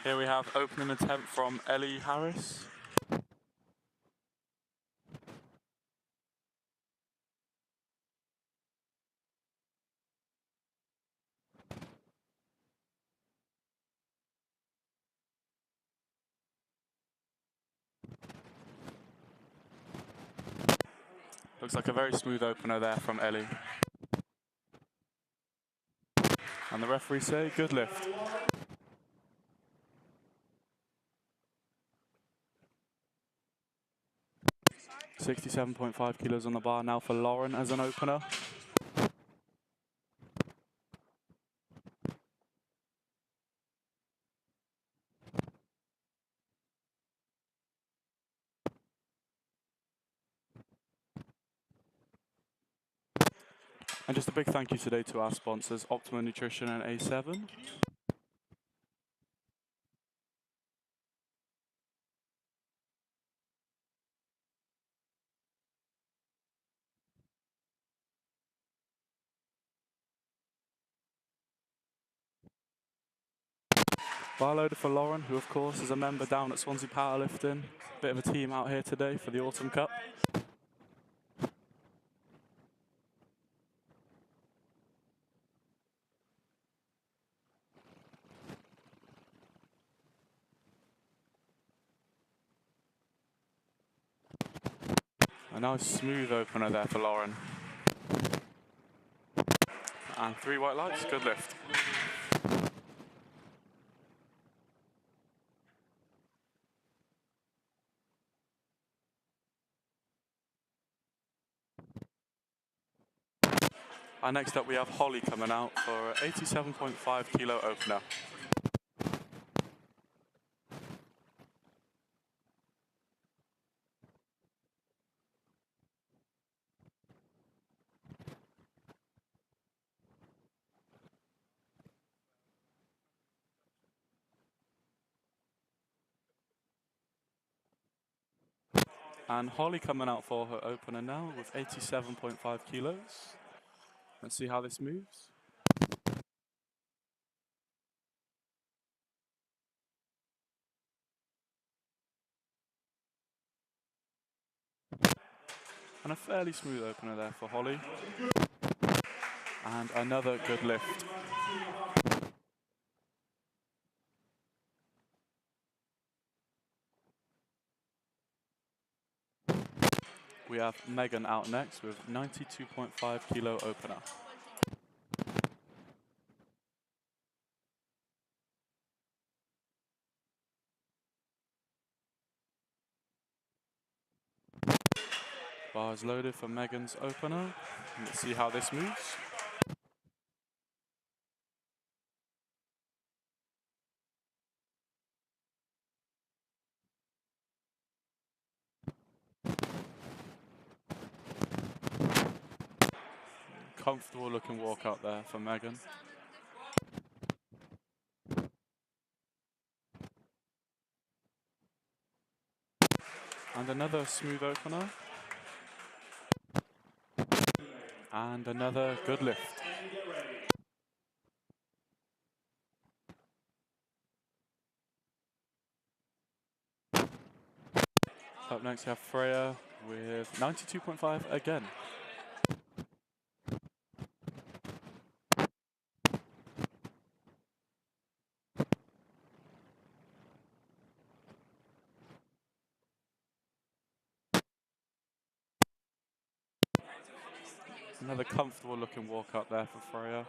Here we have opening attempt from Ellie Harris. Looks like a very smooth opener there from Ellie. And the referee say, good lift. 67.5 kilos on the bar now for Lauren as an opener. And just a big thank you today to our sponsors, Optimum Nutrition and A7. Bar loader for Lauren, who of course is a member down at Swansea Powerlifting. Bit of a team out here today for the Autumn Cup. A nice smooth opener there for Lauren. And 3 white lights, good lift. And next up we have Holly coming out for an 87.5 kilo opener. And Holly coming out for her opener now with 87.5 kilos. Let's see how this moves. And a fairly smooth opener there for Holly. And another good lift. We have Megan out next with 92.5 kilo opener. Bar is loaded for Megan's opener. Let's see how this moves. Comfortable looking walkout there for Megan. And another smooth opener. And another good lift. Up next we have Freya with 92.5 again. Another comfortable looking walkout there for Freya.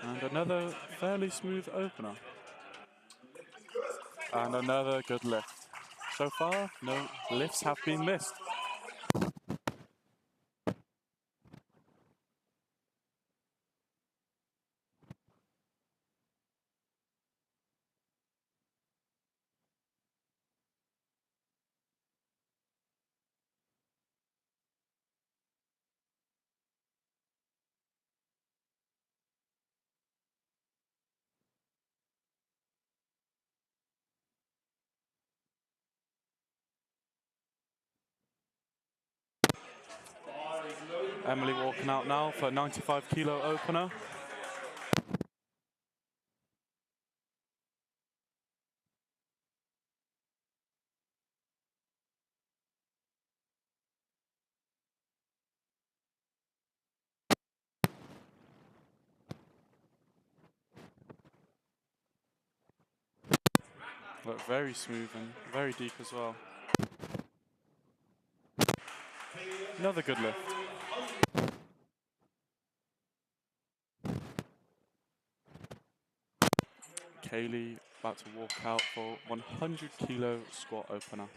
And another fairly smooth opener. And another good lift. So far, no lifts have been missed. Emily walking out now for 95 kilo opener. But very smooth and very deep as well. Another good lift. Kaylee about to walk out for 100 kilo squat opener.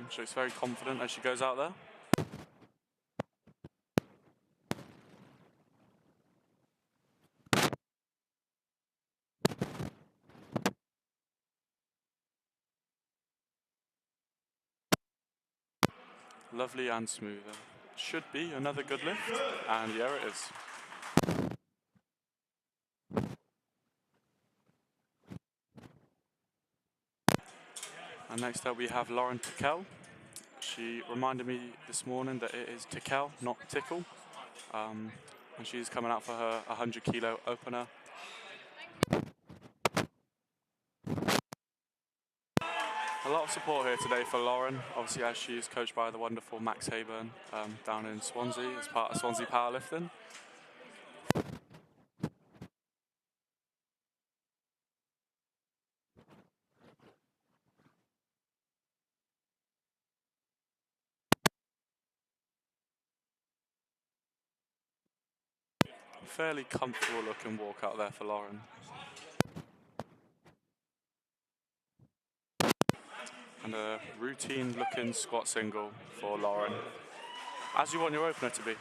She looks very confident as she goes out there. Lovely and smooth. Should be another good lift, and yeah, it is. And next up we have Lauren Tickell. She reminded me this morning that it is Tickell, not Tickle. And she's coming out for her 100 kilo opener. A lot of support here today for Lauren, obviously as she is coached by the wonderful Max Hayburn down in Swansea as part of Swansea Powerlifting. Fairly comfortable looking walk out there for Lauren. And a routine looking squat single for Lauren, as you want your opener to be.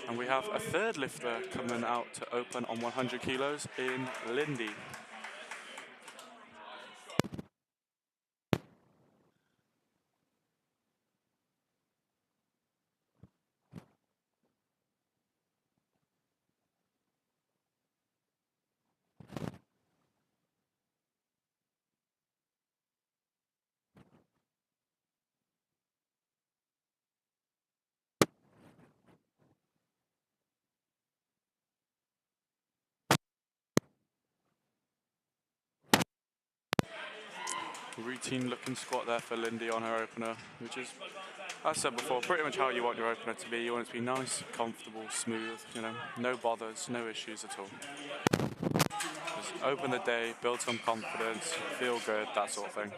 And we have a third lifter coming out to open on 100 kilos in Lindy. Routine looking squat there for Lindy on her opener, which is, as I said before, pretty much how you want your opener to be. You want it to be nice, comfortable, smooth, no bothers, no issues at all. Just open the day, build some confidence, feel good, that sort of thing.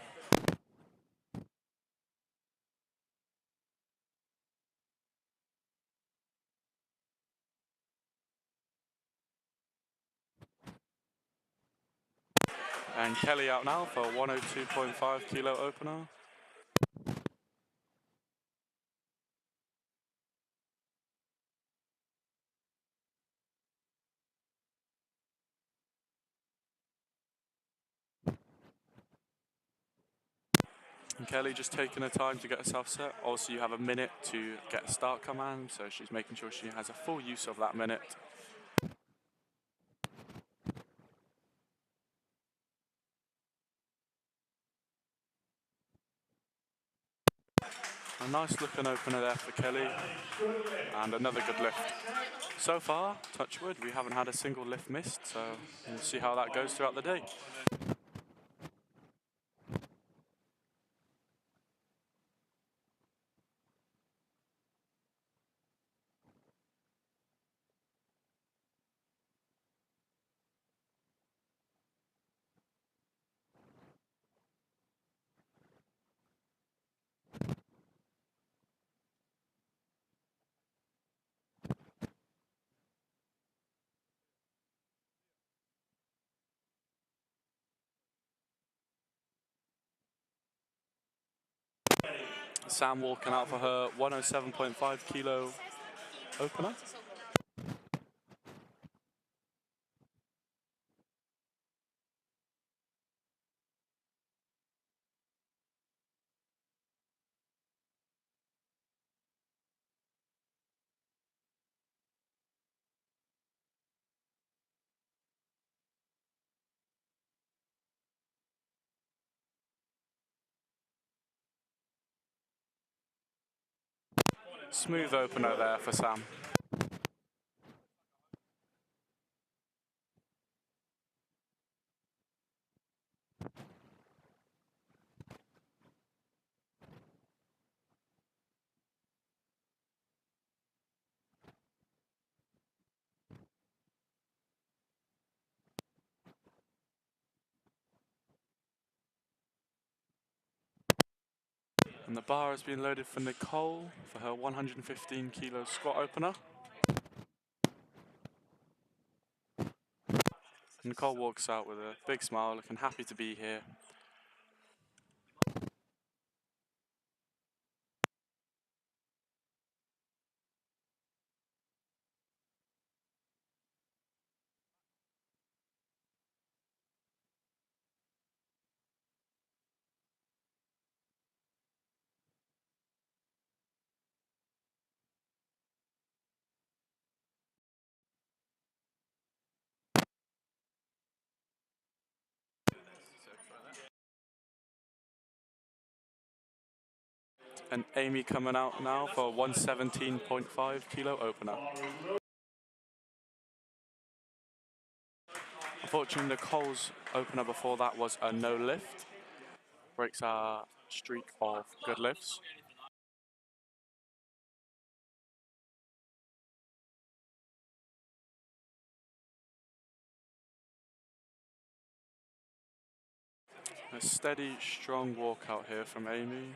And Kelly out now for 102.5 kilo opener. And Kelly just taking her time to get herself set. Also, you have a minute to get a start command, so she's making sure she has a full use of that minute. A nice looking opener there for Kelly, and another good lift. So far, touch wood, we haven't had a single lift missed, so we'll see how that goes throughout the day. Sam walking out for her 107.5 kilo opener. Smooth opener there for Sam. And the bar has been loaded for Nicole for her 115 kilo squat opener. Nicole walks out with a big smile, looking happy to be here. And Amy coming out now for 117.5 kilo opener. Unfortunately, Nicole's opener before that was a no lift. Breaks our streak of good lifts. A steady, strong walkout here from Amy.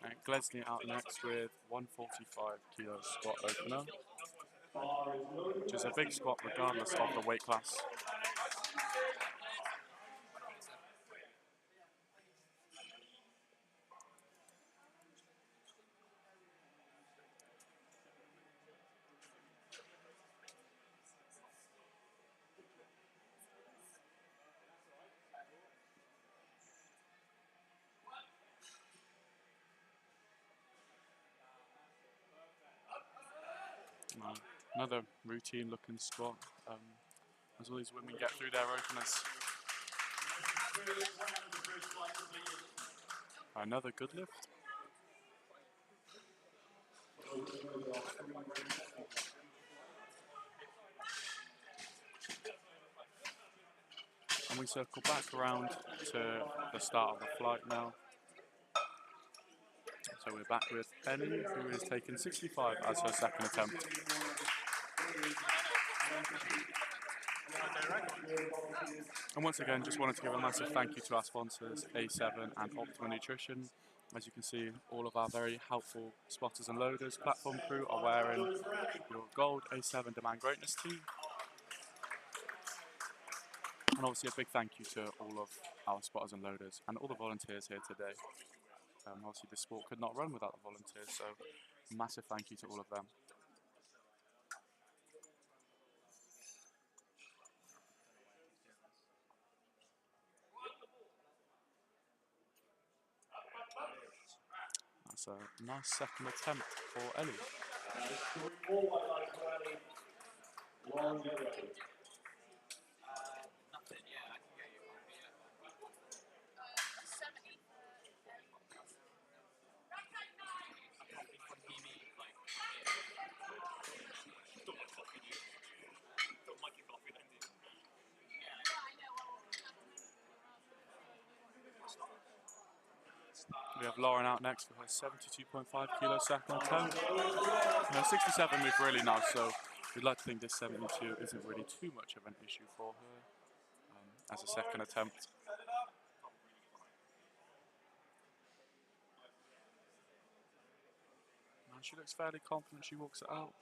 And Glesney out next with 145 kilo squat opener, which is a big squat regardless of the weight class. Another routine looking squat as all these women get through their openers. Another good lift. And we circle back around to the start of the flight now. So we're back with Ellie, who is taking 65 as her second attempt. And once again, just wanted to give a massive thank you to our sponsors, A7 and Optimal Nutrition. As you can see, all of our very helpful spotters and loaders platform crew are wearing your gold A7 Demand Greatness tee. And obviously a big thank you to all of our spotters and loaders and all the volunteers here today. Obviously this sport could not run without the volunteers, so massive thank you to all of them. That's a nice second attempt for Ellie. We have Lauren out next for her 72.5 kilo second attempt. 67 moved really nice, so we'd like to think this 72 isn't really too much of an issue for her as a second attempt. And she looks fairly confident, she walks it out.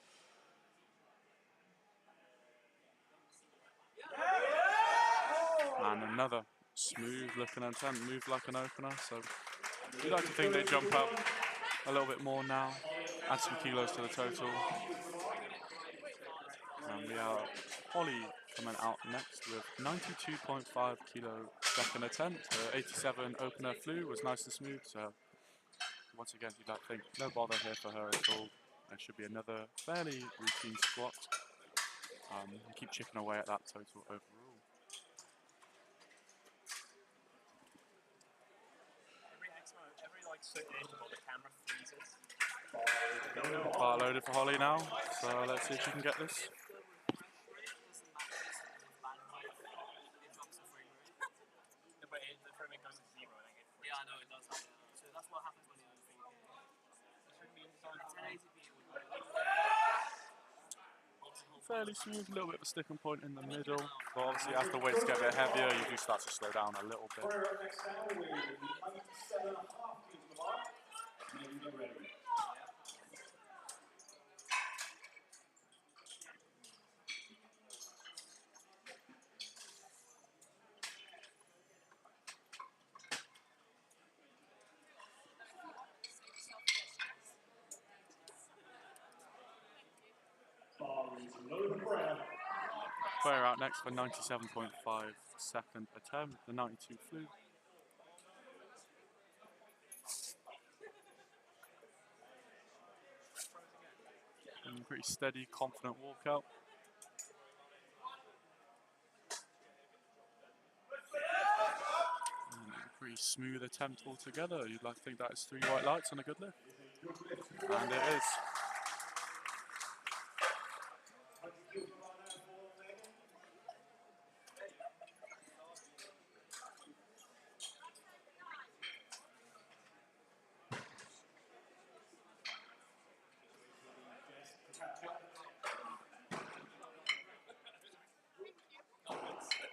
And another smooth looking attempt, moved like an opener, so we'd like to think they jump up a little bit more now, add some kilos to the total. And we have Holly coming out next with 92.5 kilo second attempt. Her 87 opener flew was nice and smooth, so once again, you'd like to think no bother here for her at all. There should be another fairly routine squat. Keep chipping away at that total overall. Every like certain interval, the camera freezes. Bar loaded for Holly now, so let's see if she can get this. Yeah, I know it does. So that's what happens when you think. Fairly smooth, a little bit of a sticking point in the middle, but obviously as the weights get a bit heavier, you do start to slow down a little bit. Player out next for 97.5 second attempt, the 92 flew. And pretty steady, confident walkout. Pretty smooth attempt altogether. You'd like to think that is 3 white lights on a good lift. And it is.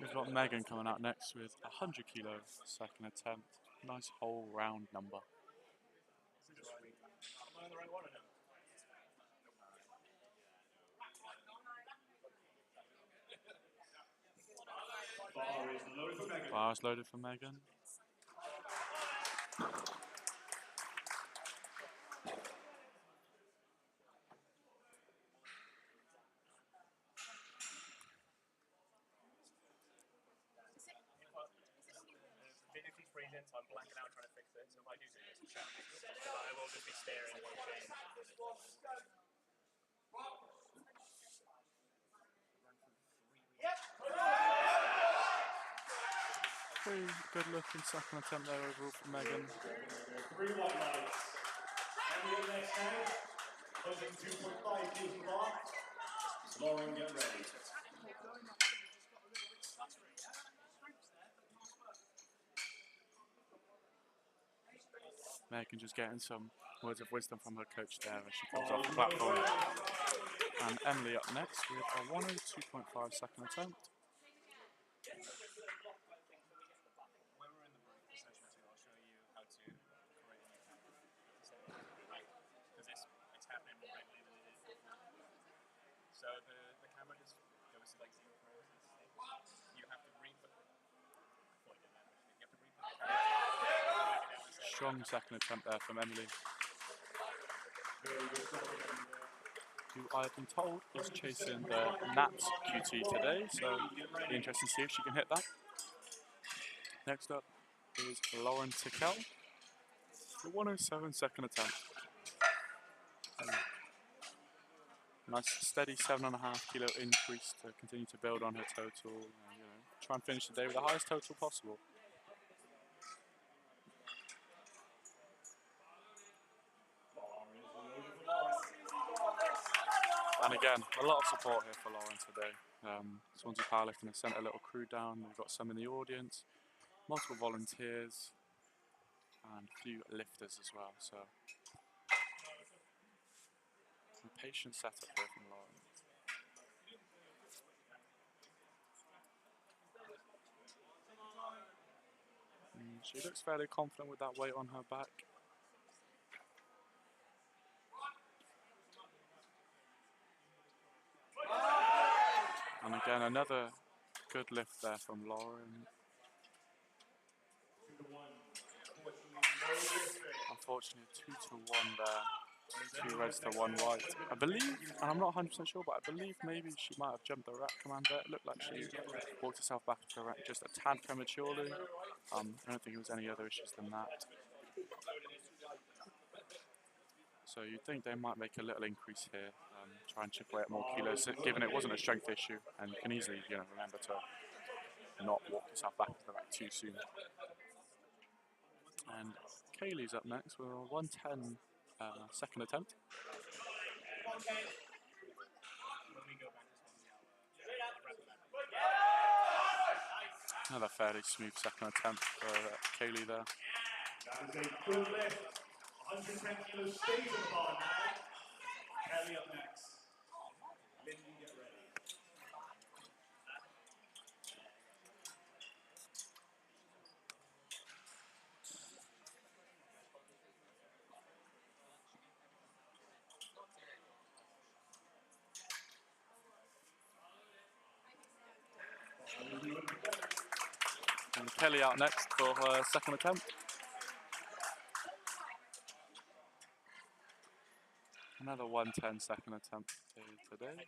We've got Megan coming out next with a 100 kilo second attempt. Nice whole round number. Bar is loaded for Megan. So I'm blanking out trying to fix it. So if I do this, I will just be staring at one change. Pretty good looking second attempt there overall for Megan. 3 white lights. And the next time, closing 2.5 kilos per bar. Lauren, get ready. Megan just getting some words of wisdom from her coach there as she comes off the platform. And Emily up next with a 102.5 second attempt. When we're in the break session too, I'll show you how to create a new camera. Because it's happening more regularly than it is. So the camera just goes to like 0 frames. You have to re-put the Strong second attempt there from Emily, who I've been told is chasing the Nats QT today, so it'll be interesting to see if she can hit that. Next up is Lauren Tickell, the 107 second attempt. Nice steady 7.5 kilo increase to continue to build on her total and try and finish the day with the highest total possible. And again, a lot of support here for Lauren today. Swansea Powerlifting has sent a little crew down. We've got some in the audience, multiple volunteers, and a few lifters as well. So, some patient setup here from Lauren. She looks fairly confident with that weight on her back. And again, another good lift there from Lauren. Unfortunately, 2-1 there. 2 reds to 1 white. I believe, and I'm not 100% sure, but I believe maybe she might have jumped the rack command there. It looked like she walked herself back to the rack just a tad prematurely. I don't think it was any other issues than that. So you'd think they might make a little increase here, try and chip away at more kilos, given it wasn't a strength issue, and you can easily, remember to not walk yourself back into the rack too soon. And Kaylee's up next with a 110 second attempt. Another fairly smooth second attempt for Kaylee there. That is a good lift. 110 kilos stays in the bar now. Kelly up next. Lindy, get ready. And Kelly out next for her second attempt. Another 110 second attempt today.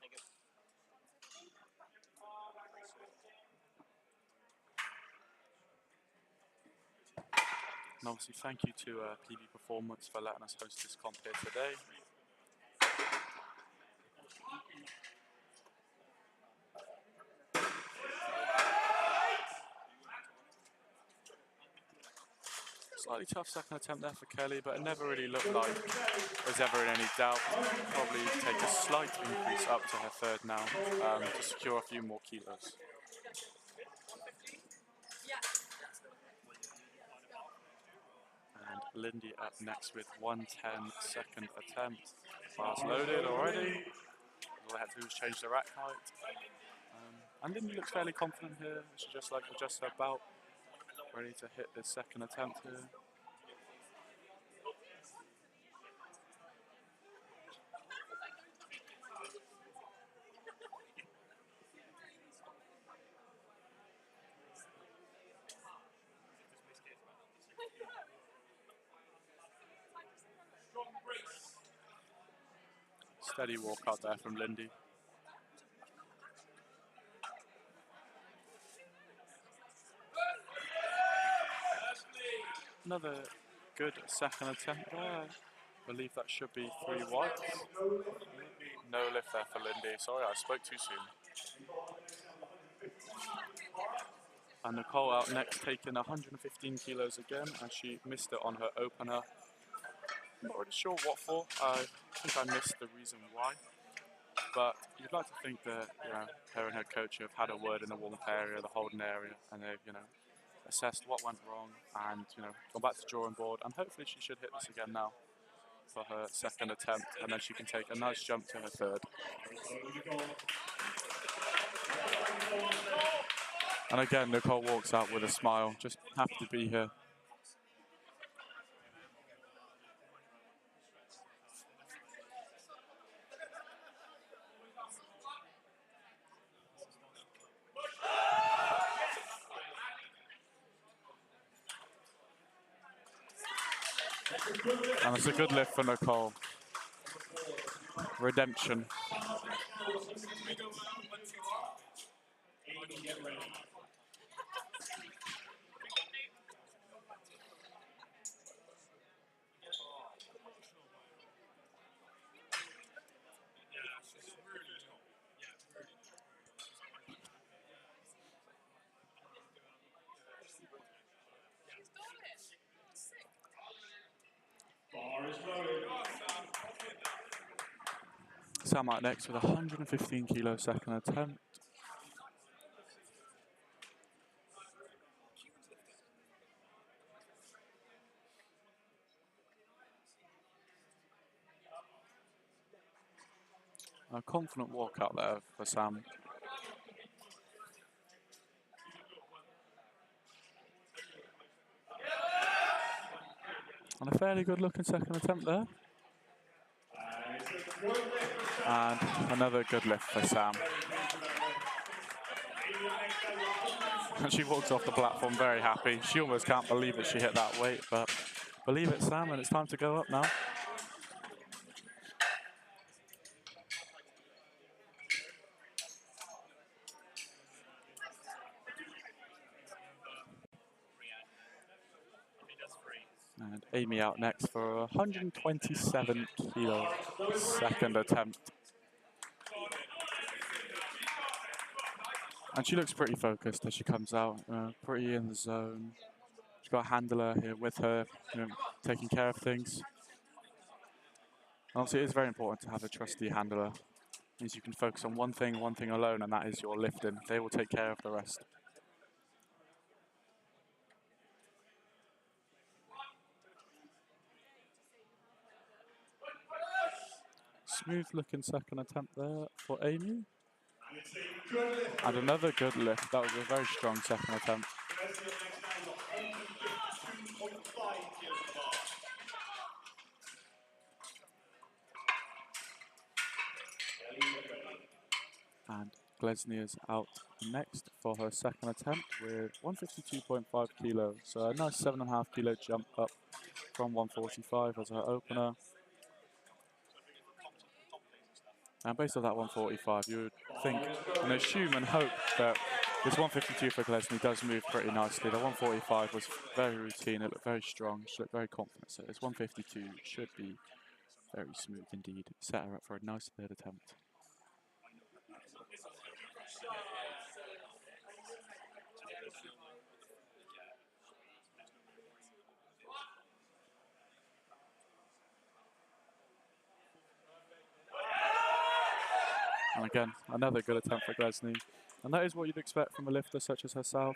And obviously thank you to PB Performance for letting us host this comp here today. Slightly tough second attempt there for Kelly, but it never really looked like there's ever any doubt. Probably take a slight increase up to her third now to secure a few more kilos. And Lindy up next with 110 second attempt. Bars loaded already. All I had to do was change the rack height. And Lindy looks fairly confident here. She just adjusts her belt, ready to hit this second attempt here. Steady walk out there from Lindy. Another good second attempt there. I believe that should be 3 whites. No lift there for Lindy. Sorry, I spoke too soon. And Nicole out next, taking 115 kilos again, and she missed it on her opener. I'm not really sure what for. I think I missed the reason why. But you'd like to think that, her and her coach have had a word in the warm-up area, the holding area, and they've, assessed what went wrong and, gone back to the drawing board. And hopefully she should hit this again now for her second attempt, and then she can take a nice jump to her third. And again, Nicole walks out with a smile, just happy to be here. And it's a good lift for Nicole. Redemption. Sam out next with 115 kilo second attempt. A confident walk out there for Sam. And a fairly good looking second attempt there. And another good lift for Sam. And she walks off the platform very happy. She almost can't believe that she hit that weight, but believe it, Sam, and it's time to go up now. And Amy out next for a 127 kilo second attempt. And she looks pretty focused as she comes out, pretty in the zone. She's got a handler here with her, taking care of things. And obviously, it is very important to have a trusty handler. It means you can focus on one thing alone, and that is your lifting. They will take care of the rest. Smooth looking second attempt there for Amy. And another good lift. That was a very strong second attempt. And Glesny is out next for her second attempt with 152.5 kilos. So a nice 7.5 kilo jump up from 145 as her opener. And based on that 145, you would think and assume and hope that this 152 for Glesny does move pretty nicely. The 145 was very routine, it looked very strong, she looked very confident. So this 152 should be very smooth indeed. Set her up for a nice third attempt. And again, another good attempt for Glesny. And that is what you'd expect from a lifter such as herself.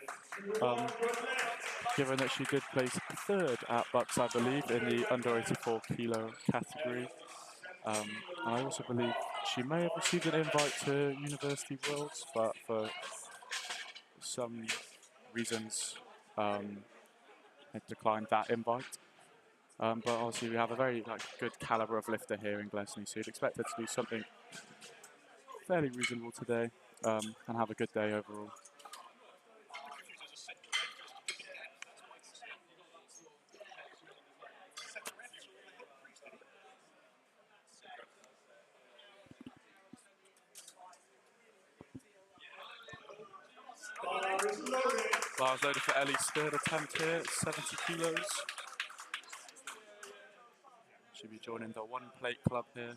Given that she did place third at Bucks, I believe, in the under 84 kilo category. And I also believe she may have received an invite to University Worlds, but for some reasons, it declined that invite. But obviously we have a very good caliber of lifter here in Glesny, so you'd expect her to do something fairly reasonable today and have a good day overall. Bars loaded for Ellie's third attempt here, 70 kilos. She'll be joining the one plate club here.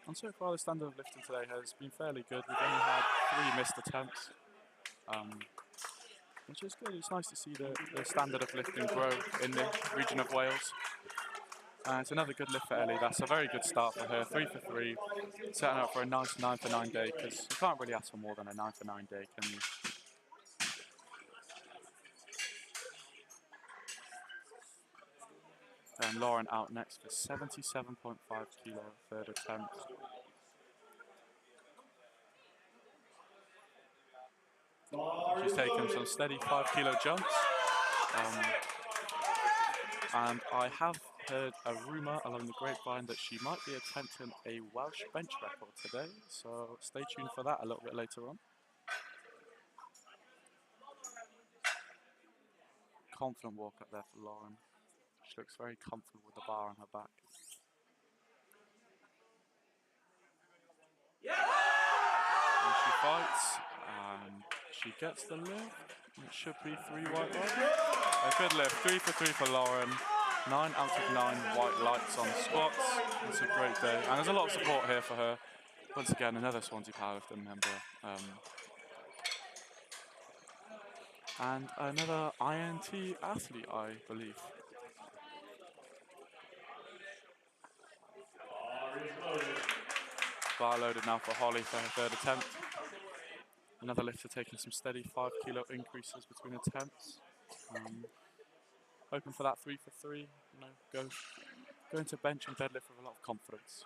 And so far the standard of lifting today has been fairly good. We've only had 3 missed attempts, which is good. It's nice to see the standard of lifting grow in the region of Wales. It's another good lift for Ellie. That's a very good start for her. 3 for 3, setting up for a nice 9 for 9 day, because you can't really ask for more than a 9 for 9 day, can you? And Lauren out next for 77.5 kilo third attempt. She's taken some steady 5 kilo jumps. And I have heard a rumour along the grapevine that she might be attempting a Welsh bench record today, so stay tuned for that a little bit later on. Confident walk up there for Lauren. She looks very comfortable with the bar on her back. And she fights, and she gets the lift. It should be 3 white lights. A good lift, 3 for 3 for Lauren. 9 out of 9 white lights on squats. It's a great day. And there's a lot of support here for her. Once again, another Swansea Powerlifting member. And another INT athlete, I believe. Bar loaded now for Holly for her third attempt. Another lifter taking some steady 5 kilo increases between attempts. Hoping for that 3 for 3. Go into bench and deadlift with a lot of confidence.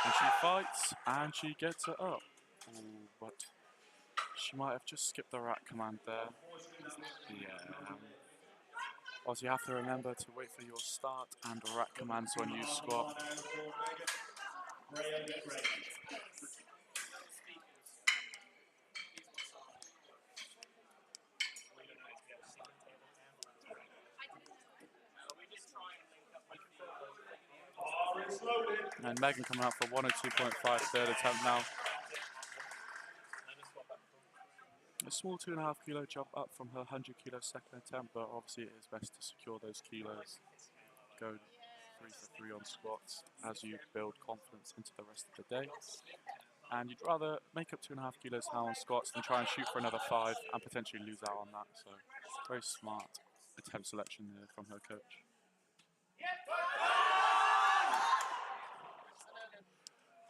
And she fights and she gets it up. Ooh, but she might have just skipped the rack command there. Yeah. Also, you have to remember to wait for your start and rack commands when you squat. And Megan coming out for 102.5 third attempt now. A small 2.5 kilo jump up from her 100 kilo second attempt, but obviously it is best to secure those kilos. Go 3 for 3 on squats as you build confidence into the rest of the day. And you'd rather make up 2.5 kilos now on squats than try and shoot for another 5 and potentially lose out on that. So very smart attempt selection there from her coach.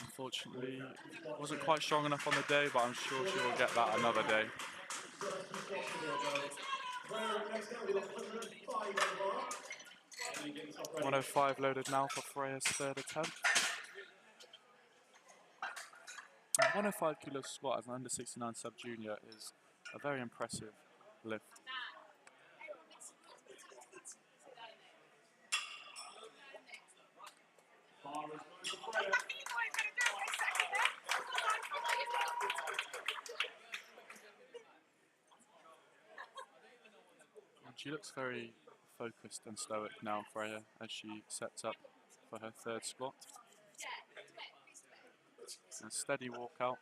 Unfortunately, wasn't quite strong enough on the day, but I'm sure she will get that another day. 105 loaded now for Freya's third attempt. 105 kilo squat as an under 69 sub junior is a very impressive lift. And she looks very focused and stoic now, Freya, as she sets up for her third squat. A steady walk out.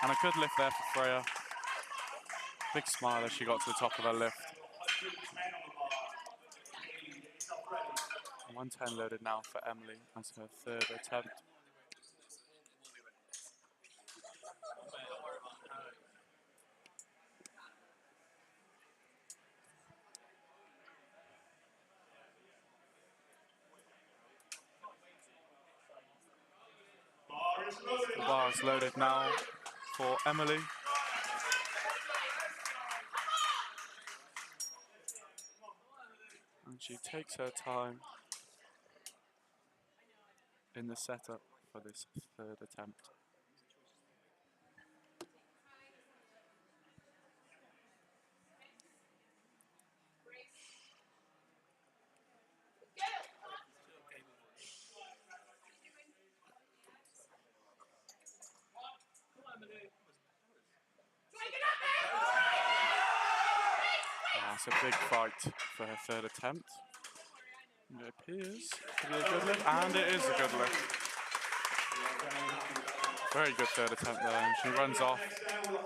And a good lift there for Freya. Big smile as she got to the top of her lift. 110 loaded now for Emily as her third attempt. The bar is loaded now for Emily. And she takes her time in the setup for this third attempt. That's a big fight for her third attempt. And it appears to be a good lift, and it is a good lift. Very good third attempt there, and she runs off,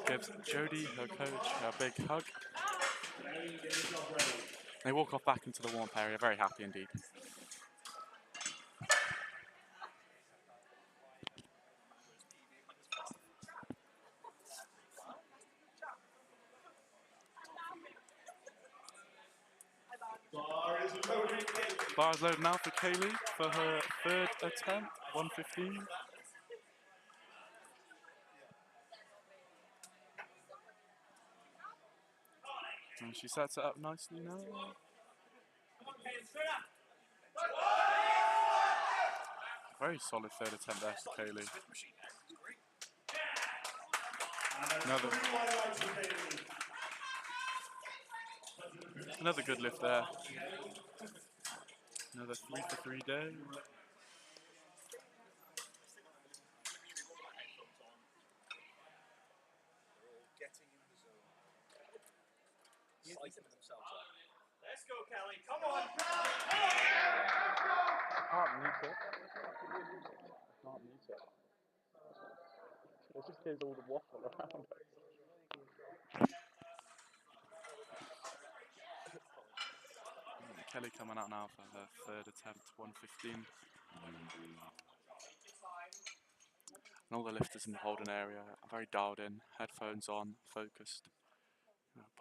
gives Jodie, her coach, a big hug. They walk off back into the warm-up area, very happy indeed. Bar is loaded now for Kaylee for her third attempt, 115. And she sets it up nicely now. Very solid third attempt there for Kaylee. Another good lift there. Another 3 for 3 day. Let's go, Kelly. Come on. I can't mute it. I can't mute it. It just hears all the waffle around. Kelly coming out now for her third attempt, 115. And all the lifters in the holding area are very dialed in, headphones on, focused.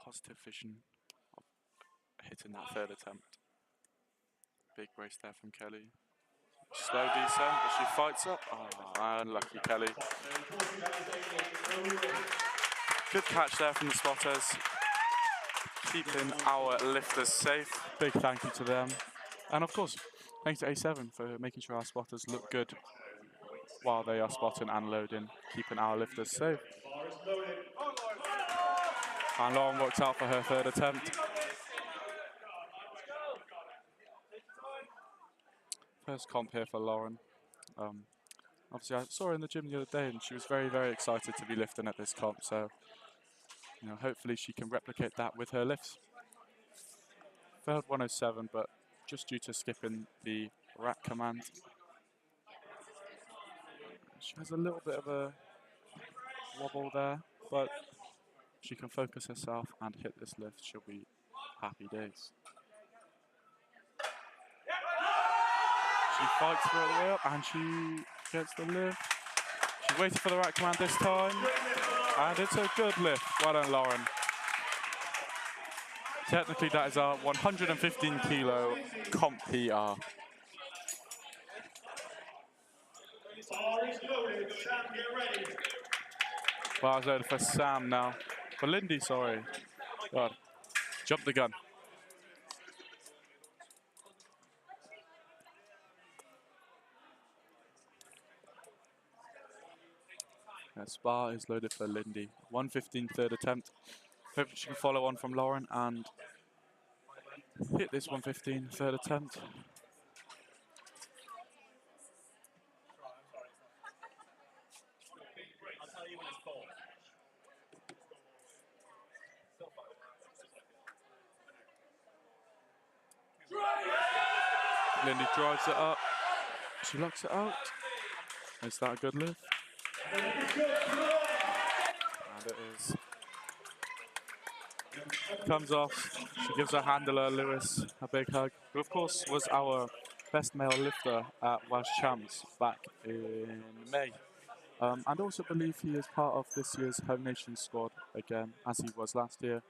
Positive vision of hitting that third attempt. Big brace there from Kelly. Slow descent, but she fights up. Oh, unlucky Kelly. Good catch there from the spotters. Keeping our lifters safe. Big thank you to them. And of course, thanks to A7 for making sure our spotters look good while they are spotting and loading, keeping our lifters safe. And Lauren works out for her third attempt. First comp here for Lauren. Obviously, I saw her in the gym the other day, and she was very, very excited to be lifting at this comp. So, you know, hopefully she can replicate that with her lifts. Failed 107, but just due to skipping the rack command. She has a little bit of a wobble there, but she can focus herself and hit this lift. She'll be happy days. She fights for it all the way up, and she gets the lift. She waited for the rack command this time, and it's a good lift. Well done, Lauren. Technically, that is our 115 kilo comp PR. Bar is loaded. Sam, get ready. Bar's loaded for Sam now. For Lindy, sorry. God, jump the gun. Yes, bar is loaded for Lindy. 115 third attempt. Hope she can follow on from Lauren and hit this 115 third attempt. Lindy drives it up. She locks it out. Is that a good lift? And it is. Comes off. She gives her handler, Lewis, a big hug. Who, of course, was our best male lifter at Welsh Champs back in May. And also believe he is part of this year's Home Nations squad again, as he was last year.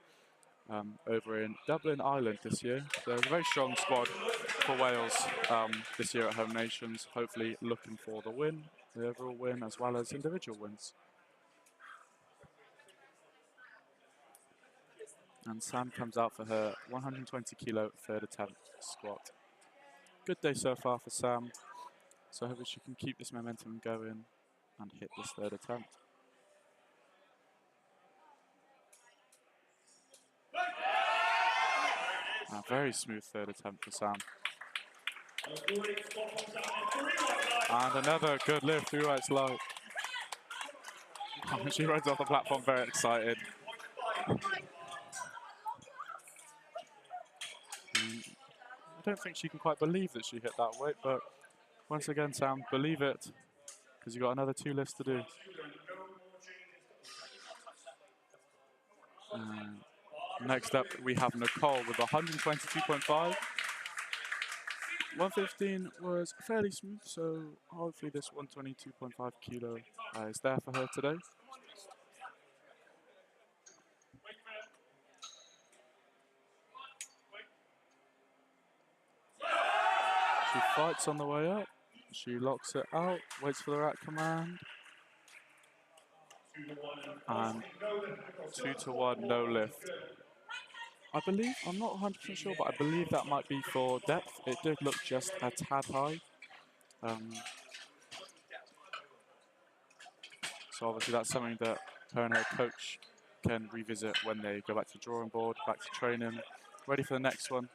Over in Dublin, Ireland this year. So there's a very strong squad for Wales this year at Home Nations, hopefully looking for the win, the overall win, as well as individual wins. And Sam comes out for her 120 kilo third attempt squat. Good day so far for Sam, so hopefully she can keep this momentum going and hit this third attempt. A very smooth third attempt for Sam. And another good lift through right slow. She runs off the platform very excited. I don't think she can quite believe that she hit that weight, but once again, Sam, believe it, because you've got another 2 lifts to do. Next up, we have Nicole with 122.5. 115 was fairly smooth, so hopefully this 122.5 kilo is there for her today. She fights on the way up. She locks it out, waits for the rack command. And 2-to-1, no lift. I believe, I'm not 100% sure, but I believe that might be for depth. It did look just a tad high. So obviously that's something that her and her coach can revisit when they go back to the drawing board, back to training, ready for the next one.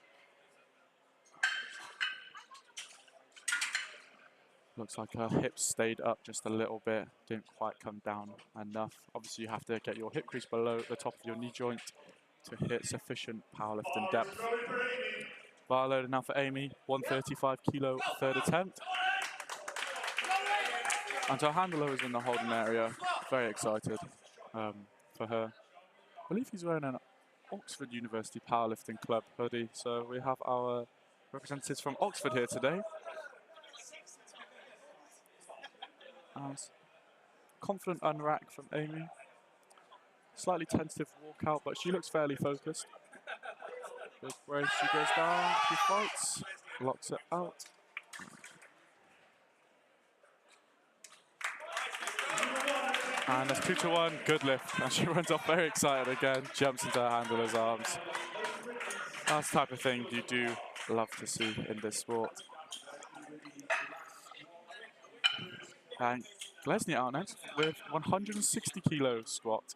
Looks like her hips stayed up just a little bit, didn't quite come down enough. Obviously you have to get your hip crease below the top of your knee joint to hit sufficient powerlifting depth. Bar loaded now for Amy, 135 kilo third attempt. And her handler is in the holding area, very excited for her. I believe he's wearing an Oxford University Powerlifting Club hoodie, so we have our representatives from Oxford here today. Confident unrack from Amy. Slightly tentative walkout, but she looks fairly focused. Big brace, she goes down, she fights, locks it out. And that's 2-to-1, good lift. And she runs off very excited again, jumps into her handler's arms. That's the type of thing you do love to see in this sport. And Glesny out next with 160 kilo squat.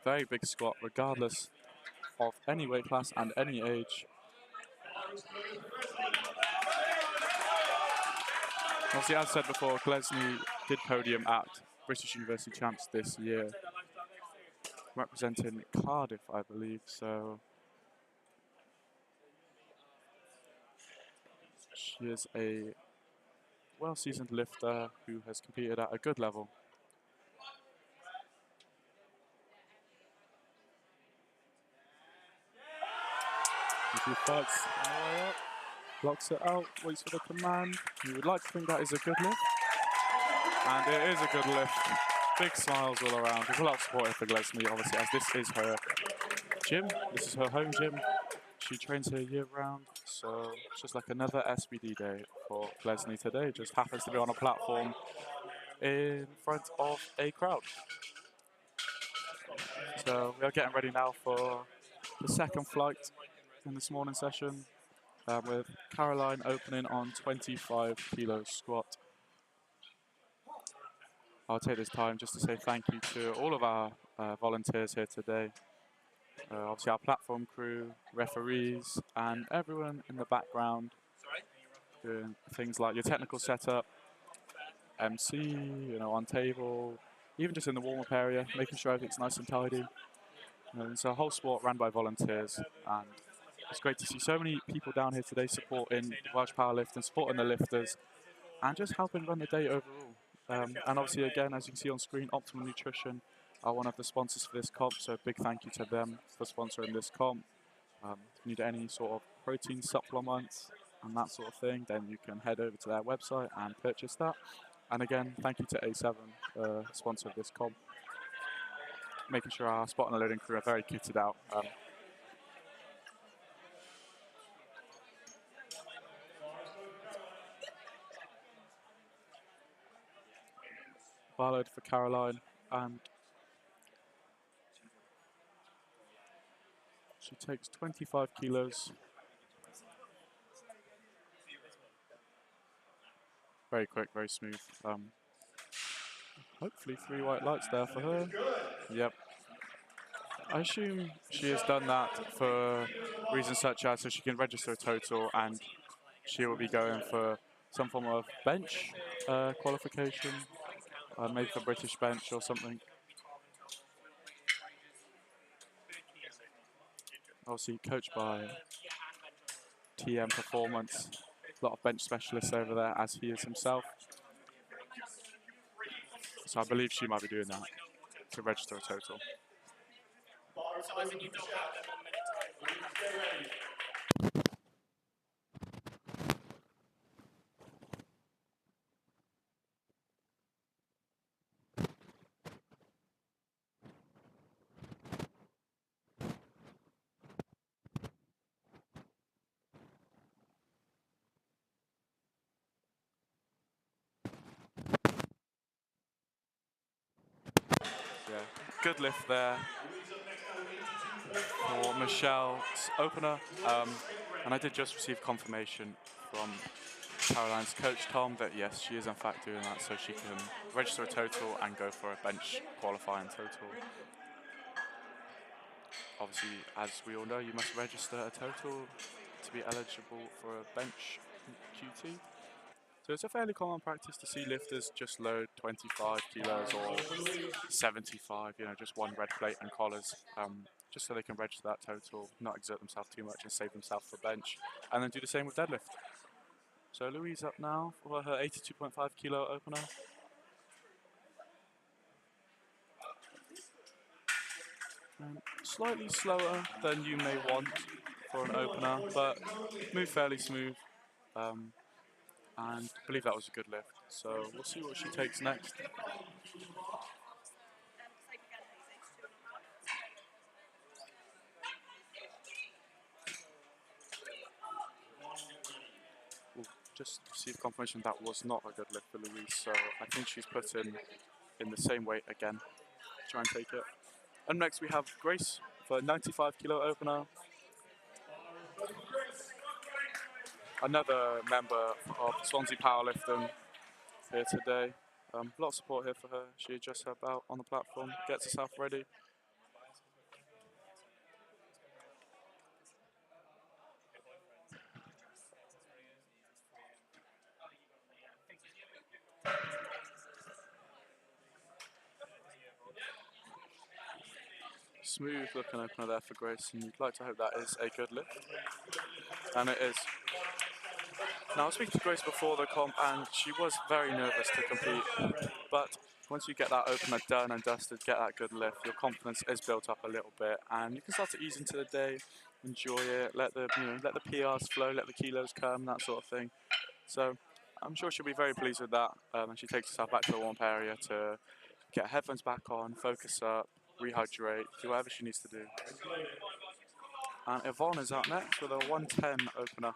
Very big squat, regardless of any weight class and any age. Obviously, as said before, Glesney did podium at British University Champs this year, representing Cardiff, I believe. So she is a well-seasoned lifter who has competed at a good level. He fights on the way up, blocks it out, waits for the command. You would like to think that is a good lift, and it is a good lift. Big smiles all around. There's a lot of support here for Glesney, obviously, as this is her gym. This is her home gym. She trains here year-round, so it's just like another SBD day for Glesney today. Just happens to be on a platform in front of a crowd. So we are getting ready now for the second flight in this morning session, with Caroline opening on 25 kilo squat. I'll take this time just to say thank you to all of our volunteers here today. Obviously our platform crew, referees, and everyone in the background doing things like your technical setup, MC, you know, on table, even just in the warm-up area, making sure everything's nice and tidy. It's a whole sport run by volunteers, and it's great to see so many people down here today supporting Welsh Powerlifting, supporting the lifters, and just helping run the day overall. And obviously, again, as you can see on screen, Optimal Nutrition are one of the sponsors for this comp, so a big thank you to them for sponsoring this comp. If you need any sort of protein supplements and that sort of thing, then you can head over to their website and purchase that. And again, thank you to A7, sponsor of this comp, making sure our spot and loading crew are very kitted out. Bar load for Caroline, and she takes 25 kilos. Very quick, very smooth. Hopefully 3 white lights there for her. Yep. I assume she has done that for reasons such as so she can register a total, and she will be going for some form of bench qualification, maybe for British bench or something. Obviously coached by TM Performance, a lot of bench specialists over there, as he is himself. So I believe she might be doing that to register a total. Yeah, good lift there for Michelle's opener. And I did just receive confirmation from Caroline's coach, Tom, that yes, she is in fact doing that, so she can register a total and go for a bench qualifying total. Obviously, as we all know, you must register a total to be eligible for a bench QT. So it's a fairly common practice to see lifters just load 25 kilos or 75, you know, just one red plate and collars, just so they can register that total, not exert themselves too much and save themselves for bench, and then do the same with deadlift. So Louise up now for her 82.5 kilo opener. And slightly slower than you may want for an opener, but move fairly smooth. And I believe that was a good lift. So we'll see what she takes next. We'll just receive confirmation that was not a good lift for Louise, so I think she's put in the same weight again. Try and take it. And next we have Grace for 95 kilo opener. Another member of Swansea Powerlifting here today. A lot of support here for her. She adjusts her belt on the platform, gets herself ready. smooth looking opener there for Grace, and you'd like to hope that is a good lift. And it is. Now, I was speaking to Grace before the comp, and she was very nervous to compete. But once you get that opener done and dusted, get that good lift, your confidence is built up a little bit, and you can start to ease into the day, enjoy it, let the PRs flow, let the kilos come, that sort of thing. So I'm sure she'll be very pleased with that, and she takes herself back to the warm-up area to get her headphones back on, focus up, rehydrate, do whatever she needs to do. And Yvonne is out next with a 110 opener.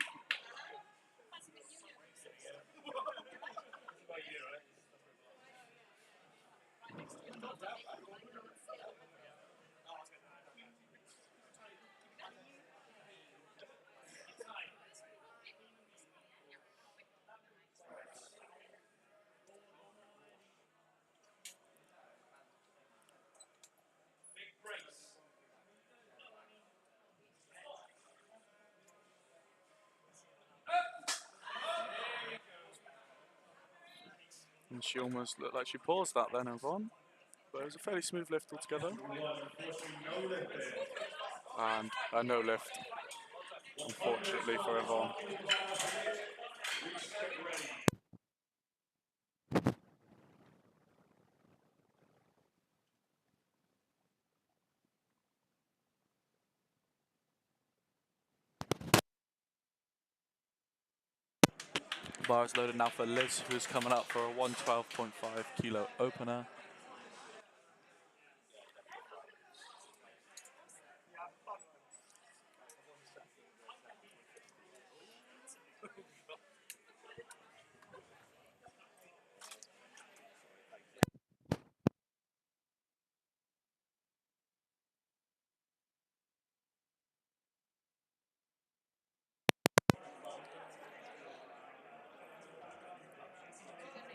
And she almost looked like she paused that then, Yvonne. But it was a fairly smooth lift altogether. And a no lift, unfortunately for Yvonne. Bar is loaded now for Liz, who's coming up for a 112.5 kilo opener.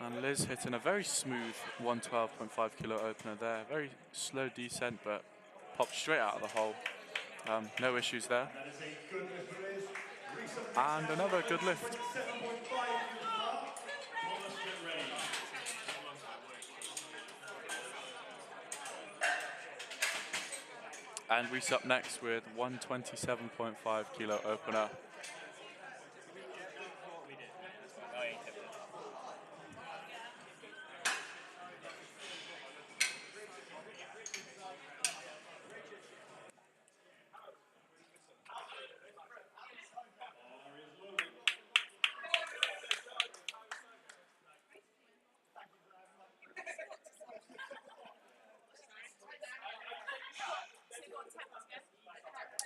And Liz hitting a very smooth 112.5 kilo opener there. Very slow descent, but popped straight out of the hole. No issues there. And another good lift. And Reese up next with 127.5 kilo opener.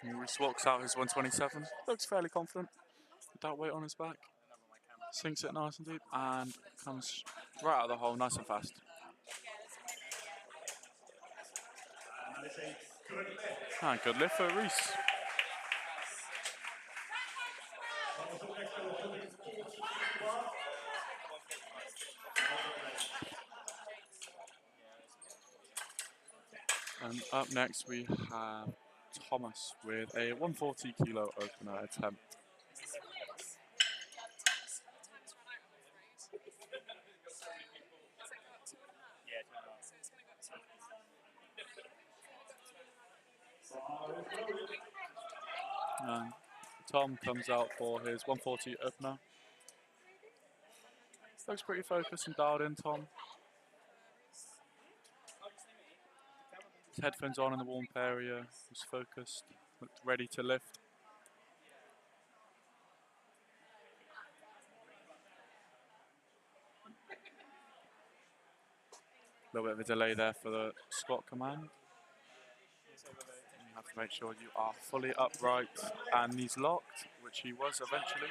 And Reese walks out his 127. Looks fairly confident. That weight on his back. Sinks it nice and deep and comes right out of the hole nice and fast. And good lift for Reese. And up next we have Thomas with a 140 kilo opener attempt. And Tom comes out for his 140 opener. Looks pretty focused and dialed in, Tom. His headphones on in the warm area. He's focused, looked ready to lift. A little bit of a delay there for the squat command. You have to make sure you are fully upright and knees locked, which he was eventually.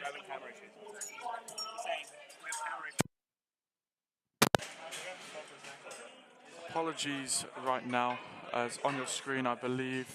Apologies right now, as on your screen I believe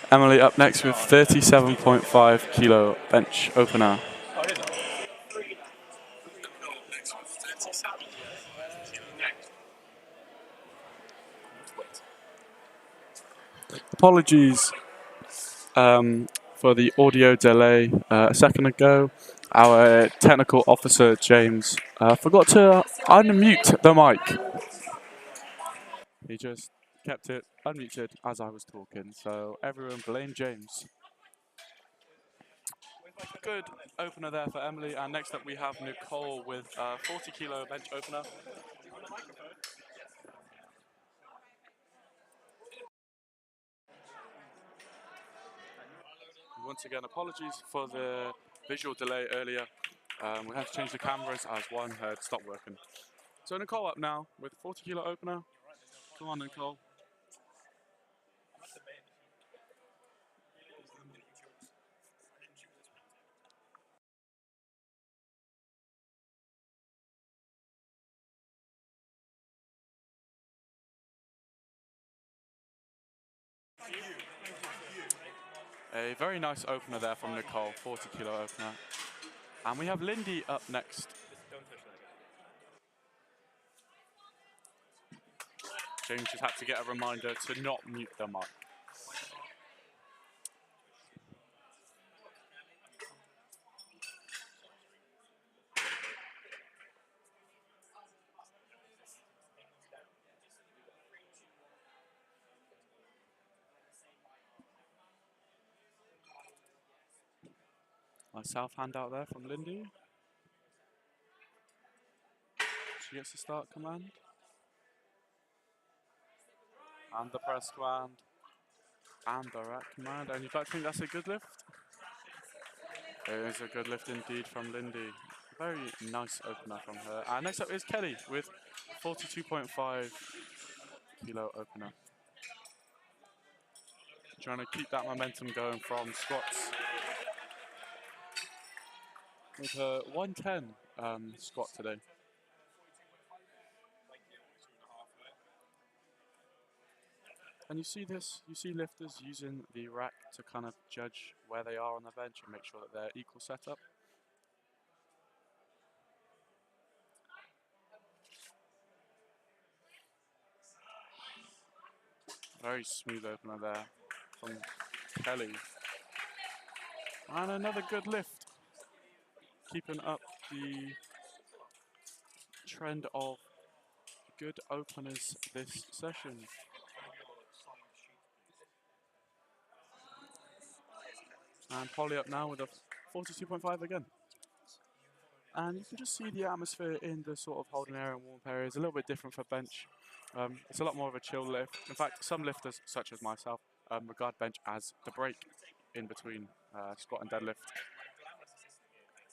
Emily up next with 37.5 kilo bench opener. Apologies for the audio delay a second ago. Our technical officer, James, forgot to unmute the mic. He just kept it unmuted as I was talking, so everyone blame James. Good opener there for Emily, and next up we have Nicole with 40 kilo bench opener. Once again, apologies for the visual delay earlier. We had to change the cameras as one had stopped working. So Nicole up now with 40 kilo opener. Come on, Nicole. A very nice opener there from Nicole, 40 kilo opener. And we have Lindy up next. James just had to get a reminder to not mute the mic. Nice south hand out there from Lindy. She gets the start command. And the press command. And the rack command. And you'd like to think that's a good lift? It is a good lift indeed from Lindy. Very nice opener from her. And next up is Kelly with 42.5 kilo opener. Trying to keep that momentum going from squats. With her 110 squat today. And you see this, you see lifters using the rack to kind of judge where they are on the bench and make sure that they're equal setup. Very smooth opener there from Kelly. And another good lift. Keeping up the trend of good openers this session. And Polly up now with a 42.5 again. And you can just see the atmosphere in the sort of holding area and warm up area is a little bit different for bench. It's a lot more of a chill lift. In fact, some lifters, such as myself, regard bench as the break in between squat and deadlift.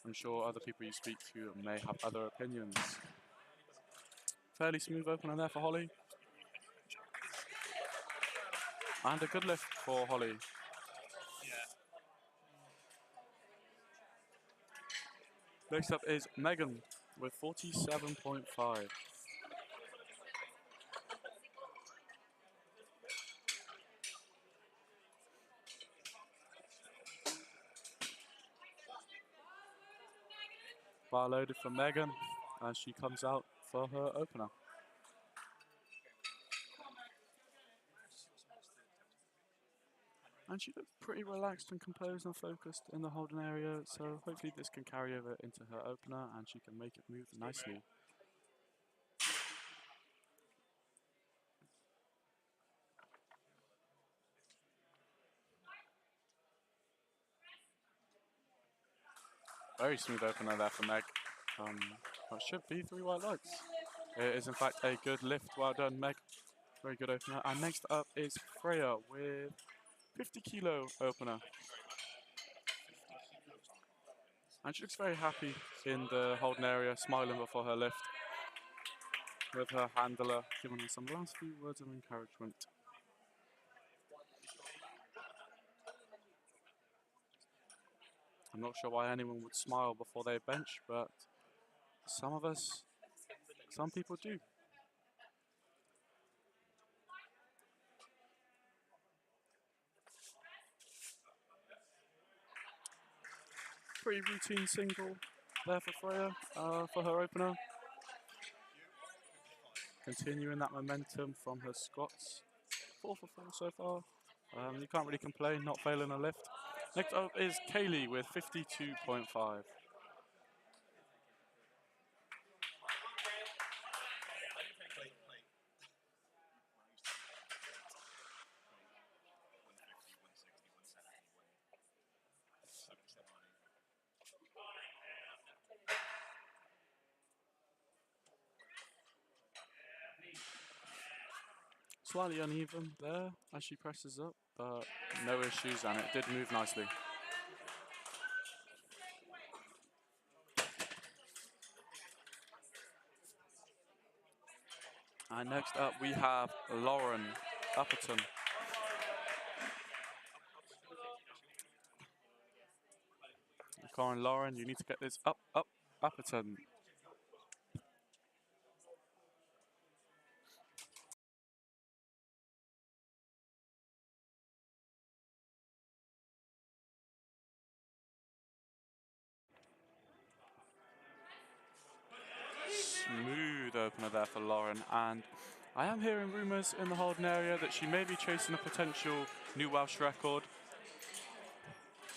I'm sure other people you speak to may have other opinions. Fairly smooth opener there for Holly. And a good lift for Holly. Next up is Megan with 47.5. Bar loaded for Megan as she comes out for her opener. And she looks pretty relaxed and composed and focused in the holding area, so hopefully this can carry over into her opener and she can make it move nicely. Very smooth opener there for Meg. What should be 3 white lights. It is in fact a good lift. Well done, Meg. Very good opener. And next up is Freya with 50 kilo opener. And she looks very happy in the holding area, smiling before her lift, with her handler giving her some last few words of encouragement. I'm not sure why anyone would smile before they bench, but some people do. pretty routine single there for Freya for her opener. Continuing that momentum from her squats. 4 for 4 so far. You can't really complain, not failing a lift. Next up is Kaylee with 52.5. Slightly uneven there as she presses up, but no issues, and it did move nicely. And next up we have Lauren Upperton. Come on, Lauren, you need to get this up, Upperton. Smooth opener there for Lauren, and I am hearing rumours in the Holden area that she may be chasing a potential new Welsh record.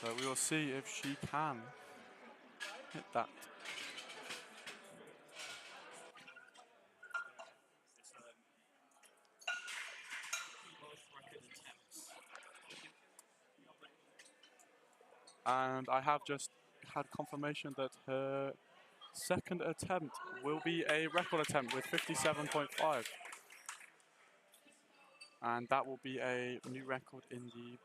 So we will see if she can hit that. And I have just had confirmation that her second attempt will be a record attempt with 57.5. And that will be a new record in the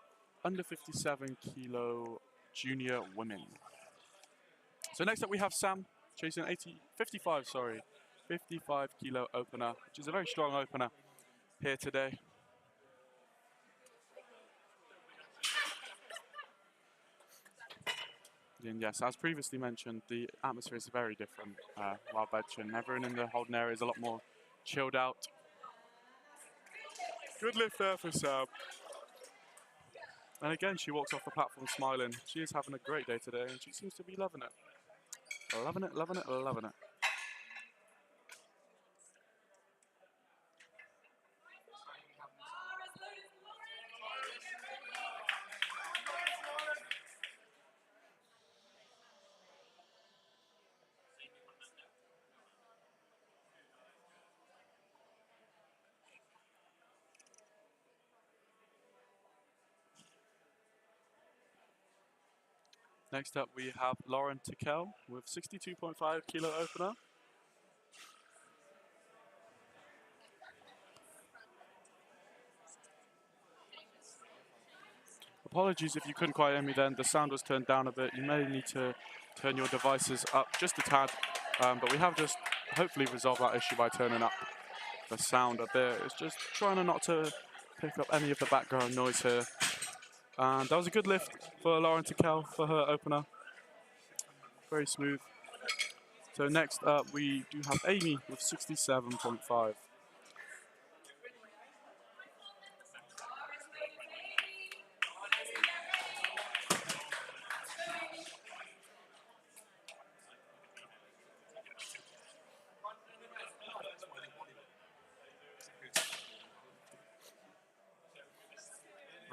under 57 kilo junior women. So next up we have Sam chasing 55 kilo opener, which is a very strong opener here today. And yes, as previously mentioned, the atmosphere is very different while benching. Everyone in the Holden area is a lot more chilled out. Good lift there for Sam. And again, she walks off the platform smiling. She is having a great day today, and she seems to be loving it. Loving it, loving it, loving it. Next up, we have Lauren Tickell with 62.5 kilo opener. Apologies if you couldn't quite hear me then. The sound was turned down a bit. You may need to turn your devices up just a tad. But we have just hopefully resolved that issue by turning up the sound a bit. It's just trying not to pick up any of the background noise here. And that was a good lift for Lauren Tickell for her opener. Very smooth. So next up, we do have Amy with 67.5.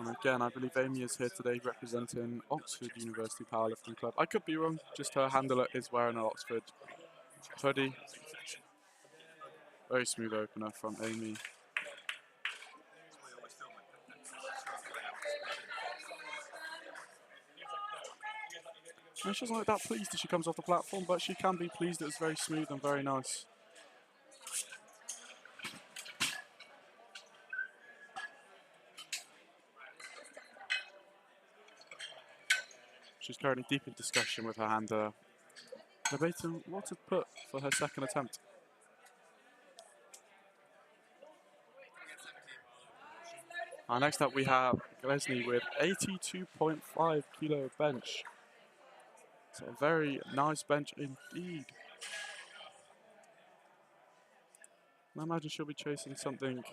And again, I believe Amy is here today representing Oxford University Powerlifting Club. I could be wrong, just her handler is wearing an Oxford hoodie. Very smooth opener from Amy. And she doesn't look that pleased as she comes off the platform, but she can be pleased. It was very smooth and very nice. She's currently deep in discussion with her handler, debating what to put for her second attempt. Next up we have Glesney with 82.5 kilo bench. It's a very nice bench indeed. I imagine she'll be chasing something,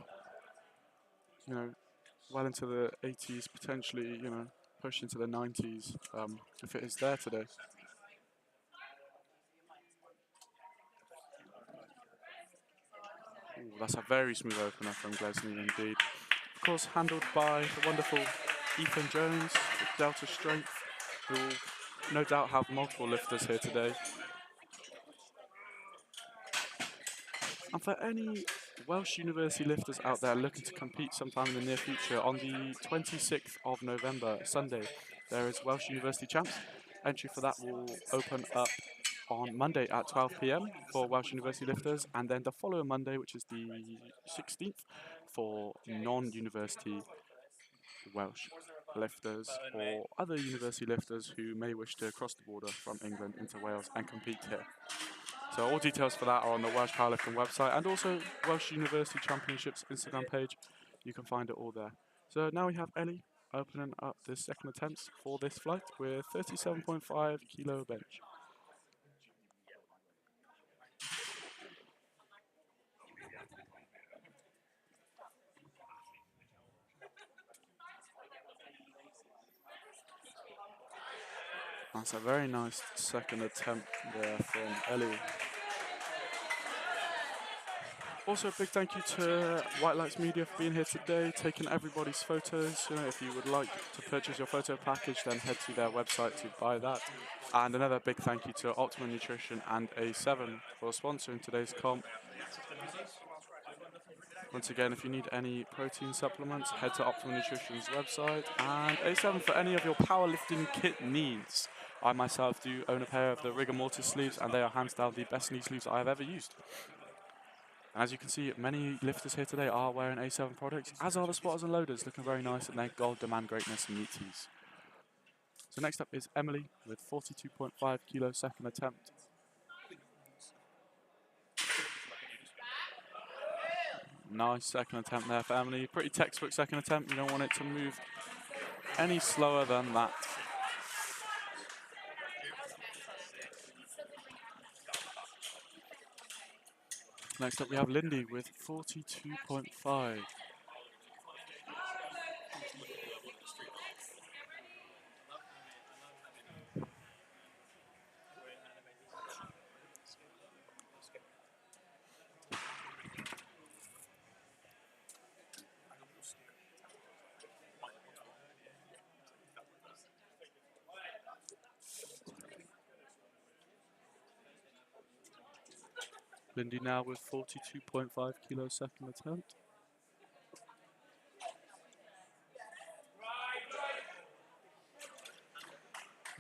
well into the 80s, potentially, push into the 90s if it is there today. That's a very smooth opener from Glesney indeed. Of course, handled by the wonderful Ethan Jones with Delta Strength, who will no doubt have multiple lifters here today. And for any Welsh University lifters out there looking to compete sometime in the near future, on the 26th of November, Sunday, there is Welsh University Champs. Entry for that will open up on Monday at 12 p.m. for Welsh University lifters, and then the following Monday, which is the 16th, for non-university Welsh lifters or other university lifters who may wish to cross the border from England into Wales and compete here. So all details for that are on the Welsh Powerlifting website and also Welsh University Championships Instagram page. You can find it all there. So now we have Ellie opening up the second attempt for this flight with 37.5 kilo bench. That's a very nice second attempt there from Ellie. Also, a big thank you to White Lights Media for being here today, taking everybody's photos. You know, if you would like to purchase your photo package, then head to their website to buy that. And another big thank you to Optimum Nutrition and A7 for sponsoring today's comp. Once again, if you need any protein supplements, head to Optimum Nutrition's website. And A7 for any of your powerlifting kit needs. I myself do own a pair of the rigor mortis sleeves, and they are hands down the best knee sleeves I have ever used. And as you can see, many lifters here today are wearing A7 products, as are the spotters and loaders, looking very nice in their gold demand greatness and meat tees. So next up is Emily with 42.5 kilo second attempt. Nice second attempt there for Emily. Pretty textbook second attempt. You don't want it to move any slower than that. Next up we have Lindy with 42.5. Lindy now with 42.5 kilo second attempt.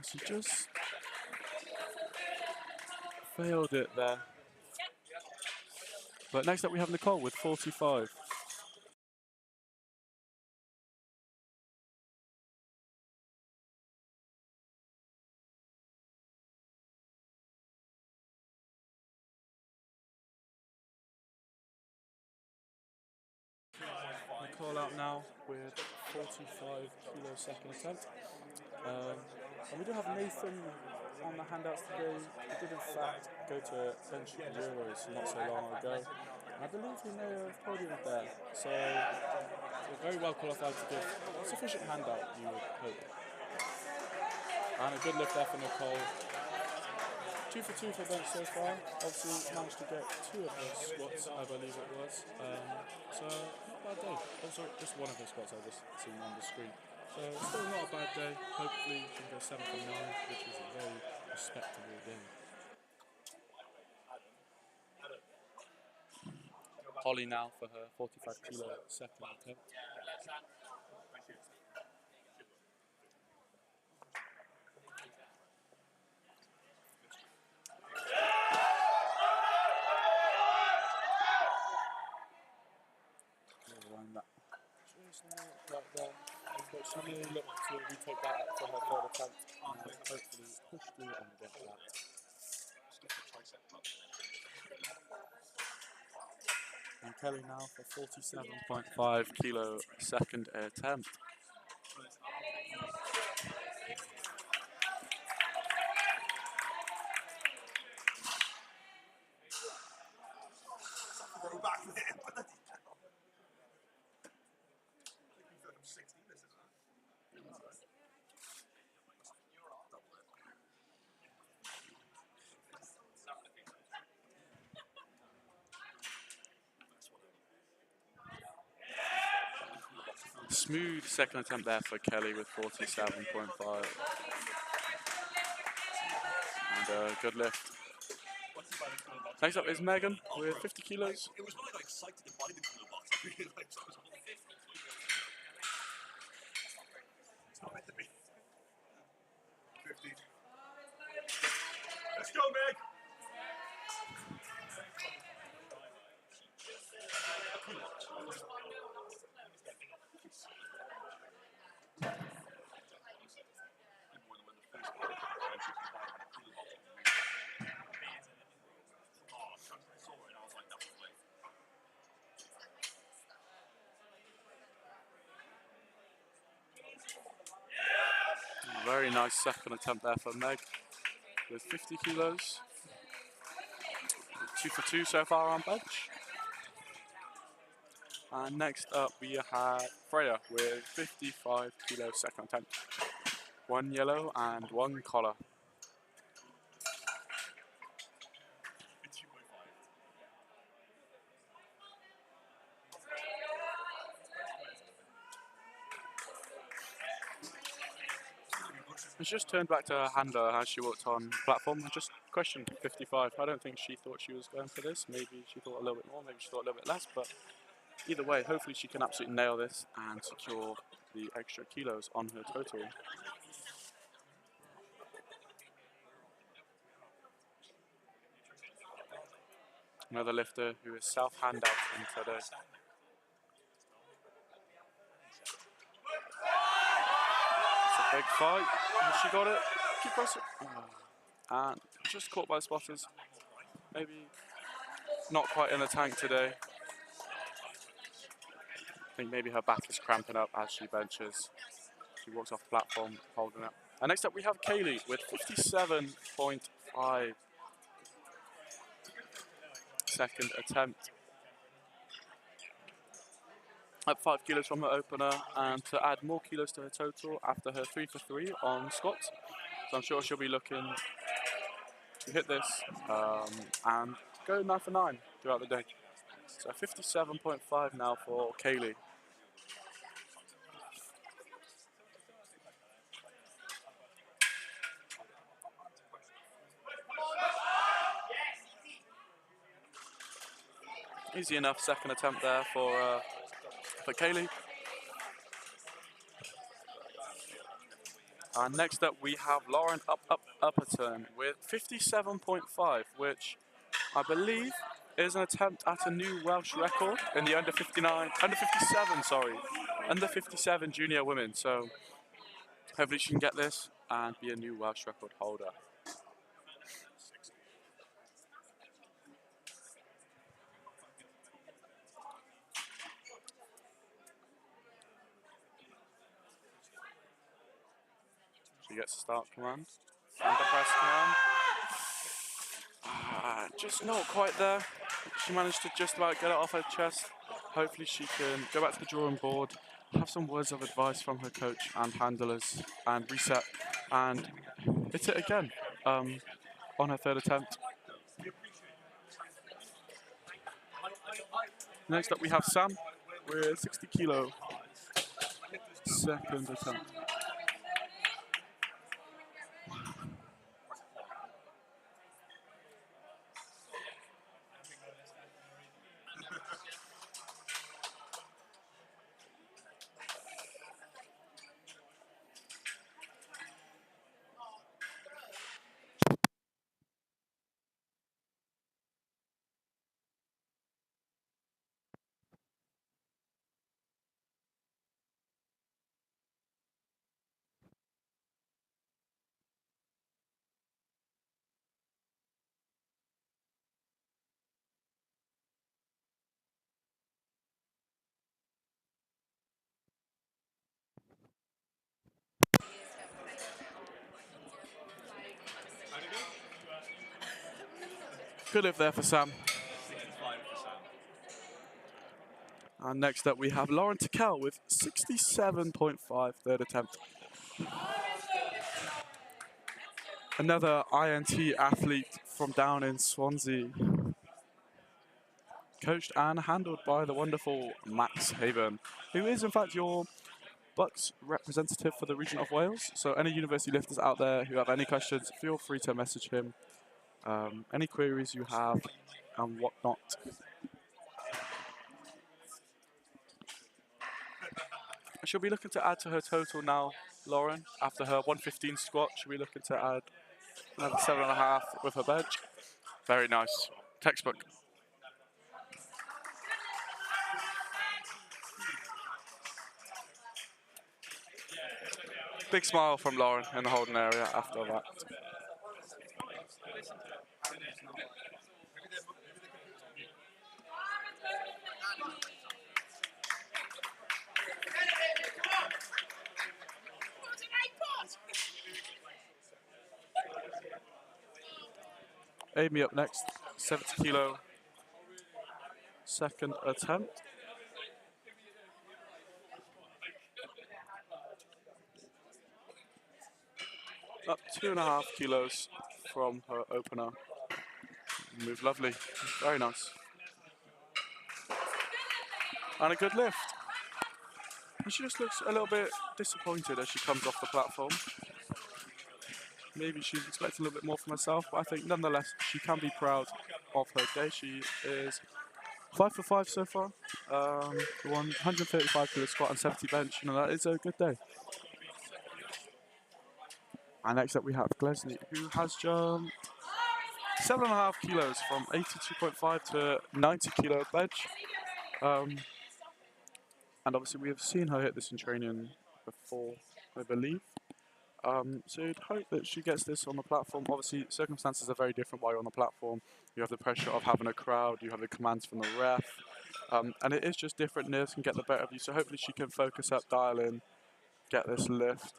She just failed it there. But next up we have Nicole with 45. Nicole out now with 45 kilo second attempt. And we do have Nathan on the handouts today. He did in fact go to bench Euros not so long ago. And I believe he may have podiumed there. So we're very well qualified to give a sufficient handout, you would hope. And a good lift there for Nicole. 2 for 2 for bench so far. Obviously managed to get 2 of her squats, I believe it was. So not a bad day. Also just one of her squats I just seen on the screen. So still not a bad day. Hopefully she can go 7 for 9, which is a very respectable day. Holly now for her 45 kilo second attempt. Right there. Unfortunately, look to retake that up for her third attempt and hopefully push through and get that. And Kelly now for 47.5 kilo second attempt. Smooth second attempt there for Kelly with 47.5. And a good lift. Next up is Megan with 50 kilos. It was when I got excited to buy the cooler box. I realised I was on 50. It's not meant to be. 50. Let's go, Meg! Very nice second attempt there for Meg with 50 kilos. 2 for 2 so far on bench. And next up we have Freya with 55 kilos second attempt. 1 yellow and 1 collar. She's just turned back to her handler as she walked on platform and just questioned 55. I don't think she thought she was going for this. Maybe she thought a little bit more, maybe she thought a little bit less, but either way, hopefully she can absolutely nail this and secure the extra kilos on her total. Another lifter who is self-handouting today. It's a big fight. Has she got it? Keep pressing. And just caught by the spotters. Maybe not quite in the tank today. I think maybe her back is cramping up as she benches. She walks off the platform holding it. And next up we have Kaylee with 57.5. Second attempt. Up 5 kilos from her opener and to add more kilos to her total after her 3 for 3 on squats. So I'm sure she'll be looking to hit this and go 9 for 9 throughout the day. So 57.5 now for Kaylee. Easy enough second attempt there for Kaylee. And next up we have Lauren Upperton with 57.5, which I believe is an attempt at a new Welsh record in the under 57 junior women. So hopefully she can get this and be a new Welsh record holder. She gets a start command and the press command. Just not quite there. She managed to just about get it off her chest. Hopefully she can go back to the drawing board, have some words of advice from her coach and handlers and reset and hit it again on her third attempt. Next up we have Sam with 60 kilo second attempt. Good lift there for Sam. And next up we have Lauren Tickell with 67.5 third attempt. Another INT athlete from down in Swansea. Coached and handled by the wonderful Max Haven, who is in fact your Bucks representative for the region of Wales. So any university lifters out there who have any questions, feel free to message him. Any queries you have and whatnot. She'll be looking to add to her total now, Lauren. After her 115 squat, she'll be looking to add another 7.5 with her bench. Very nice. Textbook. Big smile from Lauren in the holding area after that. Amy up next, 70 kilo, second attempt. Up 2.5 kilos from her opener. Move lovely, very nice. And a good lift. And she just looks a little bit disappointed as she comes off the platform. Maybe she's expecting a little bit more from herself, but I think nonetheless she can be proud of her day. She is 5 for 5 so far. 135 kilo squat and 70 bench. You know, that is a good day. And next up we have Glesney, who has jumped 7.5 kilos from 82.5 to 90 kilo bench. And obviously we have seen her hit this in training before, I believe. So you'd hope that she gets this on the platform. Obviously circumstances are very different while you're on the platform. You have the pressure of having a crowd, you have the commands from the ref. And it is just different, nerves can get the better of you. So hopefully she can focus up, dial in, get this lift.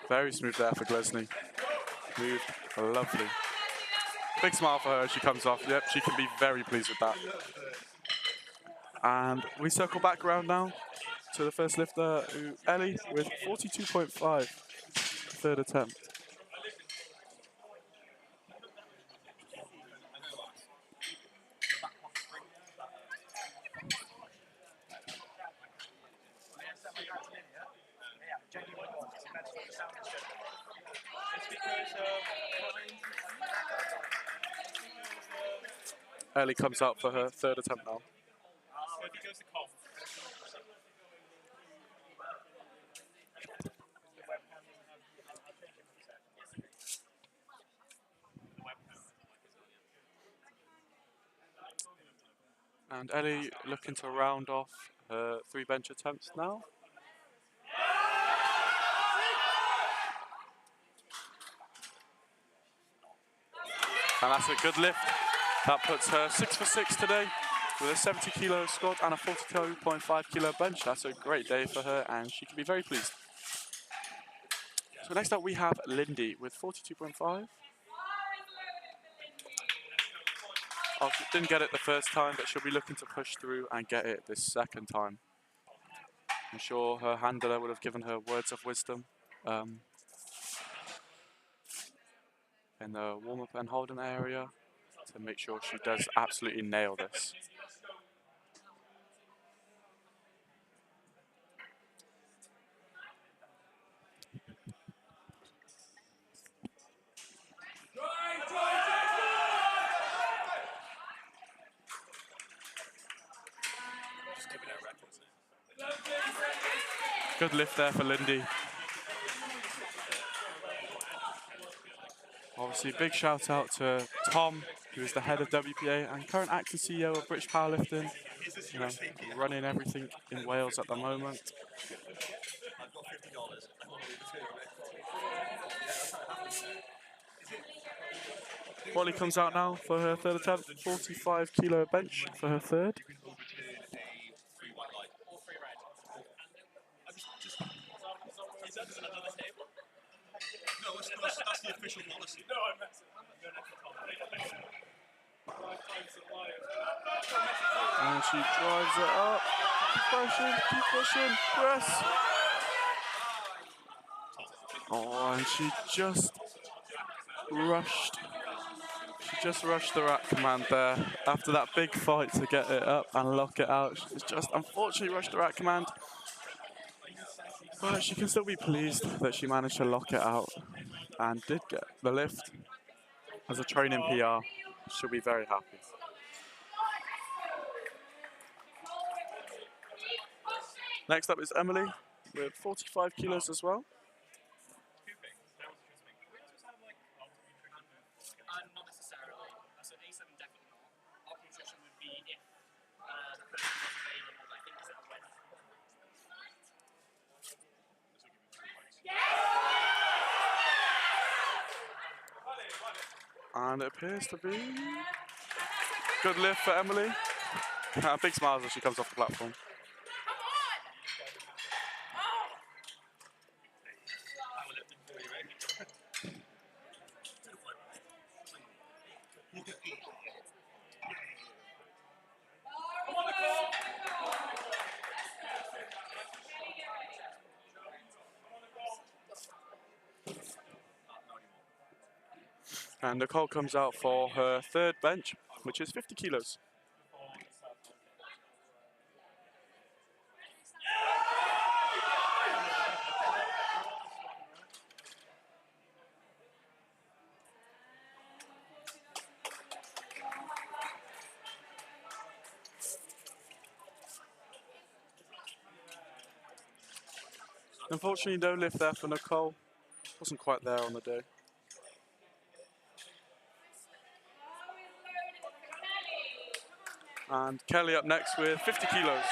Very smooth there for Glesney. Moved lovely. Big smile for her as she comes off. Yep, she can be very pleased with that. And we circle back around now to the first lifter, Ellie, with 42.5, third attempt. Ellie comes out for her third attempt now. And Ellie looking to round off her 3 bench attempts now. And that's a good lift. That puts her 6 for 6 today with a 70 kilo squat and a 42.5 kilo bench. That's a great day for her and she can be very pleased. So next up we have Lindy with 42.5. Oh, she didn't get it the first time, but she'll be looking to push through and get it this second time. I'm sure her handler would have given her words of wisdom in the warm-up and holding area to make sure she does absolutely nail this. Good lift there for Lindy. Obviously, big shout out to Tom, who is the head of WPA and current acting CEO of British Powerlifting. You know, running everything in Wales at the moment. Molly comes out now for her third attempt, 45 kilo bench for her third. That's the official policy. And she drives it up. Keep pushing, press. Oh, and she just rushed. She just rushed the rack command there after that big fight to get it up and lock it out. She's just unfortunately rushed the rack command. But she can still be pleased that she managed to lock it out and did get the lift. As a training PR, she'll be very happy. Next up is Emily with 45 kilos as well. Not necessarily. So A7 definitely not. Our nutrition would be if the person was available, I think is that Wednesday. And it appears to be good lift for Emily. Big smiles as she comes off the platform. And Nicole comes out for her third bench, which is 50 kilos. Unfortunately, no lift there for Nicole. Wasn't quite there on the day. And Kelly up next with 50 kilos.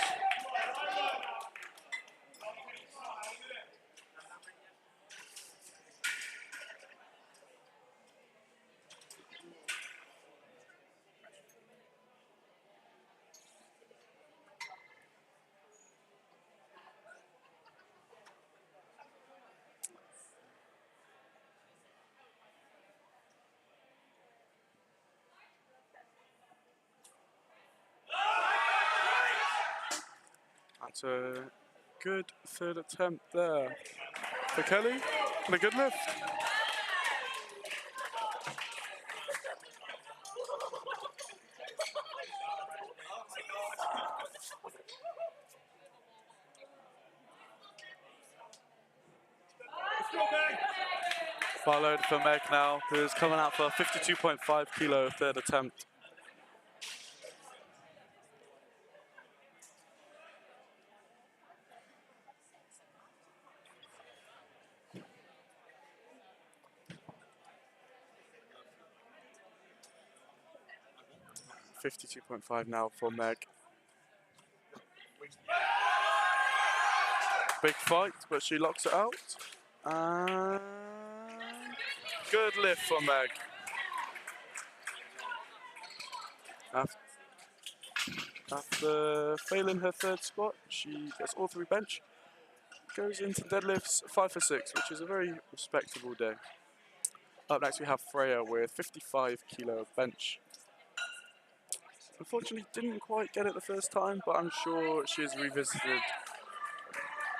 That's a good third attempt there for Kelly, and a good lift. Followed for Meg now, who's coming out for a 52.5 kilo third attempt. $52.5 now for Meg. Big fight, but she locks it out. And good lift for Meg. After failing her third squat, she gets all three bench. Goes into deadlifts 5 for 6, which is a very respectable day. Up next we have Freya with 55 kilo bench. Unfortunately didn't quite get it the first time, but I'm sure she has revisited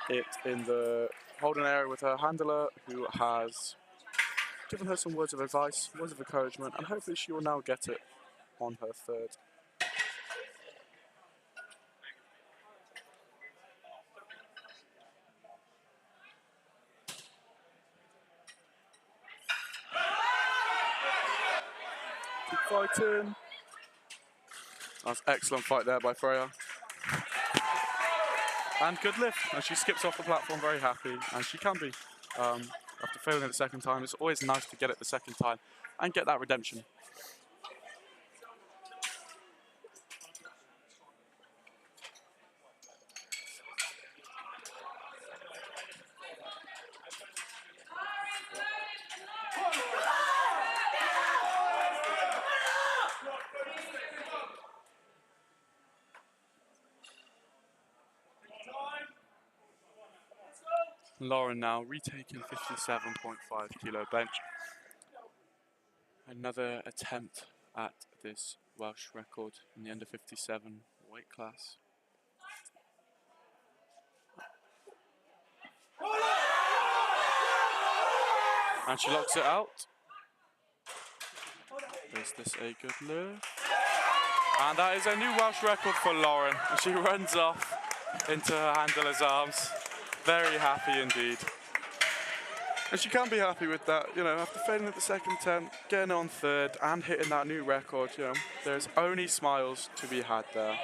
it in the holding area with her handler, who has given her some words of advice, words of encouragement, and hopefully she will now get it on her third. Keep fighting. That's an excellent fight there by Freya. And good lift. And she skips off the platform very happy, and she can be. After failing it the second time, it's always nice to get it the second time and get that redemption. Lauren now retaking 57.5 kilo bench. Another attempt at this Welsh record in the under 57 weight class. And she locks it out. Is this a good lift? And that is a new Welsh record for Lauren. She runs off into her handler's arms. Very happy indeed. And she can be happy with that, you know, after failing at the second attempt, getting on third and hitting that new record, you know, there's only smiles to be had there.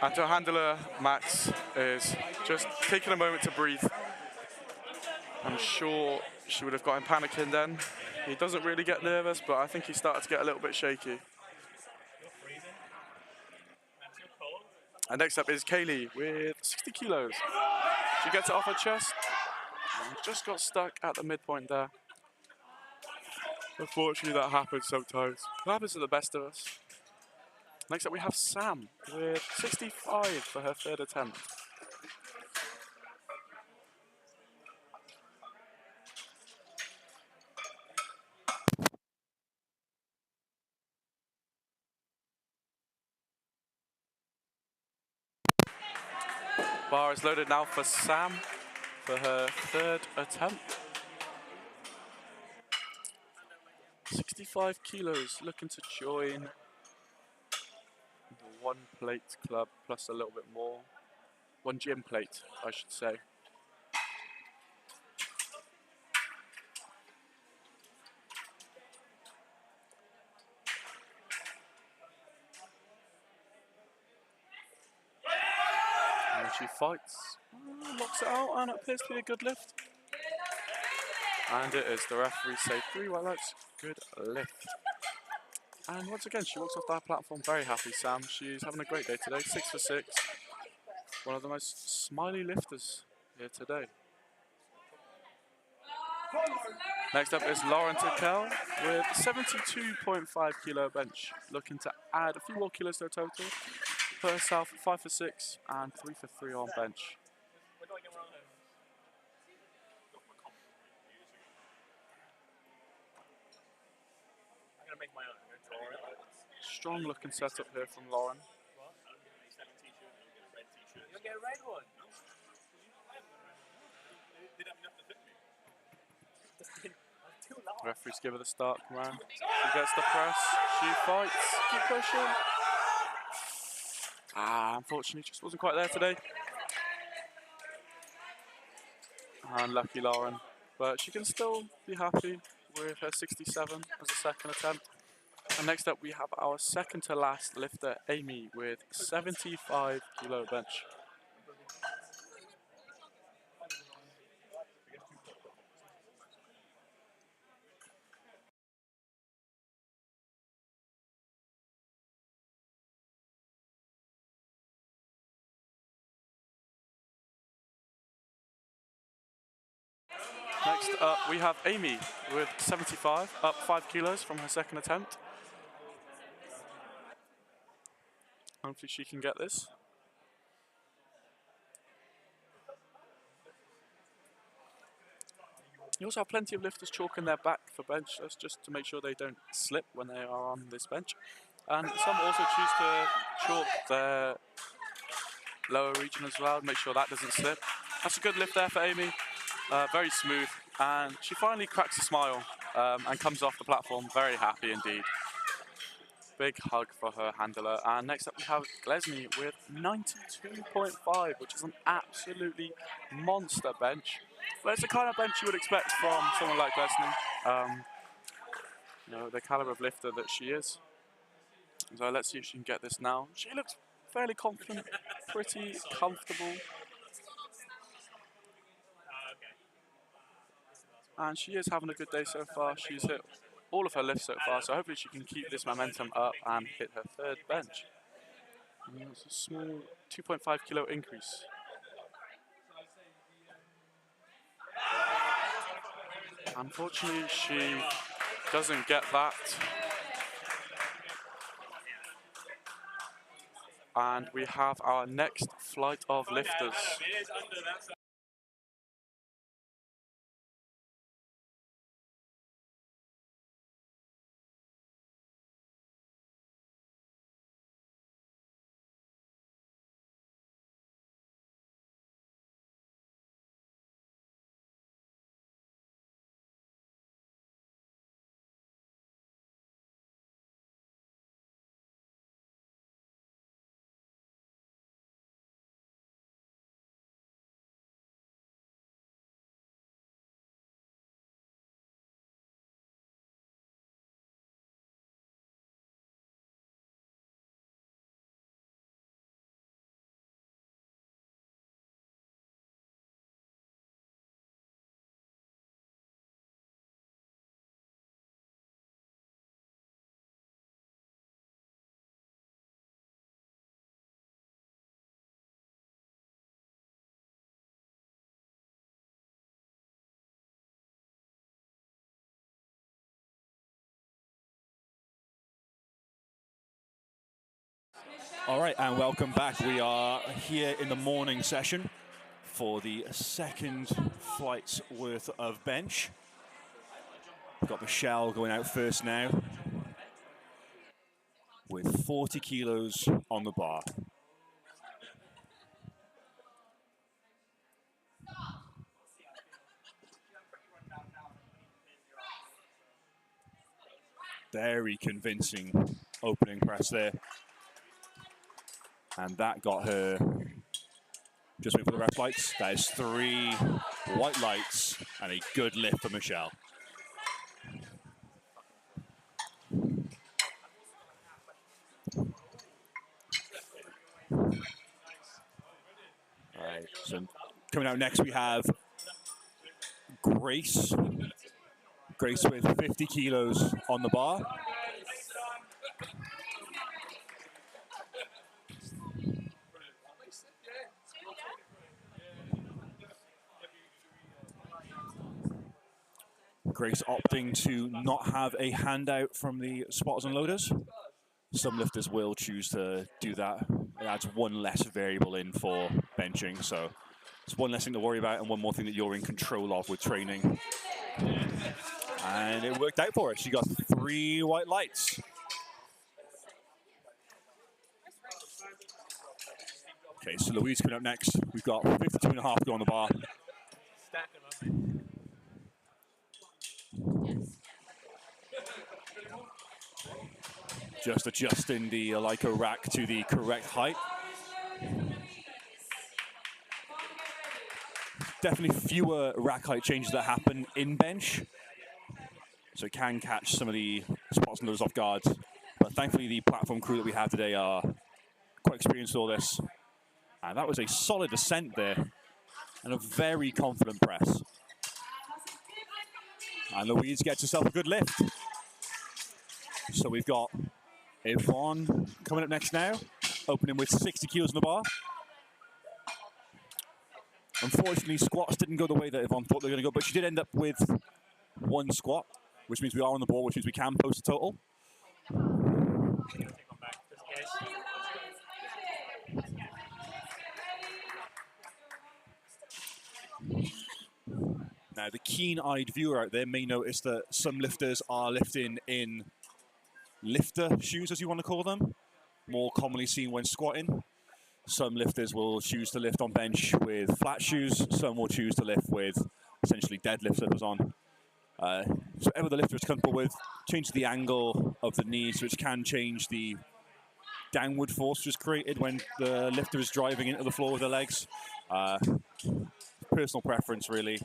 And her handler, Max, is just taking a moment to breathe. I'm sure she would have got him panicking then. He doesn't really get nervous, but I think he started to get a little bit shaky. You're freezing. Max, you're cold. And next up is Kaylee with 60 kilos. She gets it off her chest and just got stuck at the midpoint there. Unfortunately, that happens sometimes. It happens to the best of us. Next up, we have Sam with 65 for her third attempt. Bar is loaded now for Sam for her third attempt. 65 kilos, looking to join the one plate club plus a little bit more. One gym plate, I should say. And she fights, locks it out, and it appears to be a good lift. And it is. The referee say 3 white lights, good lift. And once again, she walks off that platform very happy, Sam. She's having a great day today, 6 for 6. One of the most smiley lifters here today. Next up is Lauren Tickell with 72.5 kilo bench, looking to add a few more kilos to her total. Put herself 5 for 6 and 3 for 3 on bench. Where do I get around home? I'm gonna make my own. I'm gonna draw it. Strong looking setup here from Lauren. What? He's selling t-shirt. I'll get a red t-shirt. You'll get a red one. No. They didn't have enough to fit me. Too large. Referees give her the start command. She gets the press. She fights. Keep pushing. Unfortunately, just wasn't quite there today. Unlucky Lauren, but she can still be happy with her 67 as a second attempt. And next up, we have our second to last lifter, Amy, with 75 kilo bench. Next up, we have Amy with 75, up 5 kilos from her second attempt. Hopefully she can get this. You also have plenty of lifters chalking their back for bench. That's just to make sure they don't slip when they are on this bench. And some also choose to chalk their lower region as well, make sure that doesn't slip. That's a good lift there for Amy. Very smooth, and she finally cracks a smile and comes off the platform very happy indeed. Big hug for her handler. And next up we have Glesney with 92.5, which is an absolutely monster bench. But it's the kind of bench you would expect from someone like Glesney. You know, the caliber of lifter that she is. So let's see if she can get this now. She looks fairly confident, pretty comfortable. And she is having a good day so far. She's hit all of her lifts so far, so hopefully she can keep this momentum up and hit her third bench. And it's a small 2.5 kilo increase. Unfortunately, she doesn't get that. And we have our next flight of lifters. All right, and welcome back. We are here in the morning session for the second flight's worth of bench. We've got Michelle going out first now with 40 kilos on the bar. Very convincing opening press there. And that got her, just wait for the ref lights, that is 3 white lights and a good lift for Michelle. All right, so coming out next we have Grace. Grace with 50 kilos on the bar. Grace opting to not have a handout from the spotters and loaders. Some lifters will choose to do that. It adds one less variable in for benching, so it's one less thing to worry about and one more thing that you're in control of with training. And it worked out for her. She got 3 white lights. Okay, so Louise coming up next. We've got 52.5 to go on the bar. Just adjusting the Leica rack to the correct height. Definitely fewer rack height changes that happen in bench, so it can catch some of the spots and those off guard. But thankfully the platform crew that we have today are quite experienced with all this. And that was a solid ascent there and a very confident press. And Louise gets herself a good lift. So we've got Yvonne coming up next now, opening with 60 kilos on the bar. Unfortunately, squats didn't go the way that Yvonne thought they were going to go, but she did end up with 1 squat, which means we are on the board, which means we can post a total. Now, the keen-eyed viewer out there may notice that some lifters are lifting in lifter shoes, as you want to call them, more commonly seen when squatting. Some lifters will choose to lift on bench with flat shoes. Some will choose to lift with essentially deadlift slippers on. So whatever the lifter is comfortable with, change the angle of the knees, which can change the downward force which is created when the lifter is driving into the floor with their legs. Personal preference, really.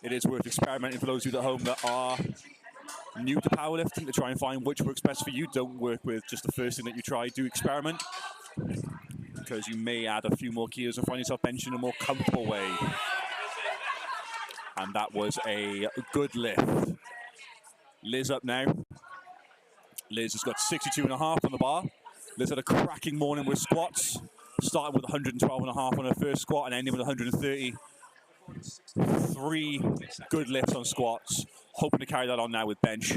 It is worth experimenting for those of you at home that are new to powerlifting to try and find which works best for you. Don't work with just the first thing that you try. Do experiment, because you may add a few more kilos and find yourself benching in a more comfortable way. And that was a good lift. Liz up now. Liz has got 62.5 on the bar. Liz had a cracking morning with squats, starting with 112.5 on her first squat and ending with 130. 3 good lifts on squats. Hoping to carry that on now with bench.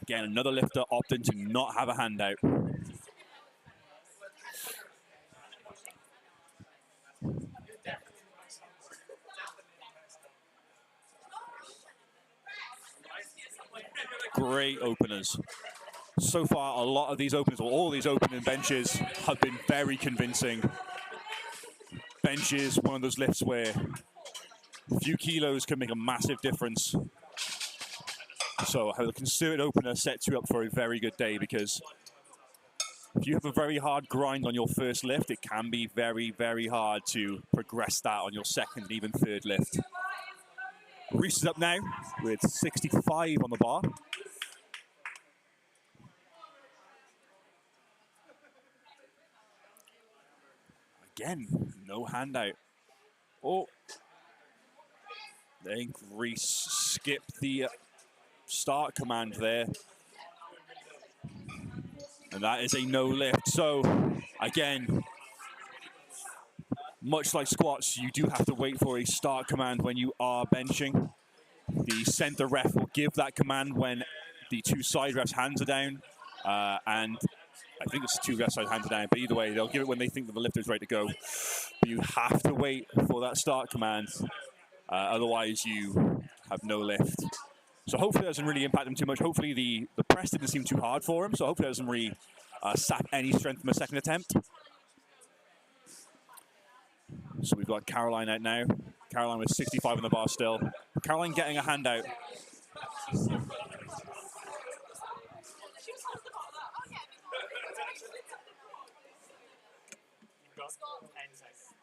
Again, another lifter opting to not have a handout. Great openers. So far, a lot of these openers, or all these opening benches, have been very convincing. Bench is one of those lifts where a few kilos can make a massive difference. So a concerted opener sets you up for a very good day, because if you have a very hard grind on your first lift, it can be very, very hard to progress that on your second and even third lift. Reese is up now with 65 on the bar. Again, no handout. Oh, then Reese skipped the start command there. And that is a no lift. So, again, much like squats, you do have to wait for a start command when you are benching. The center ref will give that command when the two side refs' hands are down, and I think it's two refs' hands are down, but either way, they'll give it when they think that the lifter is ready to go. But you have to wait for that start command, otherwise you have no lift. So hopefully that doesn't really impact him too much. Hopefully the press didn't seem too hard for him, so hopefully that doesn't really sap any strength from a second attempt. So we've got Caroline out now. Caroline with 65 on the bar still. Caroline getting a hand out. You've got 10 seconds.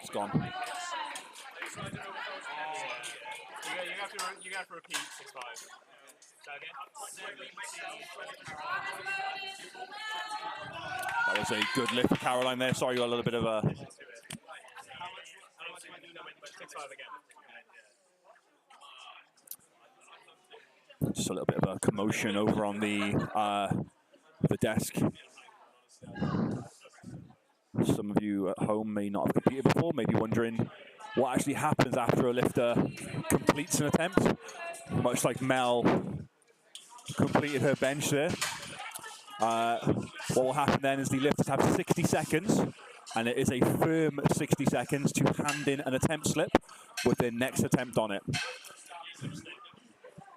It's gone. You have to repeat 6-5. So again. That was a good lift for Caroline there. Sorry, you got a little bit of a... 6-5 again. Just a little bit of a commotion over on the desk. Some of you at home may not have competed before, may be wondering what actually happens after a lifter completes an attempt, much like Mel completed her bench there. What will happen then is the lifters have 60 seconds, and it is a firm 60 seconds to hand in an attempt slip with their next attempt on it.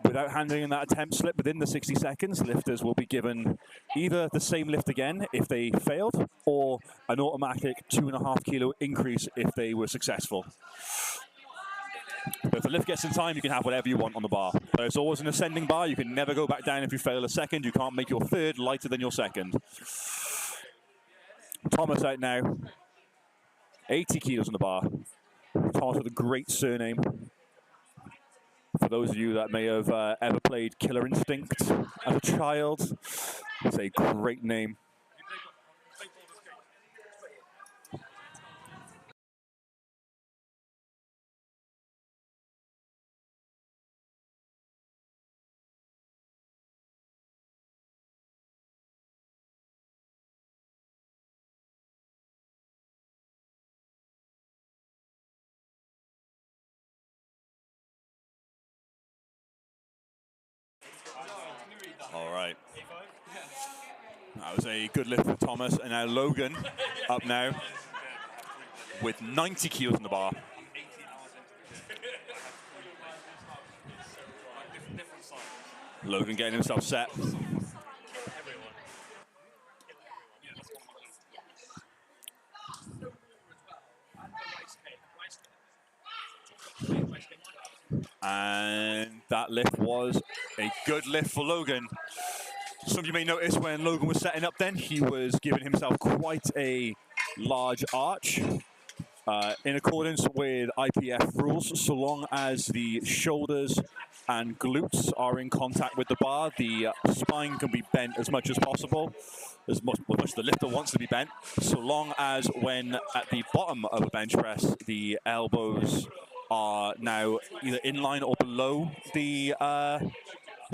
Without handing in that attempt slip within the 60 seconds, lifters will be given either the same lift again if they failed, or an automatic 2.5 kilo increase if they were successful. But if the lift gets in time, you can have whatever you want on the bar. But it's always an ascending bar. You can never go back down if you fail a second. You can't make your third lighter than your second. Thomas out now. 80 kilos on the bar. Thomas with a great surname. For those of you that may have ever played Killer Instinct as a child, it's a great name. All right. That was a good lift for Thomas. And now Logan up now with 90 kilos on the bar. Logan getting himself set. And that lift was a good lift for Logan. Some of you may notice when Logan was setting up then, he was giving himself quite a large arch. In accordance with IPF rules, so long as the shoulders and glutes are in contact with the bar, the spine can be bent as much as possible, as much as the lifter wants to be bent, so long as when at the bottom of a bench press, the elbows are now either in line or below the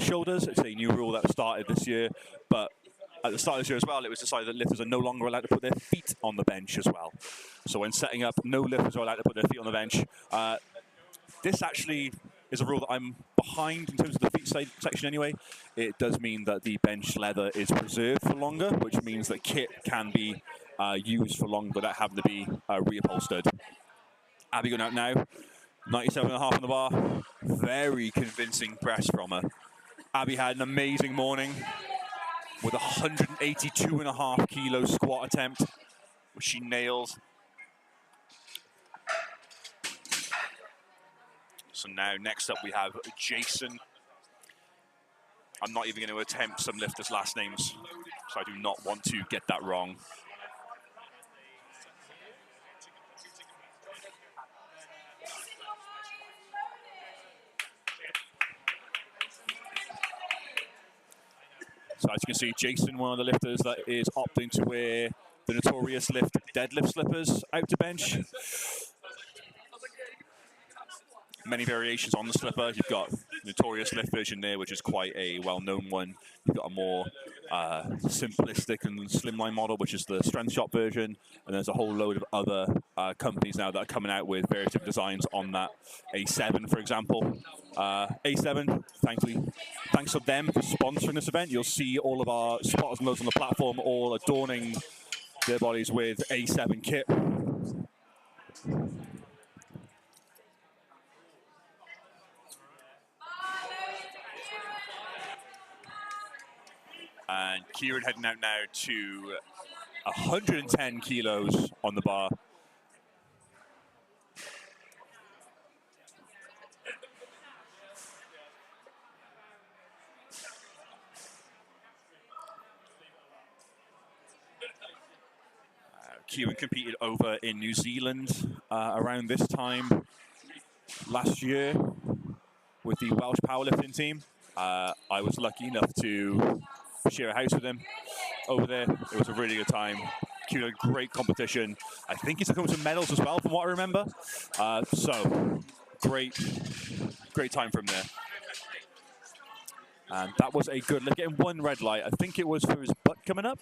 shoulders. It's a new rule that started this year, but at the start of this year as well, it was decided that lifters are no longer allowed to put their feet on the bench as well. So when setting up, no lifters are allowed to put their feet on the bench. This actually is a rule that I'm behind in terms of the feet section anyway. It does mean that the bench leather is preserved for longer, which means that kit can be used for longer without having to be reupholstered. Abby going out now. 97.5 on the bar. Very convincing press from her. Abby had an amazing morning with a 182.5 kilo squat attempt, which she nails. So now next up we have Jason. I'm not even going to attempt some lifters' last names, so I do not want to get that wrong. So as you can see, Jason, one of the lifters that is opting to wear the notorious lift deadlift slippers out to bench. Many variations on the slipper. You've got notorious lift version there, which is quite a well-known one. You've got a more simplistic and slimline model, which is the strength shop version. And there's a whole load of other companies now that are coming out with various different designs on that. A7, for example. A7, thanks to them for sponsoring this event. You'll see all of our spotters and loads on the platform all adorning their bodies with A7 kit. And Kieran heading out now to 110 kilos on the bar. Kieran competed over in New Zealand around this time last year with the Welsh Powerlifting team. I was lucky enough to share a house with him over there. It was a really good time. Kieran, great competition. I think he took home some medals as well, from what I remember. So great time from there. And that was a good look. Getting one red light. I think it was for his butt coming up.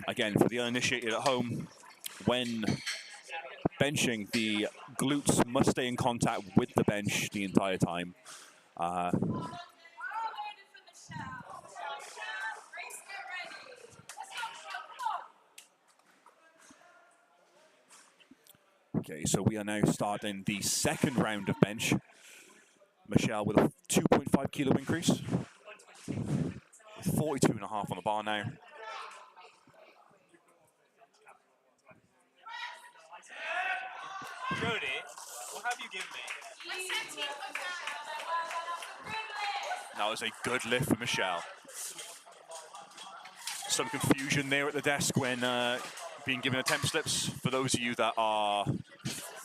Again, for the uninitiated at home, when benching, the glutes must stay in contact with the bench the entire time. Okay, so we are now starting the second round of bench. Michelle with a 2.5 kilo increase. 42.5 on the bar now. Jody, what have you given me? That was a good lift for Michelle. Some confusion there at the desk when being given attempt slips. For those of you that are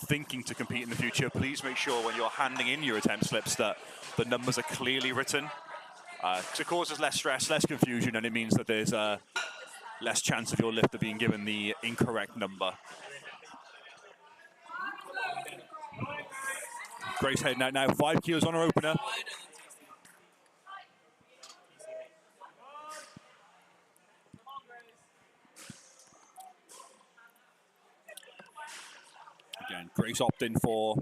thinking to compete in the future, please make sure when you're handing in your attempt slips that the numbers are clearly written. Because it causes less stress, less confusion, and it means that there's less chance of your lifter being given the incorrect number. Grace heading out now, 5 kilos on her opener. Again, Grace opting for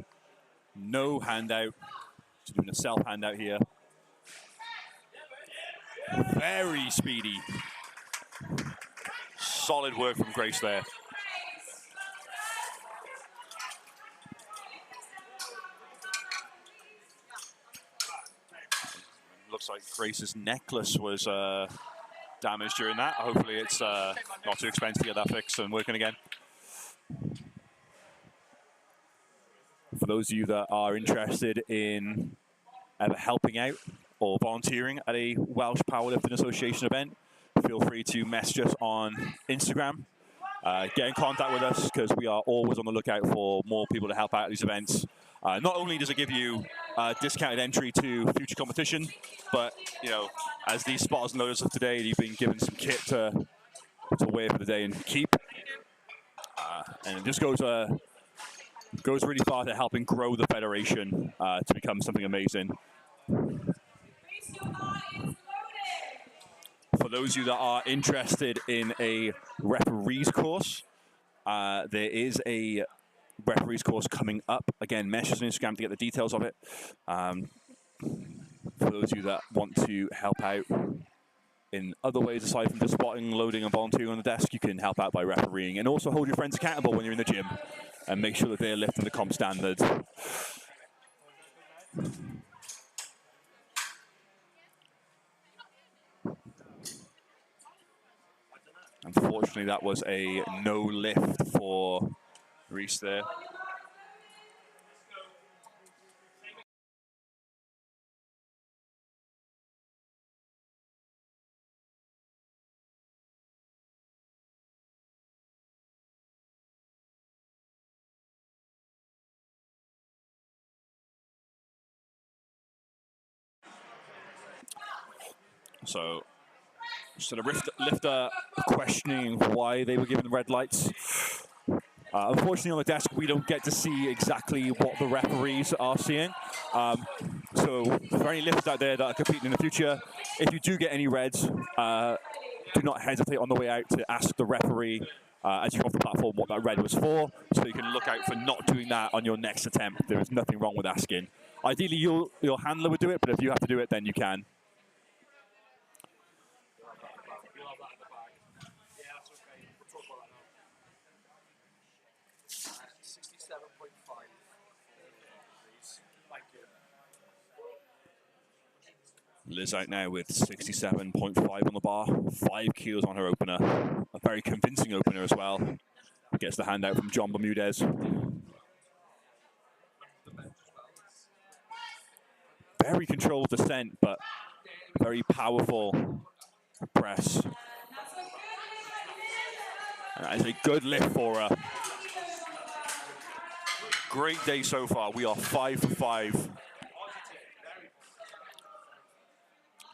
no handout. She's doing a self handout here. Very speedy. Solid work from Grace there. Looks like Grace's necklace was damaged during that. Hopefully it's not too expensive to get that fixed and working again. For those of you that are interested in either helping out or volunteering at a Welsh Powerlifting Association event, feel free to message us on Instagram. Get in contact with us because we are always on the lookout for more people to help out at these events. Not only does it give you discounted entry to future competition, but you know, as these spotters and loaders of today, you've been given some kit to wear for the day and keep. And it just goes really far to helping grow the federation to become something amazing. For those of you that are interested in a referees course, there is a referees course coming up. Again, message on Instagram to get the details of it. For those of you that want to help out in other ways aside from just spotting, loading, and volunteering on the desk, you can help out by refereeing and also hold your friends accountable when you're in the gym and make sure that they're lifting the comp standards. Unfortunately, that was a no lift for Reese there. So the lifter questioning why they were given the red lights. Unfortunately, on the desk, we don't get to see exactly what the referees are seeing. So for any lifters out there that are competing in the future, if you do get any reds, do not hesitate on the way out to ask the referee as you come off the platform what that red was for, so you can look out for not doing that on your next attempt. There is nothing wrong with asking. Ideally, your handler would do it, but if you have to do it, then you can. You'll have that in the bag. Yeah, that's okay. We'll talk about that now. 67.5. Please. Thank you. Liz out now with 67.5 on the bar, 5 kilos on her opener. A very convincing opener as well. Gets the hand out from John Bermudez. Very controlled descent, but very powerful press. And that is a good lift for her. Great day so far. We are 5 for 5.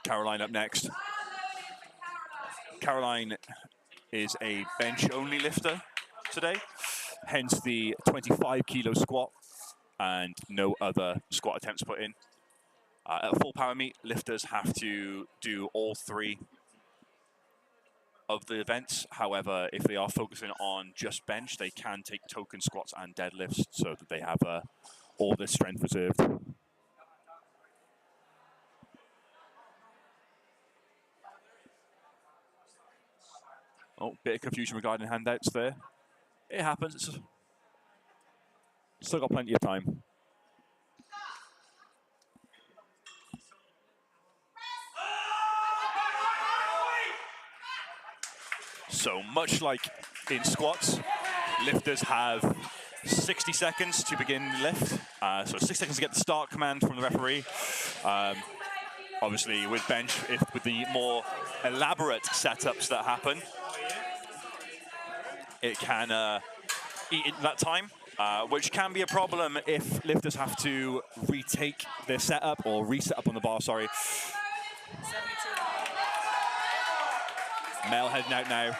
Caroline up next. Caroline is a bench-only lifter today, hence the 25 kilo squat and no other squat attempts put in. At a full power meet, lifters have to do all 3 of the events. However, if they are focusing on just bench, they can take token squats and deadlifts so that they have all this strength reserved. Oh, bit of confusion regarding handouts there. It happens. Still got plenty of time. So much like in squats, lifters have 60 seconds to begin the lift. So 6 seconds to get the start command from the referee. Obviously with bench, with the more elaborate setups that happen, it can eat into that time, which can be a problem if lifters have to retake their setup or reset up on the bar, sorry. Mel heading out now.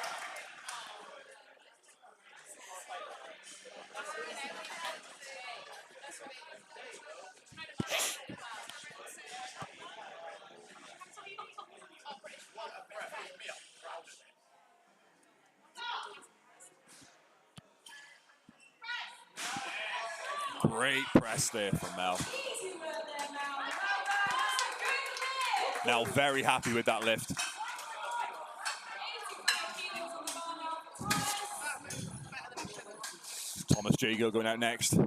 Great press there from Mel. Mel very happy with that lift. Thomas Jago going out next.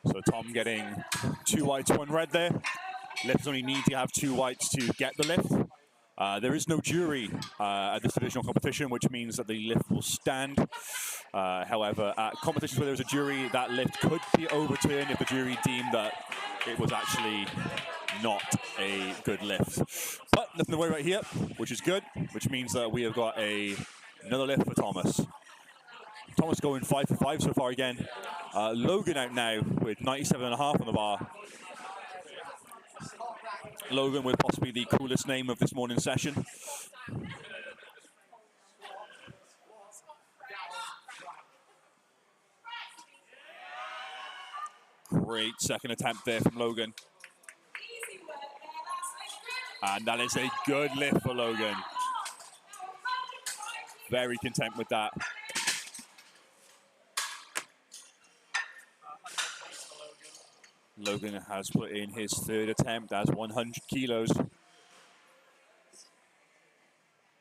So Tom getting 2 whites, 1 red there. Lifters only need to have 2 whites to get the lift. There is no jury at this divisional competition, which means that the lift will stand. However, at competitions where there's a jury, that lift could be overturned if the jury deemed that it was actually not a good lift. But nothing to worry about here, which is good, which means that we have got another lift for Thomas. Thomas going 5 for 5 so far again. Logan out now with 97.5 on the bar. Logan with possibly the coolest name of this morning's session. Great second attempt there from Logan. And that is a good lift for Logan. Very content with that. Logan has put in his 3rd attempt as 100 kilos.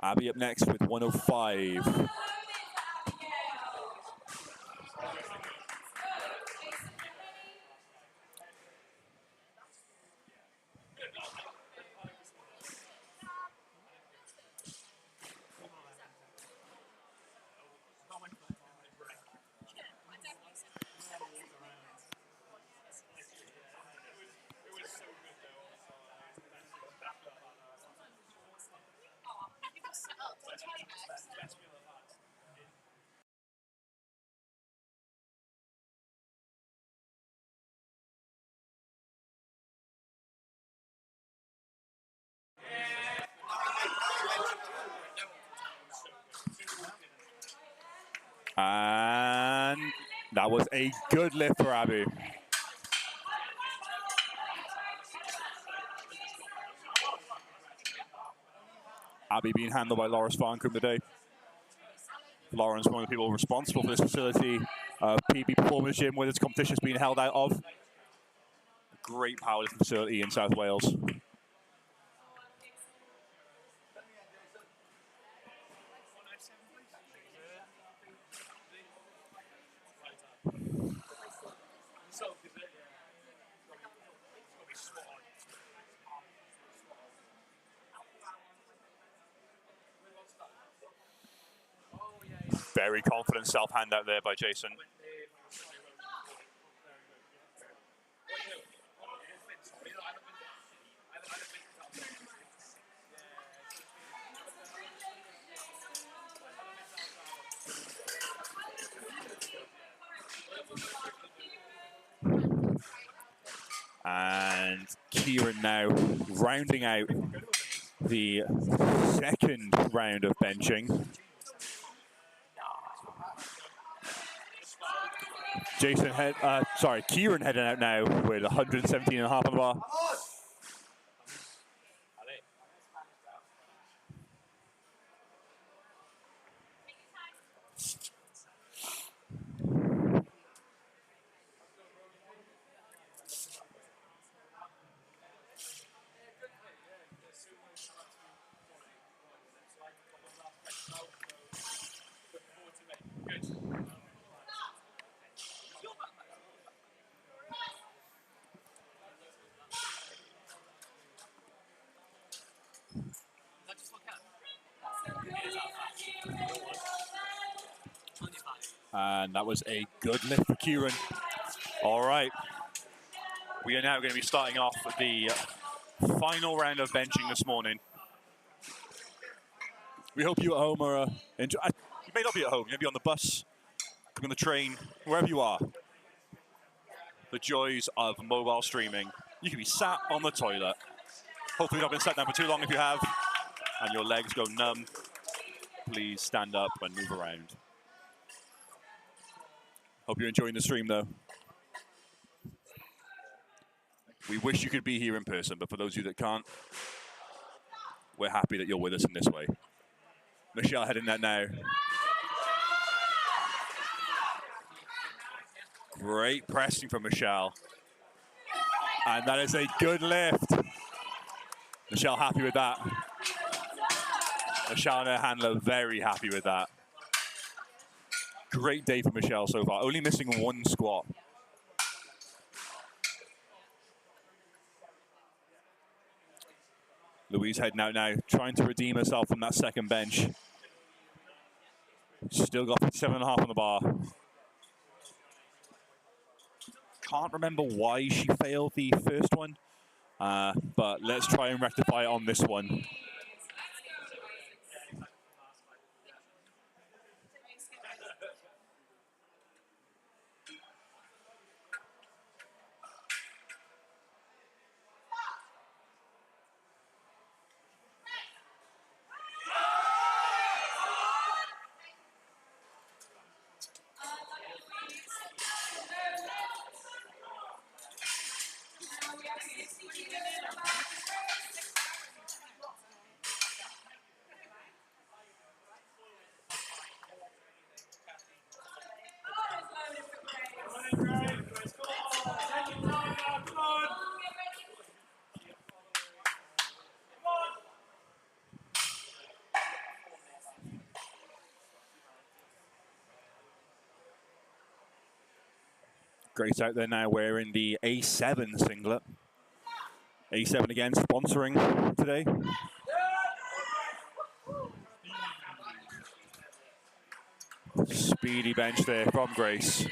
Abby up next with 105. And that was a good lift for Abby. Abby being handled by Lawrence Farncombe today. Lawrence, one of the people responsible for this facility, PB Performance Gym, where this competition is being held out of. Great powerlifting facility in South Wales. Very confident self-hand out there by Jason. And Kieran now rounding out the second round of benching. Kieran heading out now with 117.5 on the bar. And that was a good lift for Kieran. All right. We are now going to be starting off the final round of benching this morning. We hope you at home are you may not be at home, you may be on the bus, on the train, wherever you are. The joys of mobile streaming. You can be sat on the toilet. Hopefully you've not been sat down for too long. If you have, and your legs go numb, please stand up and move around. Hope you're enjoying the stream, though. We wish you could be here in person, but for those of you that can't, we're happy that you're with us in this way. Michelle heading that now. Great pressing from Michelle. And that is a good lift. Michelle happy with that. Michelle and her handler very happy with that. Great day for Michelle so far, only missing one squat. Louise heading out now, trying to redeem herself from that second bench. Still got 7.5 on the bar. Can't remember why she failed the first one, but let's try and rectify it on this one. Grace out there now wearing the A7 singlet. A7 again sponsoring today. Speedy bench there from Grace.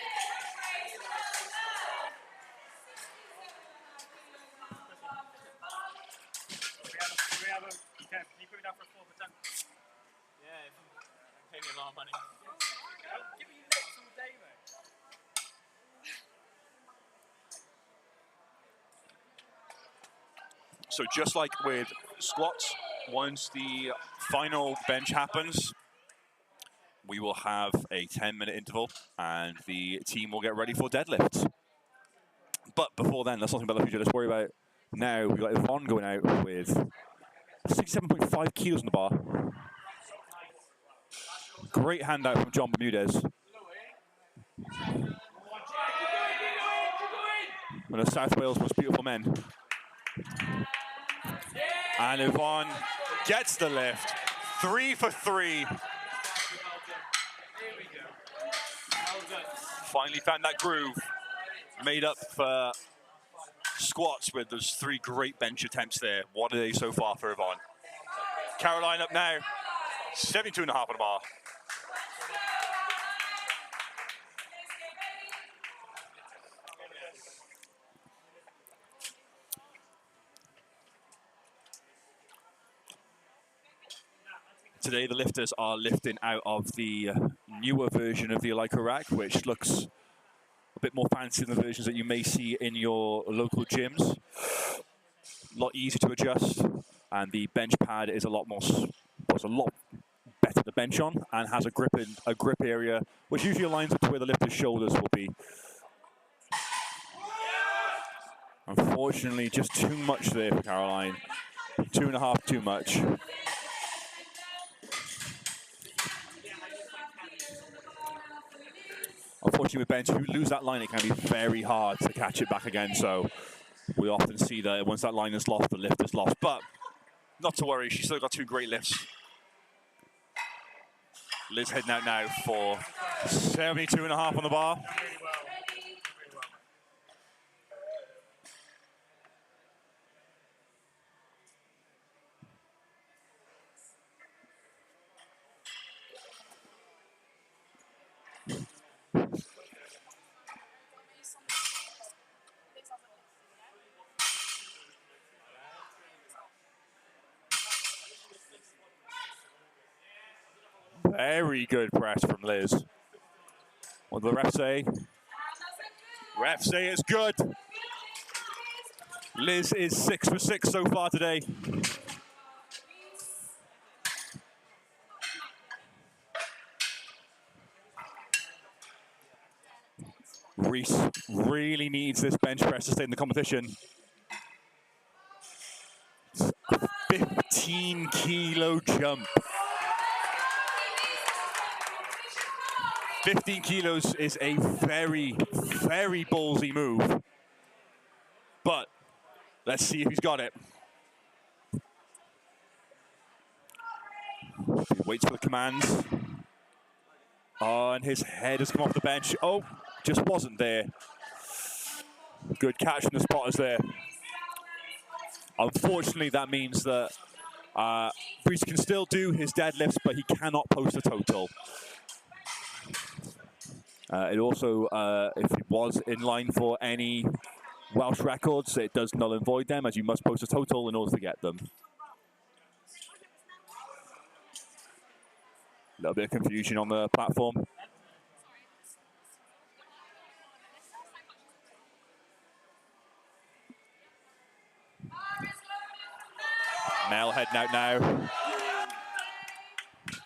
So just like with squats, once the final bench happens, we will have a 10-minute interval, and the team will get ready for deadlifts. But before then, let's not think about the future. Let's worry about now. We've got Yvonne going out with 67.5 kilos in the bar. Great handout from John Bermudez. One of South Wales' most beautiful men. And Yvonne gets the lift. 3 for 3. Finally found that groove. Made up for squats with those 3 great bench attempts there. What are they so far for Yvonne? Caroline up now. 72.5 on the bar. Today, the lifters are lifting out of the newer version of the Leica rack, which looks a bit more fancy than the versions that you may see in your local gyms. A lot easier to adjust, and the bench pad is a lot better to bench on, and has a grip area, which usually aligns up to where the lifter's shoulders will be. Unfortunately, just too much there for Caroline. 2.5 too much. Unfortunately, with bench, if you lose that line, it can be very hard to catch it back again. So we often see that once that line is lost, the lift is lost. But not to worry, she's still got 2 great lifts. Liz heading out now for 72.5 on the bar. Very good press from Liz. What do the refs say? Refs say it's good. Liz is 6 for 6 so far today. Reese really needs this bench press to stay in the competition. 15-kilo jump. 15 kilos is a very, very ballsy move. But let's see if he's got it. He waits for the commands. Oh, and his head has come off the bench. Oh, just wasn't there. Good catch from the spotters there. Unfortunately, that means that Bruce can still do his deadlifts, but he cannot post a total. It also, if he was in line for any Welsh records, it does null and void them, as you must post a total in order to get them. A little bit of confusion on the platform. Mel heading out now.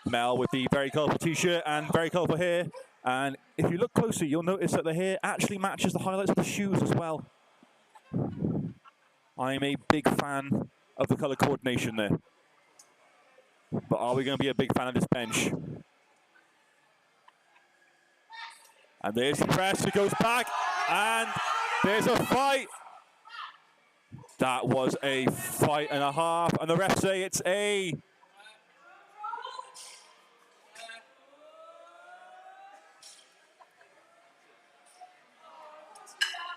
Mel with the very colourful t-shirt and very colourful hair. And if you look closer, you'll notice that the hair actually matches the highlights of the shoes as well. I'm a big fan of the colour coordination there. But are we going to be a big fan of this bench? And there's the press, it goes back, and there's a fight. That was a fight and a half, and the refs say it's a...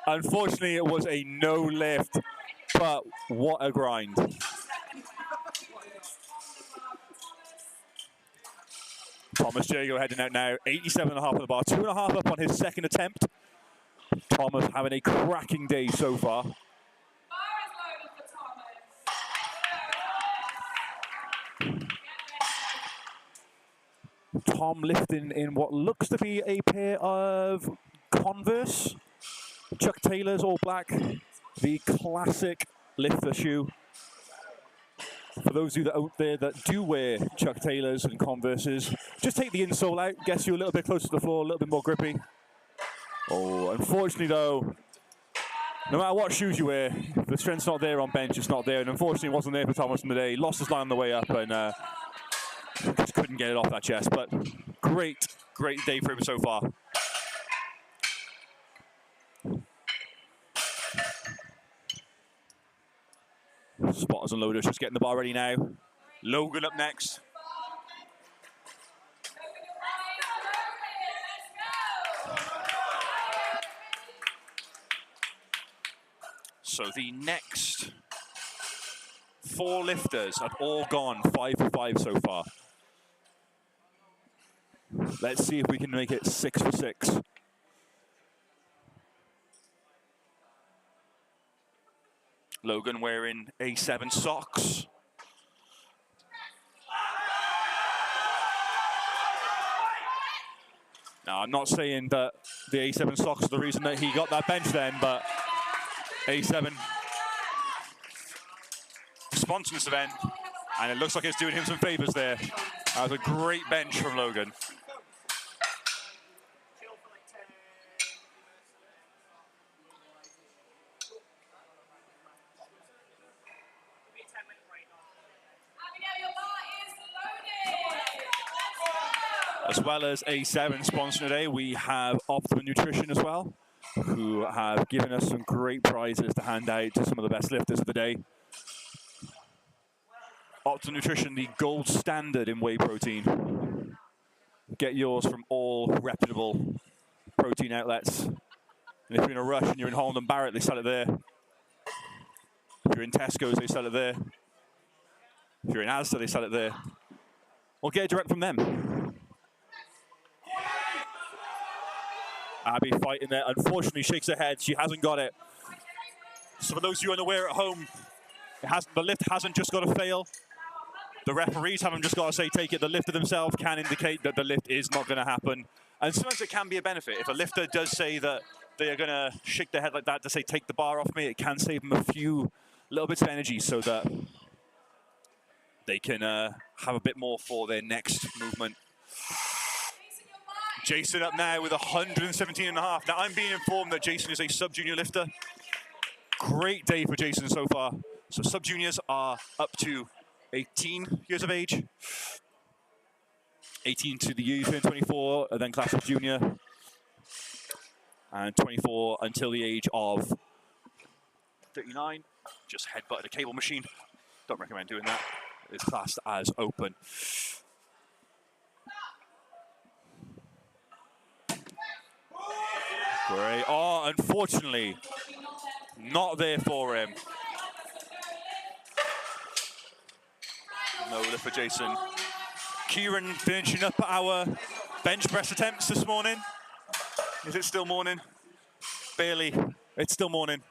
Unfortunately, it was a no lift, but what a grind. Thomas Jago heading out now, 87.5 on the bar, 2.5 up on his second attempt. Thomas having a cracking day so far. Tom lifting in what looks to be a pair of Converse. Chuck Taylor's all black, the classic lifter shoe. For those of you that out there that do wear Chuck Taylors and Converses, just take the insole out, gets you a little bit closer to the floor, a little bit more grippy. Oh, unfortunately though, no matter what shoes you wear, the strength's not there on bench, it's not there, and unfortunately it wasn't there for Thomas on the day. Lost his line on the way up and just couldn't get it off that chest, but great day for him so far. Spotters and loaders just getting the bar ready now. Logan up next. So the next 4 lifters have all gone 5 for 5 so far. Let's see if we can make it 6 for 6. Logan wearing A7 socks. Now, I'm not saying that the A7 socks are the reason that he got that bench then, but A7 sponsoring this event, and it looks like it's doing him some favors there. That was a great bench from Logan. As well as A7 sponsoring today, we have Optimum Nutrition as well, who have given us some great prizes to hand out to some of the best lifters of the day. Optimum Nutrition, the gold standard in whey protein. Get yours from all reputable protein outlets. And if you're in a rush and you're in Holland and Barrett, they sell it there. If you're in Tesco's, they sell it there. If you're in Asda, they sell it there. Or get it direct from them. Abby fighting there. Unfortunately, shakes her head. She hasn't got it. So for those of you unaware at home, the lift hasn't just got to fail. The referees haven't just got to say take it. The lifter themselves can indicate that the lift is not going to happen. And sometimes it can be a benefit. If a lifter does say that they are going to shake their head like that to say take the bar off me, it can save them a few little bits of energy so that they can have a bit more for their next movement. Jason up now with 117.5. Now I'm being informed that Jason is a sub-junior lifter. Great day for Jason so far. So sub-juniors are up to 18 years of age. 18 to the year you turn 24, and then class as junior. And 24 until the age of 39. Just headbutted a cable machine. Don't recommend doing that. It's classed as open. Great. Oh, unfortunately, not there for him. No lift for Jason. Kieran finishing up our bench press attempts this morning. Is it still morning? Barely. It's still morning.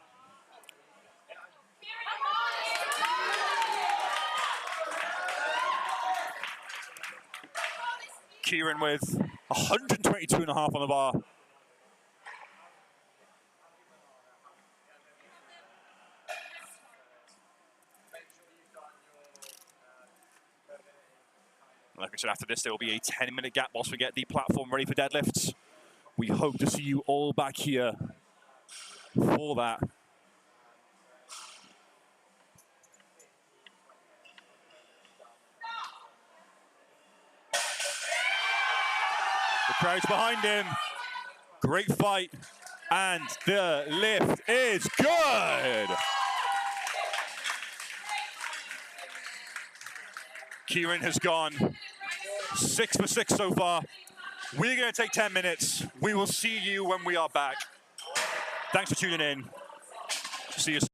Kieran with 122.5 on the bar. Like I said, after this, there will be a 10-minute gap whilst we get the platform ready for deadlifts. We hope to see you all back here for that. The crowd's behind him. Great fight. And the lift is good. Kieran has gone 6 for 6 so far. We're going to take 10 minutes. We will see you when we are back. Thanks for tuning in. See you soon.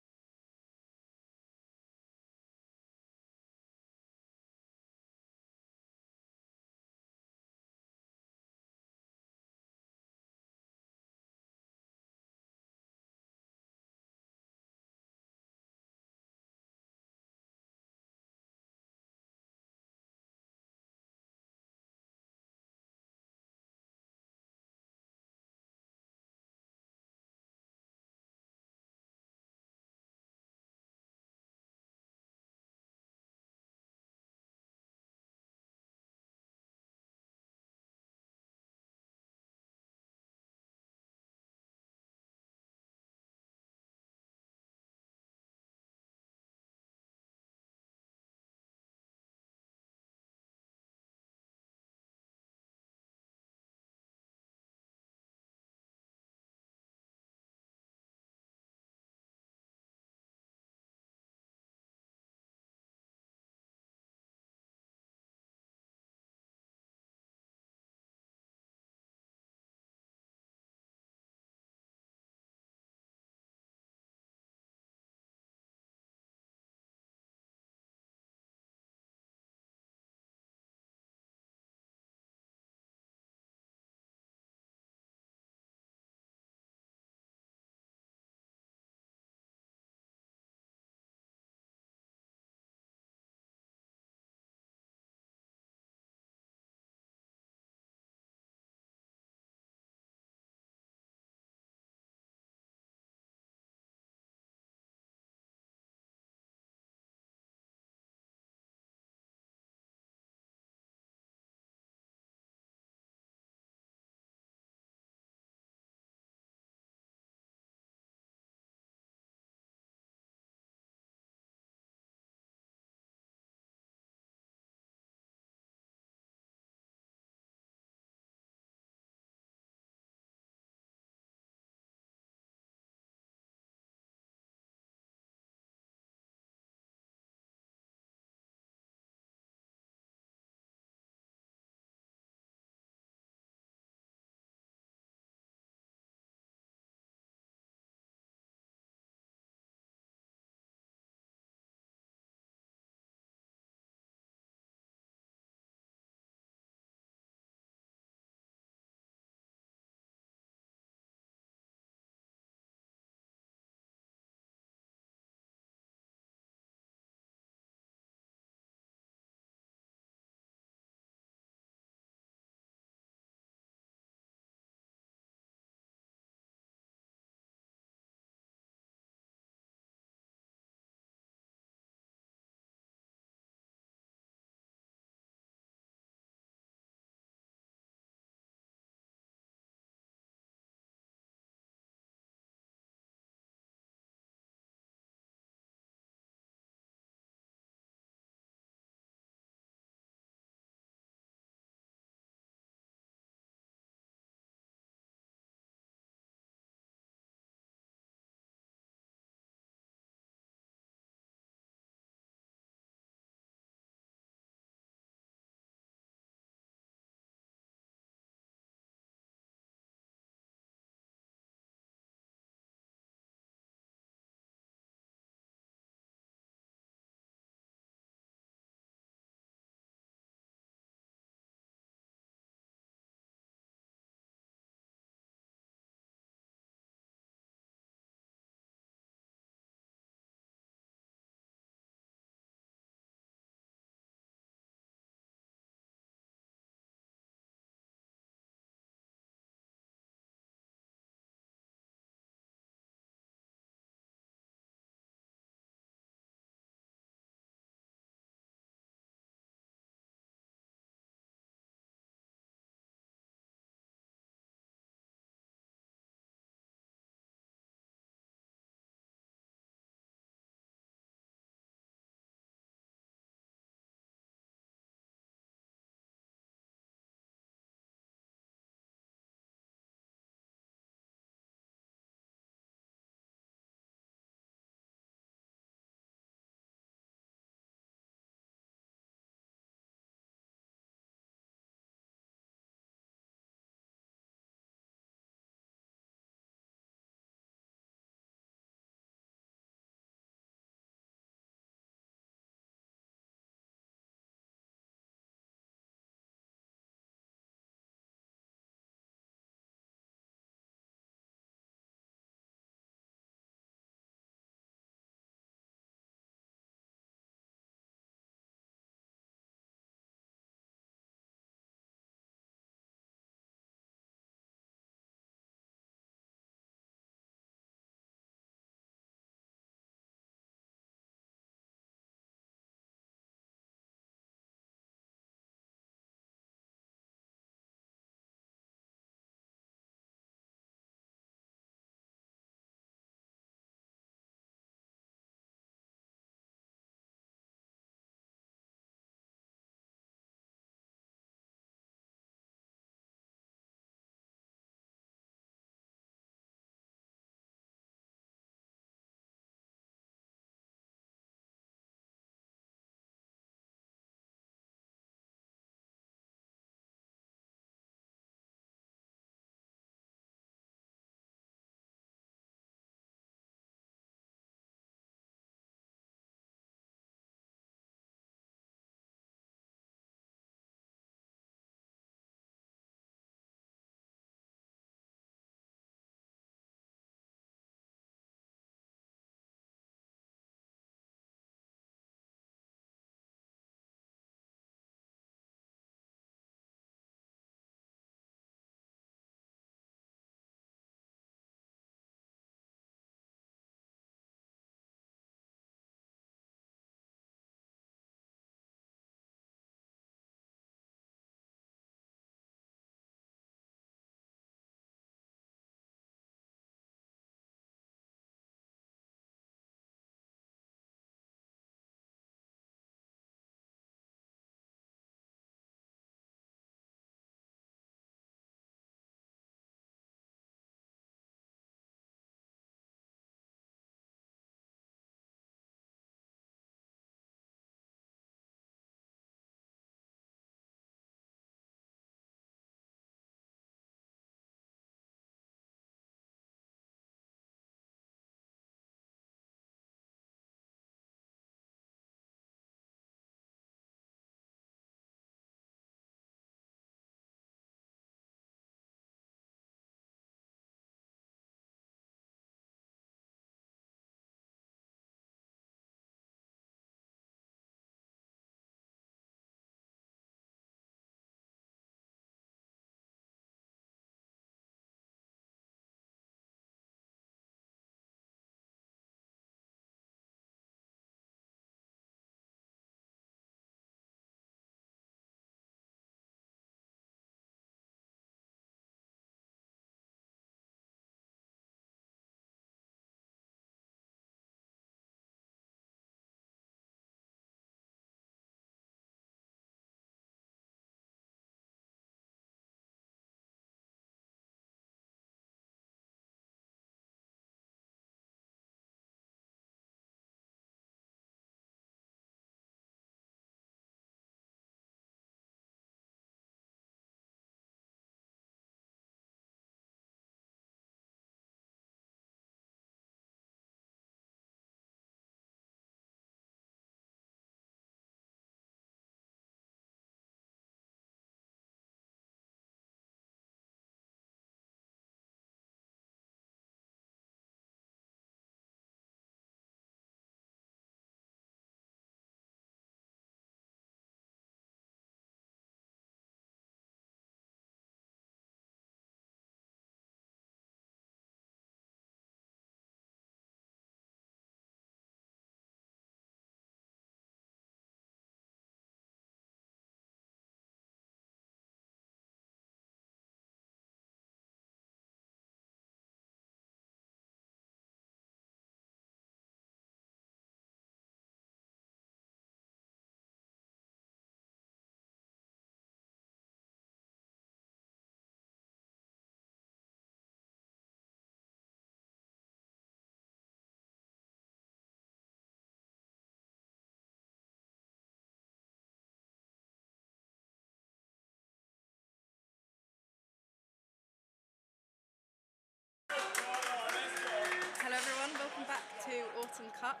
Badminton Cup.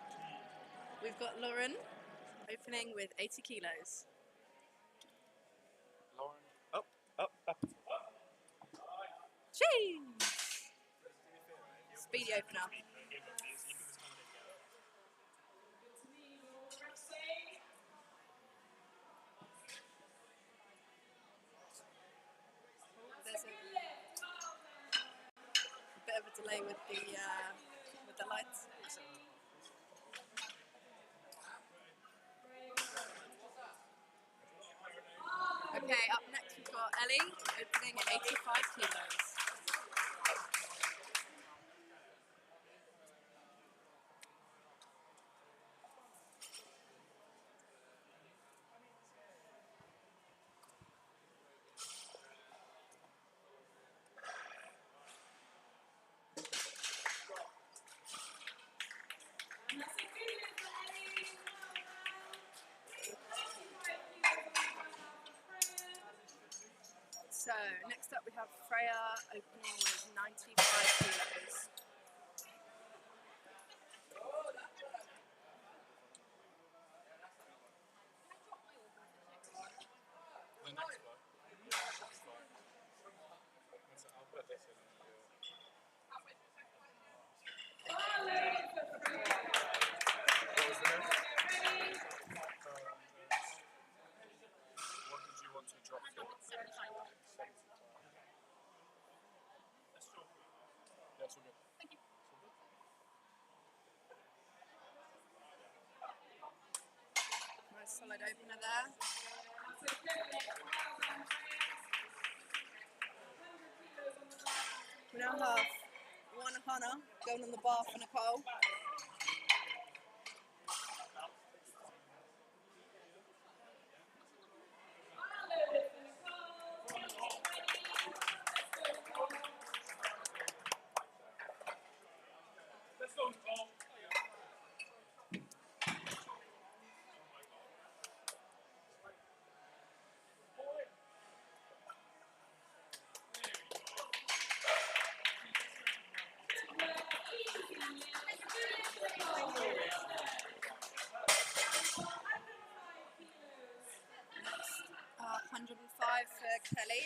We've got Lauren opening with 80 kilos. Lauren. Up. Cheese! Speedy opener. There's a bit of a delay with the lights. Okay, up next we've got Ellie opening at 85 kilos. So next up we have Freya opening with 95 kilos. The next one. I'll put this in. What was the name? What did you want to drop to? 75. That's all good. Thank you. Nice solid opener there. We now have one Hannah going on the bar for Nicole. Let's go, Nicole. Next, 105 for Kelly.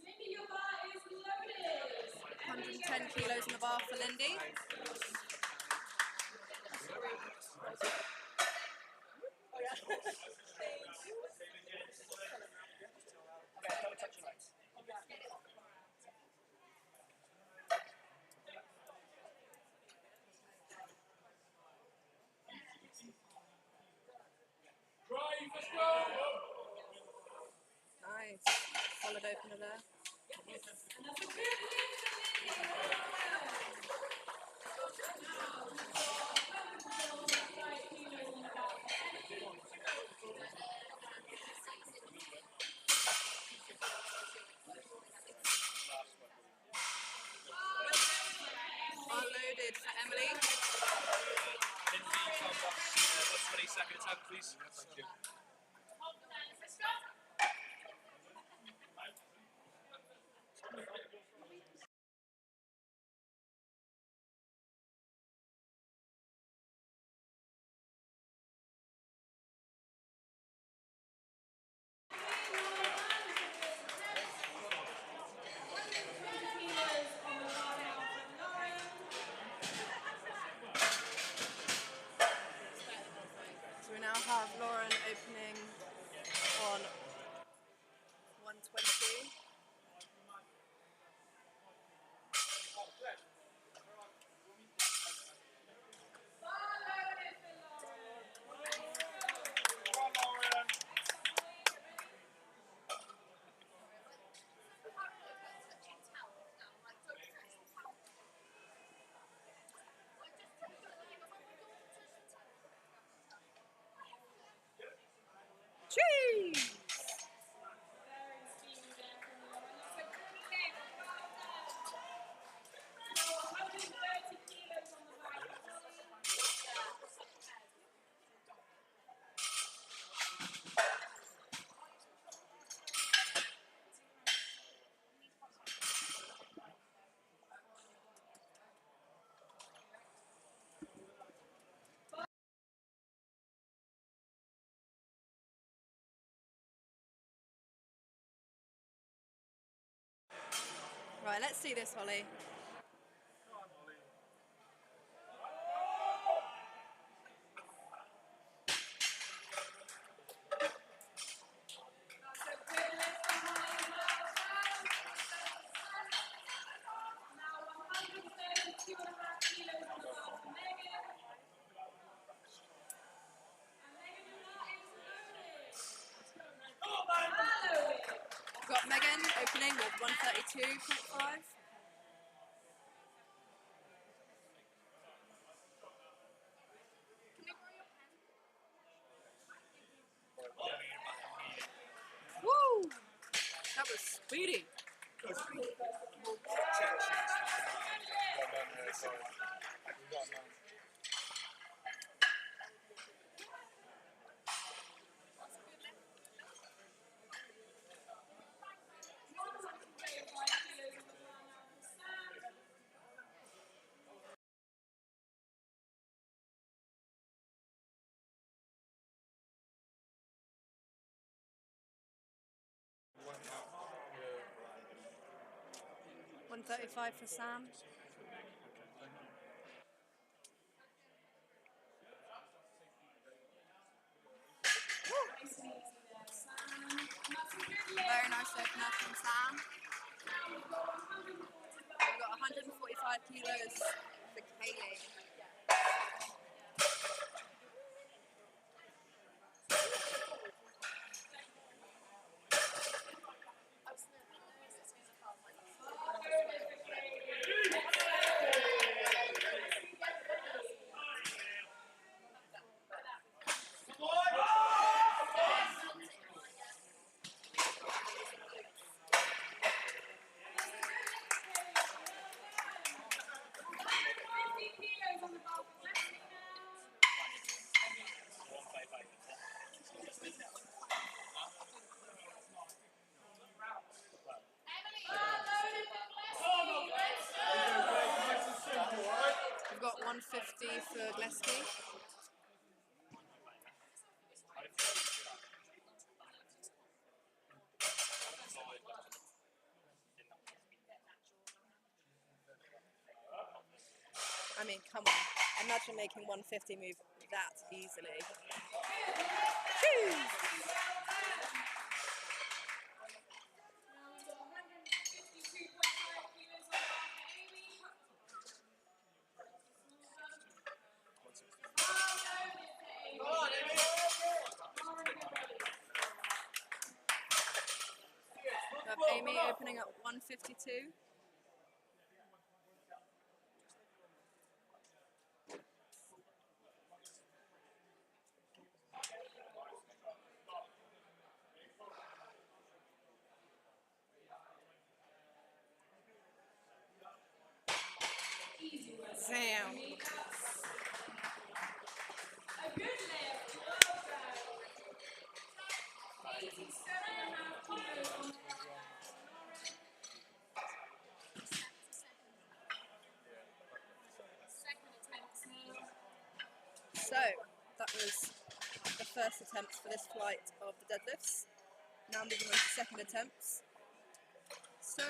Lindy, your bar is loaded. 110 kilos in the bar for Lindy. Drive, let's go. Nice. Solid opener there. Unloaded for Emily. Lindy, come box 20 seconds out, please. Thank you. So we now have Lauren opening Cheese! Right, let's see this, Holly. We've got Megan opening with 132.5. Woo! That was speedy. Yeah. 135 for Sam. Very nice opener from Sam. We've got 145 kilos for Kaylee. We've got 150 for Gillespie. I mean, come on. Imagine making 150 move that easily. Cheese! We have Amy opening at 152. Sam. So, that was the first attempt for this flight of the deadlifts. Now moving on to second attempts. So,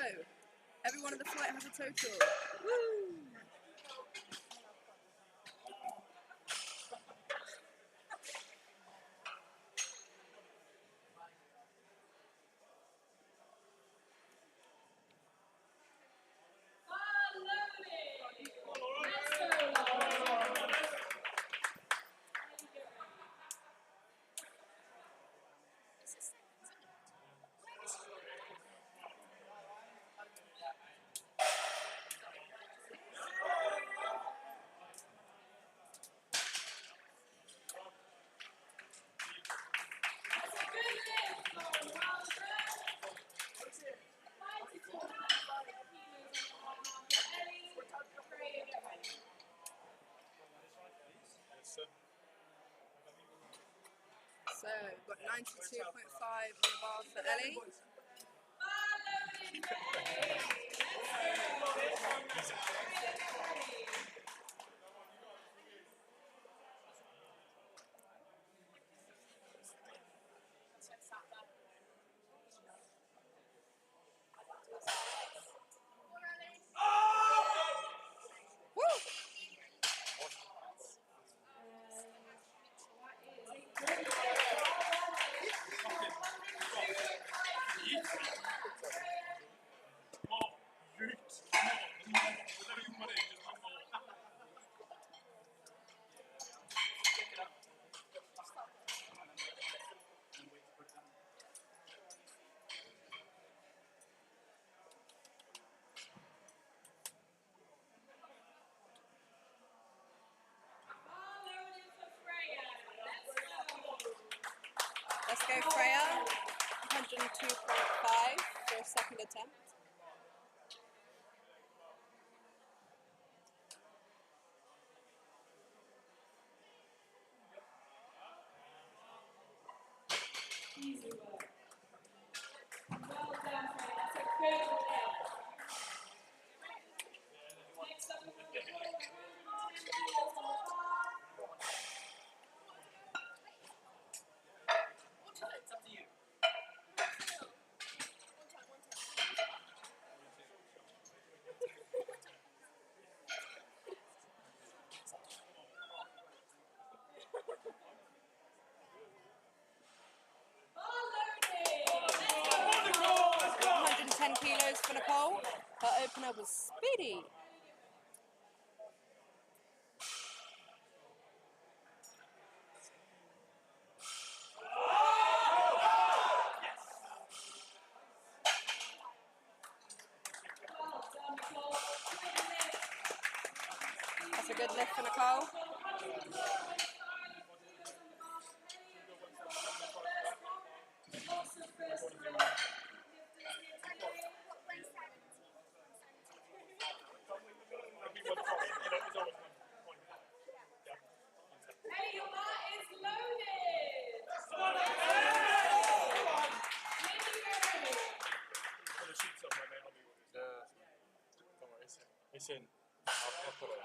everyone in the flight has a total. Woo! So we've got 92.5 on the bar for Ellie. Woo! Let's go Freya, 102.5 for a second attempt. Easy work. Well done, Freya. That's a good lift. Next up, we've got 110 kilos on the bar. It's up to you. 110 kilos for Nicole. Her opener was speedy. That's a good lift for Nicole. Hey, your bar is loaded. Maybe you're ready. Don't worry, it's in. I'll put it.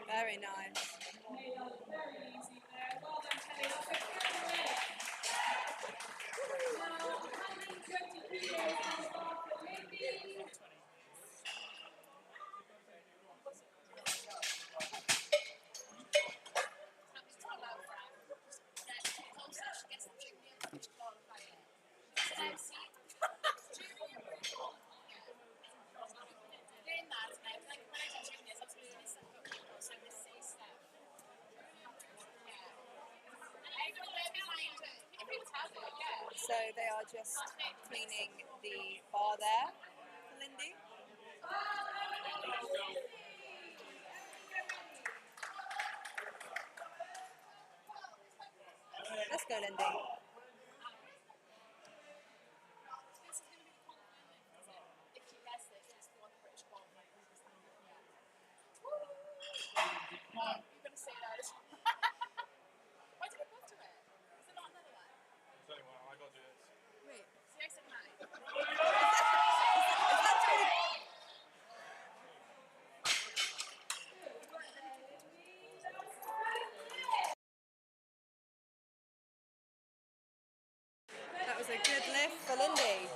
Very nice. Very easy there. Well done, Kelly. That's a good lift. Now, 120 kilos on the bar for Lindy. So they are just cleaning the bar there for Lindy. Let's go, Lindy. I got to do this. Wait. That was a good lift for Lindy.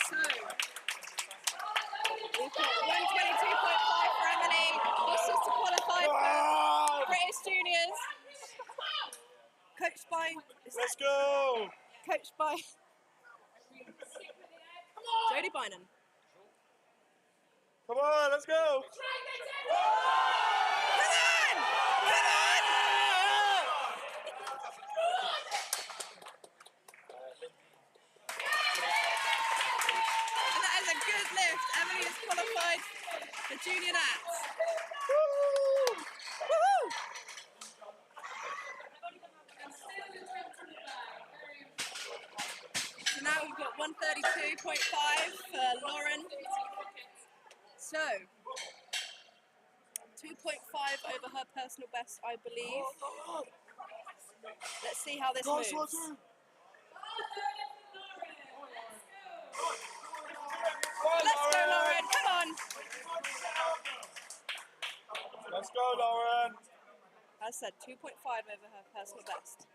So, we've got 122.5 for Emily. Also to qualify for British Juniors. Coached by... Let's go! Coached by... Jodie Bynum. Come on, let's go! Come on! Come on! And that is a the junior Nats. Woo! Woohoo! So now we've got 132.5 for Lauren. So 2.5 over her personal best, I believe. Let's see how this moves. Let's go, Lauren. Come on. Let's go, Lauren. As I said, 2.5 over her personal best.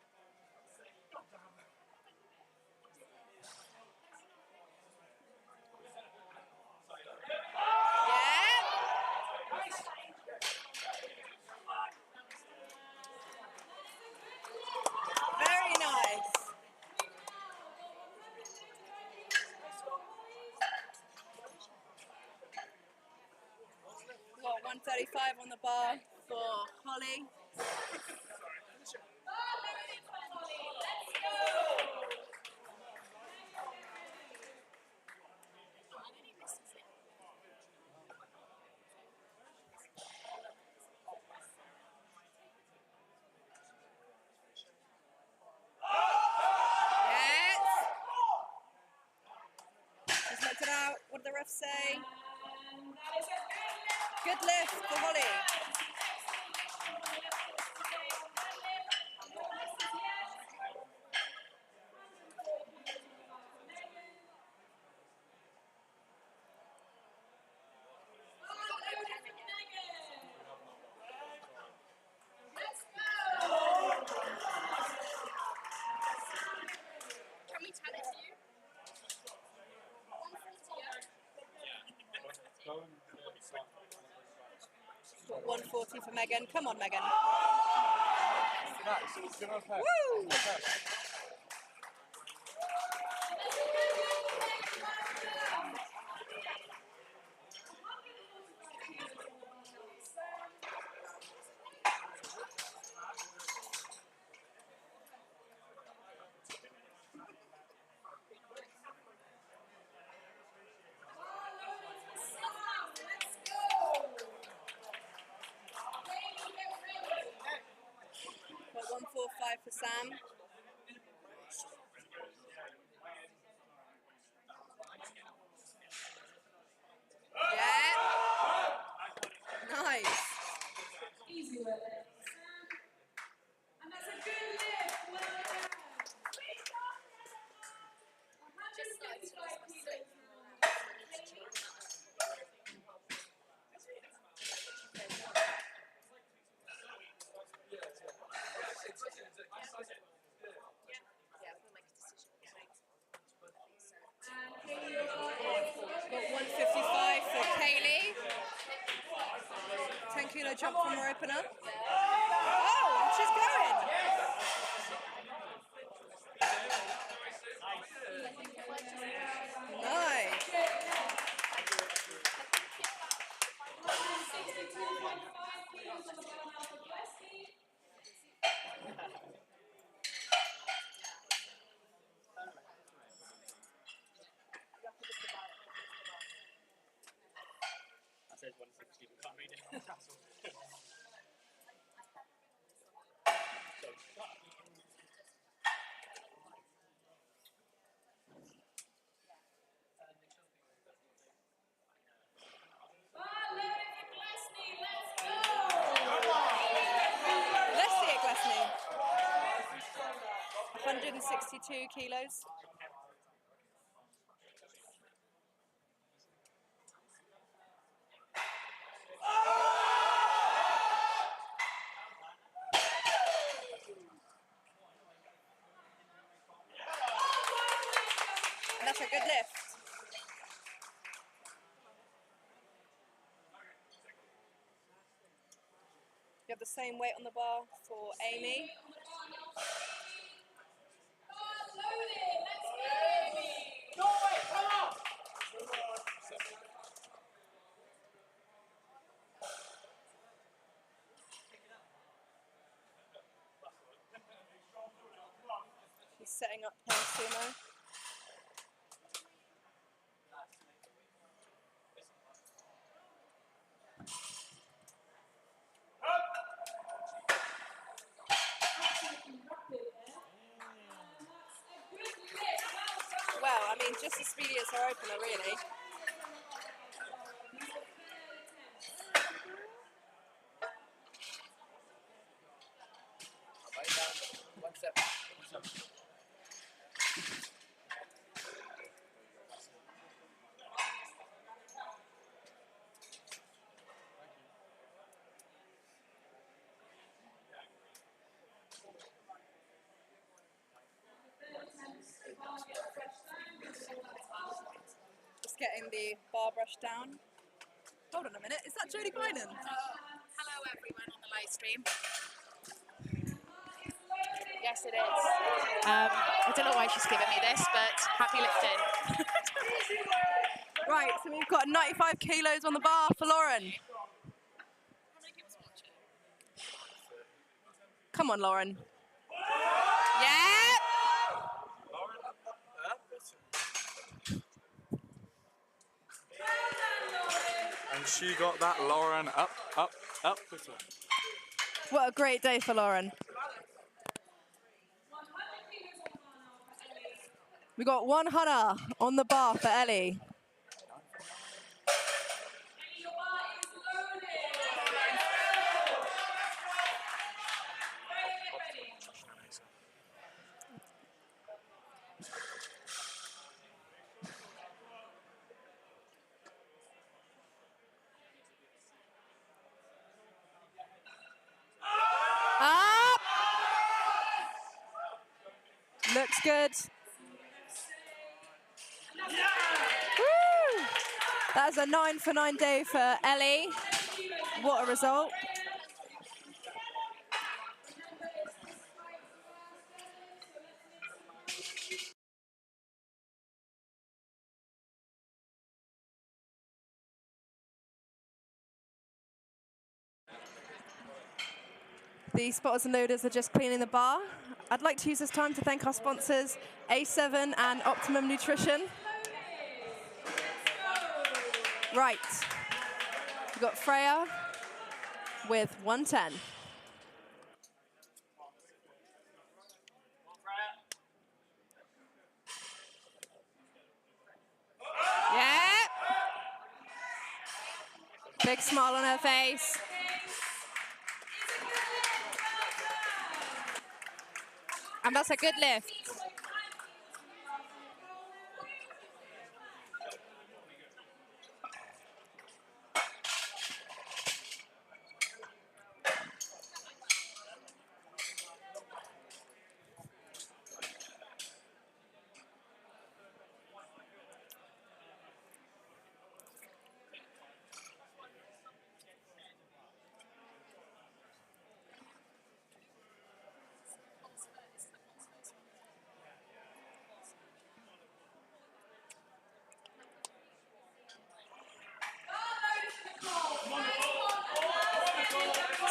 Yeah. Very nice. Got 135 on the bar for Holly. Yes. She's knocked it out. What did the ref say? Good lift for Holly. Can we tell it to you? 140 for Megan. Come on, Megan. Nice. Give her a pep. Woo! Got 145 for Sam. Yeah. Nice. Easy with it. And that's a good lift. Well done. 155 kilos Got 155 for Kaylee. 10 kilo jump from her opener. Oh, she's going. Nice. I said 160, but can't read it. Let's see it, Glasney. 162 kilos. That's a good lift. You have the same weight on the bar for Amy. She's setting up her sumo. well. I mean, just as speedy as her opener, really. Just getting the bar brush down. Hold on a minute, is that Jodie Bynum? Hello everyone on the live stream. Yes, it is. I don't know why she's giving me this, but happy lifting. Right, so we've got 95 kilos on the bar for Lauren. Come on, Lauren. Yeah! And she got that Lauren up. With her. What a great day for Lauren. We got 100 on the bar for Ellie. Up! Looks good. Woo! That's a 9 for 9 day for Ellie. What a result. The spotters and loaders are just cleaning the bar. I'd like to use this time to thank our sponsors, A7 and Optimum Nutrition. Right, we've got Freya with 110. Yeah. Big smile on her face. And that's a good lift.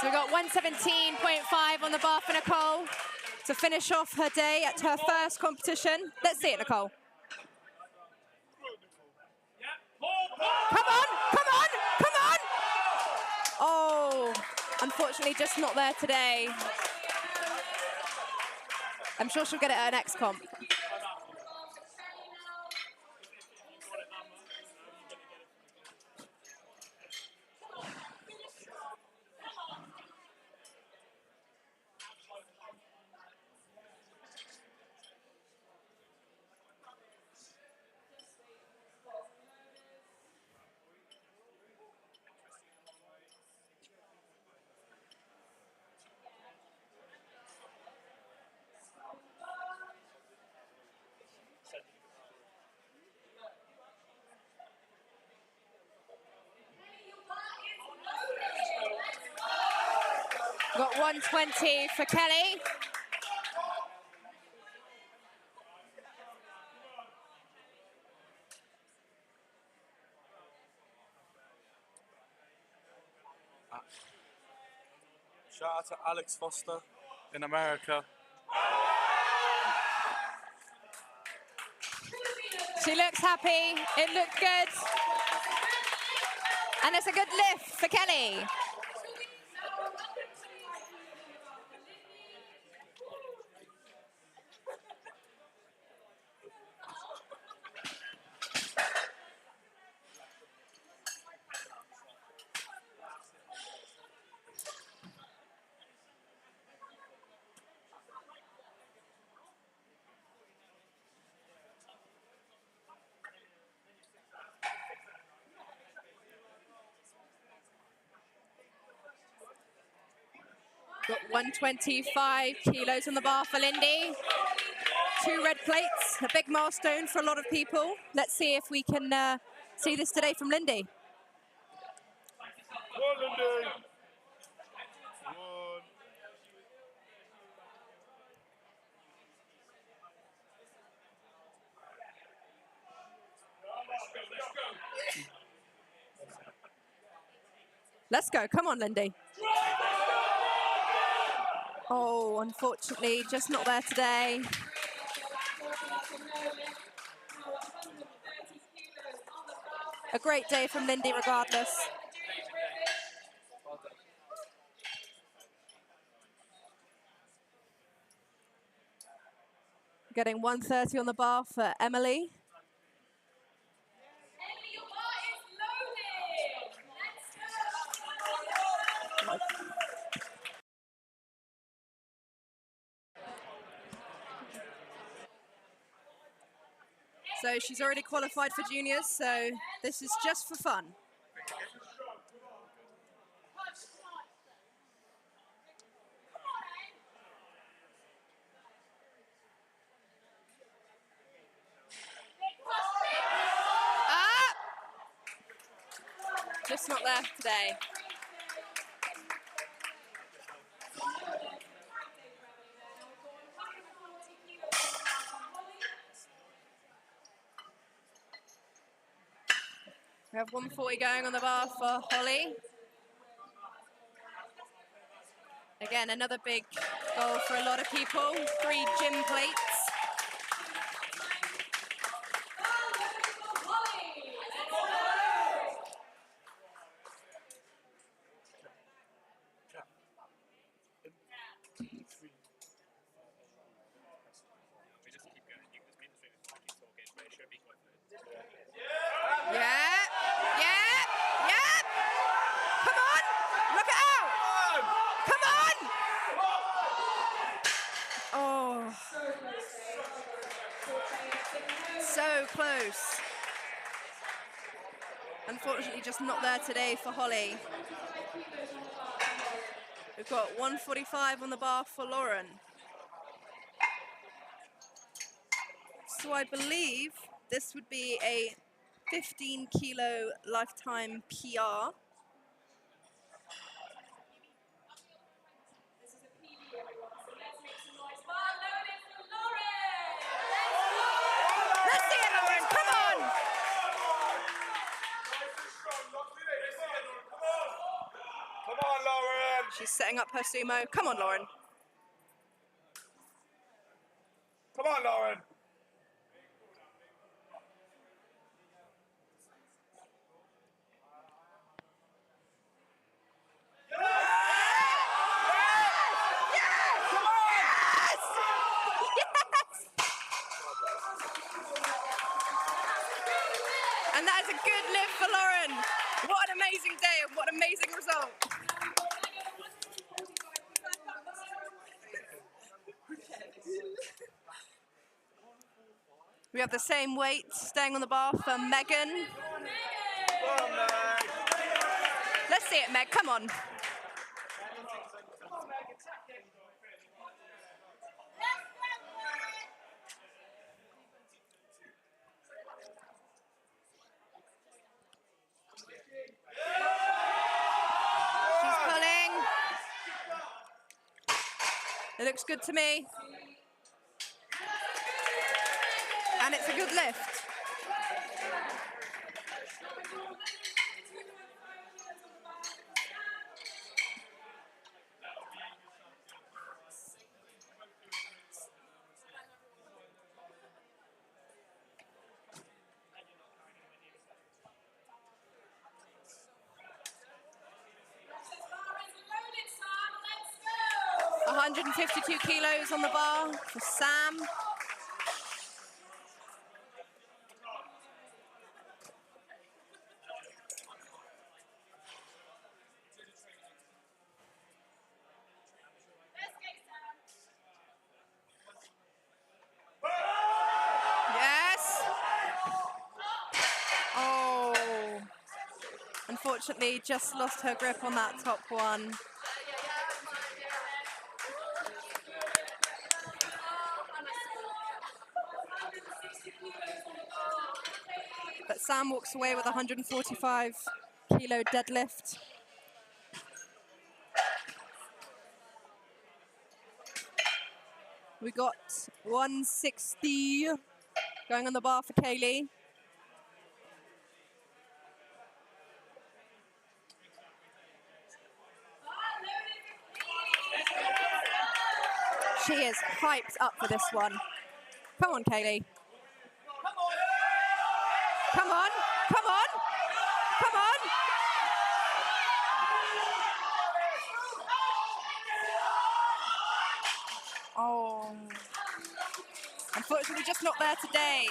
So we've got 117.5 on the bar for Nicole to finish off her day at her first competition. Let's see it, Nicole. Come on, come on, come on! Oh, unfortunately just not there today. I'm sure she'll get it at her next comp. Got 120 for Kelly. Shout out to Alex Foster in America. She looks happy. It looked good. And it's a good lift for Kelly. 125 kilos on the bar for Lindy. 2 red plates, a big milestone for a lot of people. Let's see if we can see this today from Lindy. Let's go. Come on, Lindy. Oh, unfortunately, just not there today. A great day from Lindy regardless. Getting 130 on the bar for Emily. So she's already qualified for juniors, so this is just for fun. Ah! Just not there today. We have 140 going on the bar for Holly. Again, another big goal for a lot of people. 3 gym plates. So close. Unfortunately, just not there today for Holly. We've got 145 on the bar for Lauren. So I believe this would be a 15 kilo lifetime PR. Let's see it, Lauren, come on! Come on, Lauren! She's setting up her sumo. Come on, Lauren. Come on, Lauren! And that is a good lift for Lauren. What an amazing day and what an amazing result. We have the same weight staying on the bar for Megan. Let's see it, Meg, come on. It looks good to me. And it's a good lift. Let's go. 152 kilos on the bar for Sam. Yes. Oh. Unfortunately, just lost her grip on that top one. But Sam walks away with a 145 kilo deadlift. We got 160 going on the bar for Kaylee. She is hyped up for this one. Come on, Kaylee. Come on, come on, come on. Oh. Unfortunately, just not there today.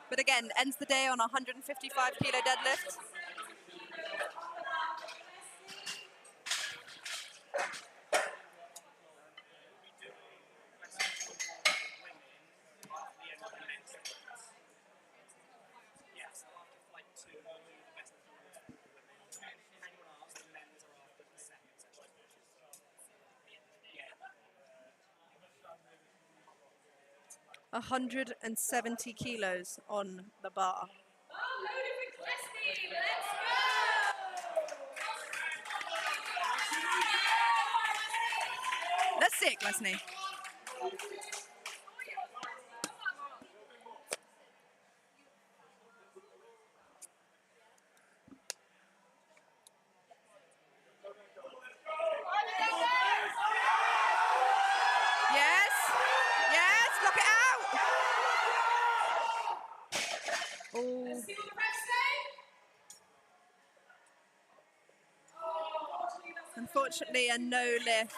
But again, ends the day on a 155 kilo deadlift. Yeah. 170 kilos on the bar. That's sick, Leslie. Yes, yes, knock it out. Oh. Unfortunately, a no lift.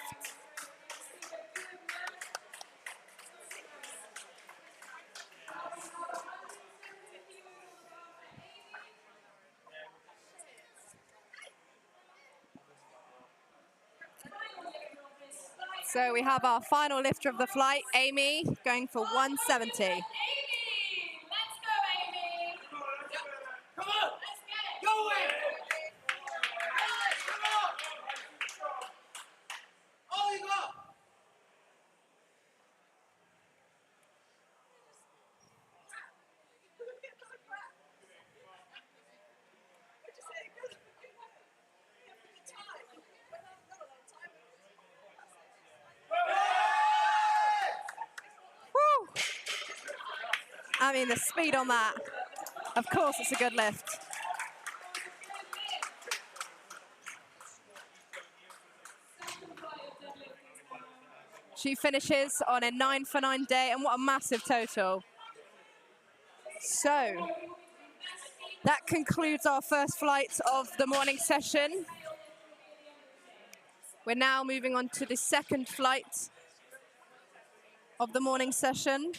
So we have our final lifter of the flight, Amy, going for 170. Amy, let's go, Amy. Come on, let's get it. Go in. Come on. All you got. Woo! I mean, the speed on that. Of course, it's a good lift. She finishes on a 9 for 9 day, and what a massive total. So, that concludes our first flight of the morning session. We're now moving on to the second flight of the morning session.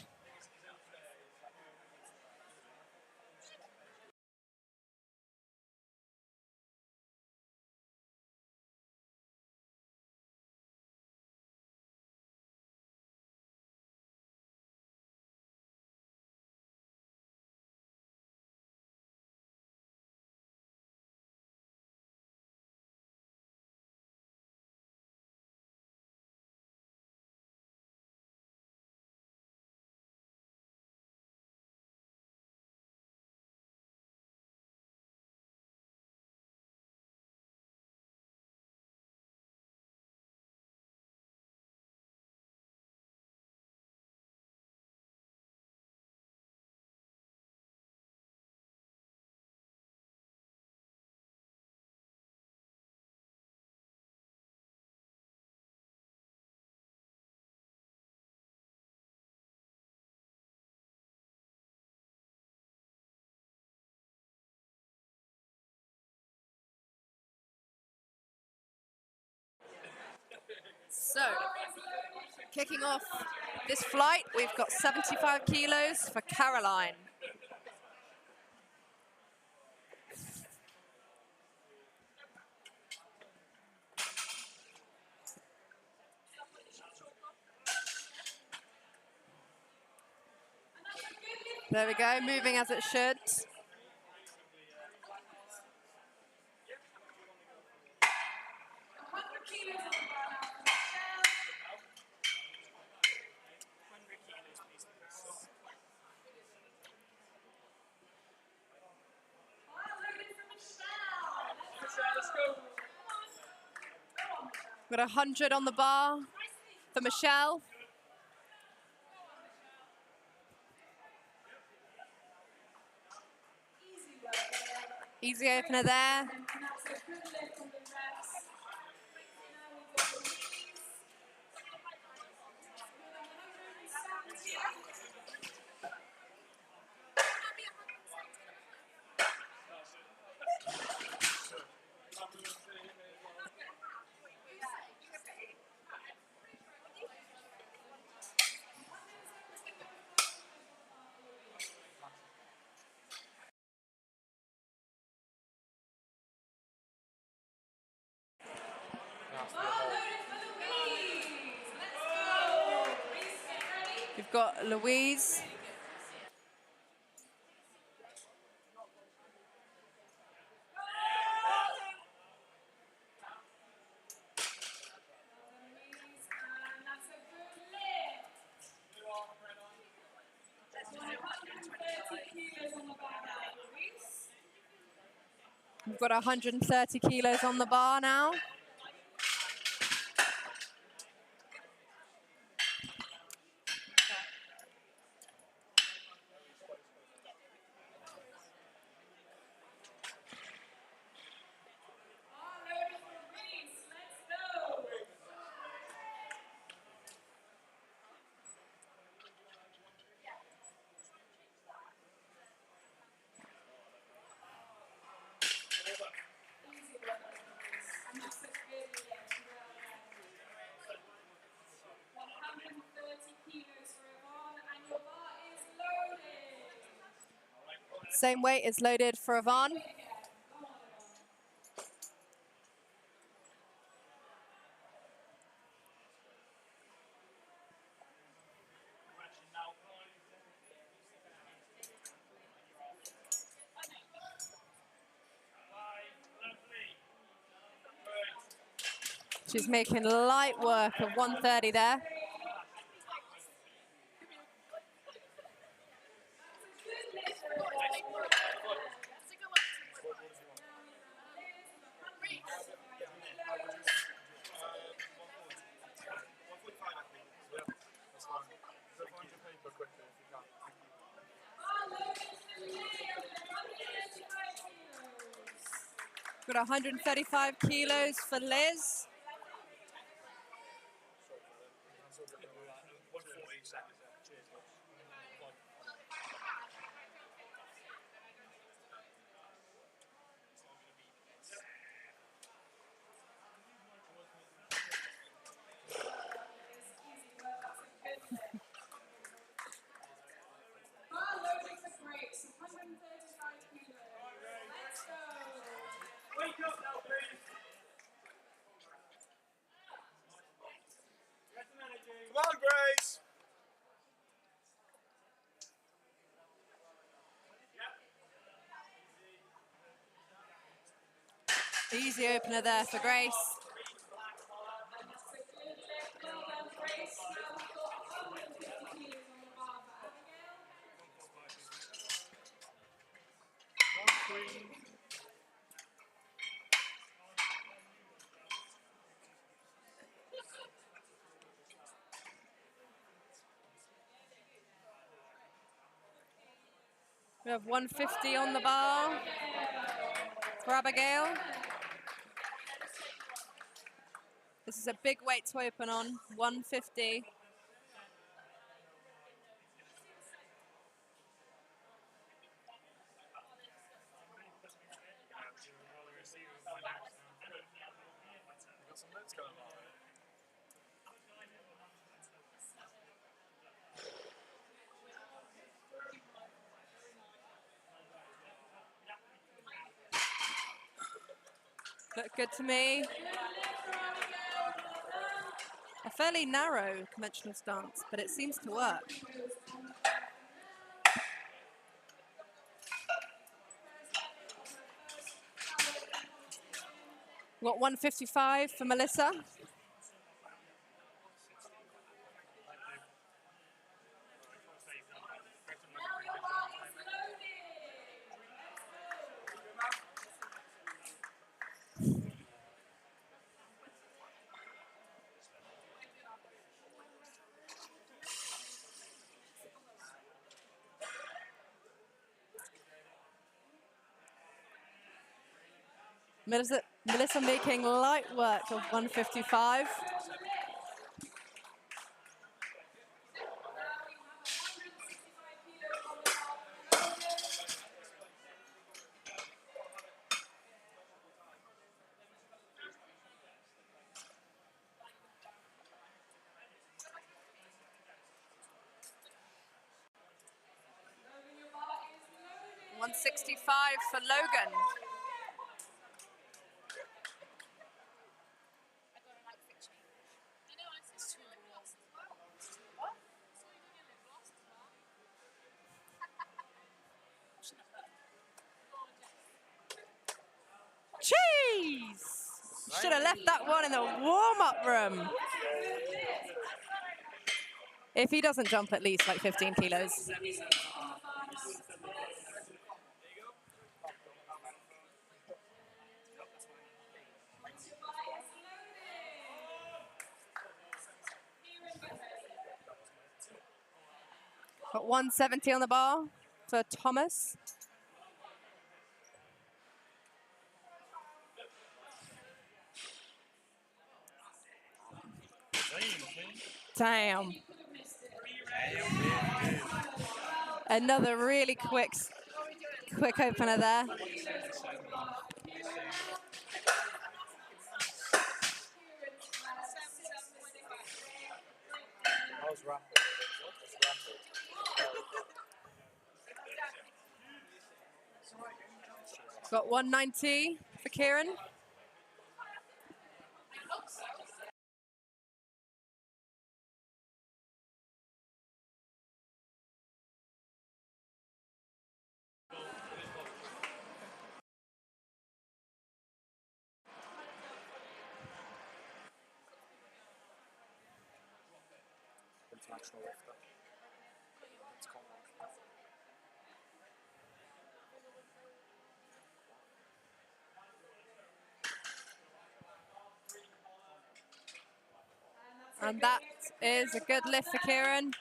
So, kicking off this flight, we've got 75 kilos for Caroline. There we go, moving as it should. We've got 100 on the bar for Michelle. Easy opener there. We've got Louise. We've got 130 kilos on the bar now. Same weight is loaded for Yvonne. She's making light work of 130 there. Got 135 kilos for Liz. Come on, Grace. Easy opener there for Grace. We have 150 on the bar for Abigail. This is a big weight to open on, 150. Look good to me. A fairly narrow conventional stance, but it seems to work. Got 155 for Melissa. Melissa making light work of 155. $165 for Logan. Jeez! Should have left that one in the warm-up room. If he doesn't jump at least like 15 kilos. Got 170 on the bar for Thomas. Damn. Another really quick opener there. Got 190 for Kieran. International lifter. It's called. And that is a good lift for Kieran.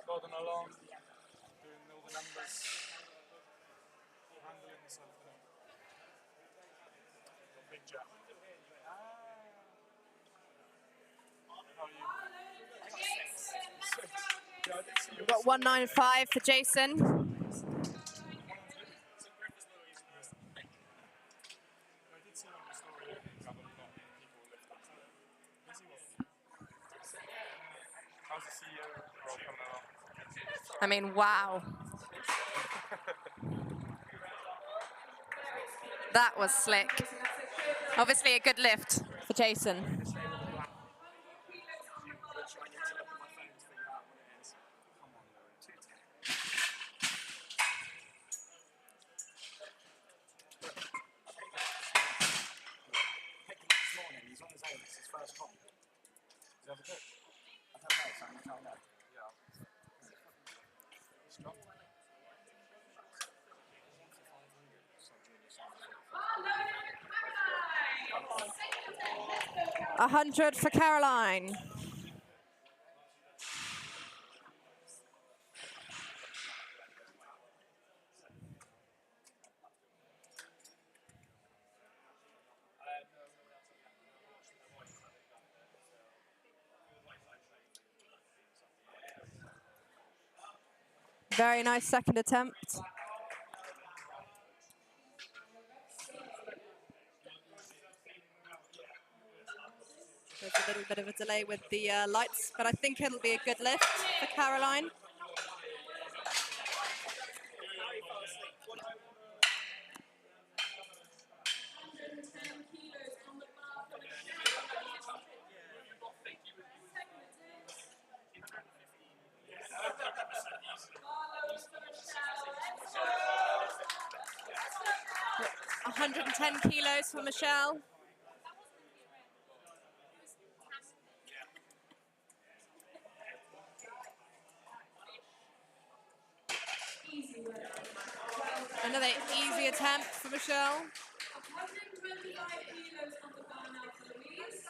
Plodding along, doing all the numbers, handling myself. Big jump. How are you? We've got 195 for Jason. I did see on the story a couple of people lift up there. Busy one. How's the CEO role coming along? I mean, wow. That was slick. Obviously a good lift for Jason. He's on his own, it's his first comp. Is that good? I don't know, so I'm trying out. Yeah. Strong. 100 for Caroline. Very nice second attempt. There's a little bit of a delay with the lights, but I think it'll be a good lift for Caroline. $110 kilos for Michelle. Another easy attempt for Michelle. kilos on the bar now for Louise.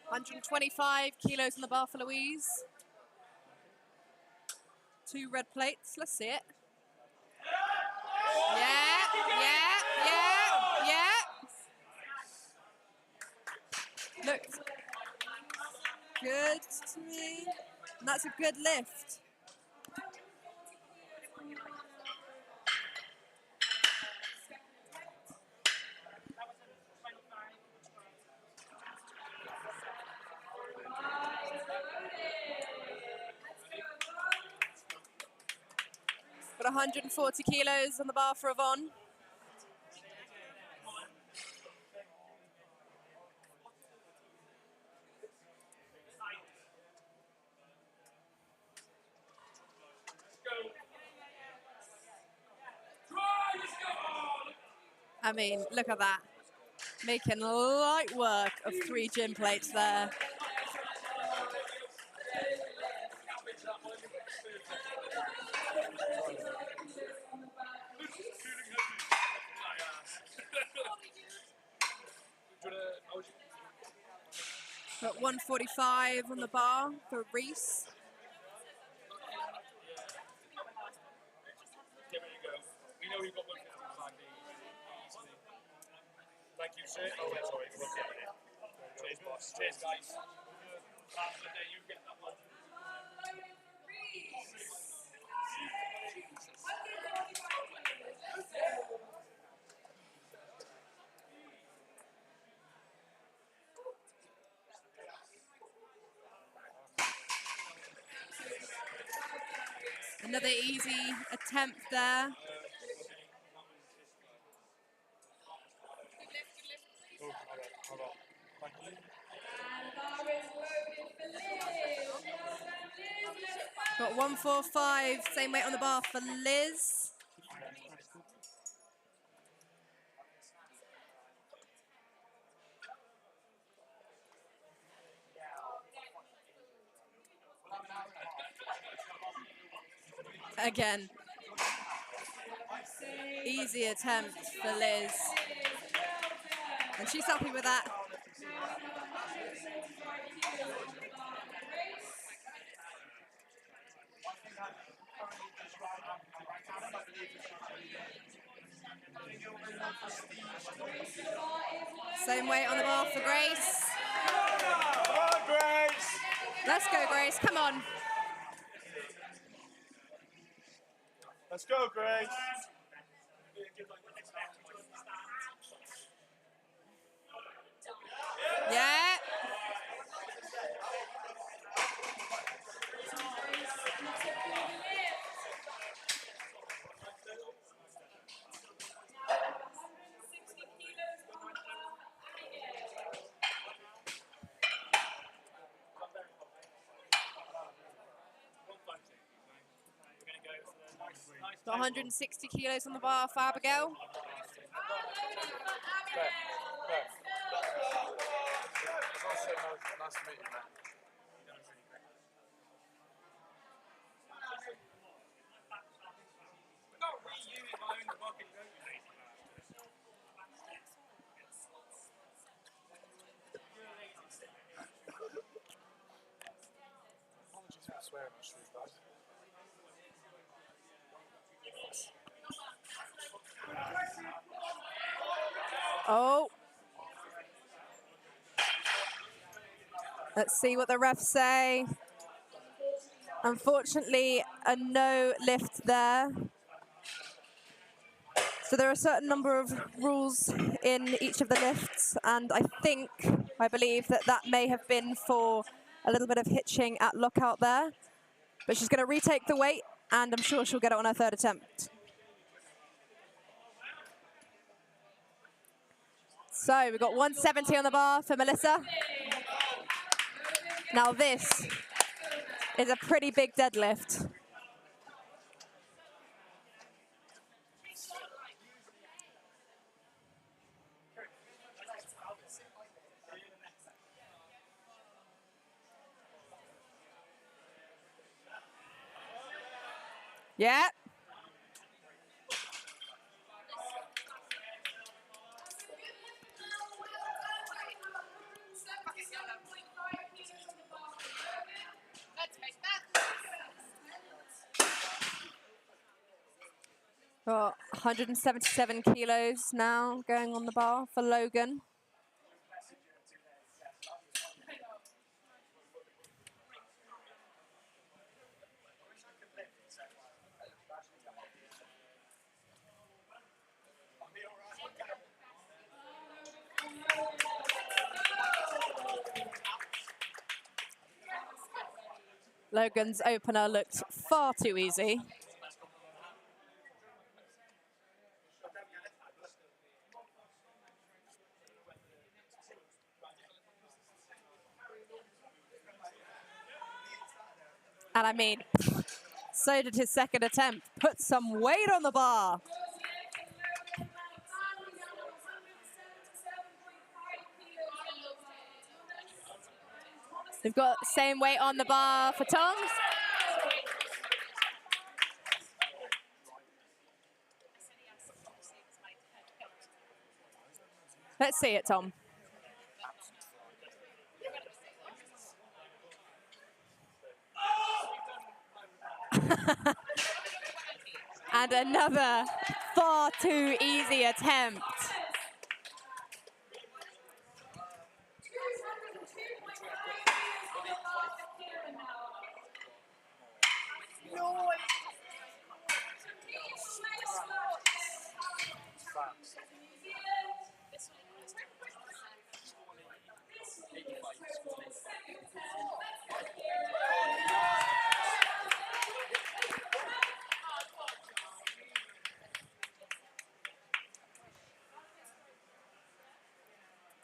125 kilos on the bar for Louise. 2 red plates. Let's see it. Yeah. Looked good to me. And that's a good lift. Got 140 kilos on the bar for Yvonne. I mean, look at that. Making light work of 3 gym plates there. Got 145 on the bar for Reese. Give it a go. We know we've got 155 easily. Thank you, sir. Oh, wait, sorry. Cheers, boss. Cheers, guys. After the day, you get that one. Another easy attempt there. Got 145, same weight on the bar for Liz. Again, easy attempt for Liz. And she's happy with that. Same weight on the bar for Grace. Come on, Grace! Let's go, Grace, come on. Let's go, Grace! Yeah. Got 160 kilos on the bar for Abigail. Nice to meet you, man. Apologies for swearing on street, guys. Oh. Let's see what the refs say. Unfortunately, a no lift there. So there are a certain number of rules in each of the lifts, and I believe that may have been for a little bit of hitching at lockout there. But she's going to retake the weight, and I'm sure she'll get it on her 3rd attempt. So we've got 170 on the bar for Melissa. Now this is a pretty big deadlift. Yeah. Got 177 kilos now going on the bar for Logan. Logan's opener looked far too easy. And I mean, so did his second attempt. Put some weight on the bar. We've got the same weight on the bar for Tongs. Let's see it, Tom. And another far too easy attempt.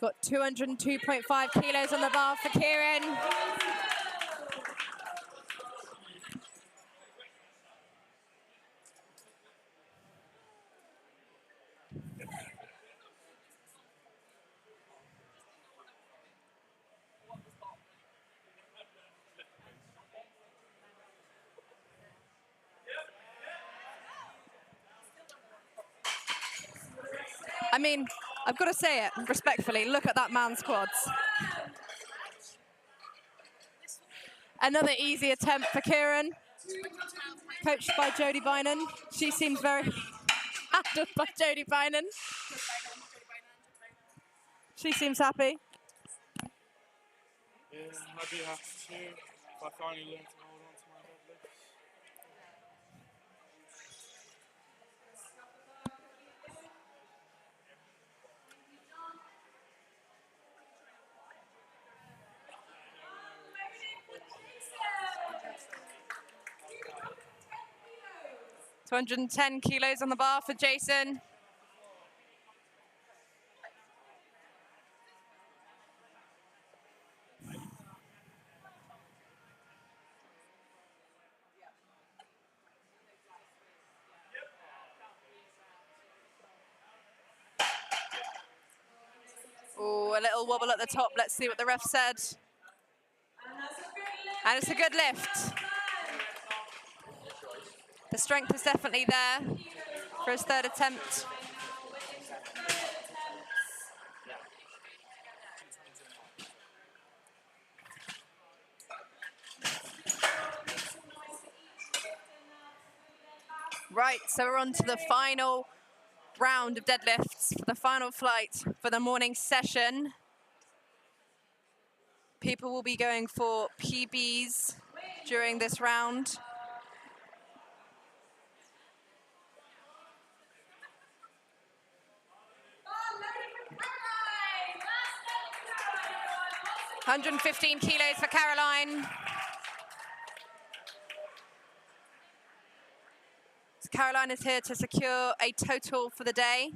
Got 202.5 kilos on the bar for Kieran. I mean, I've got to say it respectfully. Look at that man's quads. Another easy attempt for Kieran, coached by Jodie Bynan. She seems very handled by Jodie Bynan. She seems happy. Yeah, I do have to. If I finally learn to hold on to my deadlifts. 210 kilos on the bar for Jason. Oh, a little wobble at the top. Let's see what the ref said. And it's a good lift. The strength is definitely there for his third attempt. Right, so we're on to the final round of deadlifts for the final flight for the morning session. People will be going for PBs during this round. $115 kilos for Caroline. So Caroline is here to secure a total for the day.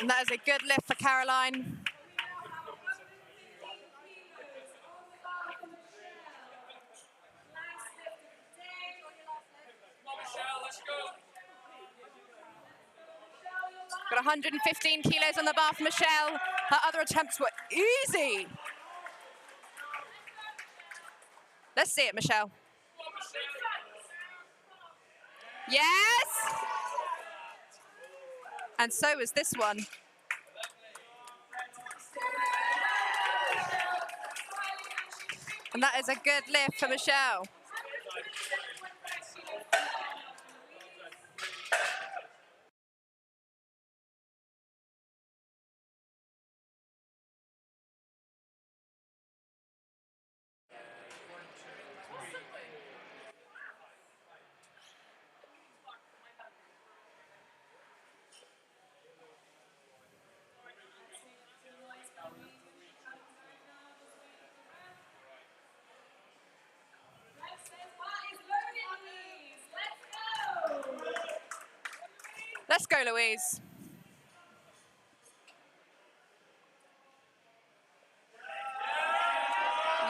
And that is a good lift for Caroline. Got 115 kilos on the bar for Michelle. Her other attempts were easy. Let's see it, Michelle. Yes! And so is this one. And that is a good lift for Michelle. Let's go, Louise.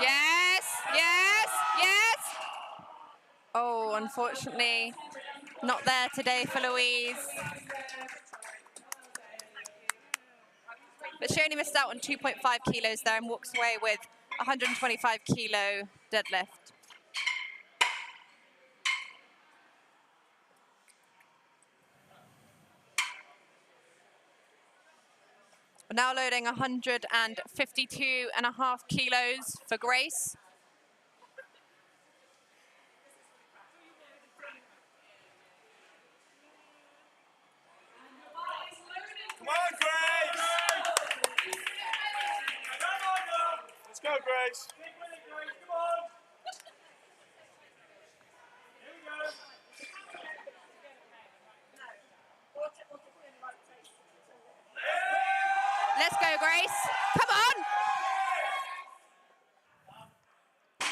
Yes, yes, yes. Oh, unfortunately, not there today for Louise. But she only missed out on 2.5 kilos there and walks away with 125 kilo deadlift. We're now loading 152.5 kilos for Grace. Come on, Grace! Let's go, Grace. Come on. Here we go. Let's go, Grace. Come on.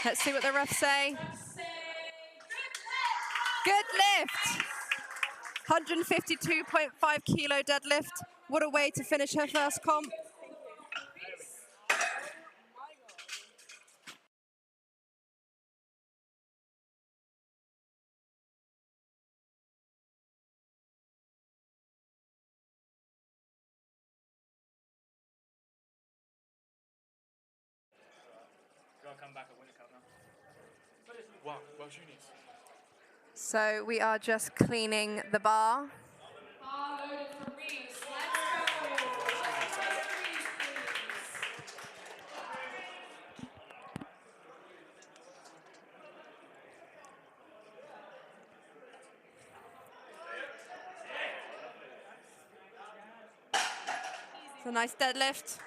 Let's see what the refs say. Good lift. 152.5 kilo deadlift. What a way to finish her first comp. Gotta come back and win a cup now. Wow, Welsh unis. So we are just cleaning the bar. It's a nice deadlift.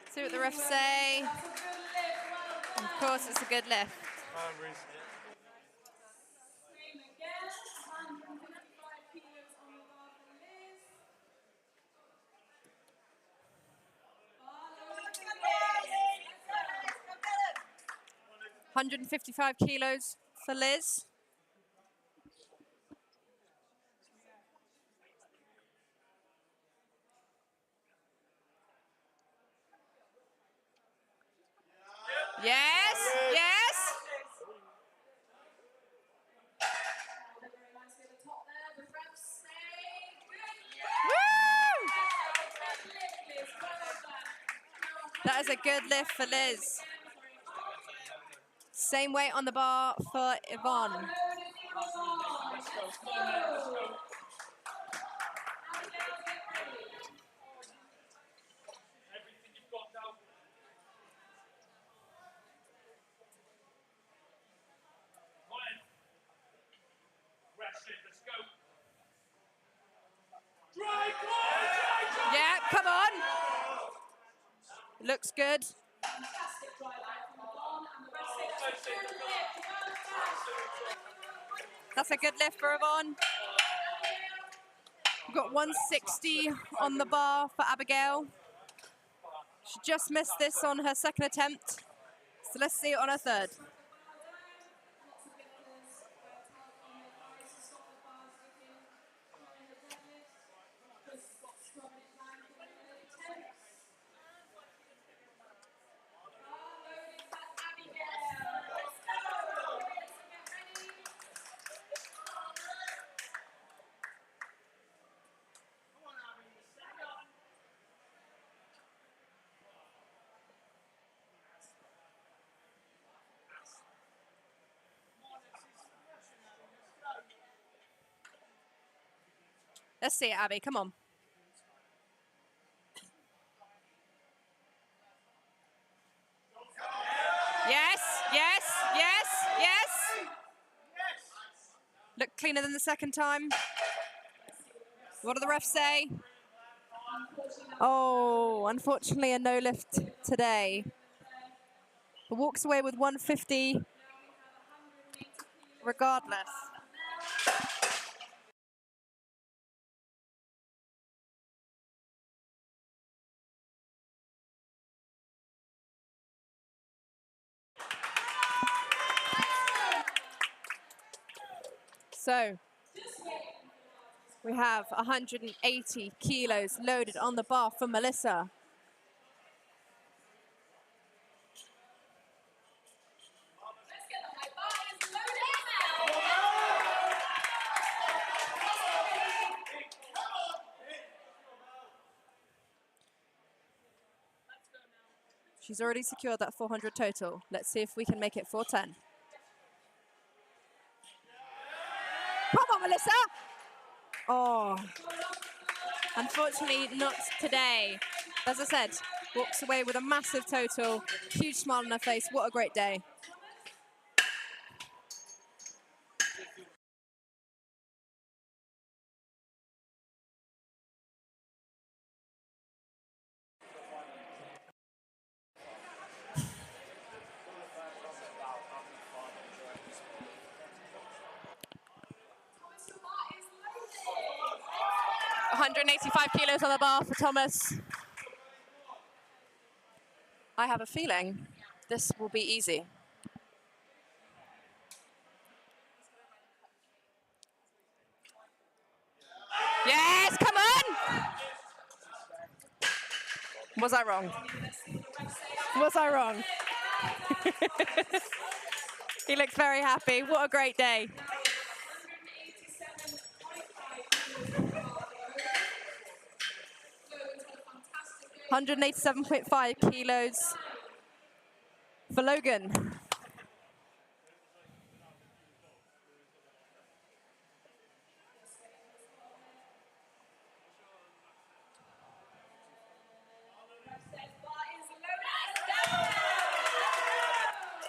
See what the refs say. Of course, it's a good lift. 155 kilos for Liz. Yes, yes. Woo! That is a good lift for Liz. Same weight on the bar for Yvonne. Yeah, come on. Looks good. That's a good lift for Yvonne. We've got 160 on the bar for Abigail. She just missed this on her second attempt. So let's see it on her third. Let's see it, Abby. Come on. Yes, yes, yes, yes. Look cleaner than the second time. What do the refs say? Oh, unfortunately a no lift today. But walks away with 150 regardless. So we have 180 kilos loaded on the bar for Melissa. She's already secured that 400 total. Let's see if we can make it 410. Come on, Melissa! Oh, unfortunately not today. As I said, walks away with a massive total, huge smile on her face. What a great day. $185 kilos on the bar for Thomas. I have a feeling this will be easy. Yes, come on! Was I wrong? Was I wrong? He looks very happy. What a great day. $187.5 kilos for Logan.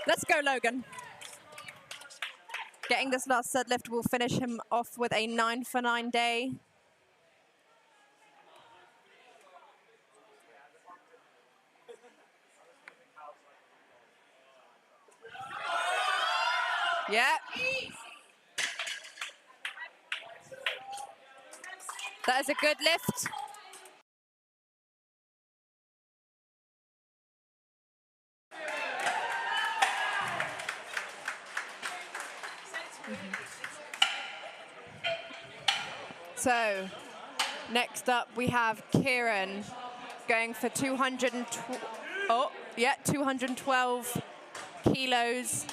Let's go, Logan. Getting this last deadlift will finish him off with a 9 for 9 day. Yeah. That is a good lift. So, next up we have Kieran going for 212 kilos,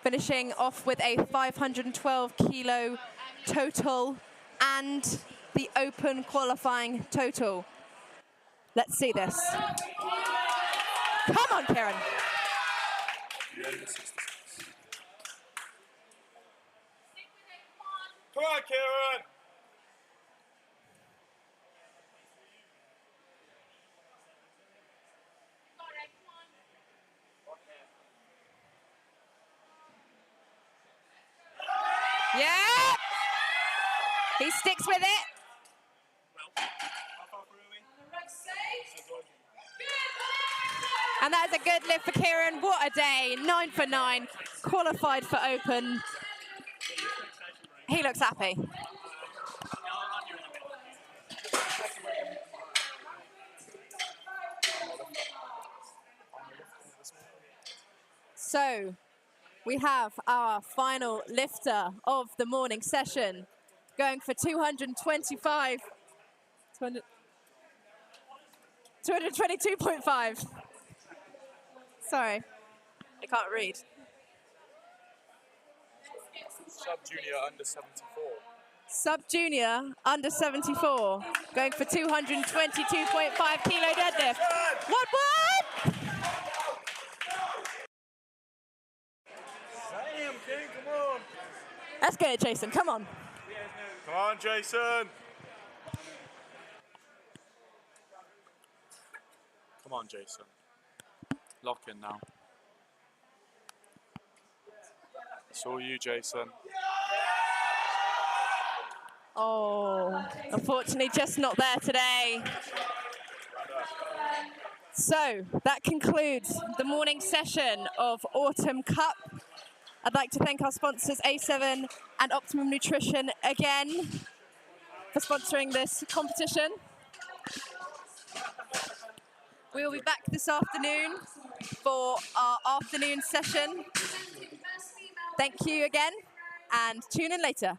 finishing off with a 512 kilo total and the open qualifying total. Let's see this. Come on, Kieran. Come on, Kieran. Yeah! He sticks with it. And that is a good lift for Kieran. What a day. 9 for 9. Qualified for open. He looks happy. So, we have our final lifter of the morning session, going for 222.5. Sorry, I can't read. Sub-junior under 74. Sub-junior under 74, going for 222.5 kilo deadlift. What? Damn, King, come on. Let's get it, Jason, come on. Come on, Jason. Come on, Jason. Lock in now. It's all you, Jason. Oh, unfortunately, just not there today. So that concludes the morning session of Autumn Cup. I'd like to thank our sponsors A7 and Optimum Nutrition again for sponsoring this competition. We will be back this afternoon for our afternoon session. Thank you again, and tune in later.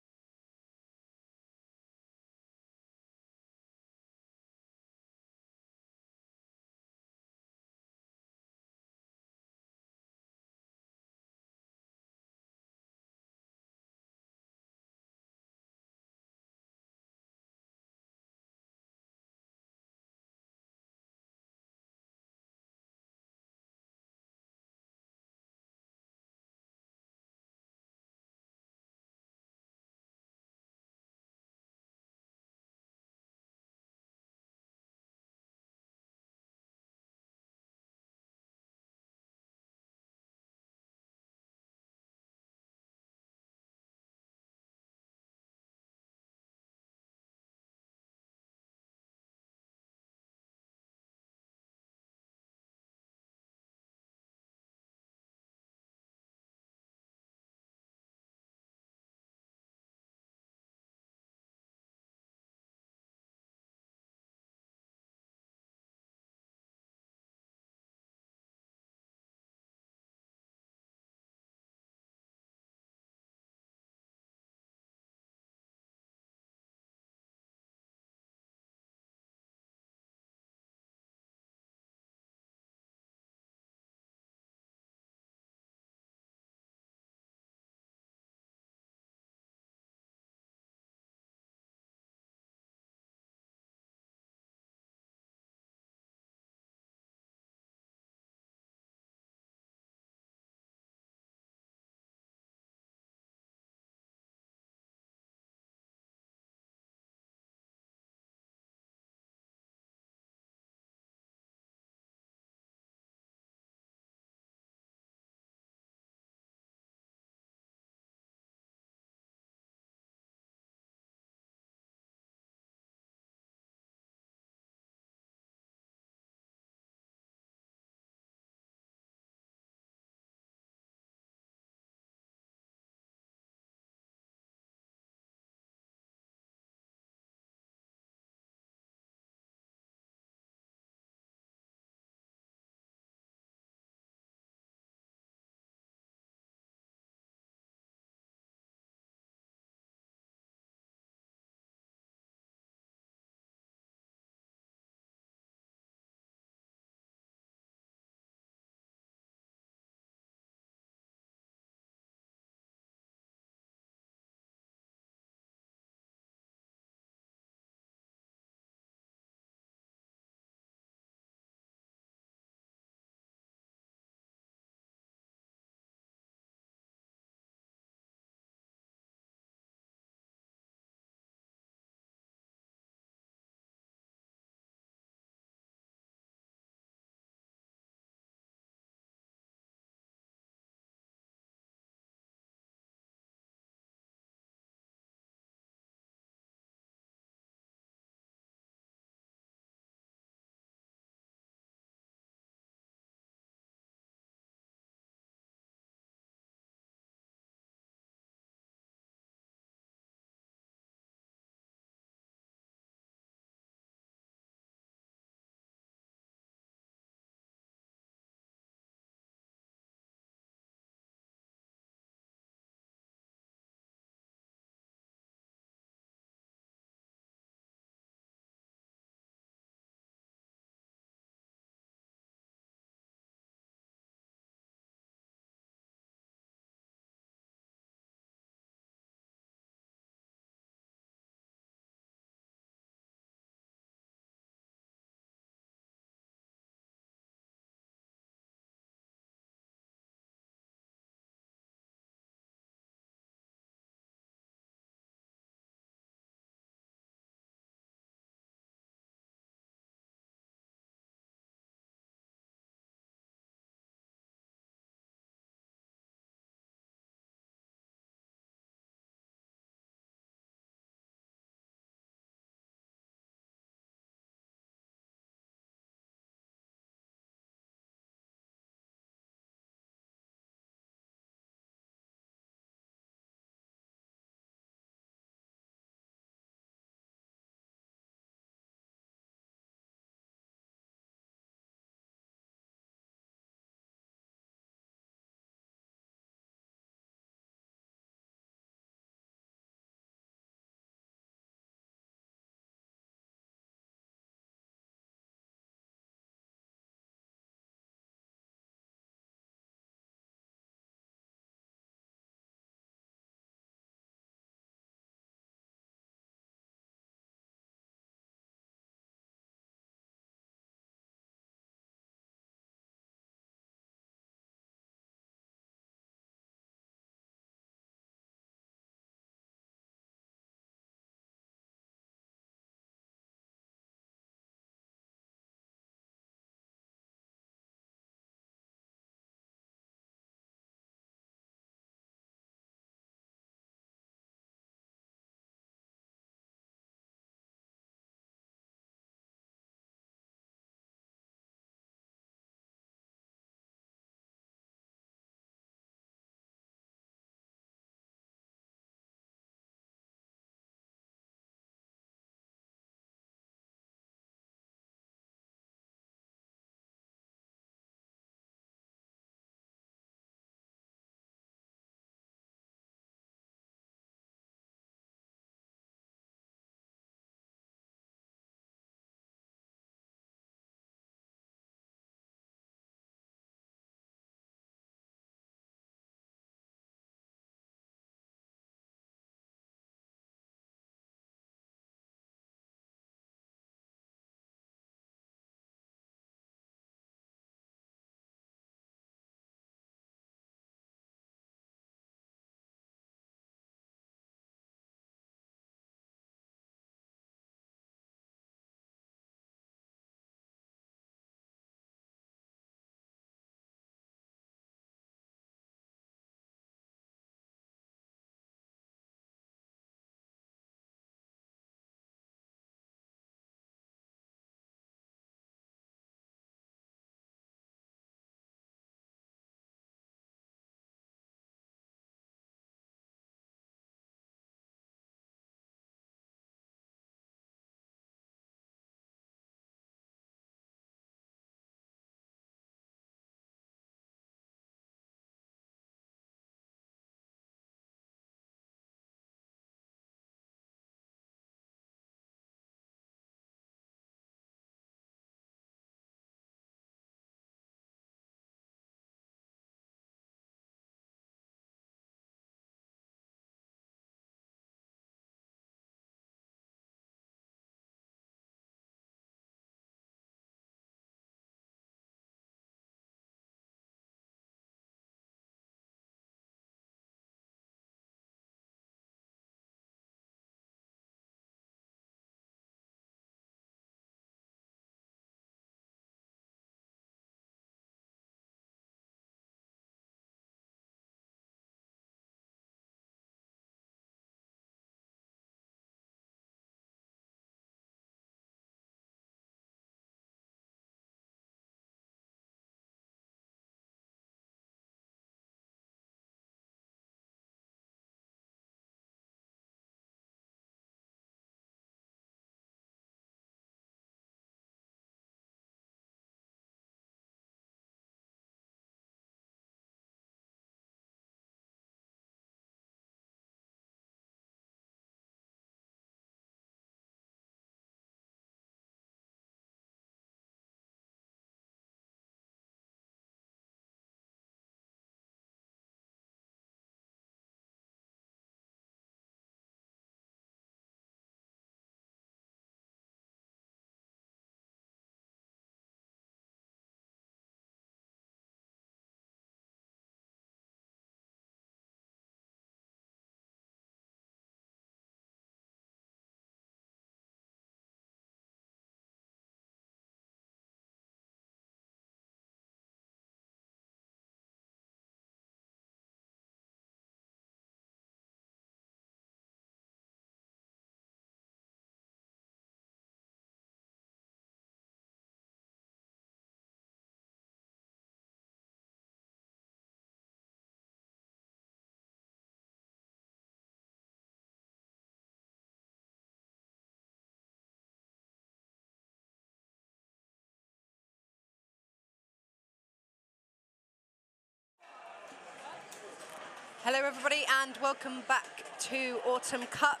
Hello everybody and welcome back to Autumn Cup.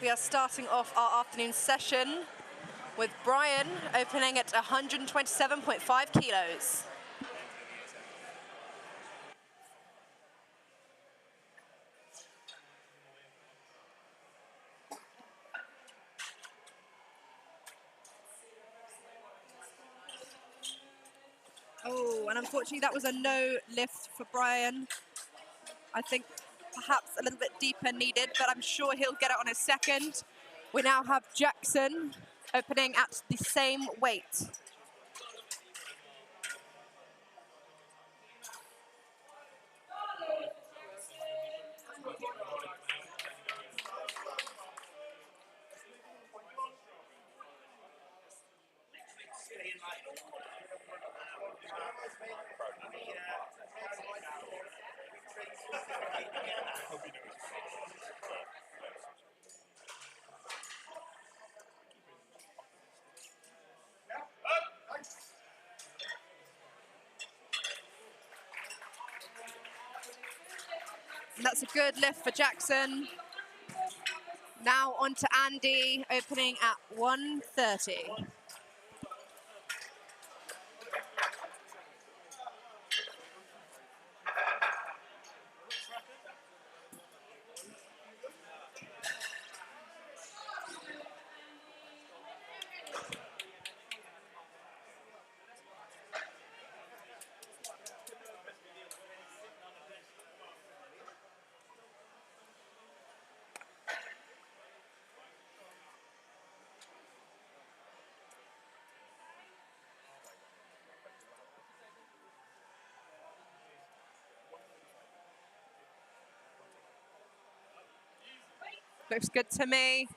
We are starting off our afternoon session with Brian opening at 127.5 kilos. Oh, and unfortunately that was a no lift for Brian. I think perhaps a little bit deeper needed, but I'm sure he'll get it on his second. We now have Jackson opening at the same weight. And that's a good lift for Jackson. Now on to Andy, opening at 130. Looks good to me.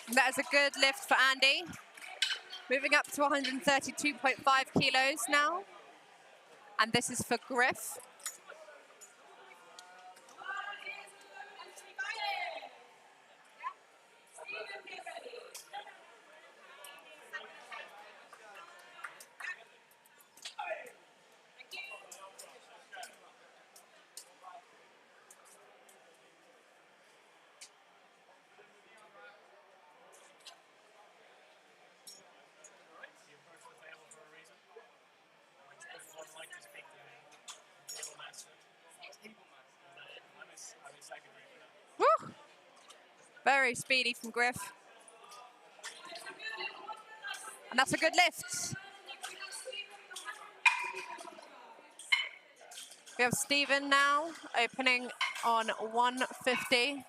And that is a good lift for Andy. Moving up to 132.5 kilos now. And this is for Griff. Woo! Very speedy from Griff. And that's a good lift. We have Stephen now opening on 150.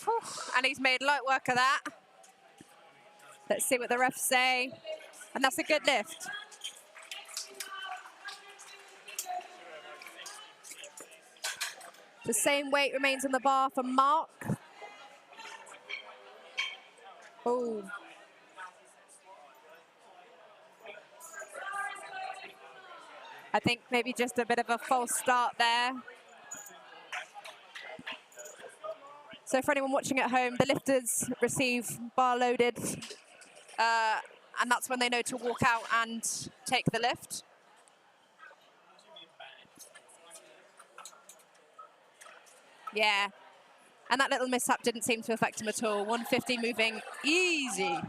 Whew, and he's made light work of that. Let's see what the refs say. And that's a good lift. The same weight remains on the bar for Mark. Oh. I think maybe just a bit of a false start there. So for anyone watching at home, the lifters receive bar loaded, and that's when they know to walk out and take the lift. Yeah, and that little mishap didn't seem to affect him at all. 150 moving easy.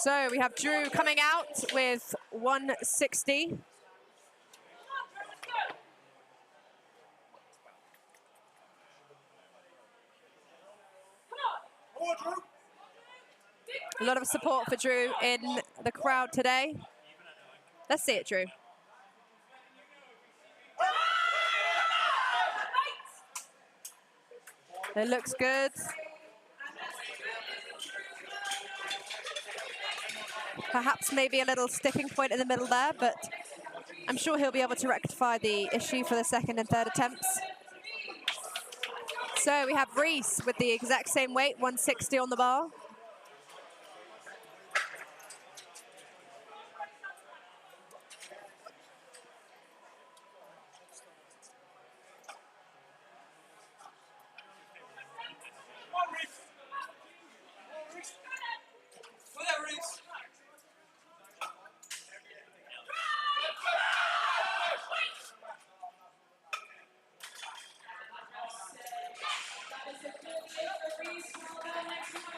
So we have Drew coming out with 160. A lot of support for Drew in the crowd today. Let's see it, Drew. It looks good. Perhaps maybe a little sticking point in the middle there, but I'm sure he'll be able to rectify the issue for the second and third attempts. So we have Reese with the exact same weight, 160 on the bar.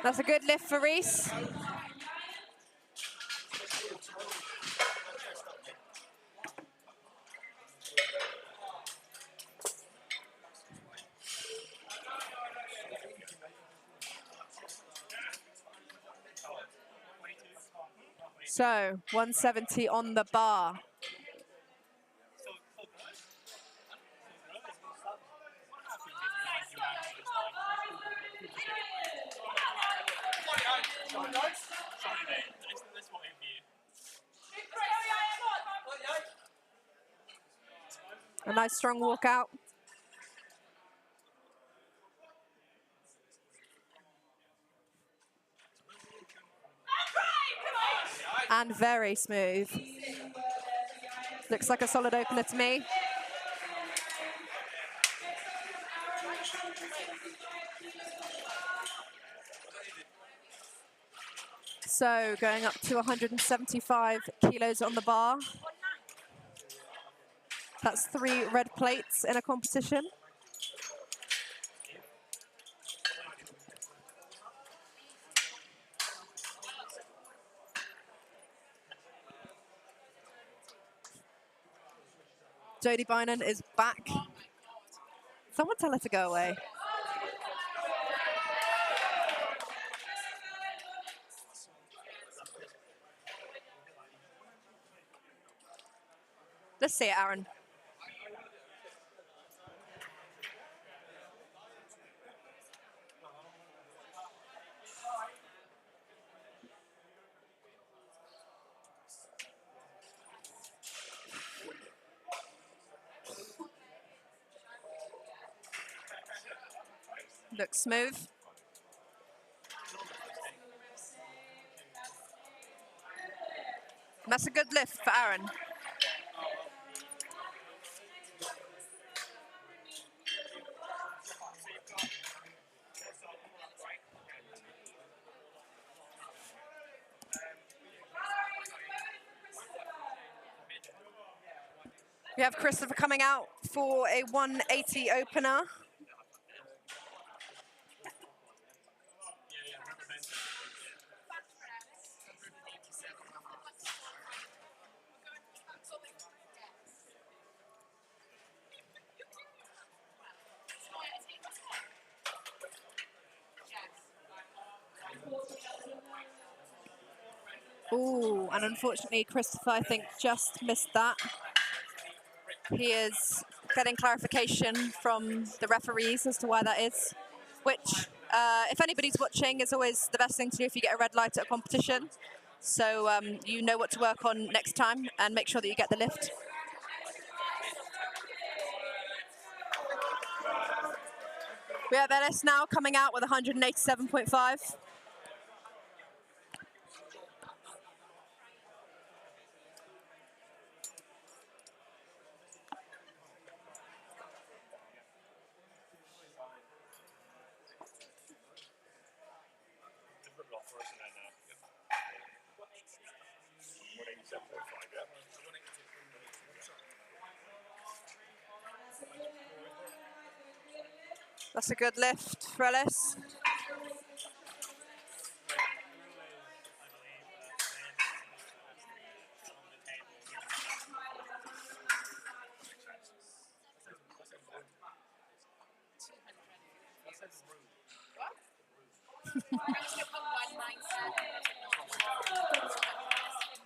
That's a good lift for Reese. So 170 on the bar. A nice strong walkout. And very smooth. Looks like a solid opener to me. So going up to 175 kilos on the bar. That's 3 red plates in a competition. Jodie Bynan is back. Someone tell her to go away. Let's see it, Aaron. Looks smooth. That's a good lift for Aaron. We have Christopher coming out for a 180 opener. Ooh, and unfortunately, Christopher, I think, just missed that. He is getting clarification from the referees as to why that is, which, if anybody's watching, is always the best thing to do if you get a red light at a competition. So you know what to work on next time and make sure that you get the lift. We have Ellis now coming out with 187.5. That's a good lift for Ellis.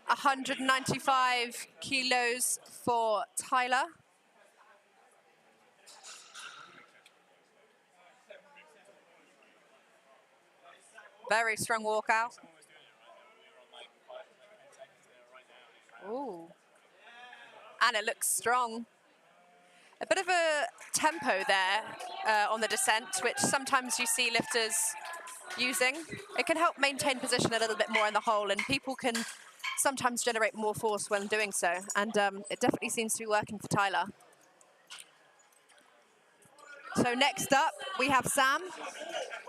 $195 kilos for Tyler. Very strong walkout. Ooh. And it looks strong. A bit of a tempo there on the descent, which sometimes you see lifters using. It can help maintain position a little bit more in the hole, and people can sometimes generate more force when doing so. And it definitely seems to be working for Tyler. So next up, we have Sam.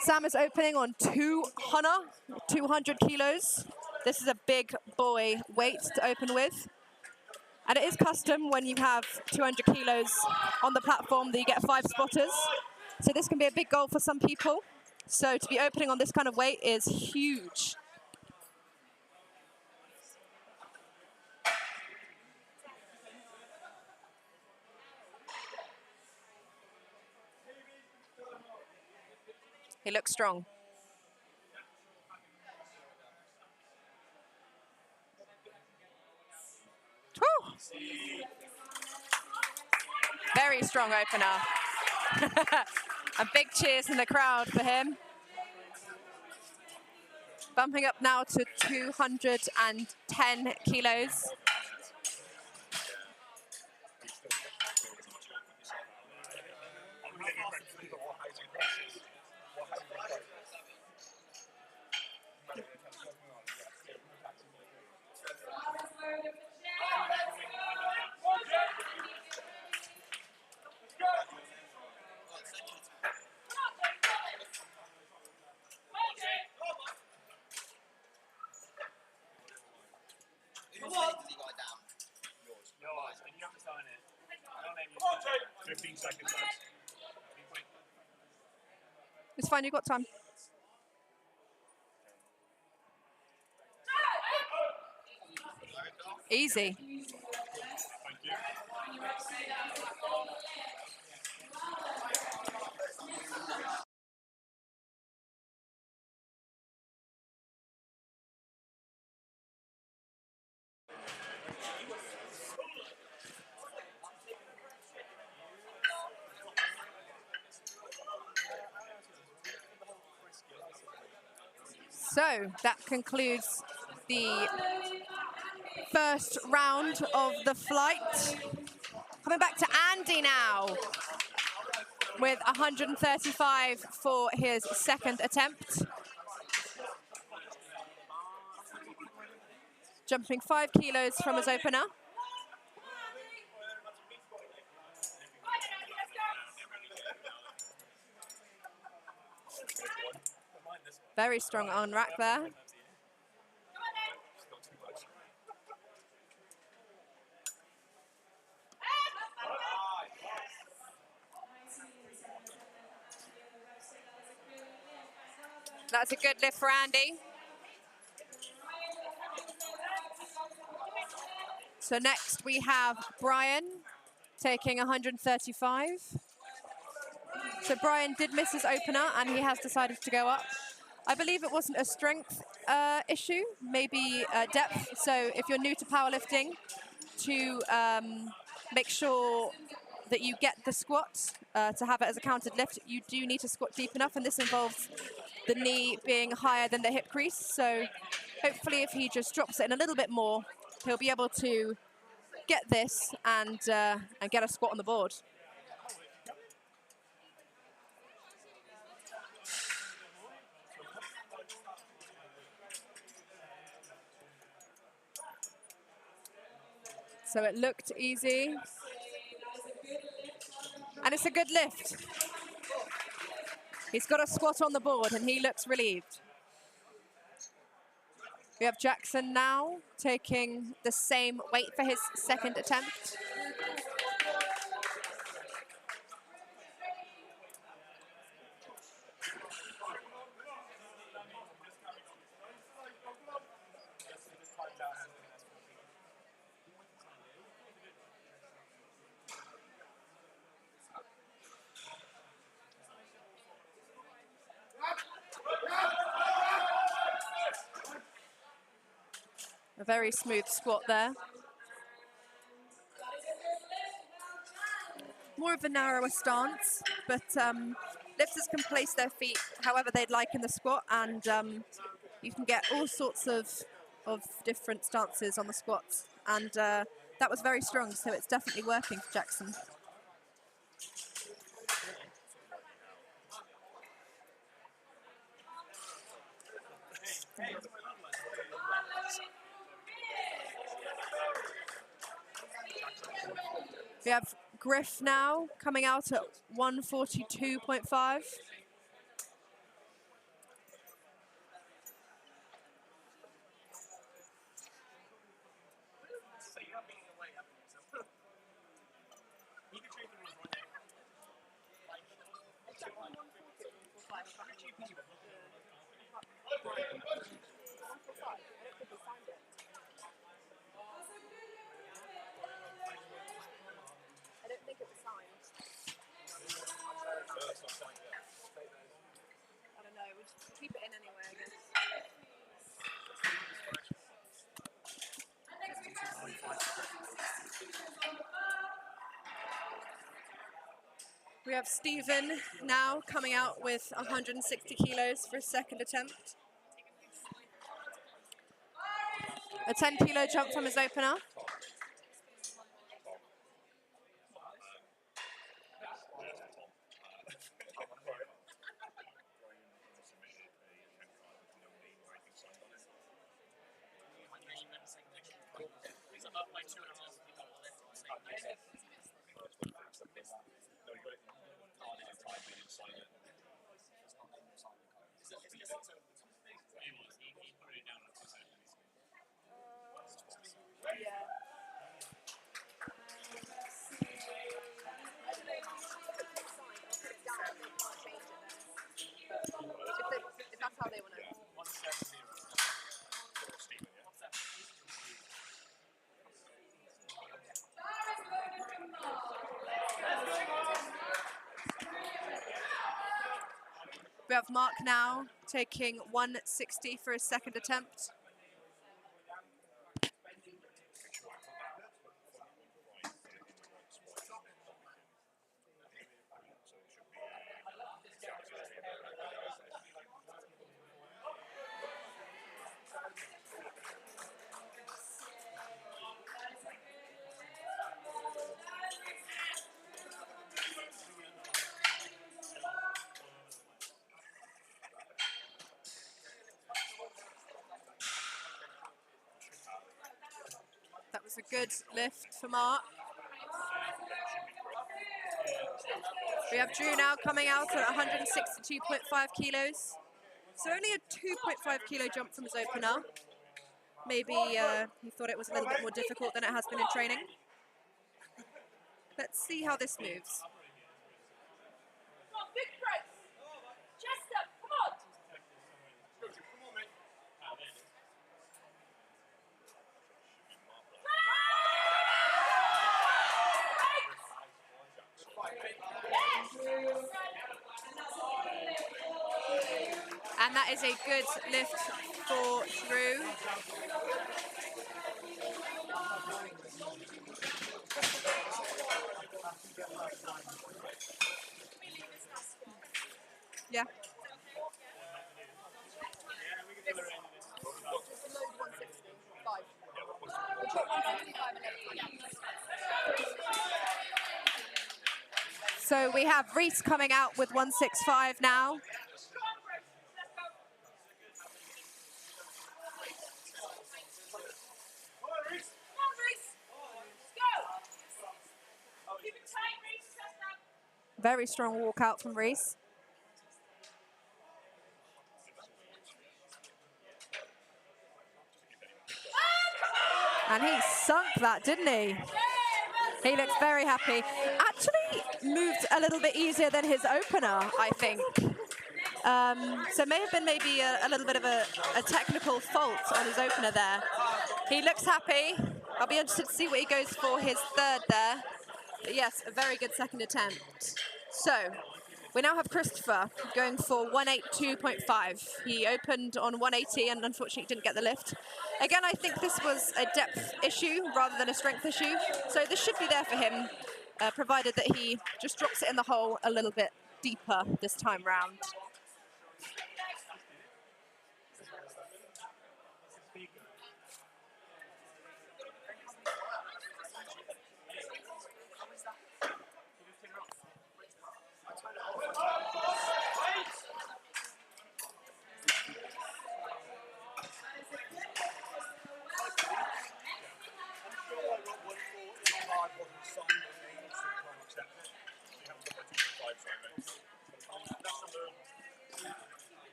Sam is opening on 200 kilos. This is a big boy weight to open with. And it is custom when you have 200 kilos on the platform that you get 5 spotters. So this can be a big goal for some people. So to be opening on this kind of weight is huge. He looks strong. Whew. Very strong opener. A big cheers in the crowd for him. Bumping up now to 210 kilos. Yours, and you have to sign it. I'll name you 15 seconds. It's fine, you've got time. Easy. So that concludes the first round of the flight. Coming back to Andy now with 135 for his second attempt. Jumping 5 kilos from his opener. Very strong on rack there. That's a good lift for Andy. So next we have Brian taking 135. So Brian did miss his opener and he has decided to go up. I believe it wasn't a strength issue, maybe depth. So if you're new to powerlifting, to make sure that you get the squat to have it as a counted lift, you do need to squat deep enough, and this involves the knee being higher than the hip crease. So hopefully if he just drops it in a little bit more, he'll be able to get this and get a squat on the board. So it looked easy. And it's a good lift. He's got a squat on the board and he looks relieved. We have Jackson now taking the same weight for his second attempt. A very smooth squat there. More of a narrower stance, but lifters can place their feet however they'd like in the squat, and you can get all sorts of different stances on the squats. And that was very strong, so it's definitely working for Jackson. We have Griff now coming out at 142.5. I don't think it was signed. I don't know, we'll just keep it in anyway, I guess. We have Stephen now coming out with 160 kilos for his second attempt. A 10-kilo jump from his opener. If that's how they want to. We have Mark now taking 160 for his second attempt. That was a good lift for Mark. We have Drew now coming out at 162.5 kilos. So only a 2.5 kilo jump from his opener. Maybe he thought it was a little bit more difficult than it has been in training. Let's see how this moves. Come on, big press. Chest up, come on. And that is a good lift for Drew. Yeah. So we have Reese coming out with 165 now. Very strong walkout from Reese. And he sunk that, didn't he? He looks very happy. Actually moved a little bit easier than his opener, I think. So may have been maybe a little bit of a technical fault on his opener there. He looks happy. I'll be interested to see what he goes for his third there. But yes, a very good second attempt. So We now have Christopher going for 182.5. He opened on 180 and unfortunately didn't get the lift. Again, I think this was a depth issue rather than a strength issue. So this should be there for him, provided that he just drops it in the hole a little bit deeper this time round.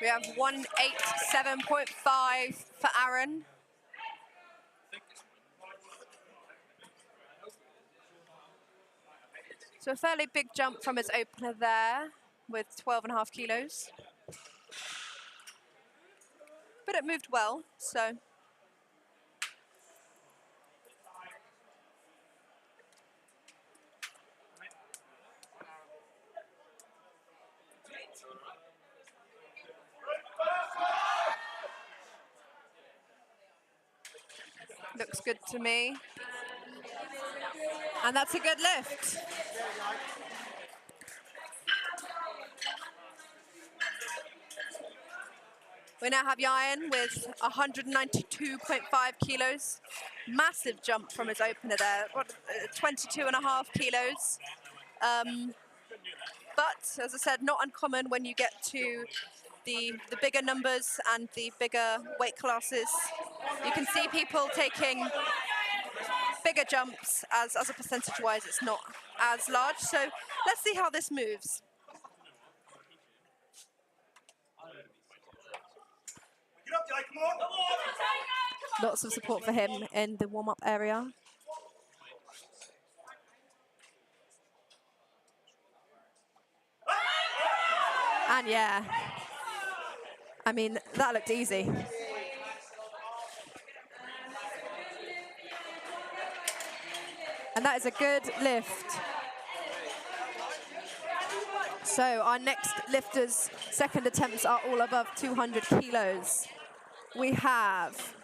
We have 187.5 for Aaron. So a fairly big jump from his opener there with 12.5 kilos. But it moved well, so. Looks good to me. And that's a good lift. We now have Yayan with 192.5 kilos. Massive jump from his opener there, 22.5 kilos. But as I said, not uncommon when you get to the bigger numbers and the bigger weight classes. You can see people taking bigger jumps as a percentage-wise, it's not as large. So let's see how this moves. Lots of support for him in the warm-up area. And yeah, I mean, that looked easy. And that is a good lift. So our next lifters' second attempts are all above 200 kilos. We have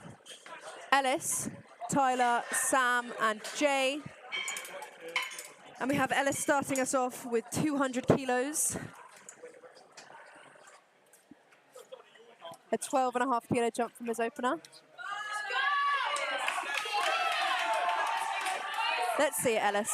Ellis, Tyler, Sam, and Jay. And we have Ellis starting us off with 200 kilos. A 12.5 kilo jump from his opener. Let's see it, Ellis.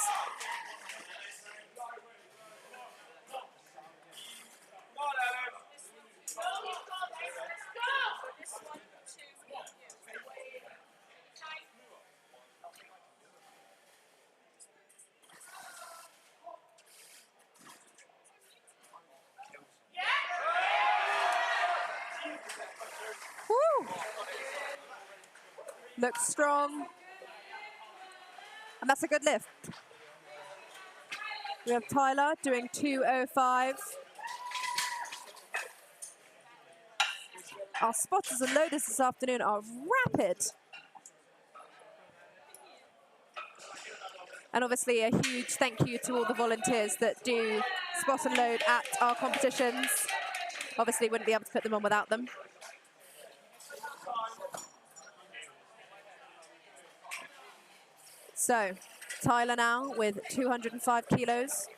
Woo! Looks strong. And that's a good lift. We have Tyler doing 205. Our spotters and loaders this afternoon are rapid. And obviously a huge thank you to all the volunteers that do spot and load at our competitions. Obviously wouldn't be able to put them on without them. So, Tyler now with 205 kilos.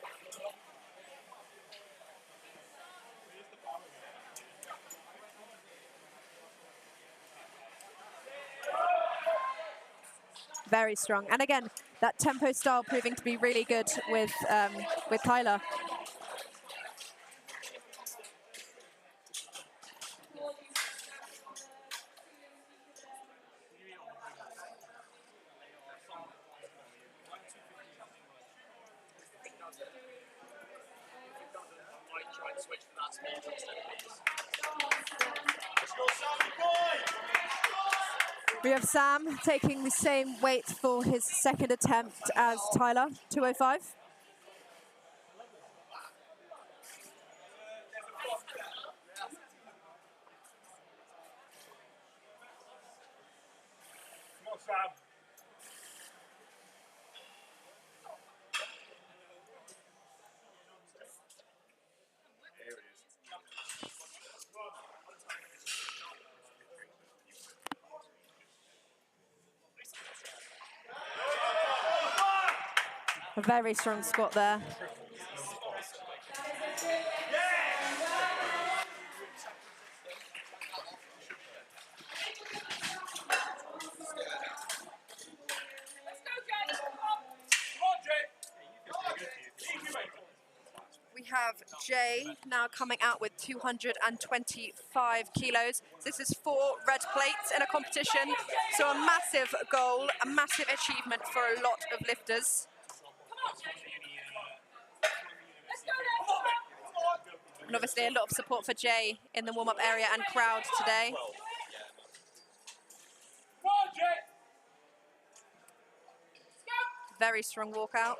Very strong. And again, that tempo style proving to be really good with Tyler. We have Sam taking the same weight for his second attempt as Tyler, 205. Sam. Here it is. A very strong squat there. We have Jay now coming out with 225 kilos. This is 4 red plates in a competition. So a massive goal, a massive achievement for a lot of lifters. And obviously a lot of support for Jay in the warm-up area and crowd today. Very strong walkout.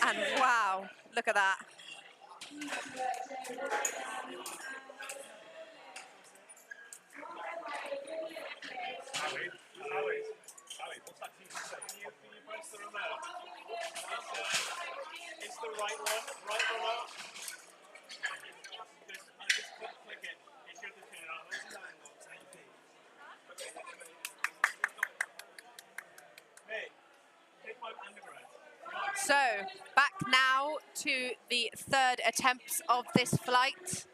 And wow, look at that. What's that piece say? Can you press the remote? It's the right one, right remote. Just click it. It should have turned on. Hey, take my undergrad. So, back now to the third attempts of this flight.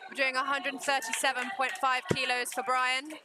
We're doing 137.5 kilos for Brian.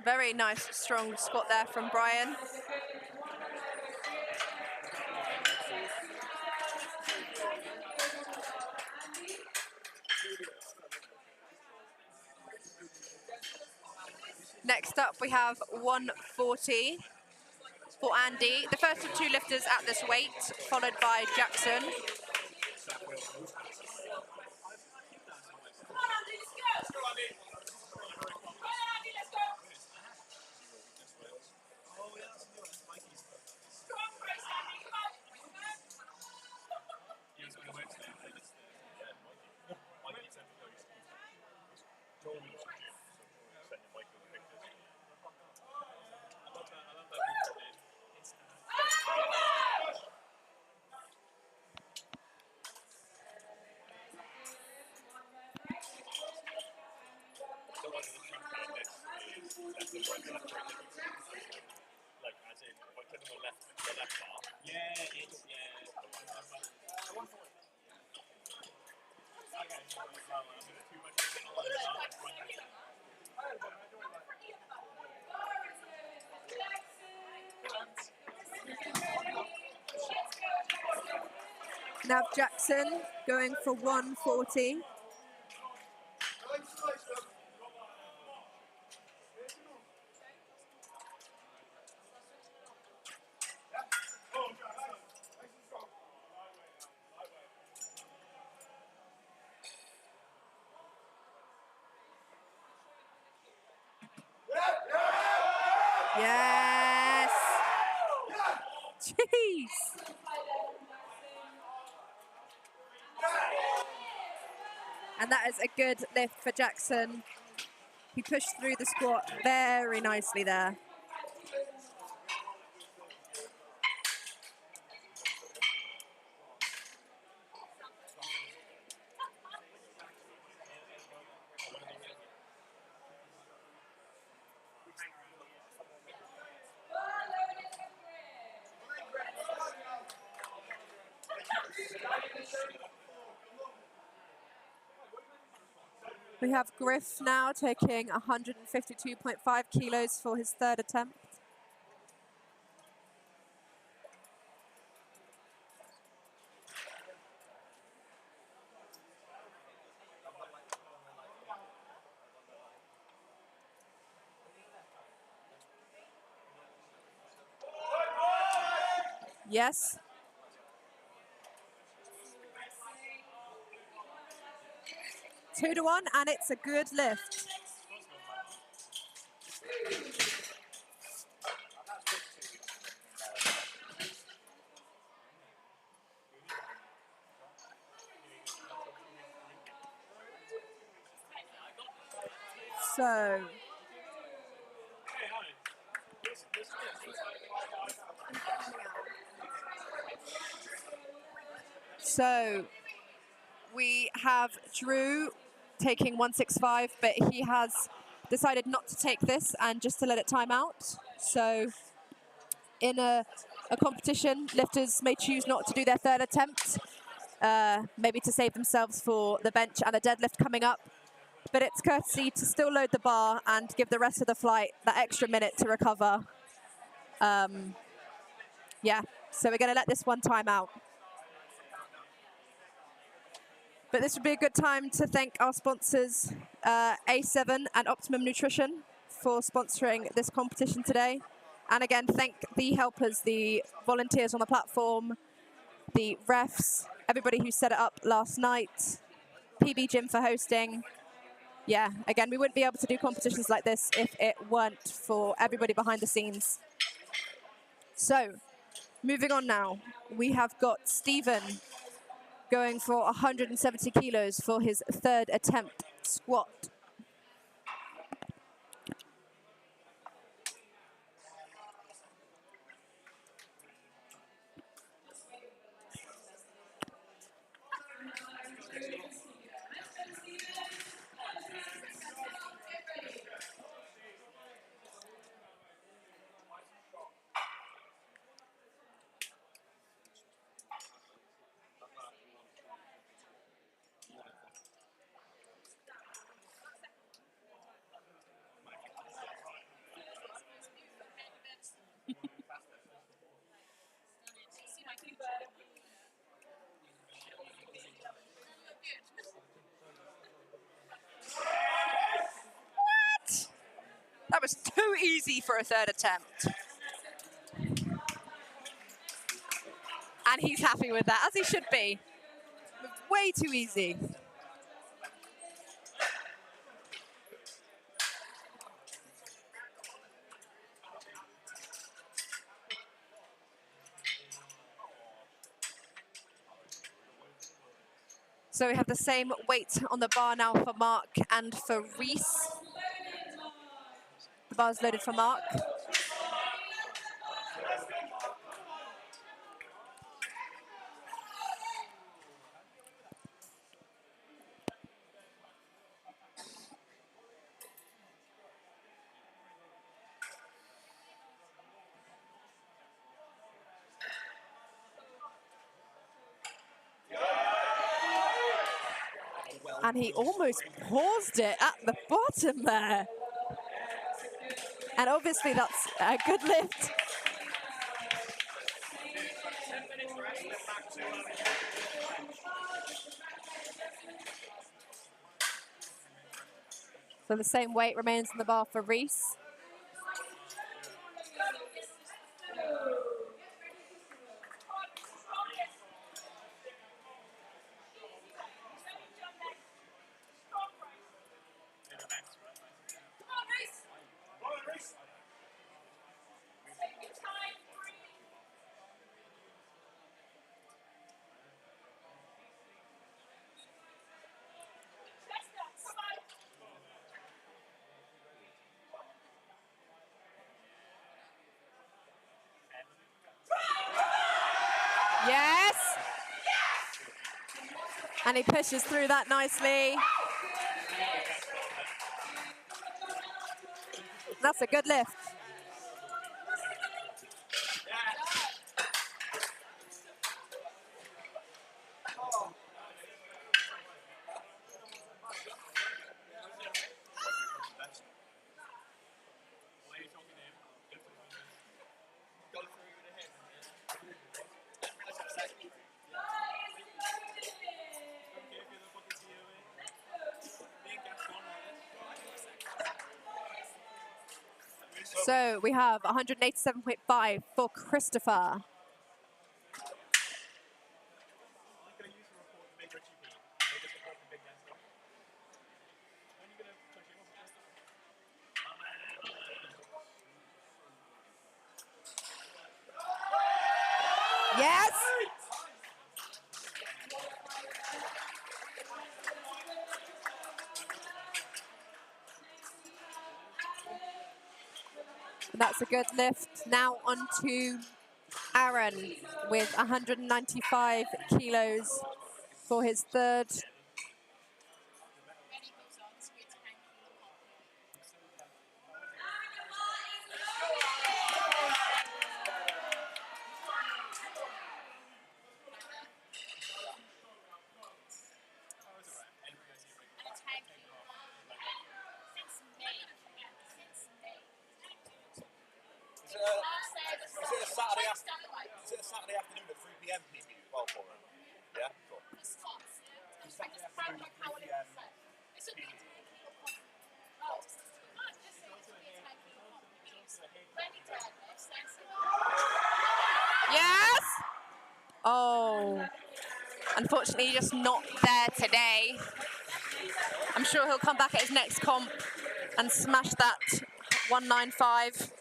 Very nice, strong squat there from Brian. Next up, we have 140 for Andy. The first of 2 lifters at this weight, followed by Jackson. Like, as in, if I click on the left bar. Yeah, it's, Now Jackson going for 140. Yes! Jeez! And that is a good lift for Jackson. He pushed through the squat very nicely there. We have Griff now taking 152.5 kilos for his third attempt. Yes. Two to one, and it's a good lift. So we have Drew taking 165, but he has decided not to take this and just to let it time out. So in a competition, lifters may choose not to do their third attempt, maybe to save themselves for the bench and the deadlift coming up. But it's courtesy to still load the bar and give the rest of the flight that extra minute to recover. Yeah, so we're going to let this one time out. But this would be a good time to thank our sponsors, A7 and Optimum Nutrition, for sponsoring this competition today. And again, thank the helpers, the volunteers on the platform, the refs, everybody who set it up last night, PB Gym for hosting. Yeah, again, we wouldn't be able to do competitions like this if it weren't for everybody behind the scenes. So, moving on now, we have got Stephen going for 170 kilos for his third attempt squat. That was too easy for a third attempt. And he's happy with that, as he should be. Way too easy. So we have the same weight on the bar now for Mark and for Reese. The bar's loaded for Mark. And he almost paused it at the bottom there. And obviously that's a good lift. So the same weight remains in the bar for Reese. Yes. And he pushes through that nicely. That's a good lift. So we have 187.5 for Christopher. Yes! That's a good lift. Now on to Aaron with 195 kilos for his third. Is it a Saturday afternoon at 3 p.m. PB as well for him? Yeah? Cool. Saturday afternoon at 3 p.m. Yes! Oh, unfortunately just not there today. I'm sure he'll come back at his next comp and smash that 195.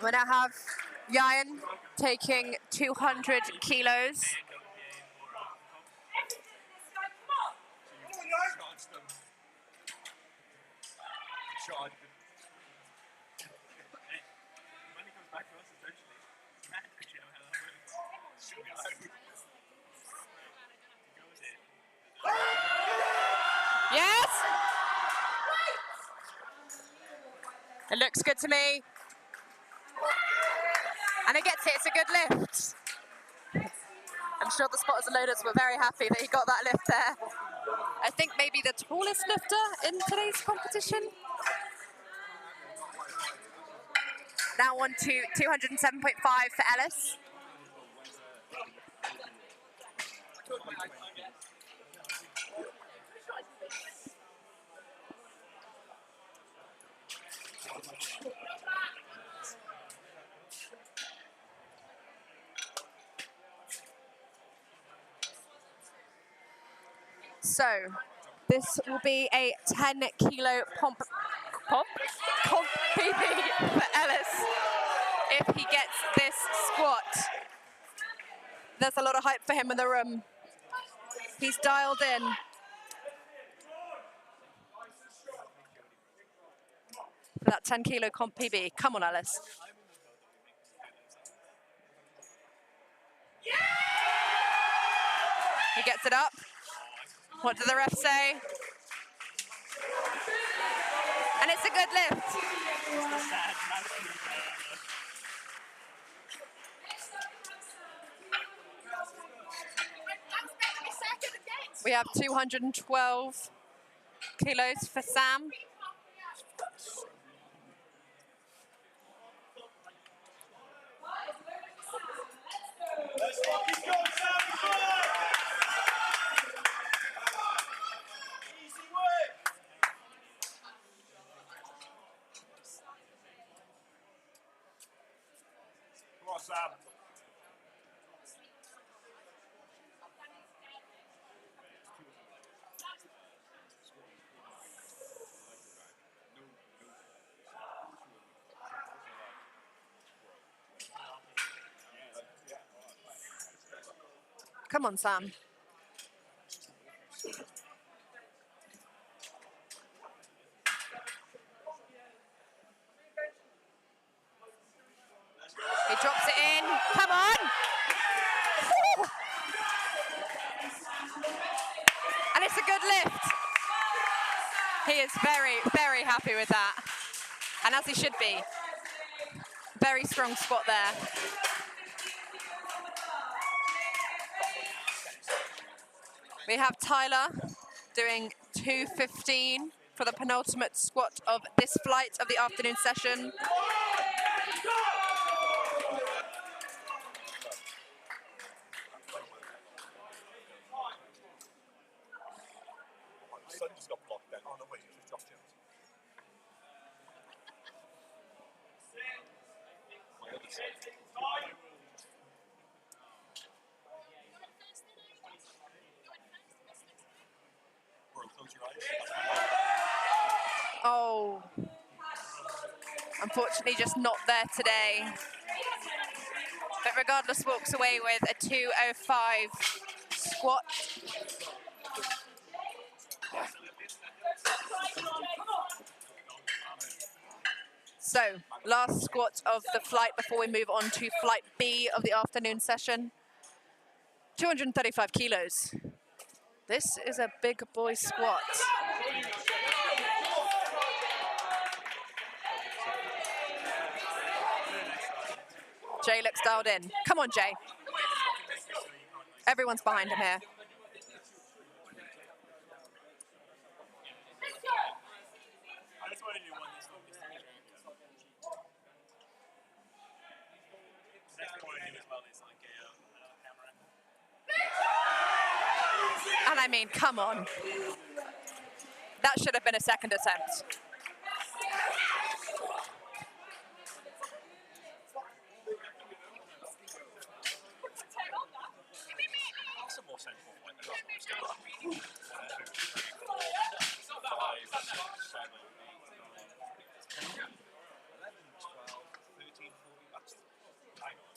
We now have Yayan taking 200 kilos. Yes! It looks good to me. And he gets it, it's a good lift. I'm sure the spotters and loaders were very happy that he got that lift there. I think maybe the tallest lifter in today's competition. Now on to 207.5 for Ellis. So this will be a 10 kilo comp PB for Ellis if he gets this squat. There's a lot of hype for him in the room. He's dialed in. For that 10 kilo comp PB. Come on, Ellis. He gets it up. What does the ref say? And it's a good lift. We have 212 kilos for Sam. Come on, Sam. Come on, Sam. He drops it in. Come on. Woo. And it's a good lift. He is very, very happy with that. And as he should be. Very strong squat there. We have Tyler doing 215 for the penultimate squat of this flight of the afternoon session. The sun just got blocked then. Oh, no, wait, you just dropped it. Unfortunately, just not there today. But regardless, walks away with a 205 squat. So, last squat of the flight before we move on to flight B of the afternoon session. 235 kilos. This is a big boy squat. Jay looks dialed in. Come on, Jay. Everyone's behind him here. I just wanted to do one this one. Next thing I want to do as well is like a camera. And I mean, come on. That should have been a second attempt. That's a more sensible point than last one. 13, 40, that's hang on.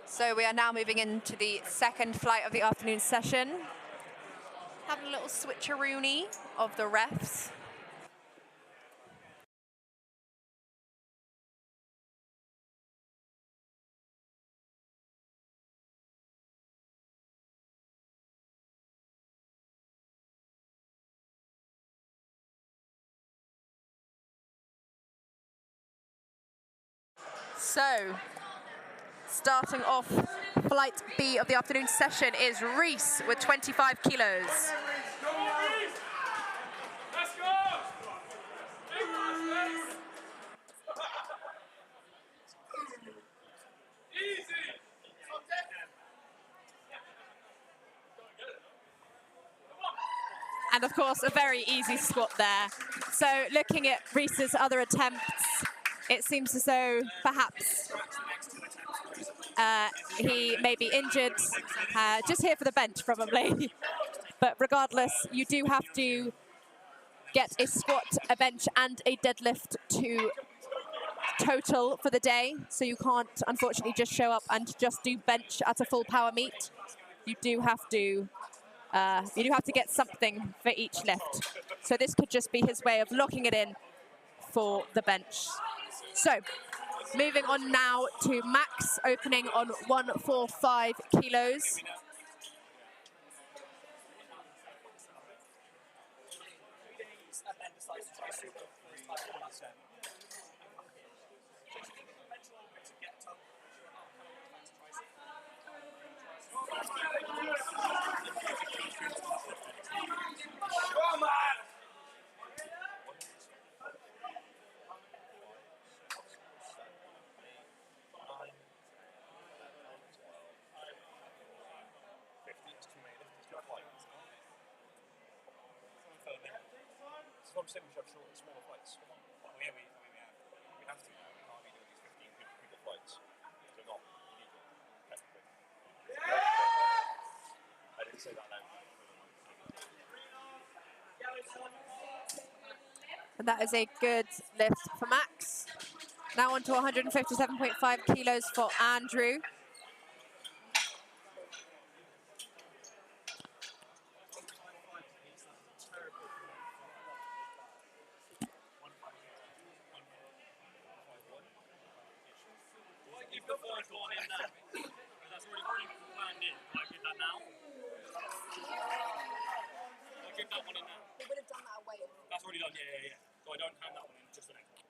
So we are now moving into the second flight of the afternoon session. Having a little switcheroony of the refs. So, starting off flight B of the afternoon session is Reese with 25 kilos. Let's go! Easy! And of course, a very easy squat there. So looking at Reese's other attempts, it seems as though perhaps he may be injured, just here for the bench probably. But regardless, you do have to get a squat, a bench and a deadlift to total for the day. So you can't unfortunately just show up and just do bench at a full power meet. You do have to get something for each lift. So this could just be his way of locking it in for the bench. So moving on now to Max, opening on 145 kilos. Come on! So I'm saying we should have shorter, smaller flights. Well, yeah, we have to now. We can't be doing these 15 people flights. They're not illegal, technically. I didn't say that loud. And that is a good lift for Max. Now on to 157.5 kilos for Andrew. If the first one in there, that's already planned in. I give that now. I give that one in now. We would have done that away. That's already done, yeah. So I don't hand that one in, just the next one.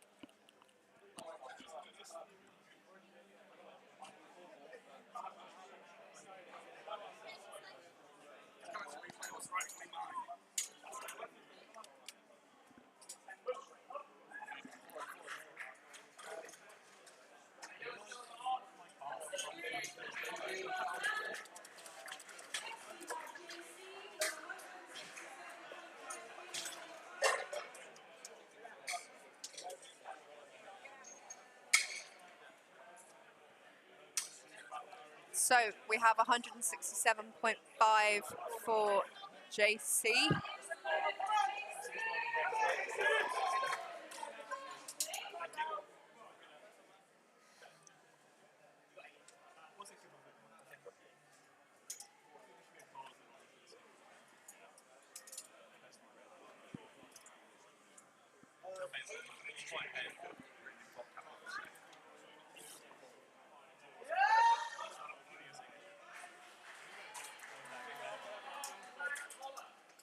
So we have 167.5 for JC.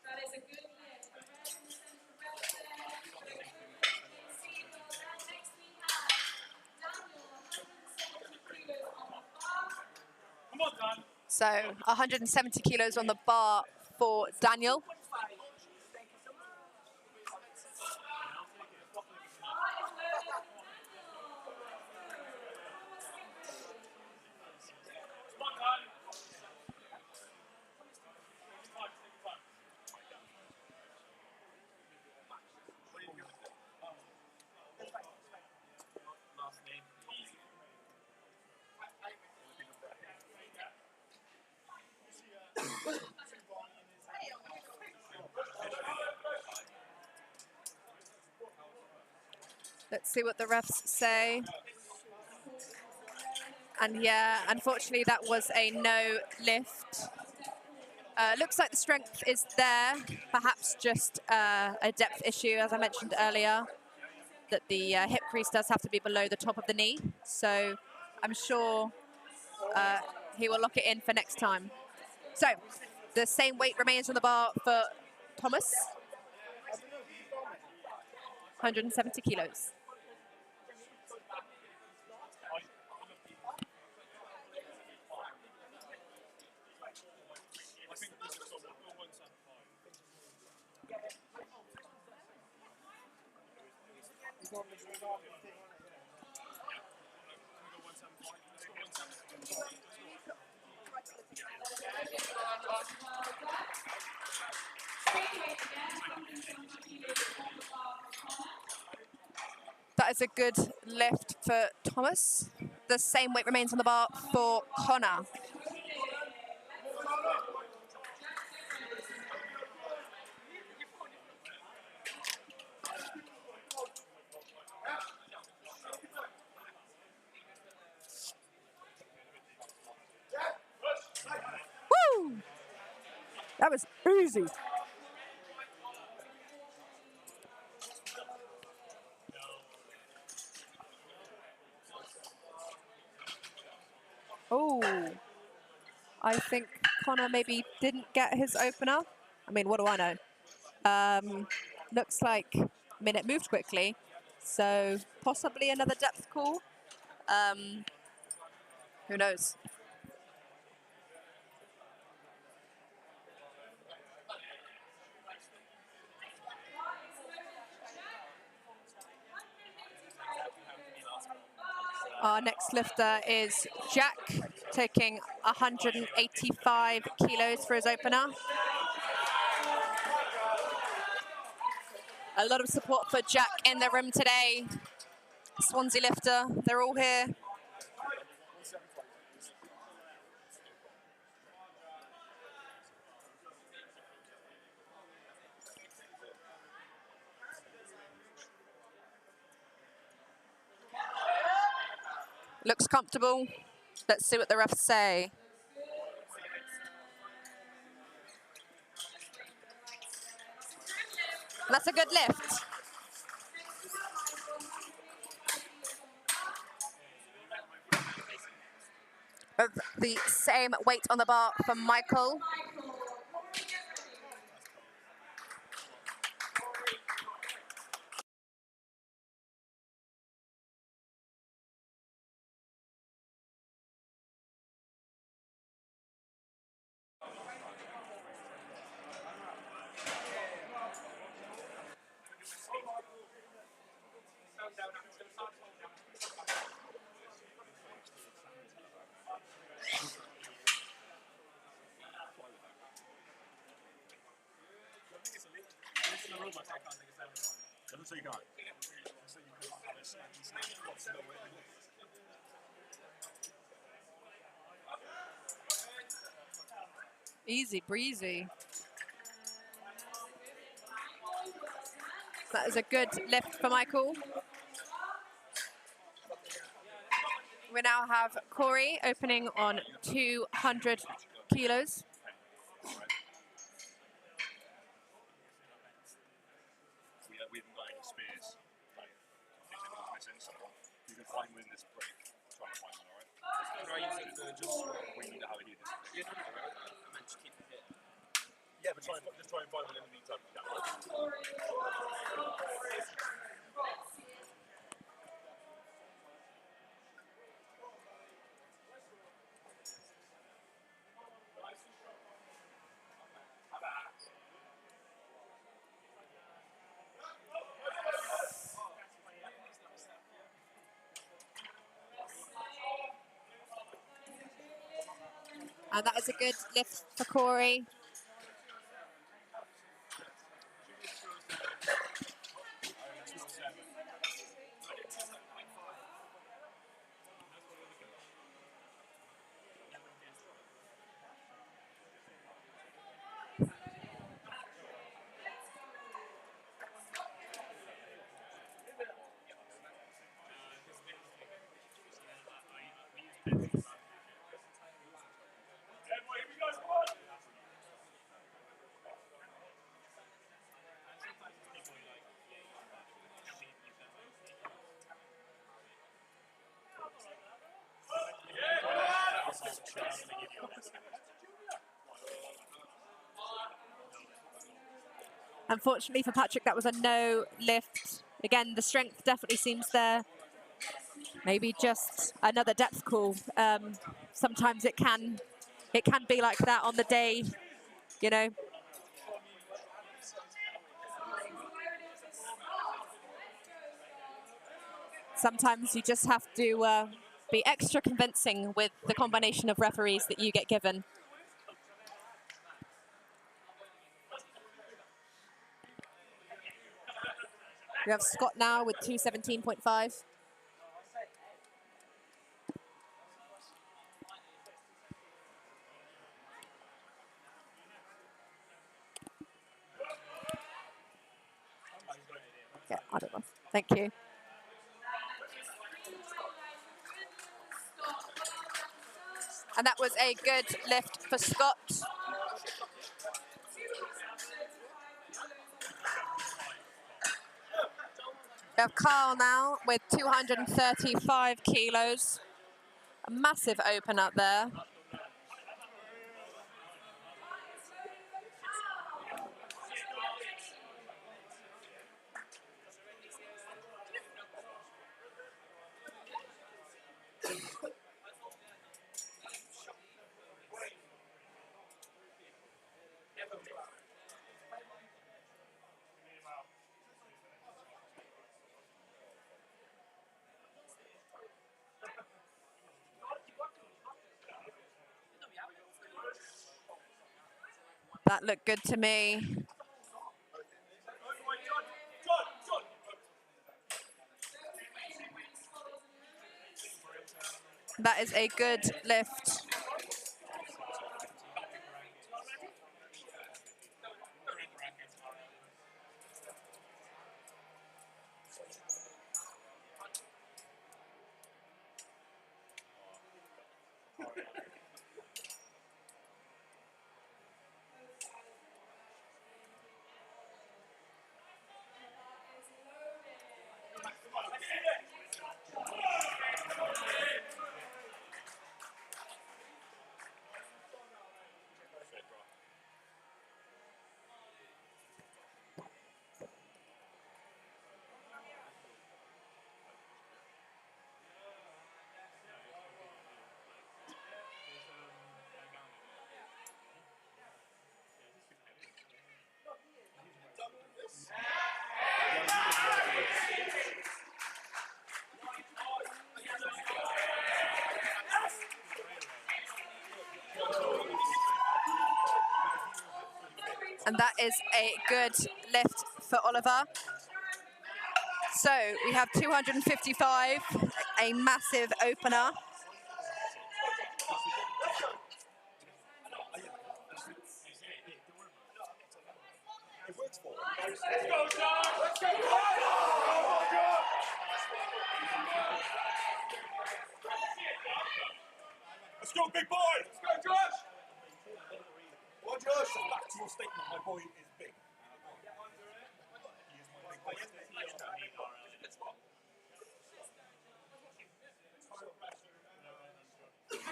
That is a good lift. Next we have Daniel, 170 kilos on the bar. Come on, Dan. So 170 kilos on the bar for Daniel. Let's see what the refs say. And yeah, unfortunately that was a no lift. Looks like the strength is there, perhaps just a depth issue, as I mentioned earlier, that the hip crease does have to be below the top of the knee. So I'm sure he will lock it in for next time. So the same weight remains on the bar for Thomas, 170 kilos. That is a good lift for Thomas. The same weight remains on the bar for Connor. Woo! That was easy. Oh, I think Connor maybe didn't get his opener. I mean, what do I know? Looks like, I mean, it moved quickly, so possibly another depth call. Who knows? Our next lifter is Jack, taking 185 kilos for his opener. A lot of support for Jack in the room today. Swansea lifter, they're all here. Looks comfortable. Let's see what the refs say. That's a good lift. Of the same weight on the bar for Michael. Doesn't say you can't. Easy breezy. That is a good lift for Michael. We now have Corey opening on 200 kilos. We haven't got any space. Like, in case anyone's missing, so you can find within this break. Try to find one, alright? We need to have a heat. Yeah, but just try and find one in the meantime. And that is a good lift for Corey. Unfortunately for Patrick, that was a no lift. Again, the strength definitely seems there. Maybe just another depth call. Sometimes it can be like that on the day, you know. Sometimes you just have to be extra convincing with the combination of referees that you get given. We have Scott now with 217.5. Yeah, I don't know. Thank you. And that was a good lift for Scott. We have Carl now with 235 kilos. A massive open up there. That looked good to me. That is a good lift. And that is a good lift for Oliver. So we have 255, a massive opener. Let's go, big boy! Let's go, Josh! Well, Josh, back to your statement, my boy is big. He is my big boy.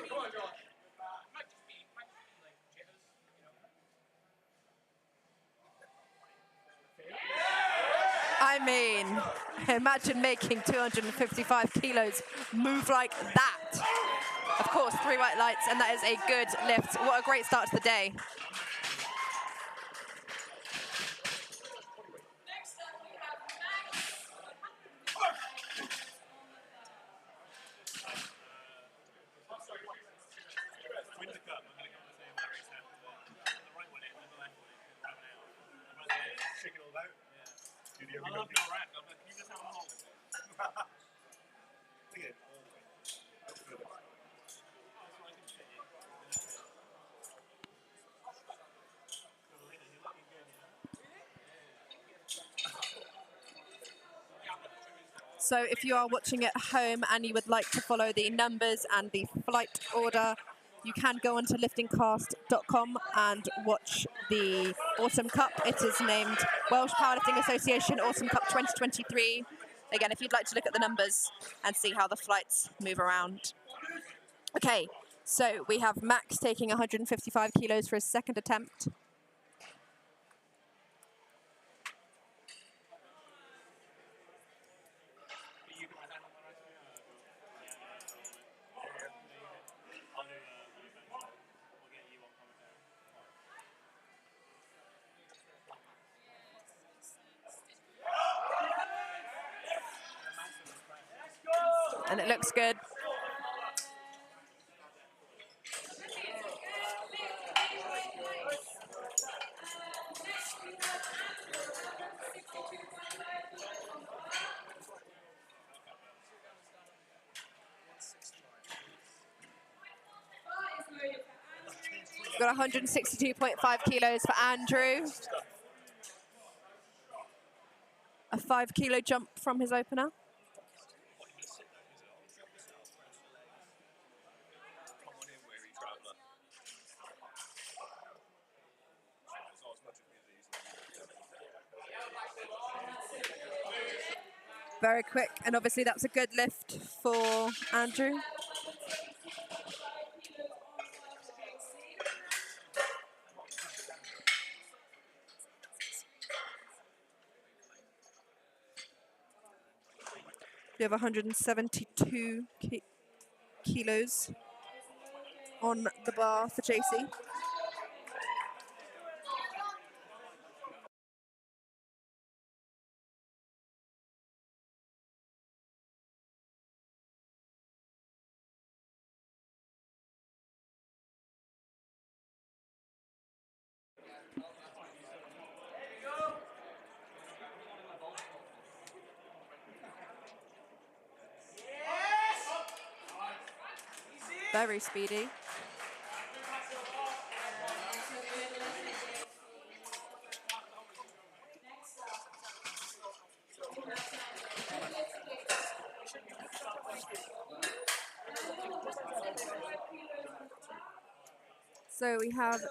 Come on, Josh. I mean, imagine making 255 kilos move like that. Of course, 3 white lights, and that is a good lift. What a great start to the day. So if you are watching at home and you would like to follow the numbers and the flight order, you can go onto LiftingCast.com and watch the Autumn Cup. It is named Welsh Powerlifting Association Autumn Cup 2023. Again, if you'd like to look at the numbers and see how the flights move around. Okay, so we have Max taking 155 kilos for his second attempt. And it looks good. We've got 162.5 kilos for Andrew. A 5 kilo jump from his opener. Very quick, and obviously that's a good lift for Andrew. We have 172 kilos on the bar for JC. Very speedy. So we have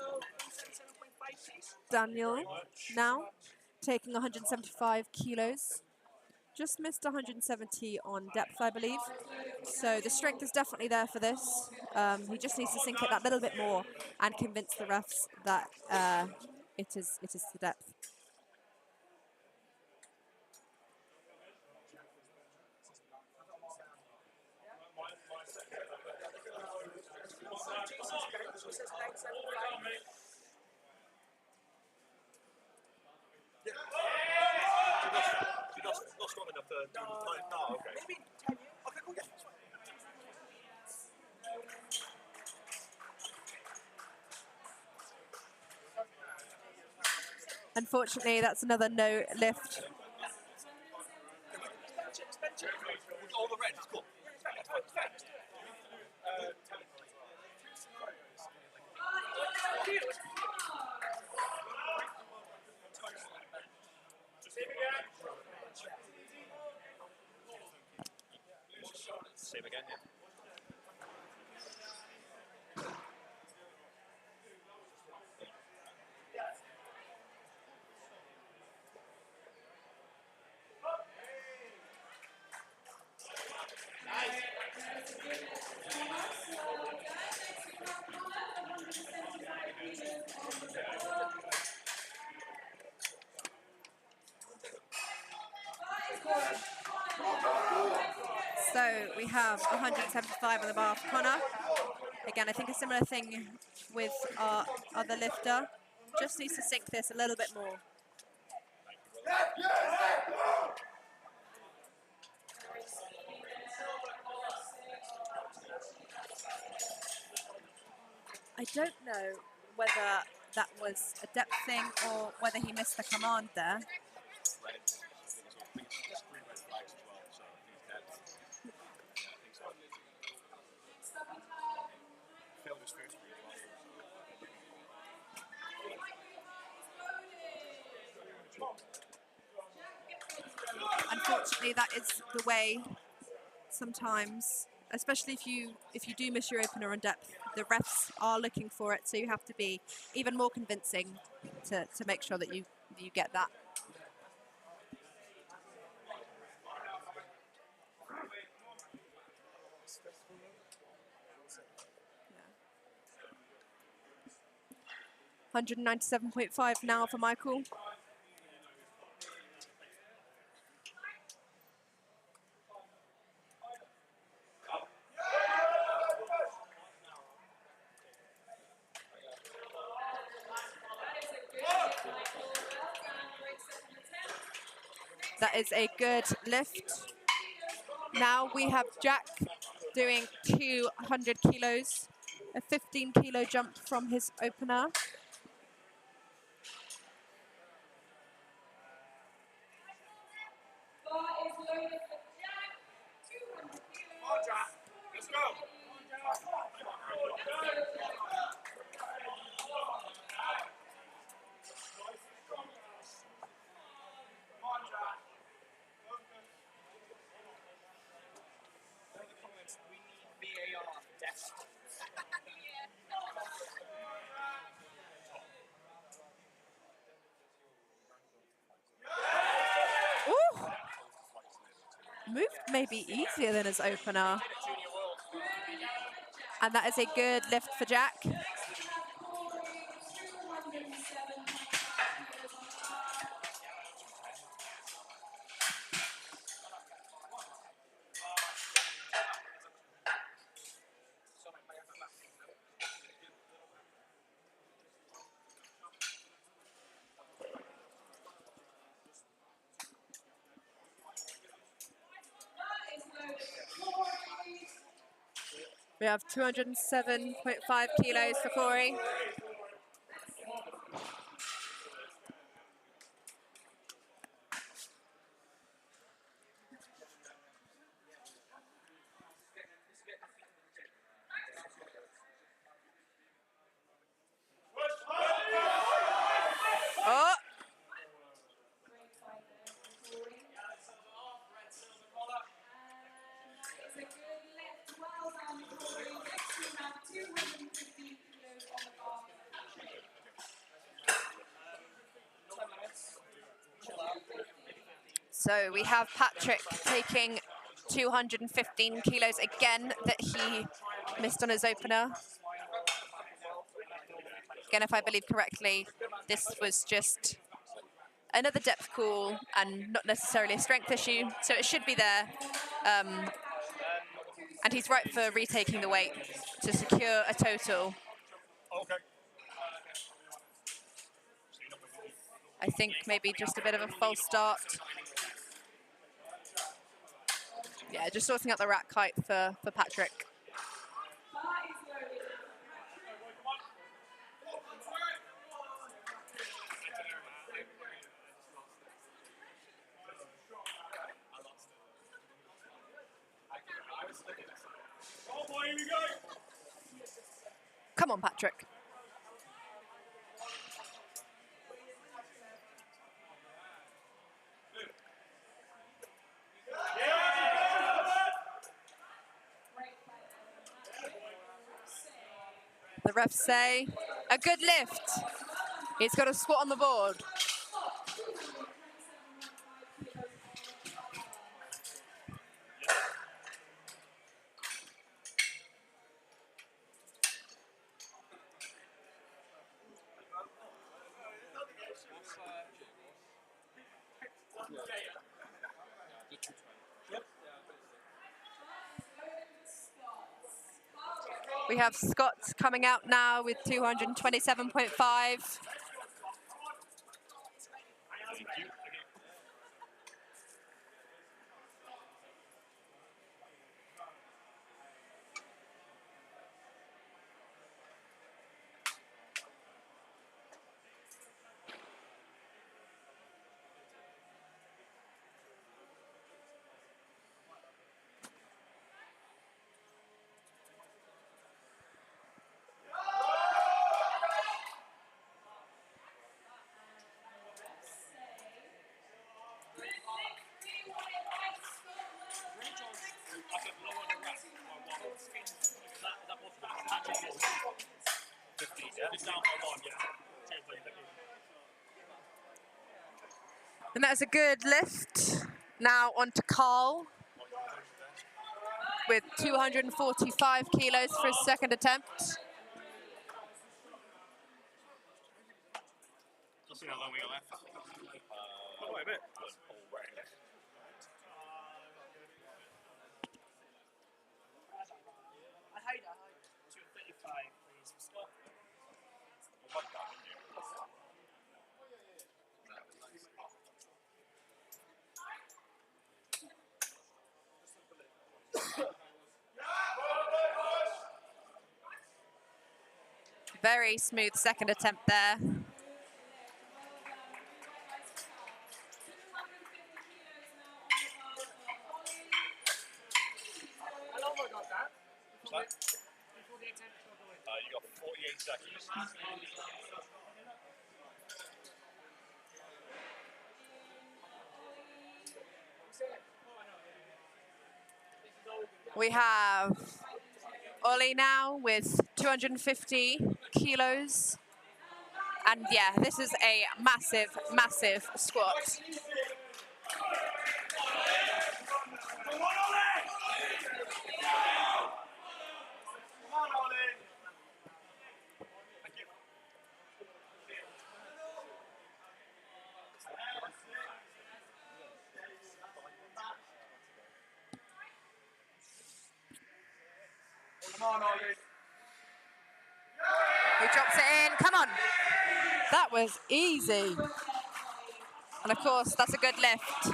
Daniel now taking 175 kilos. Just missed 170 on depth, I believe. So the strength is definitely there for this. He just needs to sink it that little bit more and convince the refs that it is the depth. Not strong enough to do no, okay. Maybe 10 years? Okay, cool, yeah. Unfortunately, that's another no lift. All the red, it's cool. Same again, yeah. So we have 175 on the bar for Connor. Again, I think a similar thing with our other lifter. Just needs to sink this a little bit more. I don't know whether that was a depth thing or whether he missed the command there. Reds, I think it's 3 red flags as well, so he's dead. Yeah, I think so. Failed his first read as well. Unfortunately, that is the way sometimes, especially if you do miss your opener on depth, the refs are looking for it, so you have to be even more convincing to make sure that you get that. Yeah. 197.5 now for Michael. That is a good lift. Now we have Jack doing 200 kilos, a 15-kilo jump from his opener. Let's go! Ooh! Moved maybe easier than his opener. And that is a good lift for Jack. We have 207.5 kilos for Corey. Oh! So we have Patrick taking 215 kilos again that he missed on his opener. Again, if I believe correctly, this was just another depth call and not necessarily a strength issue, so it should be there. And he's right for retaking the weight to secure a total. Okay. I think maybe just a bit of a false start. Yeah, just sorting out the rack height for Patrick. Come on, Patrick. the refs say a good lift. He's got a squat on the board. We have Scott coming out now with 227.5. And that's a good lift. Now on to Carl with 245 kilos for his second attempt. Just see how long we got left. Quite a bit. Very smooth second attempt there. You got 48 seconds. We have Ollie now with 250 kilos. And yeah, this is a massive, massive squat. He drops it in, come on. That was easy. And of course, that's a good lift.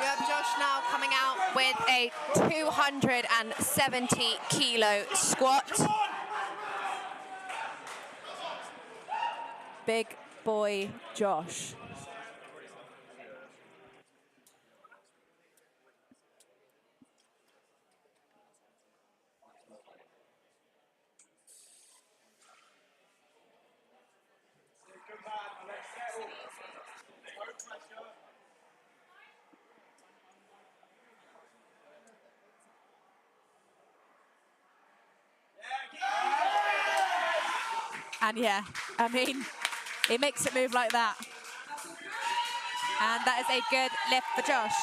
We have Josh now coming out with a 270 kilo squat. Big boy Josh. And yeah, I mean, he makes it move like that. And that is a good lift for Josh.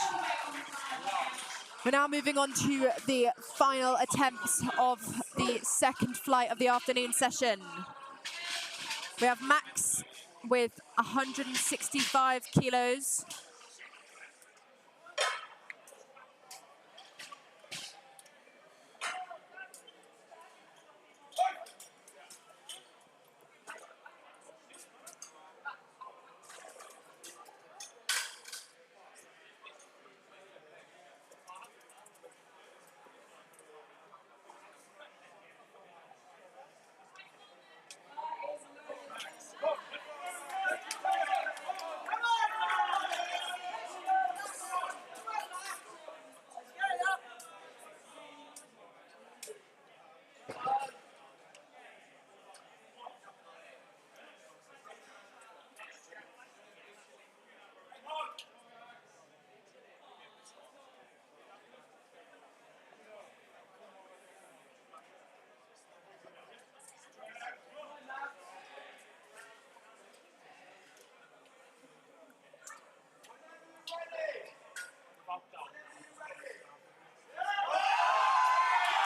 We're now moving on to the final attempts of the second flight of the afternoon session. We have Max with 165 kilos.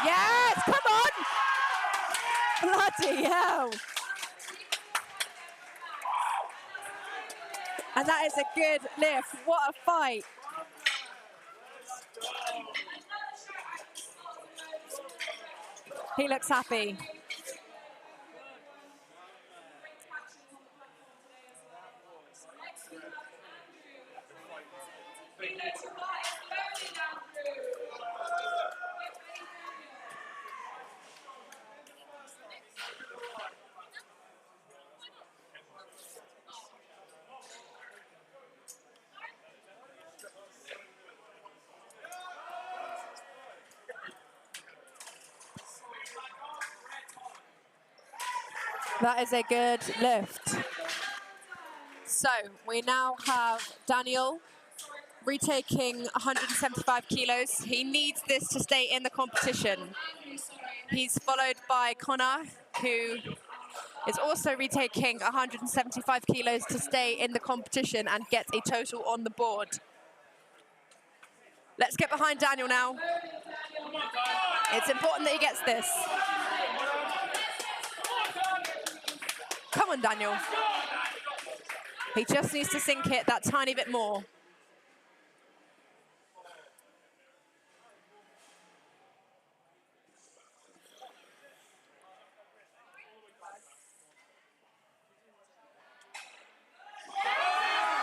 Yes, come on! Bloody hell. And that is a good lift. What a fight. He looks happy. That is a good lift. So we now have Daniel retaking 175 kilos. He needs this to stay in the competition. He's followed by Connor, who is also retaking 175 kilos to stay in the competition and get a total on the board. Let's get behind Daniel now. It's important that he gets this. Come on, Daniel. He just needs to sink it that tiny bit more.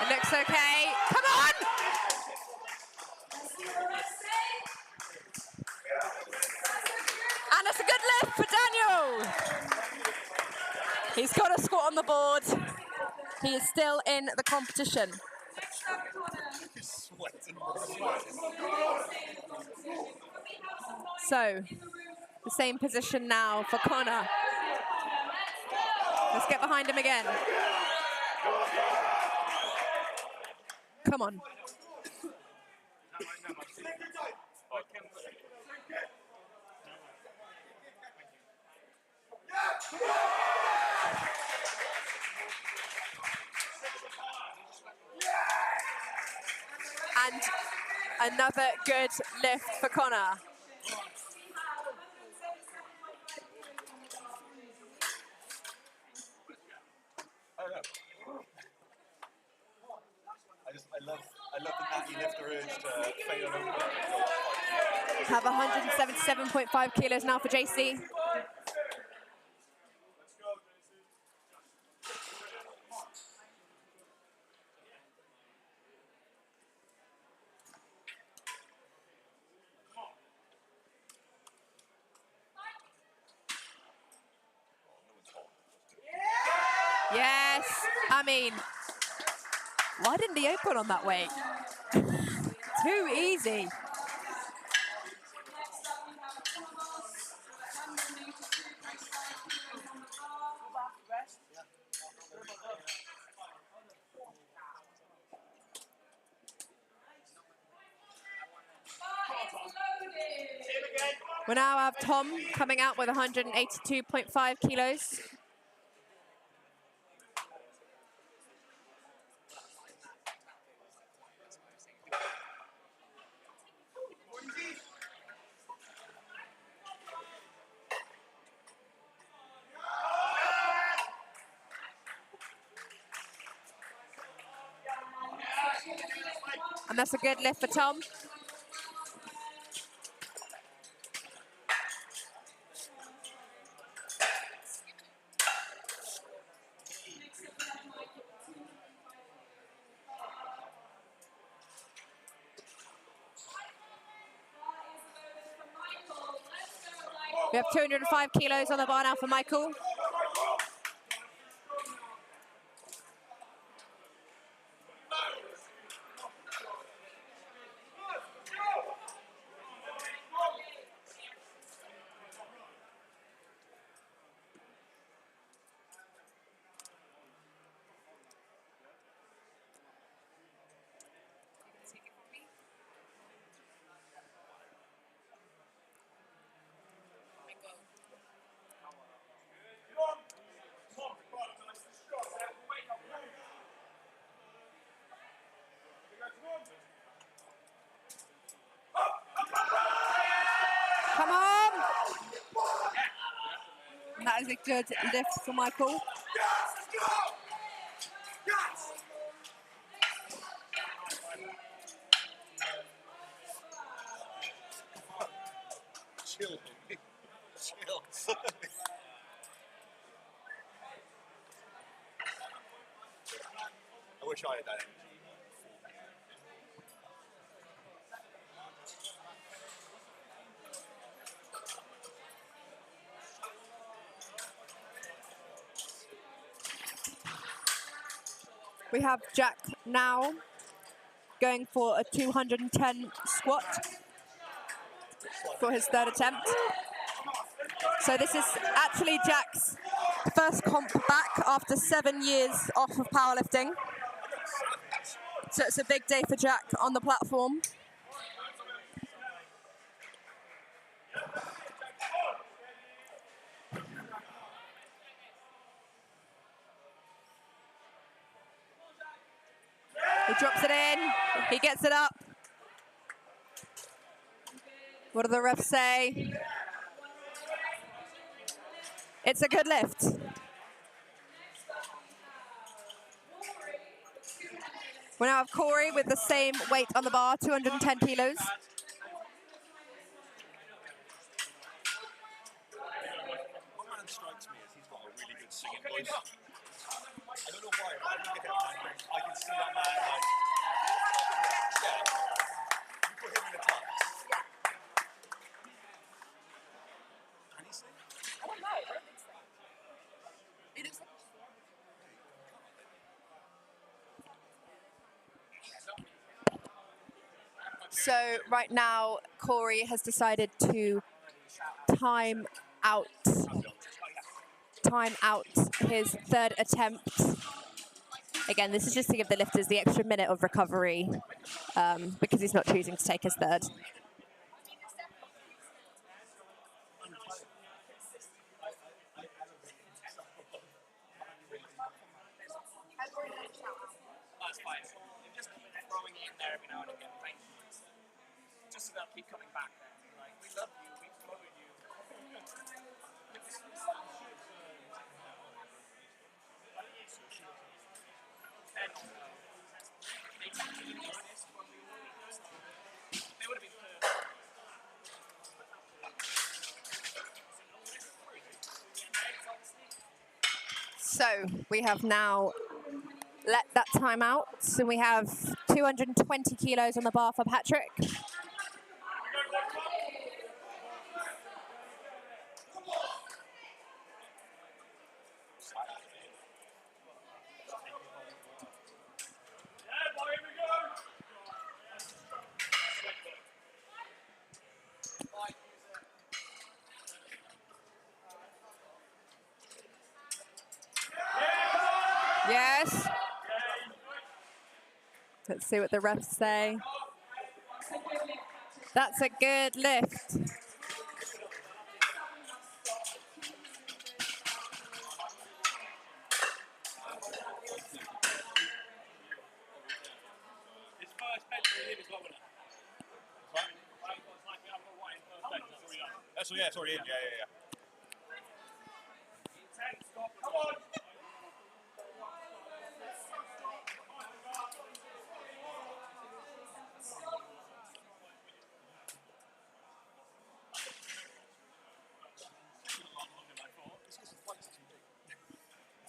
It looks okay. Come on! And it's a good lift for Daniel. He's got a squat on the board. He is still in the competition. So, the same position now for Connor. Let's get behind him again. Come on. And another good lift for Connor. I love the natty lifter urge to fail over. Have 177.5 kilos now for JC. Yes, I mean, why didn't he open on that weight? Too easy. We now have Tom coming out with 182.5 kilos. And that's a good lift for Tom. We have 205 kilos on the bar now for Michael. Come on! That is a good lift for Michael. Chill, homie. Chill. I wish I had that energy. We have Jack now going for a 210 squat for his third attempt. So this is actually Jack's first comp back after 7 years off of powerlifting. So it's a big day for Jack on the platform. He drops it in, he gets it up. What do the refs say? It's a good lift. We now have Corey with the same weight on the bar, 210 kilos. One man strikes me as he's got a really good singing voice. I don't know why, but I look at him and I can see that man like, yeah, you put him in a class. Can he sing? I don't know, I don't think so. He looks like... So right now, Corey has decided to time out his third attempt. Again, this is just to give the lifters the extra minute of recovery because he's not choosing to take his third. That's fine. Just keep throwing it in there every now and again. Thank you. Just so they'll keep coming back there. Like, we love you, we followed you. They would have been perfect. So we have now let that time out. So we have 220 kilos on the bar for Patrick. Yes. Let's see what the refs say. That's a good lift. His first bench for him is what we're at. That's, yeah, it's already in, yeah. Come on!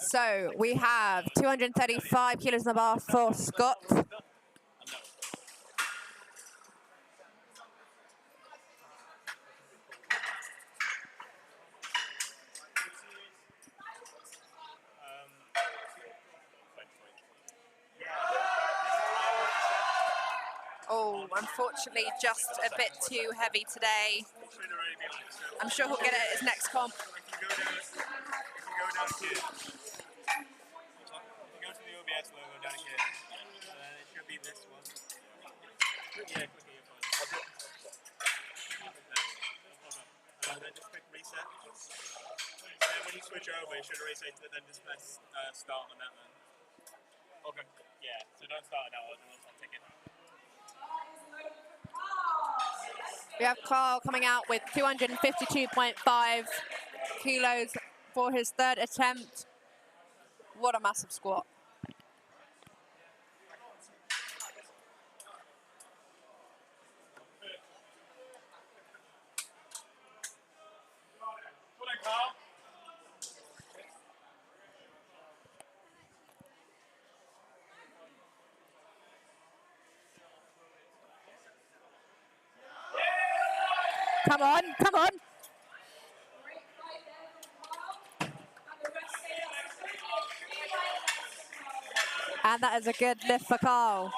So we have 235 kilos on the bar for Scott. Oh, unfortunately, just a bit too heavy today. I'm sure he'll get it at his next comp. If you go down here, if you go to the OBS logo down here, it should be this one. Yeah, click it, you're fine. And then just click reset. And then when you switch over, it should reset, then just press start on that one. Okay. Yeah, so don't start now, otherwise I'll take it. We have Carl coming out with 252.5 kilos for his third attempt. What a massive squat. Come on, come on. And that is a good lift for Carl.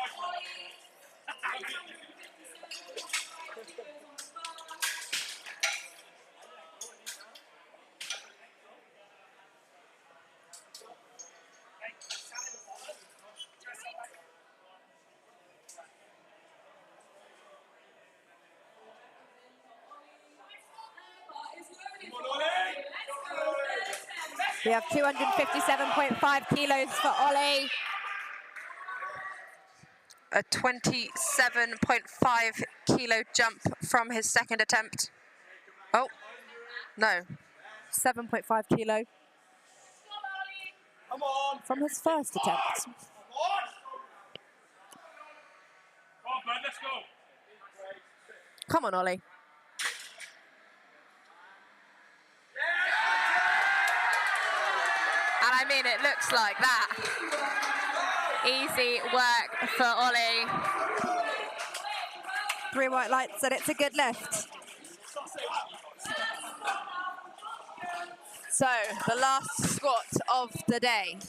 We have 257.5 kilos for Ollie. A 27.5 kilo jump from his second attempt. Oh, no. 7.5 kilo from his first attempt. Come on, Ollie. And I mean, it looks like that. Easy work for Ollie. 3 white lights and it's a good lift. So, the last squat of the day.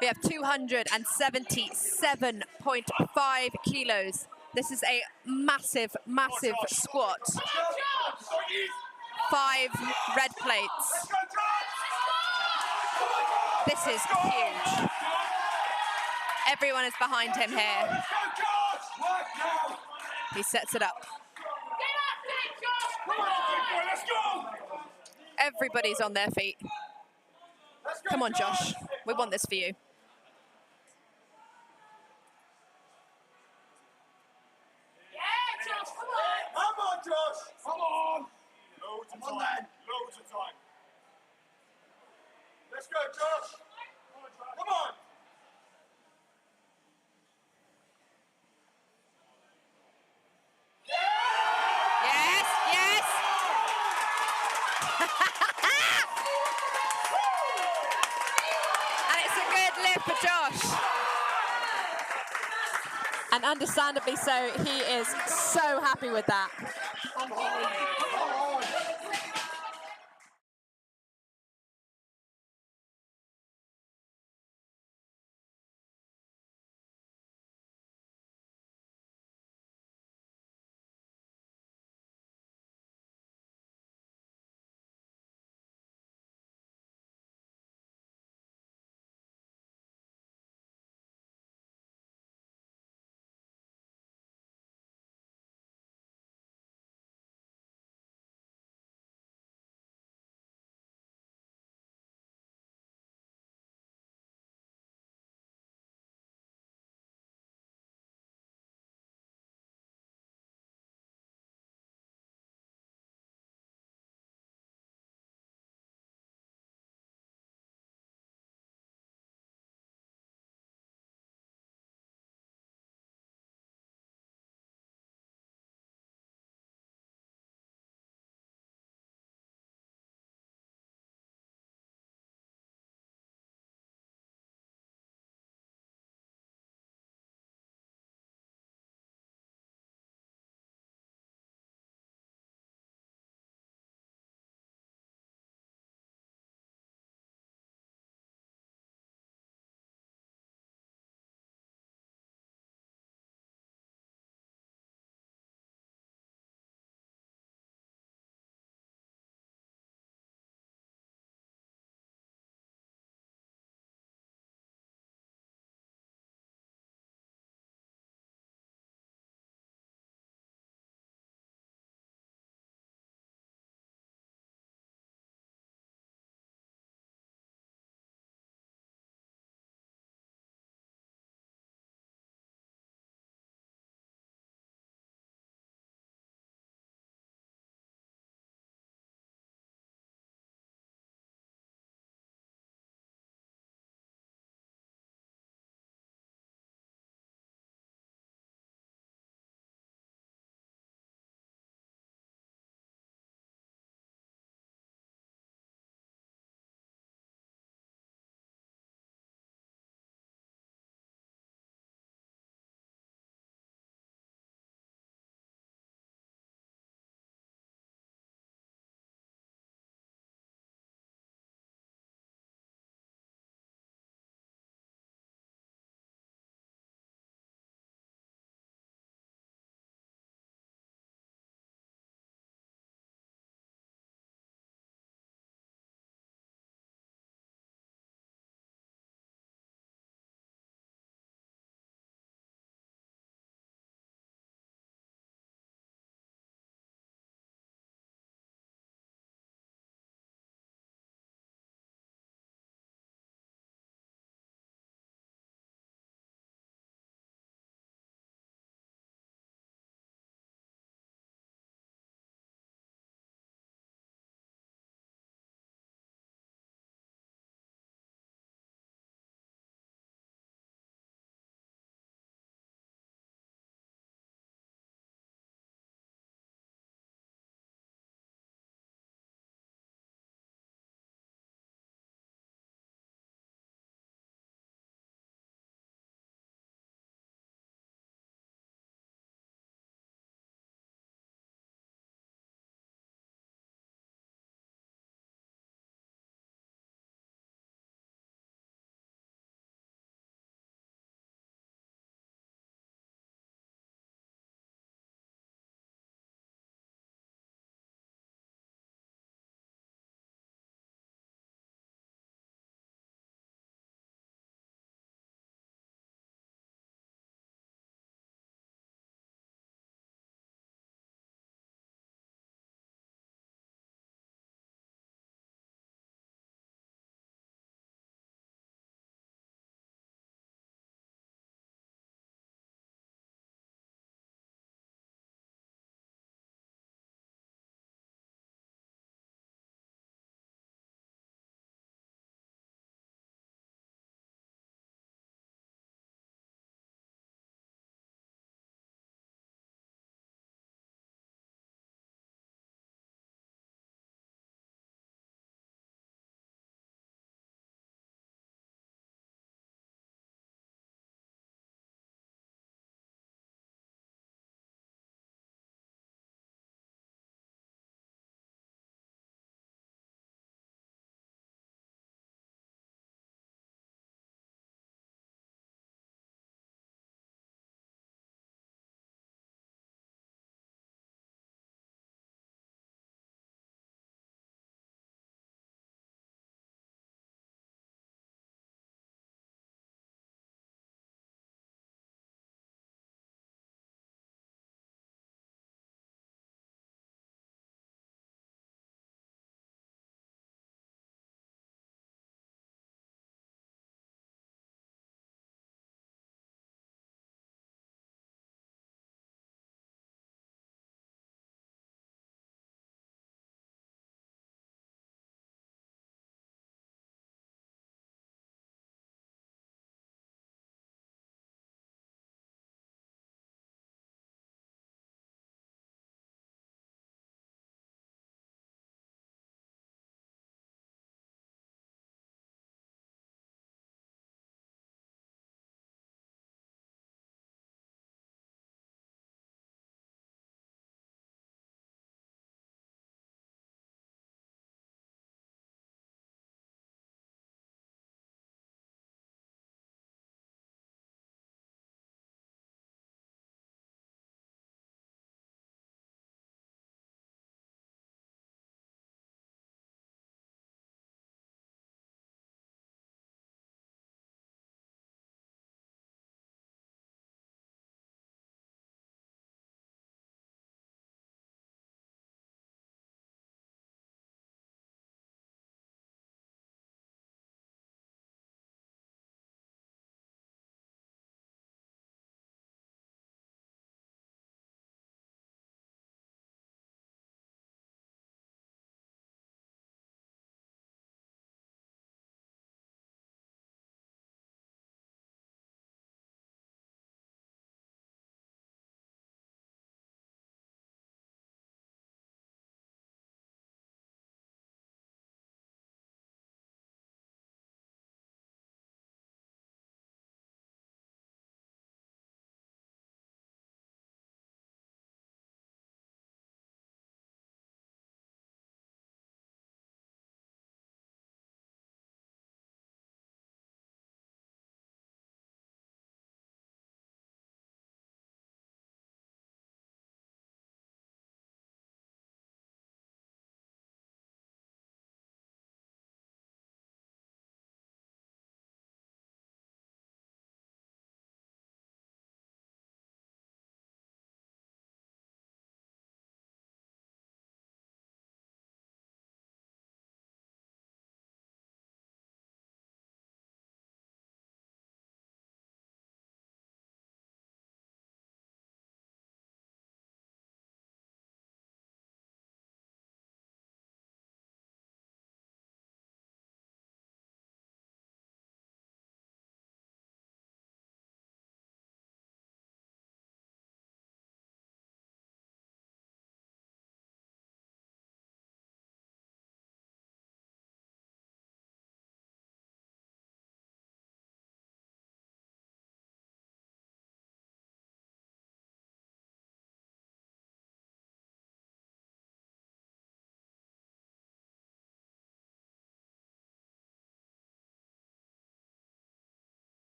We have 277.5 kilos. This is a massive, massive squat. 5 red plates. This is huge. Everyone is behind him here. He sets it up. Everybody's on their feet. Come on, Josh. We want this for you. Come on, Josh! Come on! Loads of time. Loads of time. Let's go, Josh! Come on! Yes, yes! And it's a good lift for Josh. And understandably so, he is so happy with that.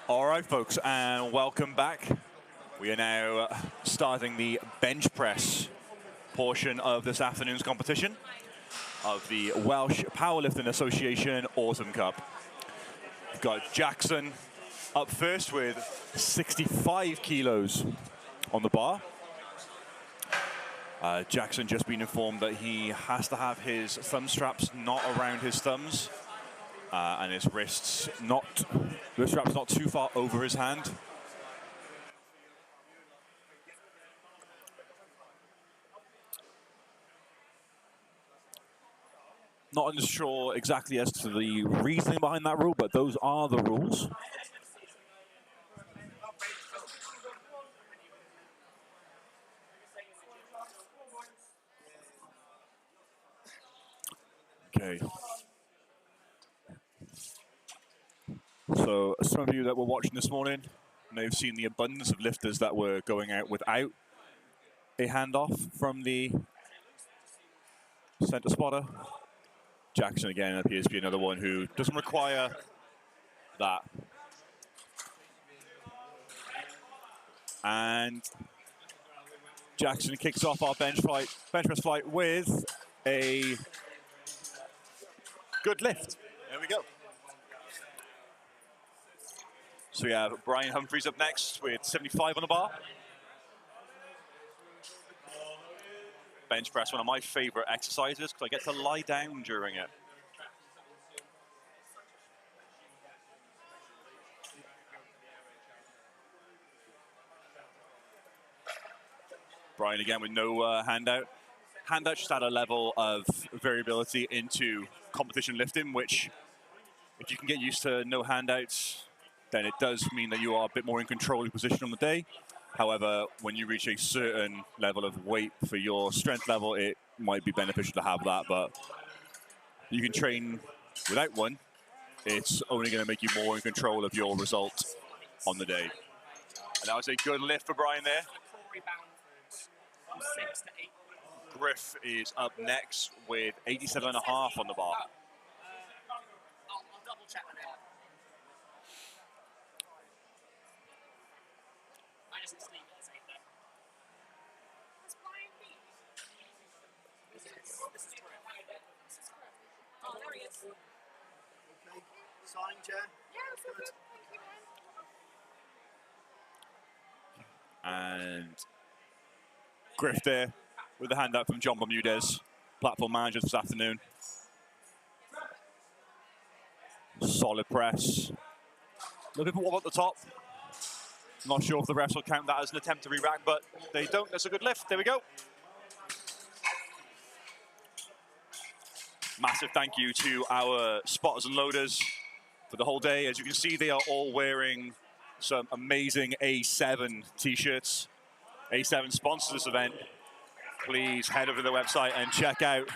All right, folks, and welcome back. We are now starting the bench press portion of this afternoon's competition of the Welsh Powerlifting Association Autumn Cup. We've got Jackson up first with 65 kilos on the bar. Jackson just been informed that he has to have his thumb straps not around his thumbs and his wrists not, the straps not too far over his hand. Not sure exactly as to the reasoning behind that rule, but those are the rules. Okay. So some of you that were watching this morning may have seen the abundance of lifters that were going out without a handoff from the center spotter. Jackson again appears to be another one who doesn't require that. And Jackson kicks off our bench press flight with a good lift. There we go. So we have Brian Humphreys up next with 75 on the bar. Bench press, one of my favorite exercises because I get to lie down during it. Brian again with no handout. Handout just add a level of variability into competition lifting, which if you can get used to no handouts, then it does mean that you are a bit more in control of your position on the day. However, when you reach a certain level of weight for your strength level, it might be beneficial to have that, but you can train without one. It's only going to make you more in control of your result on the day. And that was a good lift for Brian there. Griff is up next with 87.5 on the bar. I'll double check that out. I just sleep at the same thing. That's Brian B. This is Griff. Oh, there he is. Okay. Signing chair. Yeah, it's all good. Thank you, man. And Griff there with the handout from John Bermudez, platform manager this afternoon. Solid press. A little bit more at the top. Not sure if the refs will count that as an attempt to re-rack, but they don't. That's a good lift. There we go. Massive thank you to our spotters and loaders for the whole day. As you can see, they are all wearing some amazing A7 t-shirts. A7 sponsors this event. Please head over to their website and check out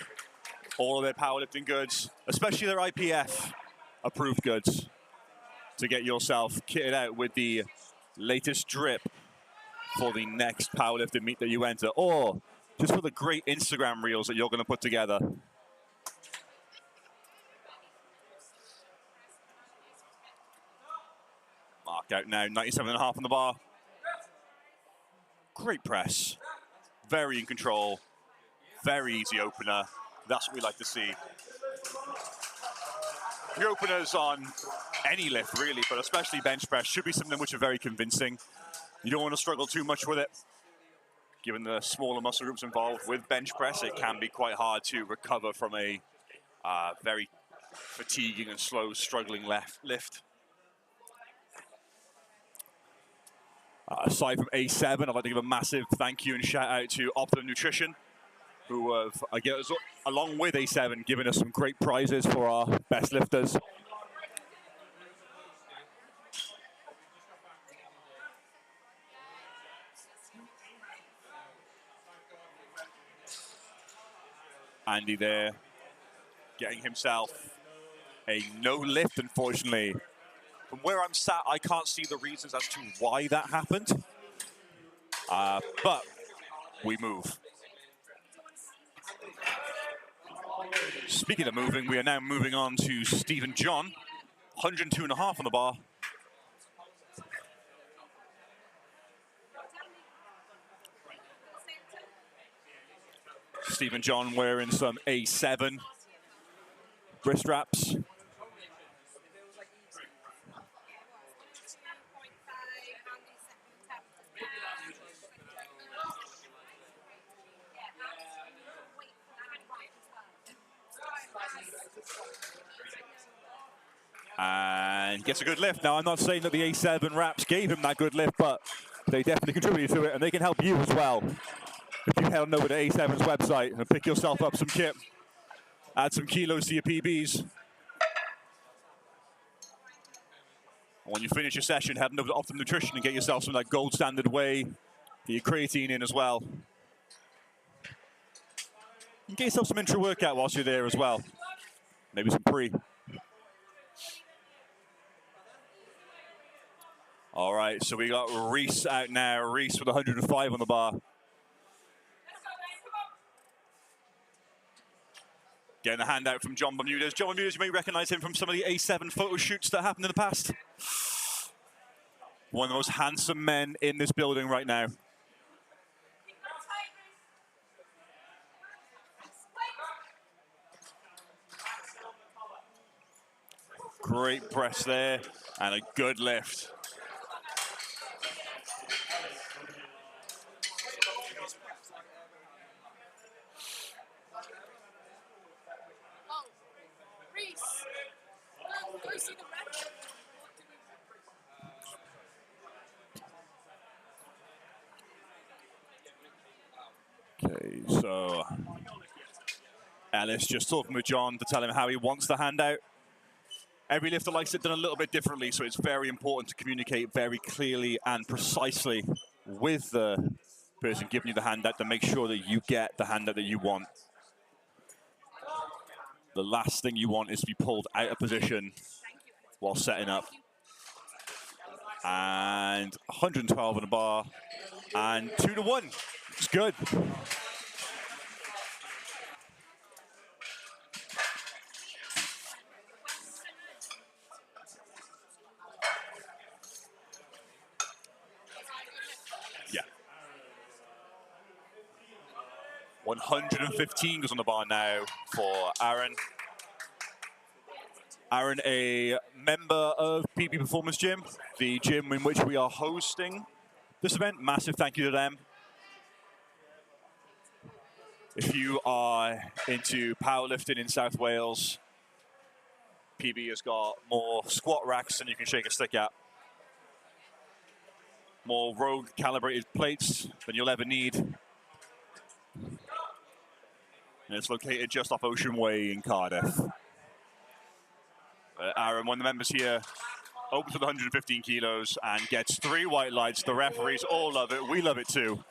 all of their powerlifting goods, especially their IPF approved goods, to get yourself kitted out with the latest drip for the next powerlifting meet that you enter, or just for the great Instagram reels that you're going to put together. Mark out now, 97.5 on the bar. Great press, very in control, very easy opener. That's what we like to see. Your openers on any lift really, but especially bench press, should be something which are very convincing. You don't want to struggle too much with it. Given the smaller muscle groups involved with bench press, it can be quite hard to recover from a very fatiguing and slow, struggling lift. Aside from A7, I'd like to give a massive thank you and shout out to Optimum Nutrition, who have, along with A7, given us some great prizes for our best lifters. Andy there, getting himself a no lift, unfortunately. From where I'm sat, I can't see the reasons as to why that happened. But we move. Speaking of moving, we are now moving on to Stephen John, 102.5 on the bar. Stephen John wearing some A7 wrist wraps. And gets a good lift. Now, I'm not saying that the A7 wraps gave him that good lift, but they definitely contributed to it, and they can help you as well. If you head on over to A7's website and pick yourself up some kit, add some kilos to your PBs. When you finish your session, head on over to Optimum Nutrition and get yourself some of that gold standard whey, get your creatine in as well. And get yourself some intra-workout whilst you're there as well. Maybe some pre. All right, so we got Reese out now. Reese with 105 on the bar. Getting a handout from John Bermudez. John Bermudez, you may recognize him from some of the A7 photo shoots that happened in the past. One of the most handsome men in this building right now. Great press there, and a good lift. Okay, so Ellis just talking with John to tell him how he wants the handout. Every lifter likes it done a little bit differently, so it's very important to communicate very clearly and precisely with the person giving you the handout to make sure that you get the handout that you want. The last thing you want is to be pulled out of position while setting up. And 112 on the bar, and 2-1. It's good. Yeah. 115 goes on the bar now for Aaron. Aaron, a member of PB Performance Gym, the gym in which we are hosting this event. Massive thank you to them. If you are into powerlifting in South Wales, PB has got more squat racks than you can shake a stick at. More Rogue calibrated plates than you'll ever need. And it's located just off Ocean Way in Cardiff. Aaron, one of the members here, opens with 115 kilos and gets 3 white lights. The referees all love it. We love it too.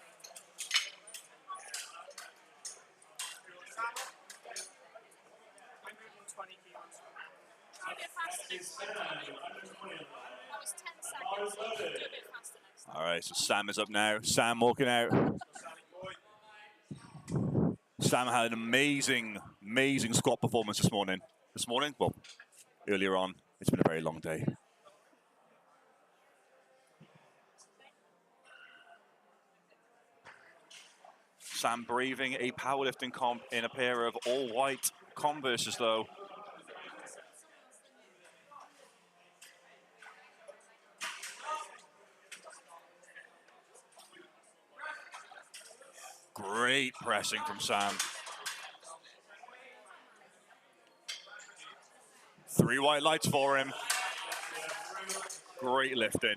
All right, so Sam is up now. Sam walking out. Sam had an amazing, amazing squat performance this morning. Well, earlier on. It's been a very long day. Sam braving a powerlifting comp in a pair of all-white Converses, though. Great pressing from Sam. 3 white lights for him. Great lifting.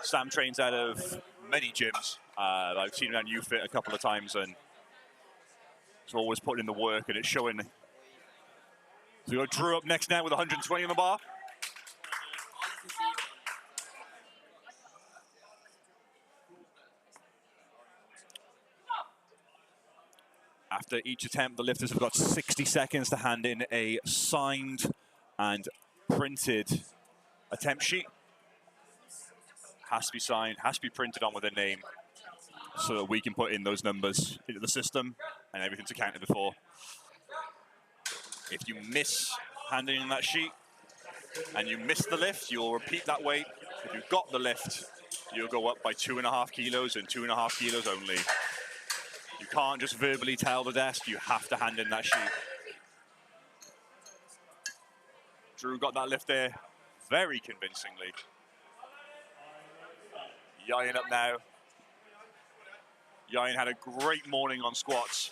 Sam trains out of many gyms. I've seen him on UFit a couple of times, and he's always putting in the work, and it's showing. So we got Drew up next now with 120 on the bar. After each attempt, the lifters have got 60 seconds to hand in a signed and printed attempt sheet. Has to be signed, has to be printed on with their name so that we can put in those numbers into the system and everything's accounted before. If you miss handing in that sheet and you miss the lift, you'll repeat that weight. If you've got the lift, you'll go up by 2.5 kilos and 2.5 kilos only. You can't just verbally tell the desk, you have to hand in that sheet. Drew got that lift there very convincingly. Yain up now. Yain had a great morning on squats.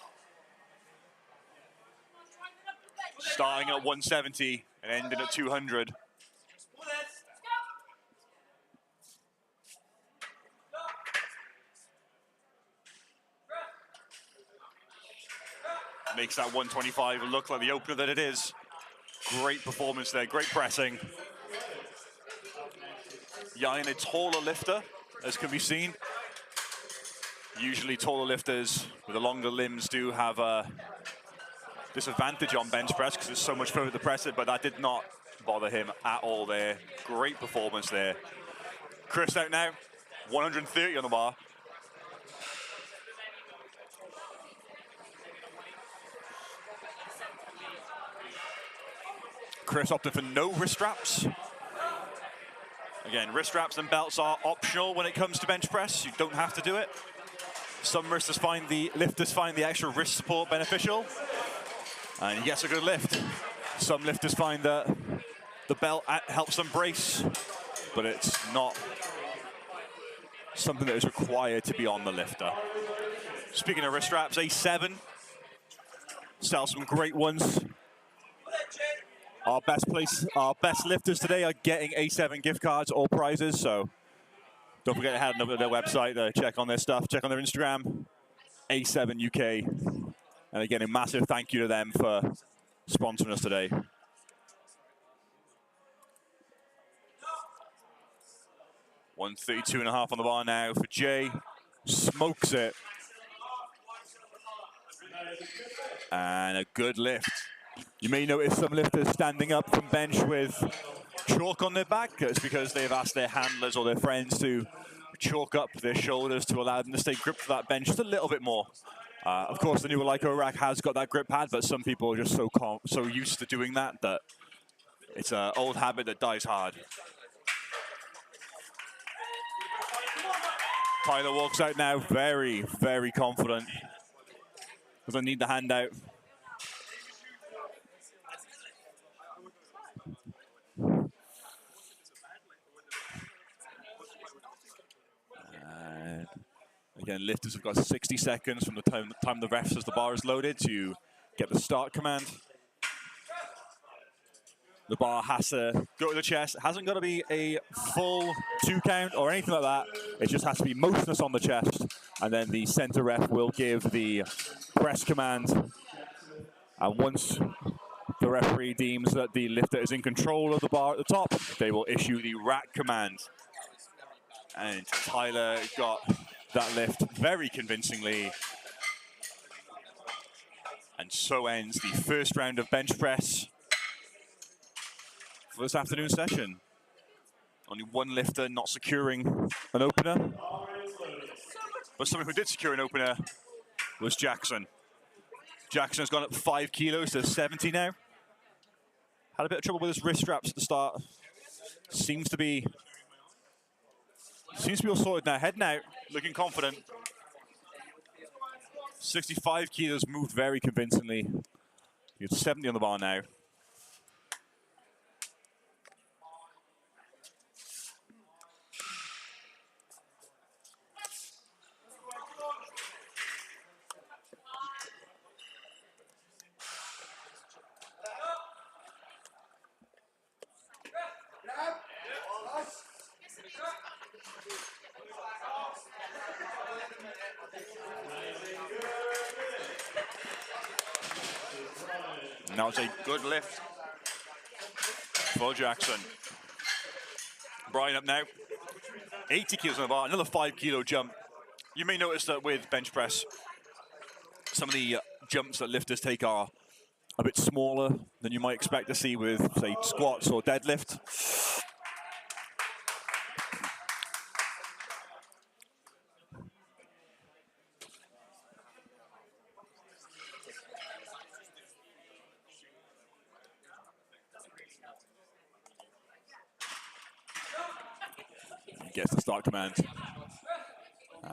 Starting at 170 and ending at 200. Makes that 125 look like the opener that it is. Great performance there, great pressing. Yain, a taller lifter, as can be seen. Usually taller lifters with the longer limbs do have a disadvantage on bench press because there's so much further to press it, but that did not bother him at all there. Great performance there. Chris out now, 130 on the bar. Chris opted for no wrist straps. Again, wrist straps and belts are optional when it comes to bench press. You don't have to do it. Some lifters find the extra wrist support beneficial, and he gets a good lift. Some lifters find that the belt helps them brace, but it's not something that is required to be on the lifter. Speaking of wrist straps, A7 sells some great ones. Our best lifters today are getting A7 gift cards or prizes, so don't forget to head over to their website to check on their stuff, check on their Instagram, A7 UK. And again, a massive thank you to them for sponsoring us today. $132.5 on the bar now for Jay. Smokes it. And a good lift. You may notice some lifters standing up from bench with chalk on their back. It's because they've asked their handlers or their friends to chalk up their shoulders to allow them to stay gripped to that bench just a little bit more. Of course, the new Leica rack has got that grip pad, but some people are just so used to doing that it's an old habit that dies hard. Tyler walks out now very, very confident. Doesn't need the handout. And again, lifters have got 60 seconds from the time the ref says the bar is loaded to get the start command. The bar has to go to the chest. It hasn't got to be a full 2 count or anything like that. It just has to be motionless on the chest. And then the center ref will give the press command. And once the referee deems that the lifter is in control of the bar at the top, they will issue the rack command. And Tyler got that lift very convincingly. And so ends the first round of bench press for this afternoon session. Only one lifter not securing an opener. But someone who did secure an opener was Jackson. Jackson has gone up 5 kilos to 70 now. Had a bit of trouble with his wrist straps at the start. Seems to be all sorted now. Heading out, looking confident. 65 kilos moved very convincingly. He's 70 on the bar now. And that was a good lift for Jackson. Brian up now. 80 kilos on the bar, another 5 kilo jump. You may notice that with bench press, some of the jumps that lifters take are a bit smaller than you might expect to see with, say, squats or deadlift. Gets the start command.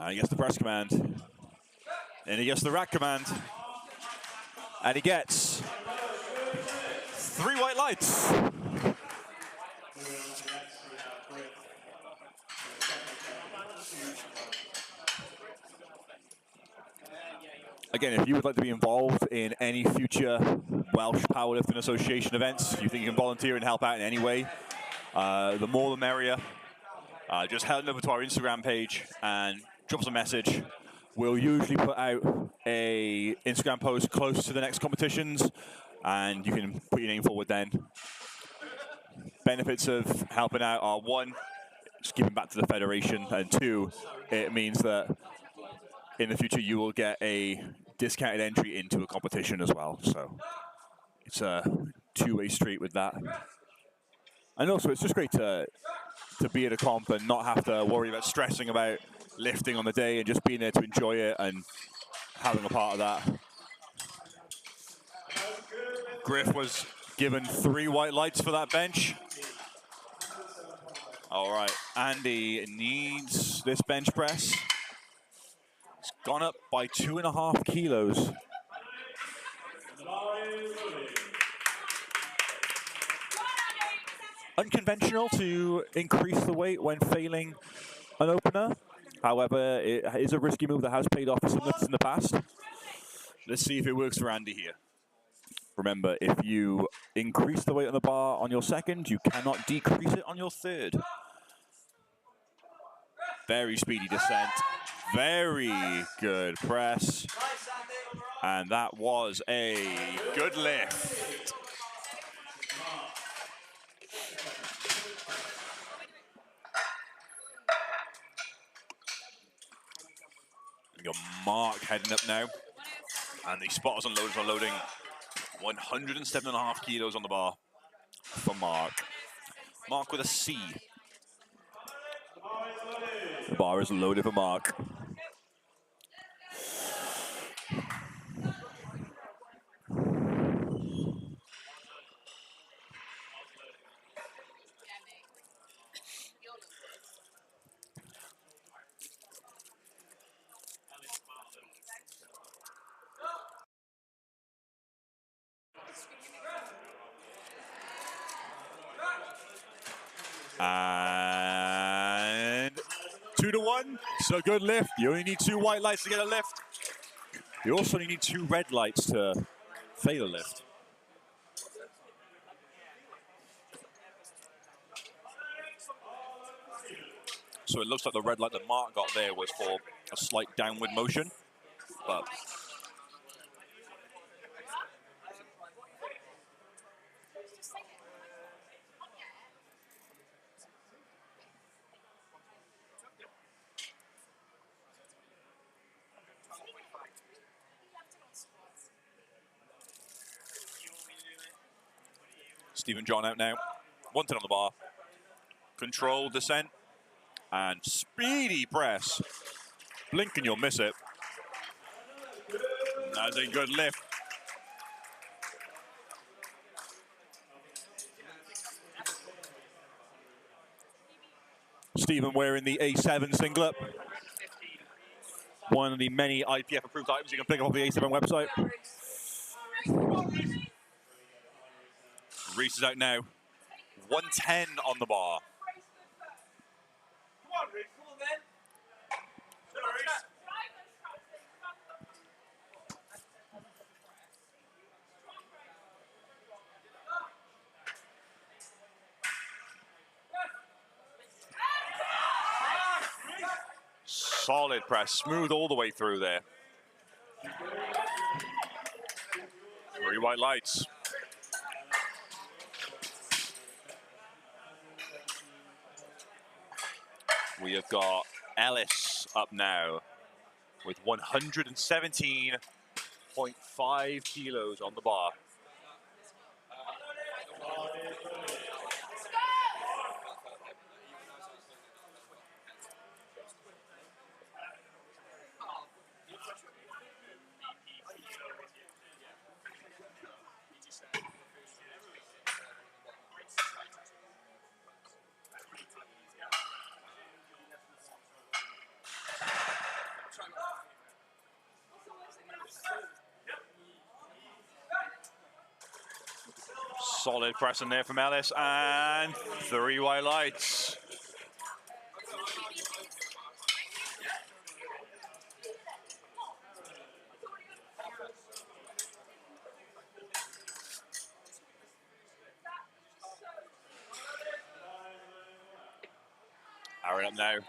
He gets the press command. And he gets the rack command. And he gets 3 white lights. Again, if you would like to be involved in any future Welsh Powerlifting Association events, you think you can volunteer and help out in any way, the more the merrier. Just head over to our Instagram page and drop us a message. We'll usually put out a Instagram post close to the next competitions, and you can put your name forward then. Benefits of helping out are 1, just giving back to the federation, and 2, it means that in the future you will get a discounted entry into a competition as well. So it's a two-way street with that. And also it's just great to be at a comp and not have to worry about stressing about lifting on the day, and just being there to enjoy it and having a part of that. Griff was given 3 white lights for that bench. All right, Andy needs this bench press. It's gone up by 2.5 kilos. Unconventional to increase the weight when failing an opener. However, it is a risky move that has paid off for some lifts in the past. Let's see if it works for Andy here. Remember, if you increase the weight on the bar on your second, you cannot decrease it on your third. Very speedy descent. Very good press. And that was a good lift. We got Mark heading up now. And the spotters and loaders are loading 107.5 kilos on the bar for Mark. Mark with a C. The bar is loaded for Mark. And 2-1. So good lift. You only need 2 white lights to get a lift. You also only need 2 red lights to fail a lift. So it looks like the red light that Mark got there was for a slight downward motion, but Stephen John out now. 110 on the bar. Controlled descent. And speedy press. Blink and you'll miss it. That's a good lift. Stephen wearing the A7 singlet. One of the many IPF approved items you can pick up off the A7 website. Reese is out now. 110 on the bar. Come on, Rick. Come on, then. Come on, Reese. Solid press, smooth all the way through there. 3 white lights. We have got Ellis up now with 117.5 kilos on the bar. Solid pressing there from Ellis, and 3 white lights. Aaron up now.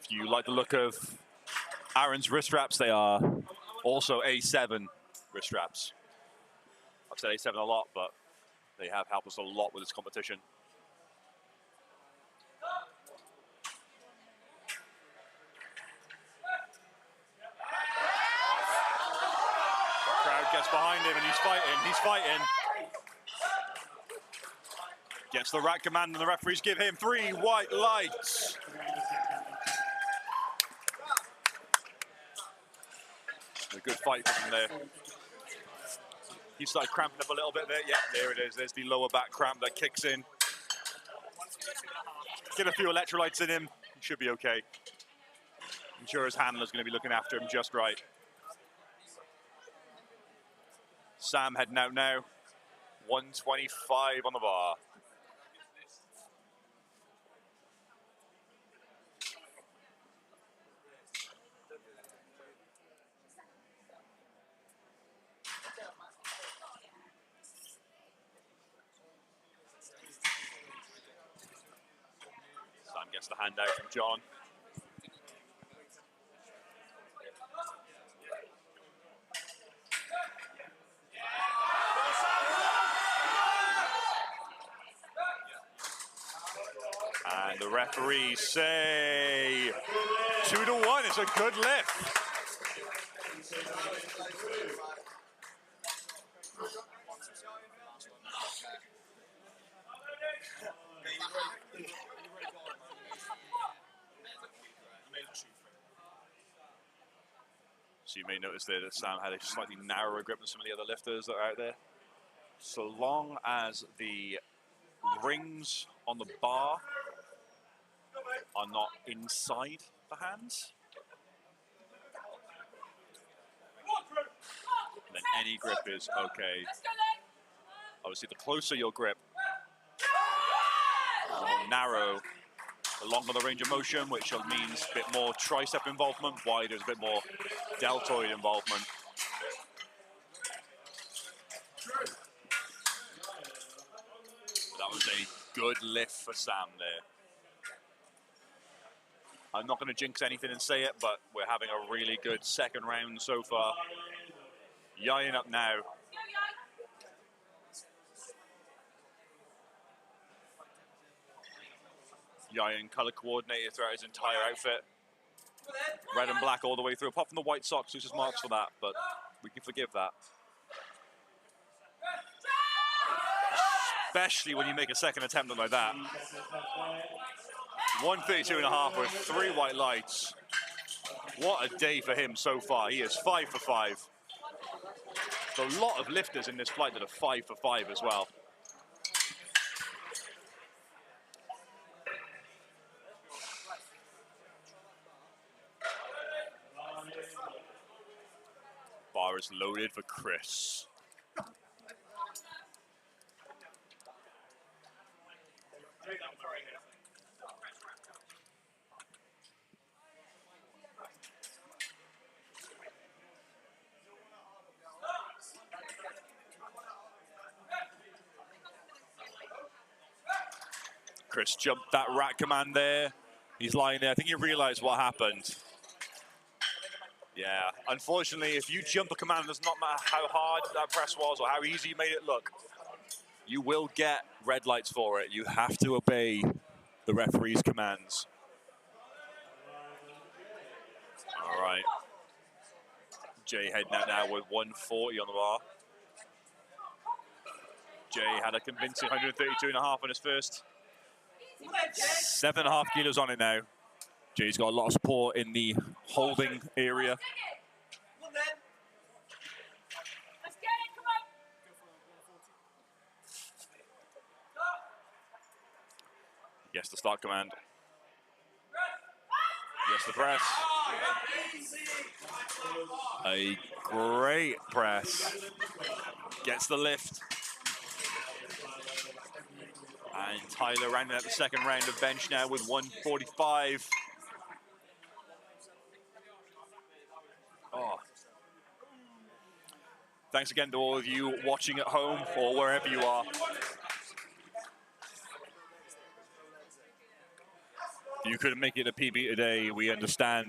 If you like the look of Aaron's wrist straps, they are also A7 wrist straps. I've said A7 a lot, but they have helped us a lot with this competition. Crowd gets behind him and he's fighting. Gets the rack command and the referees give him 3 white lights. A good fight from him there. He started cramping up a little bit there. Yeah, there it is. There's the lower back cramp that kicks in. Get a few electrolytes in him. He should be okay. I'm sure his handler's going to be looking after him just right. Sam heading out now. 125 on the bar. Sam gets the handout from John. And the referees say 2-1. It's a good lift. So you may notice there that Sam had a slightly narrower grip than some of the other lifters that are out there. So long as the rings on the bar are not inside the hands, then any grip is okay. Obviously, the closer your grip, the more narrow, the longer the range of motion, which means a bit more tricep involvement, wider is a bit more deltoid involvement. But that was a good lift for Sam there. I'm not going to jinx anything and say it, but we're having a really good second round so far. Yayin up now. Yayin color coordinated throughout his entire outfit. Red and black all the way through, apart from the white socks, which is marks for that, but we can forgive that. Especially when you make a second attempt like that. 132.5 with 3 white lights. What a day for him so far. He is 5 for 5. There's a lot of lifters in this flight that are 5 for 5 as well. Bar is loaded for Chris. Chris jumped that rack command there. He's lying there. I think he realized what happened. Yeah, unfortunately, if you jump a command, it does not matter how hard that press was or how easy you made it look, you will get red lights for it. You have to obey the referee's commands. All right. Jay heading out now with 140 on the bar. Jay had a convincing 132.5 on his first. 7.5 kilos on it now. Jay's got a lot of support in the holding area. Yes, the start command. Yes, the press. A great press. Gets the lift. And Tyler rounding out the second round of bench now with 145. Oh. Thanks again to all of you watching at home or wherever you are. If you couldn't make it a PB today, we understand.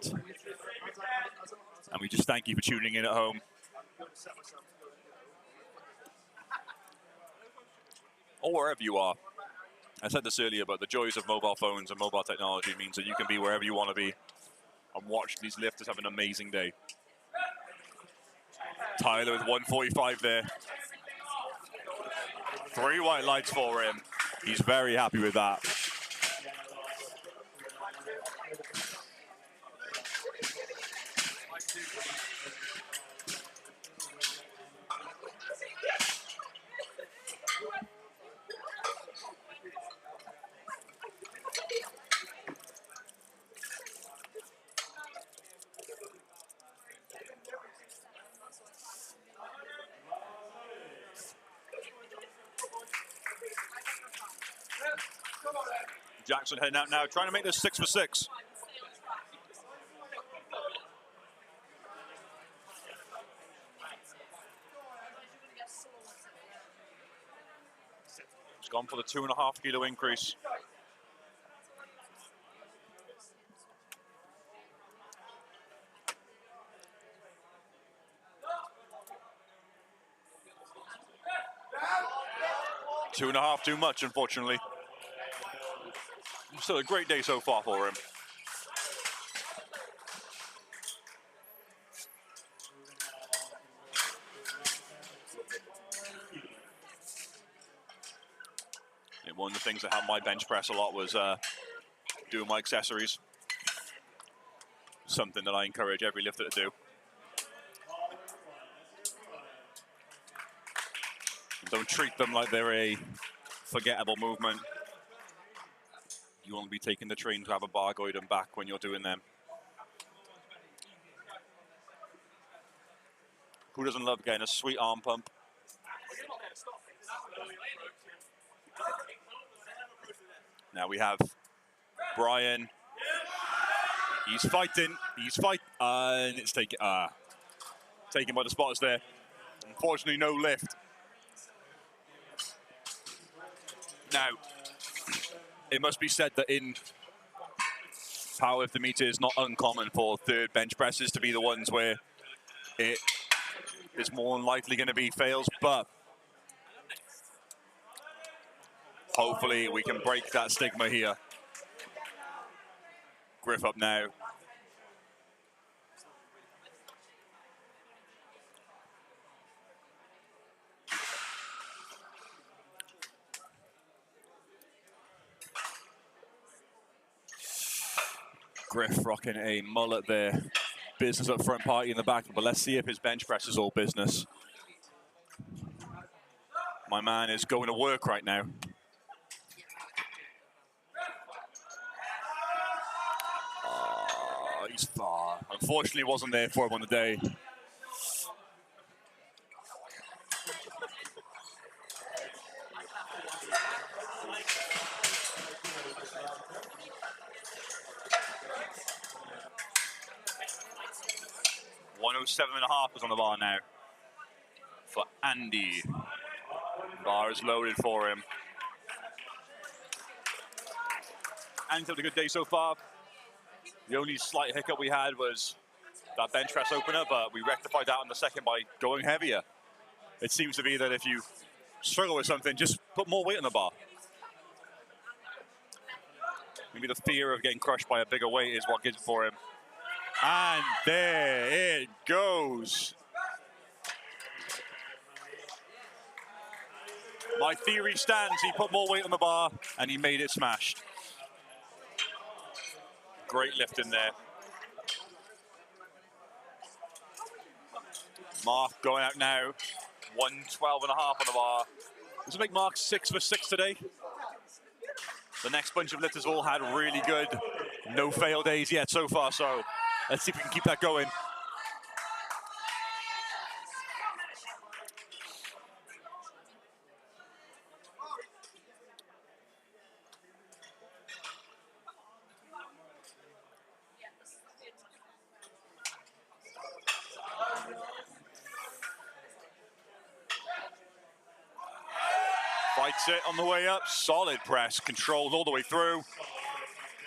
And we just thank you for tuning in at home. Or wherever you are. I said this earlier, but the joys of mobile phones and mobile technology means that you can be wherever you want to be and watch these lifters have an amazing day. Tyler with 145 there. 3 white lights for him. He's very happy with that. Jackson heading out now, trying to make this 6 for 6. He's gone for the 2.5 kilo increase. Two and a half too much, unfortunately. Still a great day so far for him. And one of the things that helped my bench press a lot was doing my accessories. Something that I encourage every lifter to do. Don't treat them like they're a forgettable movement. You want to be taking the train to have a bar guide and back when you're doing them. Who doesn't love getting a sweet arm pump? Now we have Brian. He's fighting. And it's taken by the spotters there. Unfortunately, no lift. Now, it must be said that in powerlifting meter, it's not uncommon for third bench presses to be the ones where it is more than likely going to be fails, but hopefully we can break that stigma here. Griff up now. Griff rocking a mullet there. Business up front, party in the back, but let's see if his bench press is all business. My man is going to work right now. He's far. Unfortunately, wasn't there for him on the day. $107.5 is on the bar now for Andy. Bar is loaded for him. Andy's had a good day so far. The only slight hiccup we had was that bench press opener, but we rectified that on the second by going heavier. It seems to be that if you struggle with something, just put more weight on the bar. Maybe the fear of getting crushed by a bigger weight is what gives it for him. And there it goes. My theory stands. He put more weight on the bar and he made it smashed. Great lift in there. Mark going out now. 112.5 on the bar. Does it make Mark 6 for 6 today? The next bunch of lifters all had really good, no fail days yet so far, so let's see if we can keep that going. Fights it on the way up, solid press, controlled all the way through.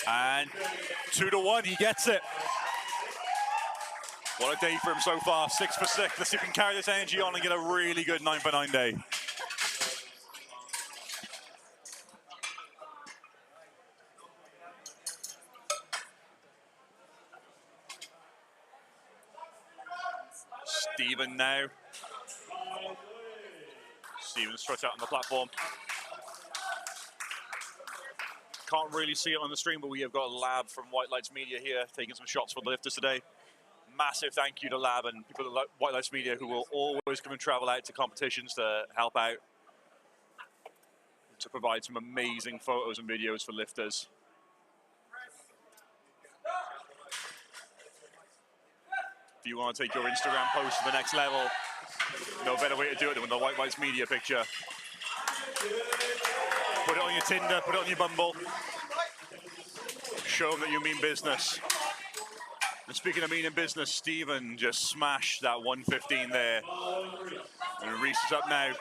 And 2-1, he gets it. What a day for him so far, 6 for 6. Let's see if we can carry this energy on and get a really good 9 for 9 day. Stephen now. Stephen struts out on the platform. Can't really see it on the stream, but we have got a Lab from White Lights Media here taking some shots for the lifters today. Massive thank you to Lab and people at White Lights Media who will always come and travel out to competitions to help out, to provide some amazing photos and videos for lifters. If you want to take your Instagram post to the next level, no better way to do it than with the White Lights Media picture. Put it on your Tinder, put it on your Bumble. Show them that you mean business. And speaking of meaning business, Stephen just smashed that 115 there. And Reese is up now.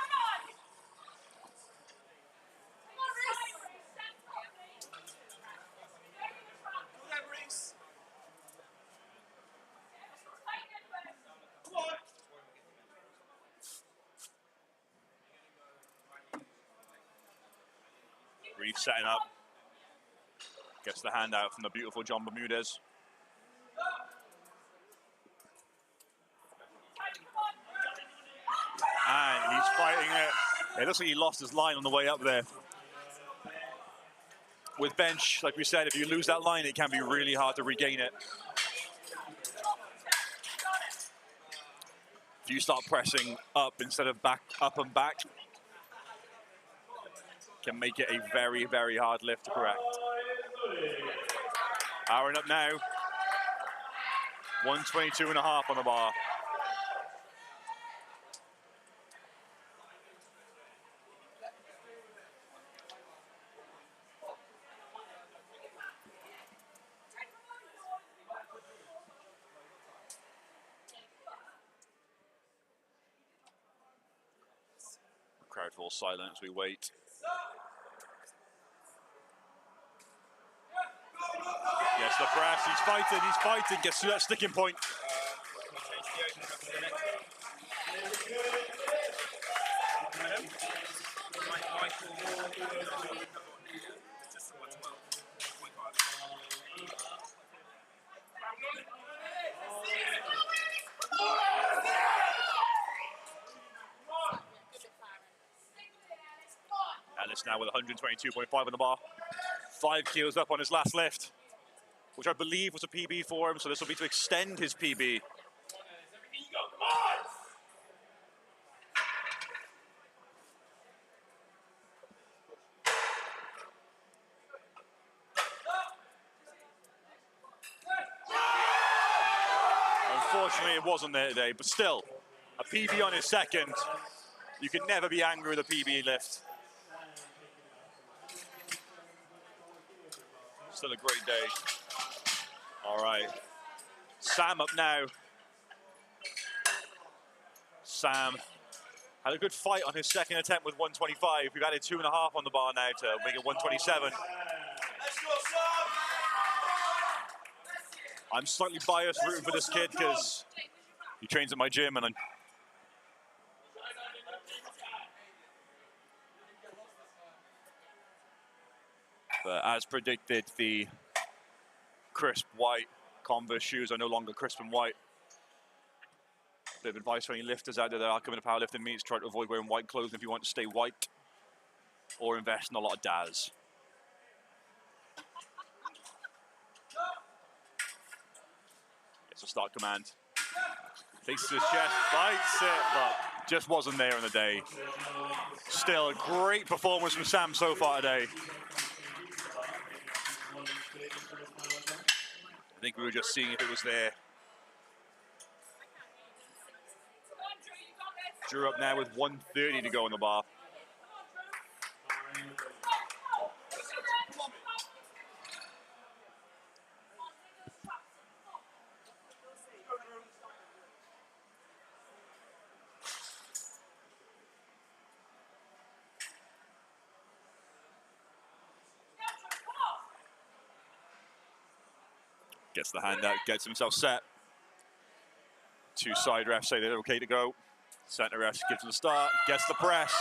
Reese setting up. Gets the hand out from the beautiful John Bermudez. And he's fighting it. It looks like he lost his line on the way up there. With bench, like we said, if you lose that line, it can be really hard to regain it. If you start pressing up instead of back, up and back, can make it a very, very hard lift to correct. Aaron up now. 122.5 on the bar. Crowd falls silent as we wait. Yes, the press, he's fighting, gets to that sticking point. Alice now with 122.5 on the bar. 5 kilos up on his last lift, which I believe was a PB for him, so this will be to extend his PB. Unfortunately, it wasn't there today, but still, a PB on his second. You can never be angry with a PB lift. Still a great day. All right, Sam up now. Sam had a good fight on his second attempt with 125. We've added 2.5 on the bar now to make it 127. I'm slightly biased rooting for this kid because he trains at my gym, and but as predicted, the crisp white Converse shoes are no longer crisp and white. Bit of advice for any lifters out there that are coming to powerlifting meets: try to avoid wearing white clothing if you want to stay white, or invest in a lot of DAS. It's a start command. Faces his chest, fights it, but just wasn't there in the day. Still a great performance from Sam so far today. I think we were just seeing if it was there. Drew up now with 1:30 to go on the bar. Gets the hand out, gets himself set. Two side refs say they're okay to go. Center ref gives him the start, gets the press.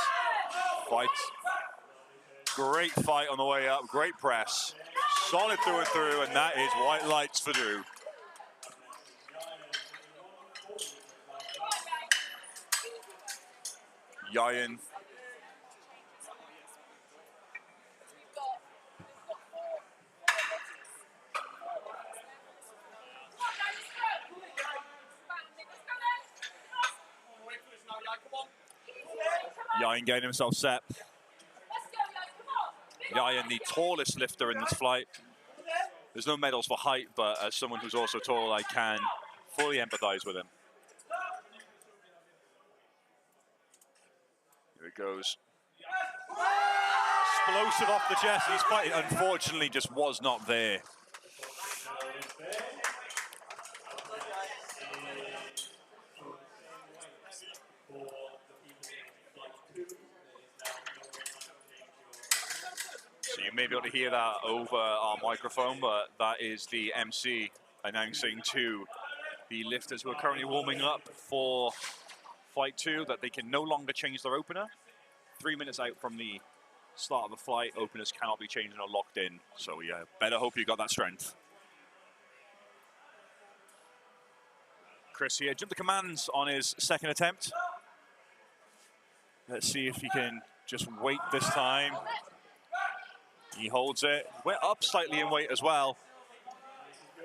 Fights. Great fight on the way up, great press. Solid through and through, and that is white lights for Drew. Yayan. Yayan getting himself set. Yayan, the tallest lifter in this flight. There's no medals for height, but as someone who's also tall, I can fully empathize with him. Here it goes. Explosive off the chest. He's fighting, unfortunately, just was not there. So you may be able to hear that over our microphone, but that is the MC announcing to the lifters who are currently warming up for Fight 2 that they can no longer change their opener. 3 minutes out from the start of the flight, openers cannot be changed and are locked in. So yeah, better hope you got that strength. Chris here, jumped the commands on his second attempt. Let's see if he can just wait this time. He holds it, went up slightly in weight as well.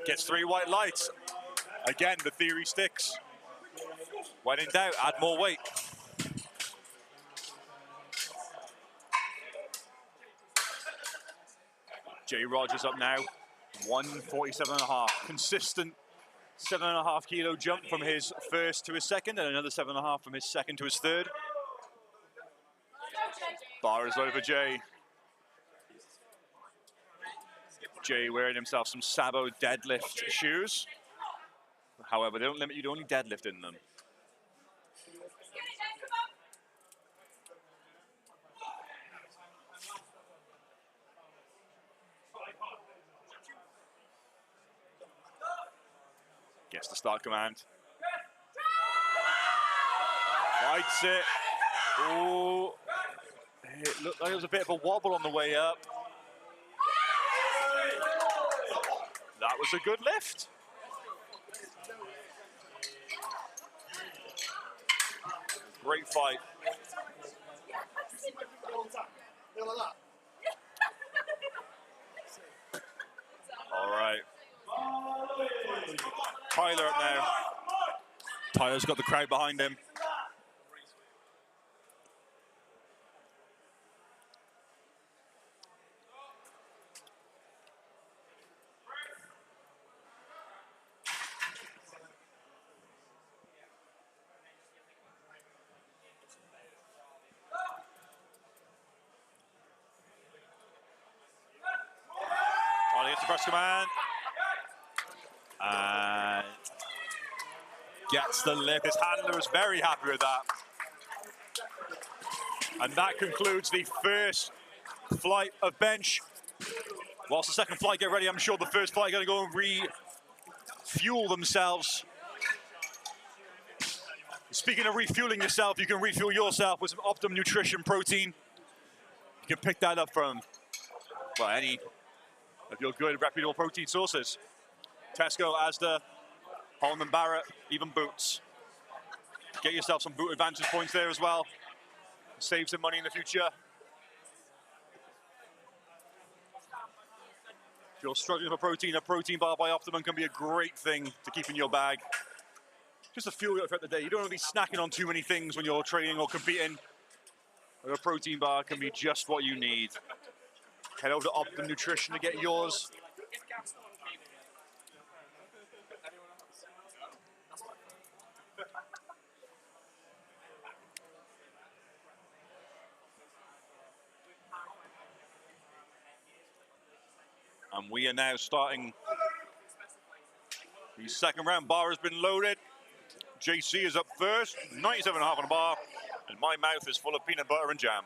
Gets 3 white lights. Again, the theory sticks. When in doubt, add more weight. Jay Rogers up now, 147.5. Consistent 7.5 kilo jump from his first to his second, and another 7.5 from his second to his third. Bar is over Jay. Jay wearing himself some Sabo deadlift shoes. However, they don't limit you to only deadlift in them. Gets the start command. Fights it. Oh, it looked like there was a bit of a wobble on the way up. That was a good lift. Great fight. All right. Tyler up now. Tyler's got the crowd behind him. Oh, he gets the press command. And gets the lift. His handler is very happy with that. And that concludes the first flight of bench. Whilst the second flight get ready, I'm sure the first flight are going to go and refuel themselves. Speaking of refueling yourself, you can refuel yourself with some Optimum Nutrition protein. You can pick that up from, well, any of your good reputable protein sources. Tesco, Asda, Holland & Barrett, even Boots. Get yourself some Boot Advantage points there as well. Save some money in the future. If you're struggling for protein, a protein bar by Optimum can be a great thing to keep in your bag. Just to fuel you up throughout the day. You don't want to be snacking on too many things when you're training or competing. A protein bar can be just what you need. Head over to Optimum Nutrition to get yours. And we are now starting the second round. Bar has been loaded. JC is up first, 97.5 on the bar, and my mouth is full of peanut butter and jam.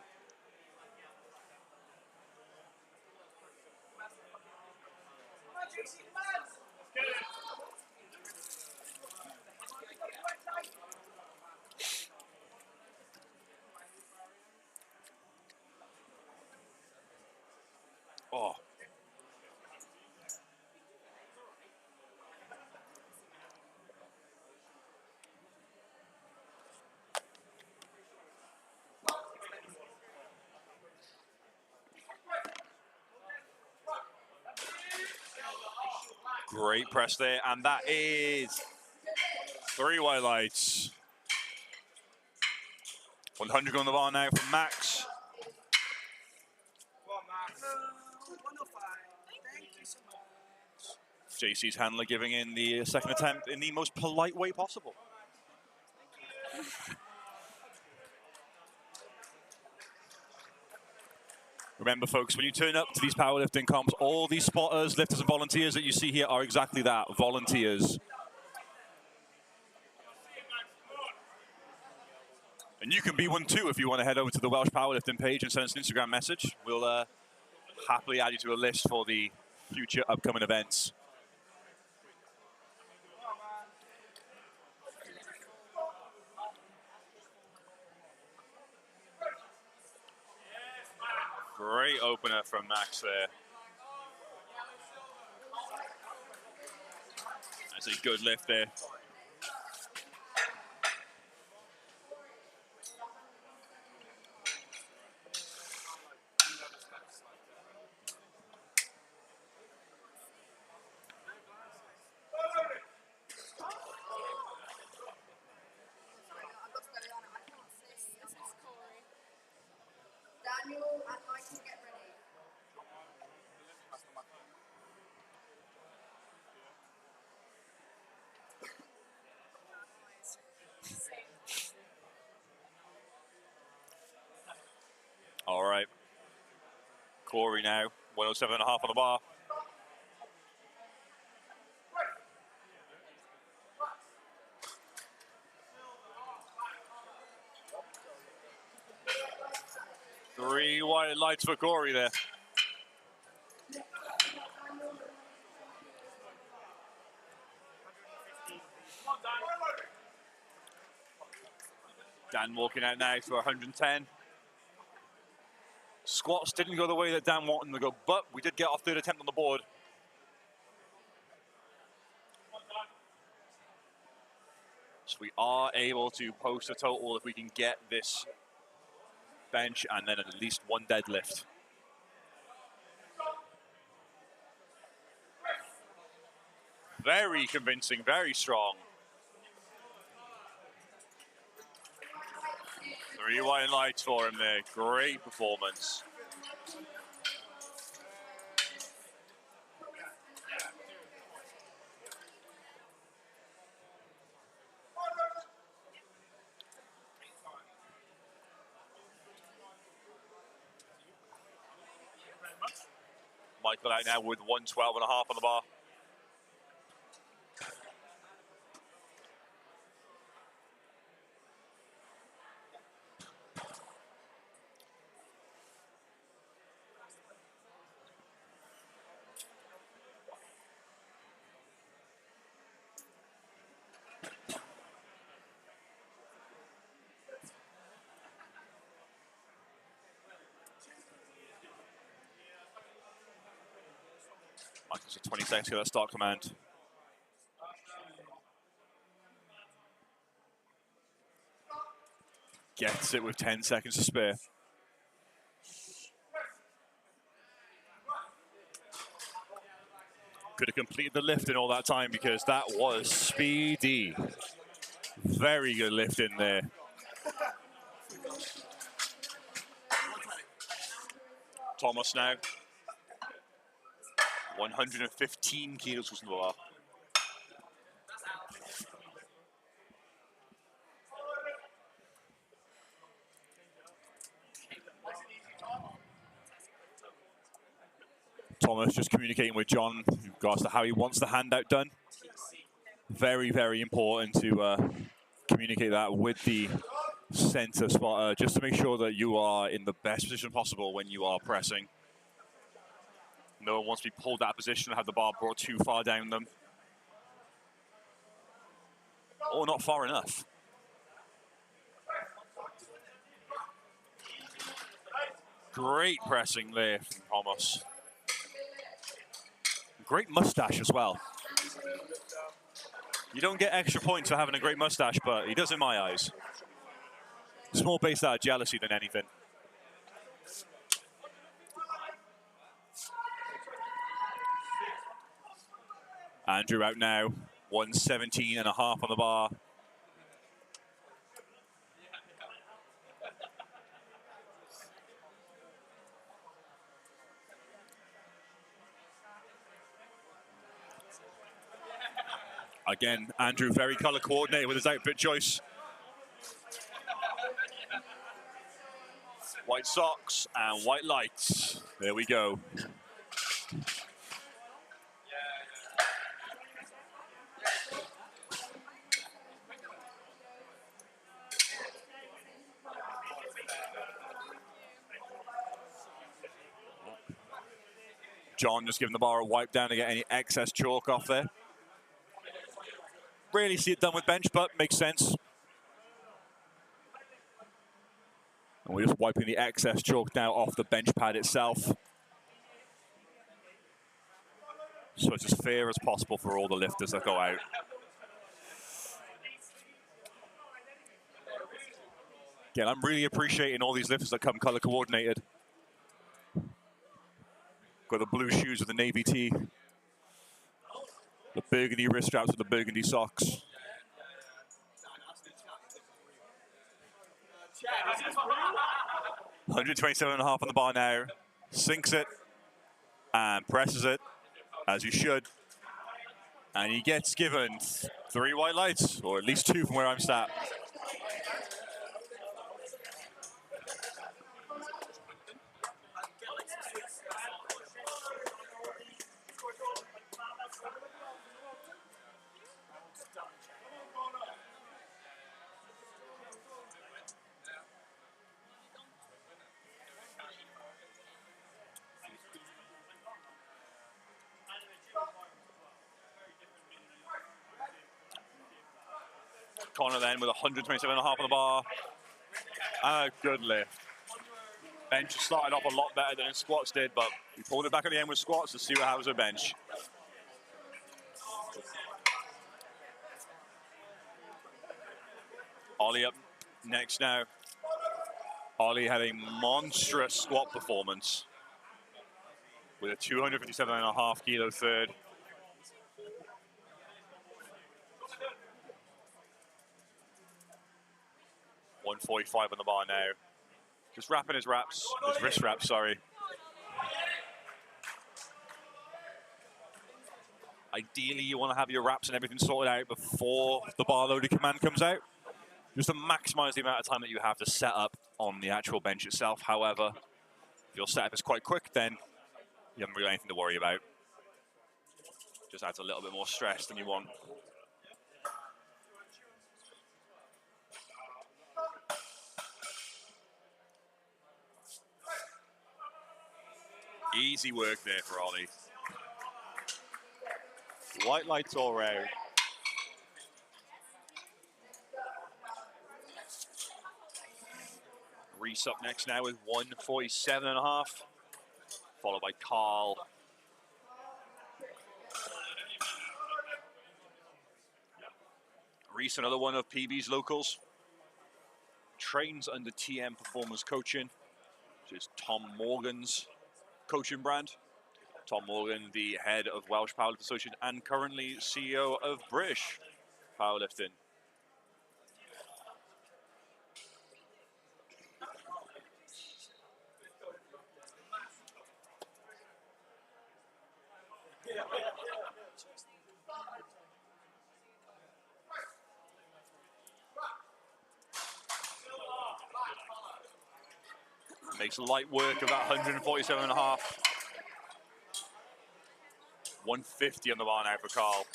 Oh. Great press there, and that is 3 white lights. 100 on the bar now from Max. JC's handler giving in the second attempt in the most polite way possible. Remember, folks, when you turn up to these powerlifting comps, all these spotters, lifters, and volunteers that you see here are exactly that, volunteers. And you can be one too if you want to head over to the Welsh Powerlifting page and send us an Instagram message. We'll happily add you to a list for the future upcoming events. Great opener from Max there. That's a good lift there. Daniel, I'd like to get ready. All right. Corey now, 107.5 on the bar. Three white lights for Corey there. Dan walking out now for 110. Squats didn't go the way that Dan wanted them to go, but we did get our third attempt on the board. So we are able to post a total if we can get this bench and then at least one deadlift. Very convincing, very strong. 3 white lights for him there. Great performance. Michael out now with 112.5 on the bar. Michael's at 20 seconds to that start command. Gets it with 10 seconds to spare. Could have completed the lift in all that time because that was speedy. Very good lift in there. Thomas now. 115 kilos was in the bar. Thomas just communicating with John in regards to how he wants the handout done. Very, very important to communicate that with the center spotter, just to make sure that you are in the best position possible when you are pressing. No one wants to be pulled out of position and have the bar brought too far down them. Or not far enough. Great pressing there from Thomas. Great mustache as well. You don't get extra points for having a great mustache, but he does in my eyes. It's more based out of jealousy than anything. Andrew out now, 117.5 on the bar. Again, Andrew very color coordinated with his outfit choice. White socks and white lights. There we go. John just giving the bar a wipe down to get any excess chalk off there. Rarely see it done with bench, but makes sense. And we're just wiping the excess chalk now off the bench pad itself. So it's as fair as possible for all the lifters that go out. Again, I'm really appreciating all these lifters that come color coordinated. Got the blue shoes with the navy tee. The burgundy wrist straps with the burgundy socks. $127.5 on the bar now. Sinks it and presses it, as you should. And he gets given 3 white lights, or at least 2 from where I'm sat. Connor then with 127.5 on the bar. And a good lift. Bench started off a lot better than his squats did, but we pulled it back at the end with squats to see what happens with bench. Ollie up next now. Ollie had a monstrous squat performance with a 257.5 kilo third. $145 on the bar now. Just wrapping his wrist wraps, sorry. Ideally, you want to have your wraps and everything sorted out before the bar loading command comes out, just to maximize the amount of time that you have to set up on the actual bench itself. However, if your setup is quite quick, then you haven't really anything to worry about. Just adds a little bit more stress than you want. Easy work there for Ollie. White lights all round. Reese up next now with 147.5, followed by Carl. Reese, another one of PB's locals. Trains under TM Performance Coaching, which is Tom Morgan's coaching brand. Tom Morgan, the head of Welsh Powerlifting Association and currently CEO of British Powerlifting. Makes light work of that 147.5. 150 on the bar now for Carl.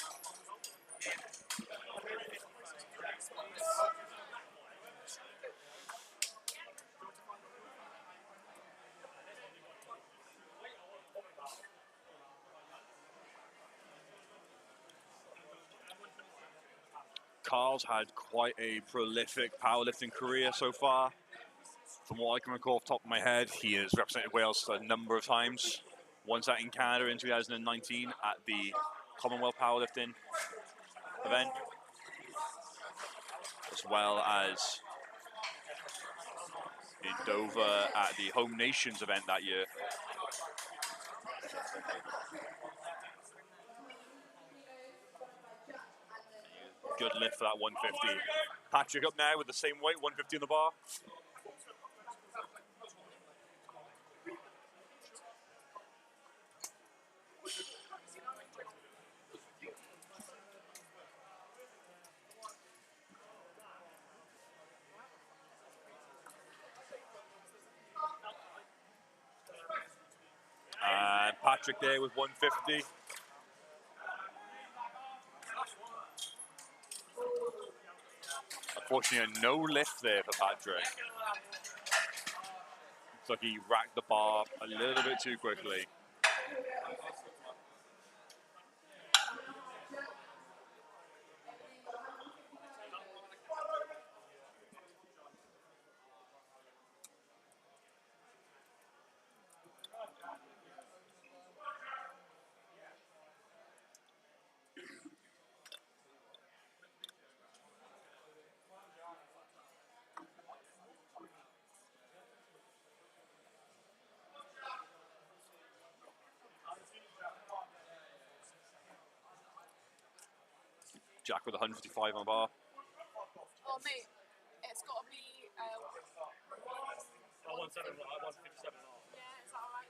Carl's had quite a prolific powerlifting career so far. From what I can recall off the top of my head, he has represented Wales a number of times. Once out in Canada in 2019 at the Commonwealth Powerlifting event, as well as in Dover at the Home Nations event that year. Good lift for that 150. Patrick up now with the same weight, 150 on the bar. And Patrick there with 150. Unfortunately, no lift there for Patrick. Looks like he racked the bar a little bit too quickly. Jack with 155 on the bar. Oh, mate, it's got to be 157. yeah, is that alright?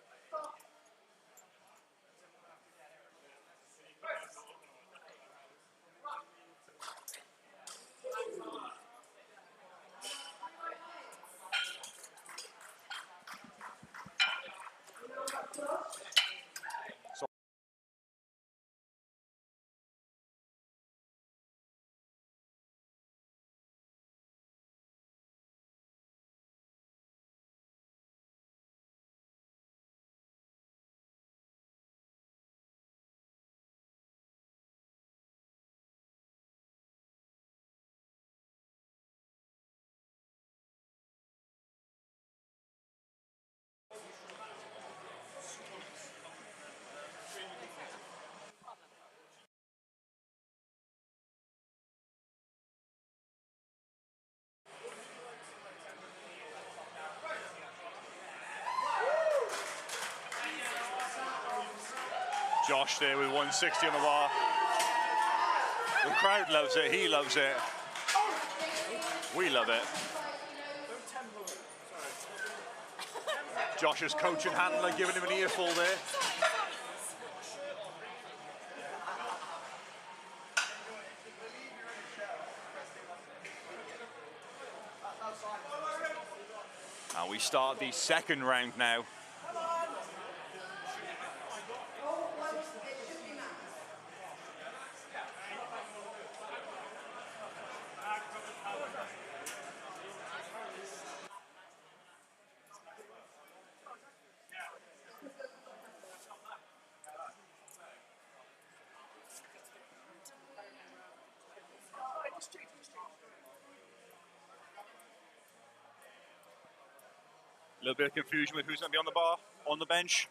Josh there with 160 on the bar. The crowd loves it, he loves it. We love it. Josh's coach and handler giving him an earful there. And we start the second round now. A little bit of confusion with who's going to be on the bar, on the bench.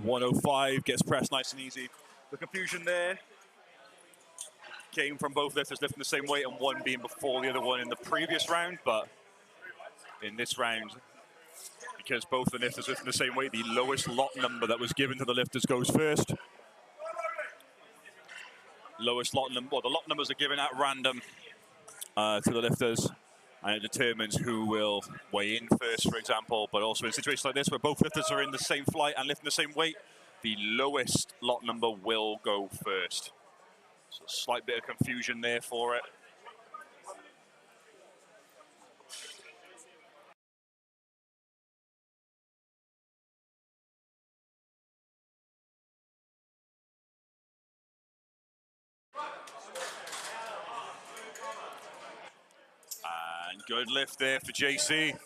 .105 gets pressed nice and easy. The confusion there came from both lifters lifting the same weight and one being before the other one in the previous round, but in this round, because both the lifters lift in the same weight, the lowest lot number that was given to the lifters goes first. Lowest lot number, well, the lot numbers are given at random to the lifters, and it determines who will weigh in first, for example. But also in situations like this, where both lifters are in the same flight and lifting the same weight, the lowest lot number will go first. So a slight bit of confusion there for it. And good lift there for JC.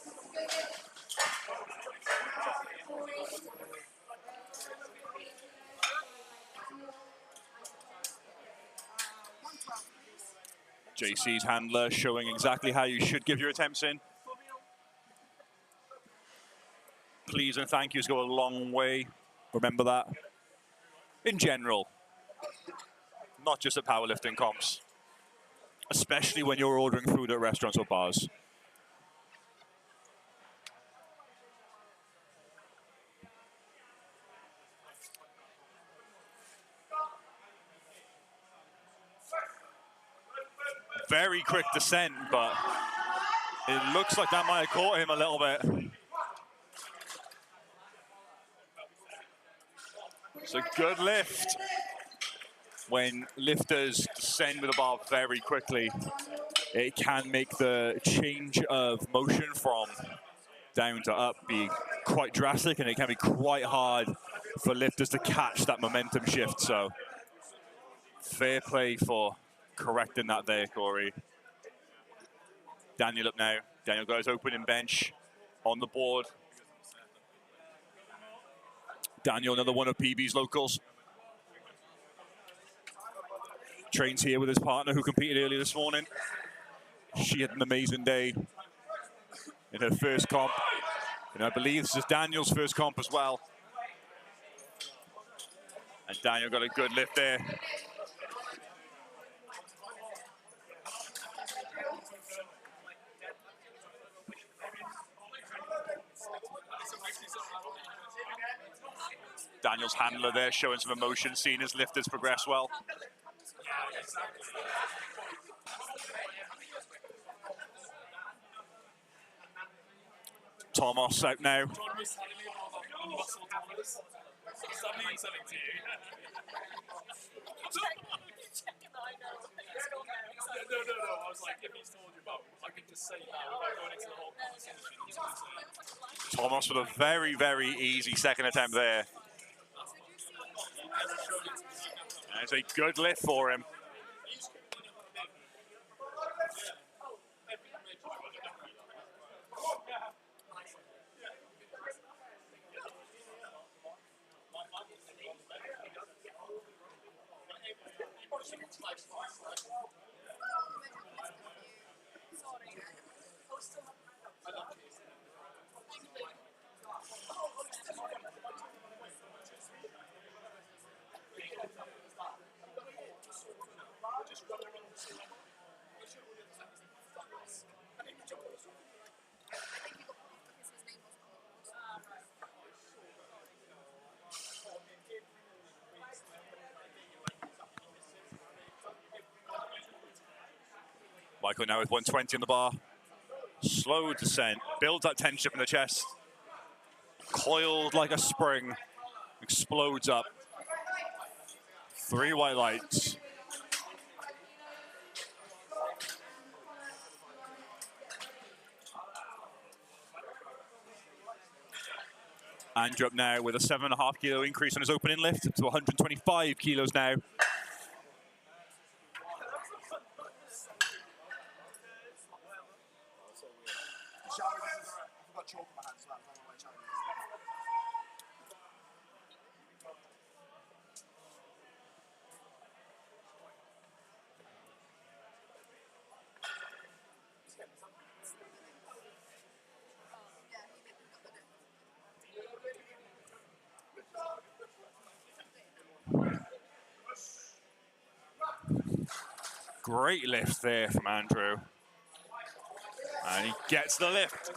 JC's handler showing exactly how you should give your attempts in. Please and thank yous go a long way. Remember that. In general, not just at powerlifting comps, especially when you're ordering food at restaurants or bars. Very quick descent, but it looks like that might have caught him a little bit. It's a good lift. When lifters descend with the bar very quickly, it can make the change of motion from down to up be quite drastic, and it can be quite hard for lifters to catch that momentum shift. So fair play for correcting that there, Corey. Daniel up now. Daniel got his opening bench on the board. Daniel, another one of PB's locals. Trains here with his partner who competed earlier this morning. She had an amazing day in her first comp. And I believe this is Daniel's first comp as well. And Daniel got a good lift there. Daniel's handler there showing some emotion, seeing his lifters progress well. Thomas out now. John was telling me about muscle dollars. Does that mean something to you? No. I was like, if he's told you about it, I could just say that without going into the whole conversation. Thomas with a very, very easy second attempt there. That's a good lift for him. Michael now with 120 on the bar. Slow descent, builds that tension in the chest. Coiled like a spring, explodes up. 3 white lights. Andrew up now with a 7.5 kilo increase on his opening lift to 125 kilos now. Great lift there from Andrew. And he gets the lift.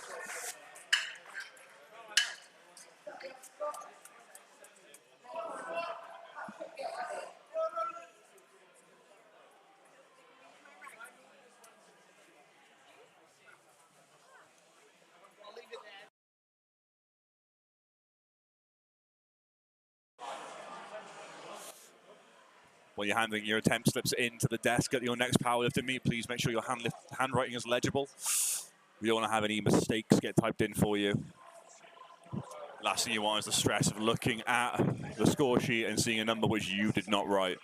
when you're handing your attempt slips into the desk at your next powerlifting meet, please make sure your handwriting is legible. We don't want to have any mistakes get typed in for you. Last thing you want is the stress of looking at the score sheet and seeing a number which you did not write.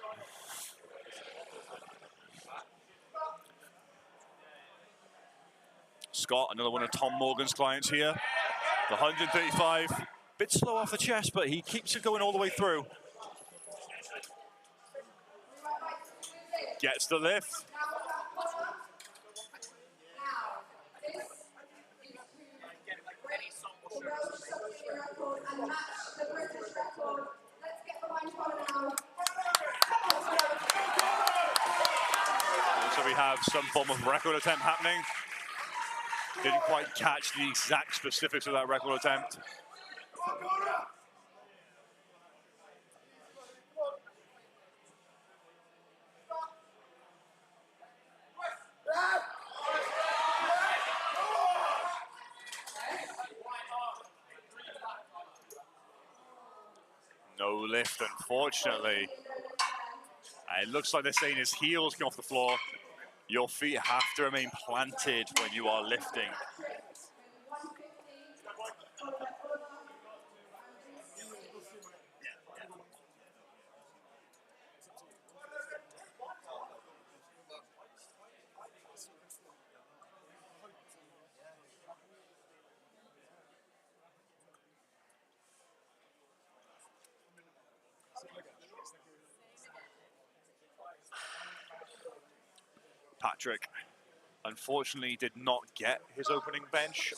Scott, another one of Tom Morgan's clients here. The 135, bit slow off the chest, but he keeps it going all the way through. Gets the lift. So we have some form of record attempt happening. Didn't quite catch the exact specifics of that record attempt. No lift, unfortunately. It looks like they're saying his heels come off the floor. Your feet have to remain planted when you are lifting. Patrick, unfortunately, did not get his opening bench.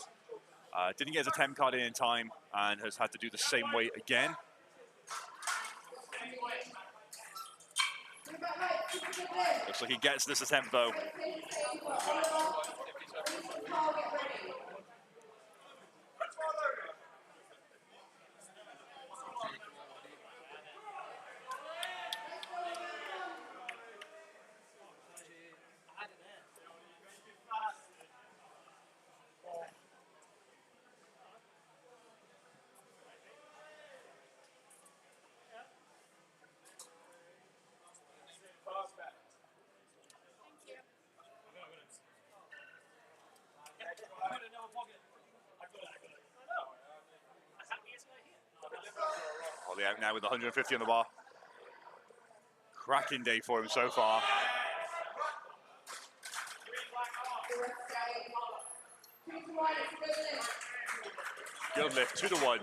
Didn't get his attempt card in time and has had to do the same weight again. Looks like he gets this attempt though. Ollie out now with 150 on the bar. Cracking day for him so far. Good lift, 2-1.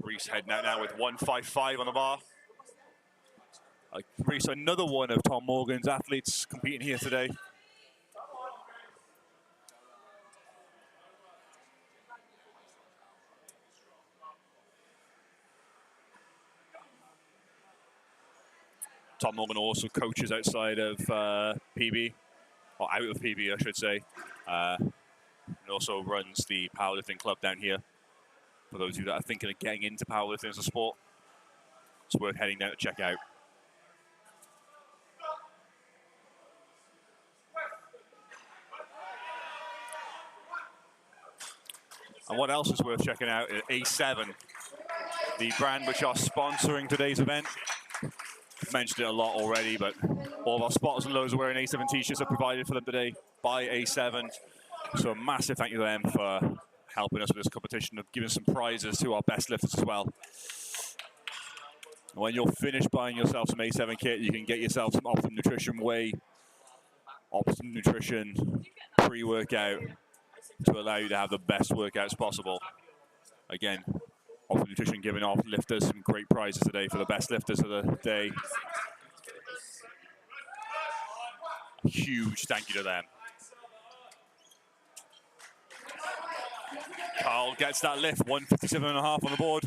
Reese heading out now with 155 on the bar. Reese, another one of Tom Morgan's athletes competing here today. Tom Morgan also coaches outside of PB, or out of PB, I should say. And also runs the powerlifting club down here. For those of you that are thinking of getting into powerlifting as a sport, it's worth heading down to check out. And what else is worth checking out is A7, the brand which are sponsoring today's event. I've mentioned it a lot already, but all of our spotters and lows are wearing A7 t-shirts are provided for them today by A7. So a massive thank you to them for helping us with this competition, of giving some prizes to our best lifters as well. When you're finished buying yourself some A7 kit, you can get yourself some Optimum Nutrition Whey, Optimum Nutrition pre-workout, to allow you to have the best workouts possible. Again, Optimum Nutrition giving our lifters some great prizes today for the best lifters of the day. Huge thank you to them. Carl gets that lift, 157.5 on the board.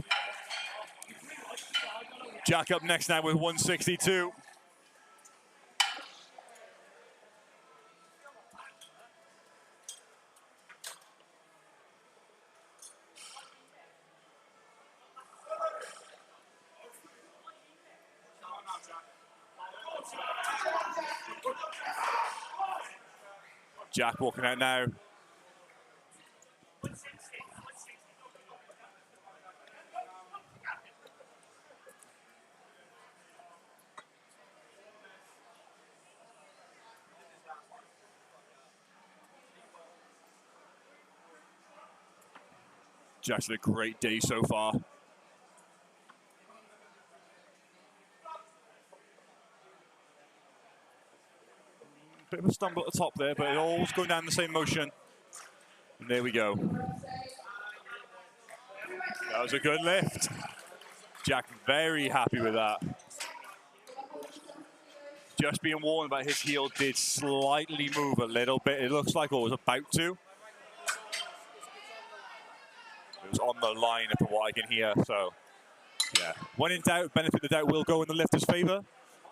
Jack up next now with 162. Jack walking out now. Jack's had a great day so far. Bit of a stumble at the top there, but it all's going down the same motion. And there we go. That was a good lift. Jack very happy with that. Just being warned about his heel did slightly move a little bit. It looks like it was about to. It was on the line from what I can hear, so yeah. When in doubt, benefit of the doubt will go in the lifter's favor.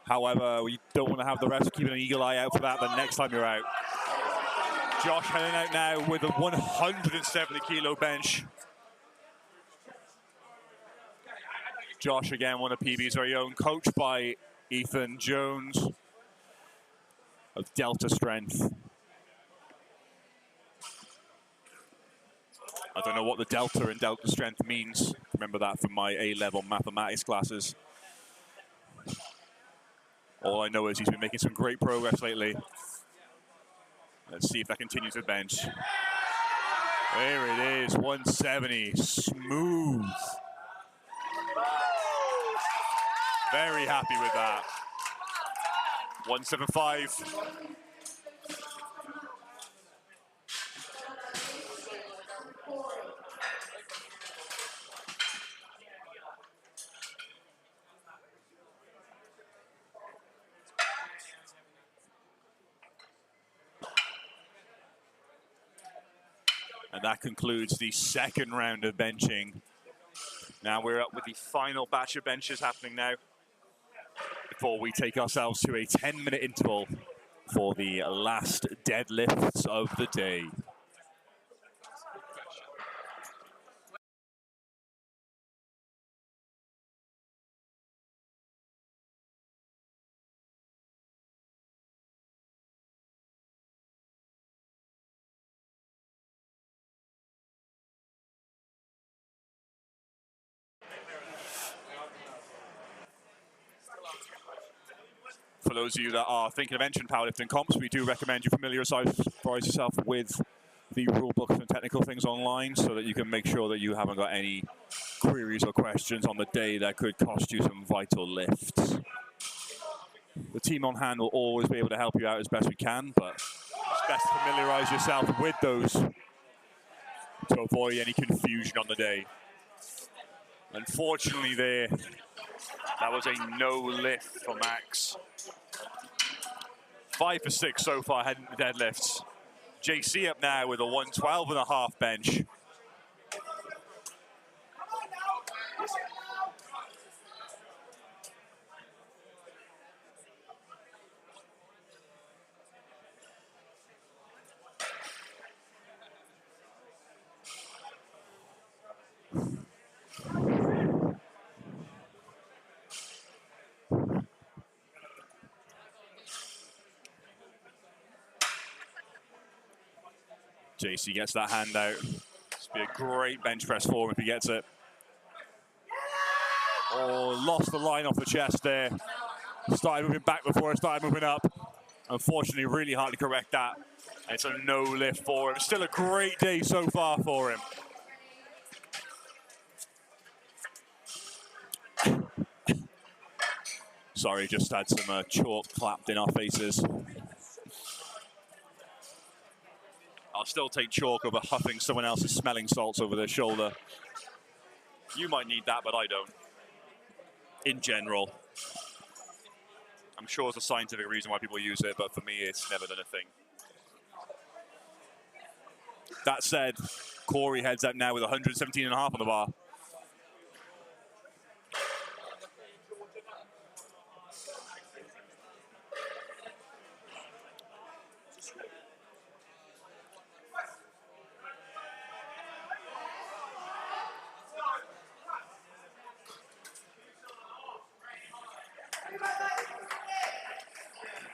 However, we don't want to have the rest keeping an eagle eye out for that the next time you're out. Josh heading out now with a 170 kilo bench. Josh, again, one of PB's very own, coached by Ethan Jones of Delta Strength. I don't know what the delta in Delta Strength means. Remember that from my A-level mathematics classes. All I know is he's been making some great progress lately. Let's see if that continues with bench. There it is, 170, smooth. Very happy with that. 175. And that concludes the second round of benching. Now we're up with the final batch of benches happening now, before we take ourselves to a 10-minute interval for the last deadlifts of the day. For those of you that are thinking of entering powerlifting comps, we do recommend you familiarize yourself with the rule books and technical things online so that you can make sure that you haven't got any queries or questions on the day that could cost you some vital lifts. The team on hand will always be able to help you out as best we can, but it's best to familiarize yourself with those to avoid any confusion on the day. Unfortunately there, that was a no lift for Max. 5 for 6 so far heading to deadlifts. JC up now with a 112.5 bench. JC gets that hand out. This will be a great bench press for him if he gets it. Oh, lost the line off the chest there. Started moving back before it started moving up. Unfortunately, really hard to correct that. It's a no lift for him. Still a great day so far for him. Sorry, just had some chalk clapped in our faces. I'll still take chalk over huffing someone else's smelling salts over their shoulder. You might need that, but I don't. In general. I'm sure there's a scientific reason why people use it, but for me, it's never done a thing. That said, Corey heads out now with 117.5 on the bar.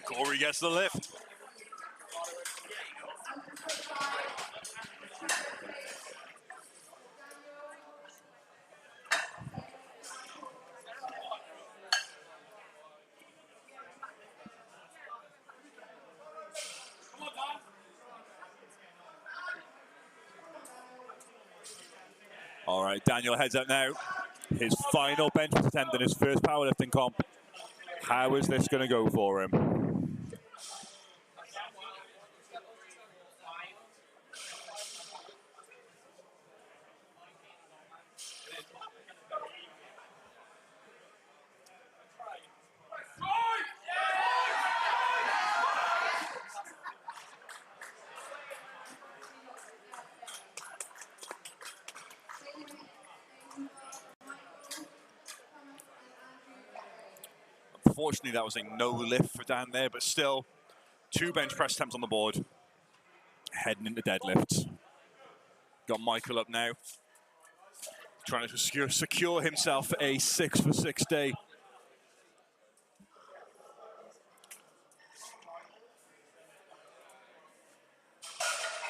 Corey gets the lift. All right, Daniel heads up now. His final bench press attempt in his first powerlifting comp. How is this going to go for him? Unfortunately, that was a no lift for Dan there, but still, 2 bench press attempts on the board. Heading into deadlifts. Got Michael up now. Trying to secure himself a 6 for 6 day.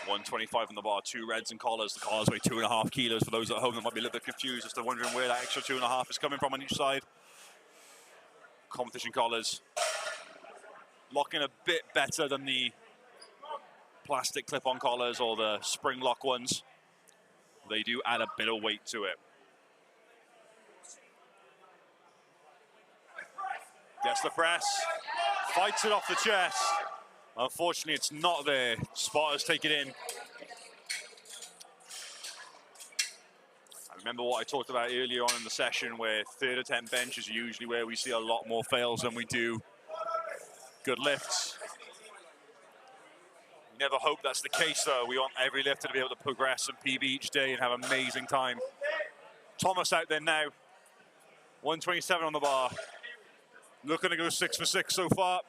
$125 on the bar, 2 reds and collars. The collars weigh 2.5 kilos. For those at home that might be a little bit confused as to wondering where that extra 2.5 is coming from on each side. Competition collars. Locking a bit better than the plastic clip-on collars or the spring lock ones. They do add a bit of weight to it. Gets the press. Fights it off the chest. Unfortunately, it's not there. Spotters take it in. I remember what I talked about earlier on in the session, where 3rd attempt bench is usually where we see a lot more fails than we do good lifts. Never hope that's the case, though. We want every lifter to be able to progress and PB each day and have an amazing time. Thomas out there now. 127 on the bar. Looking to go 6 for 6 so far.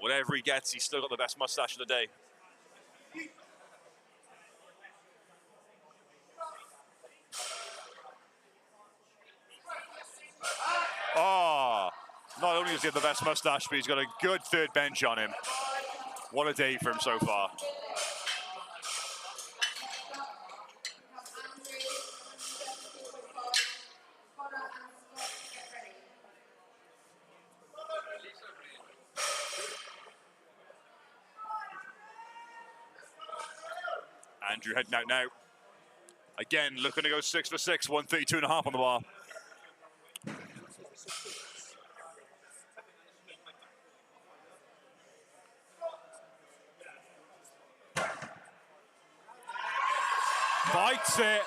Whatever he gets, he's still got the best mustache of the day. Oh, not only does he have the best mustache, but he's got a good 3rd bench on him. What a day for him so far. Andrew heading out now. Again, looking to go 6 for 6, 132.5 on the bar. Fights it,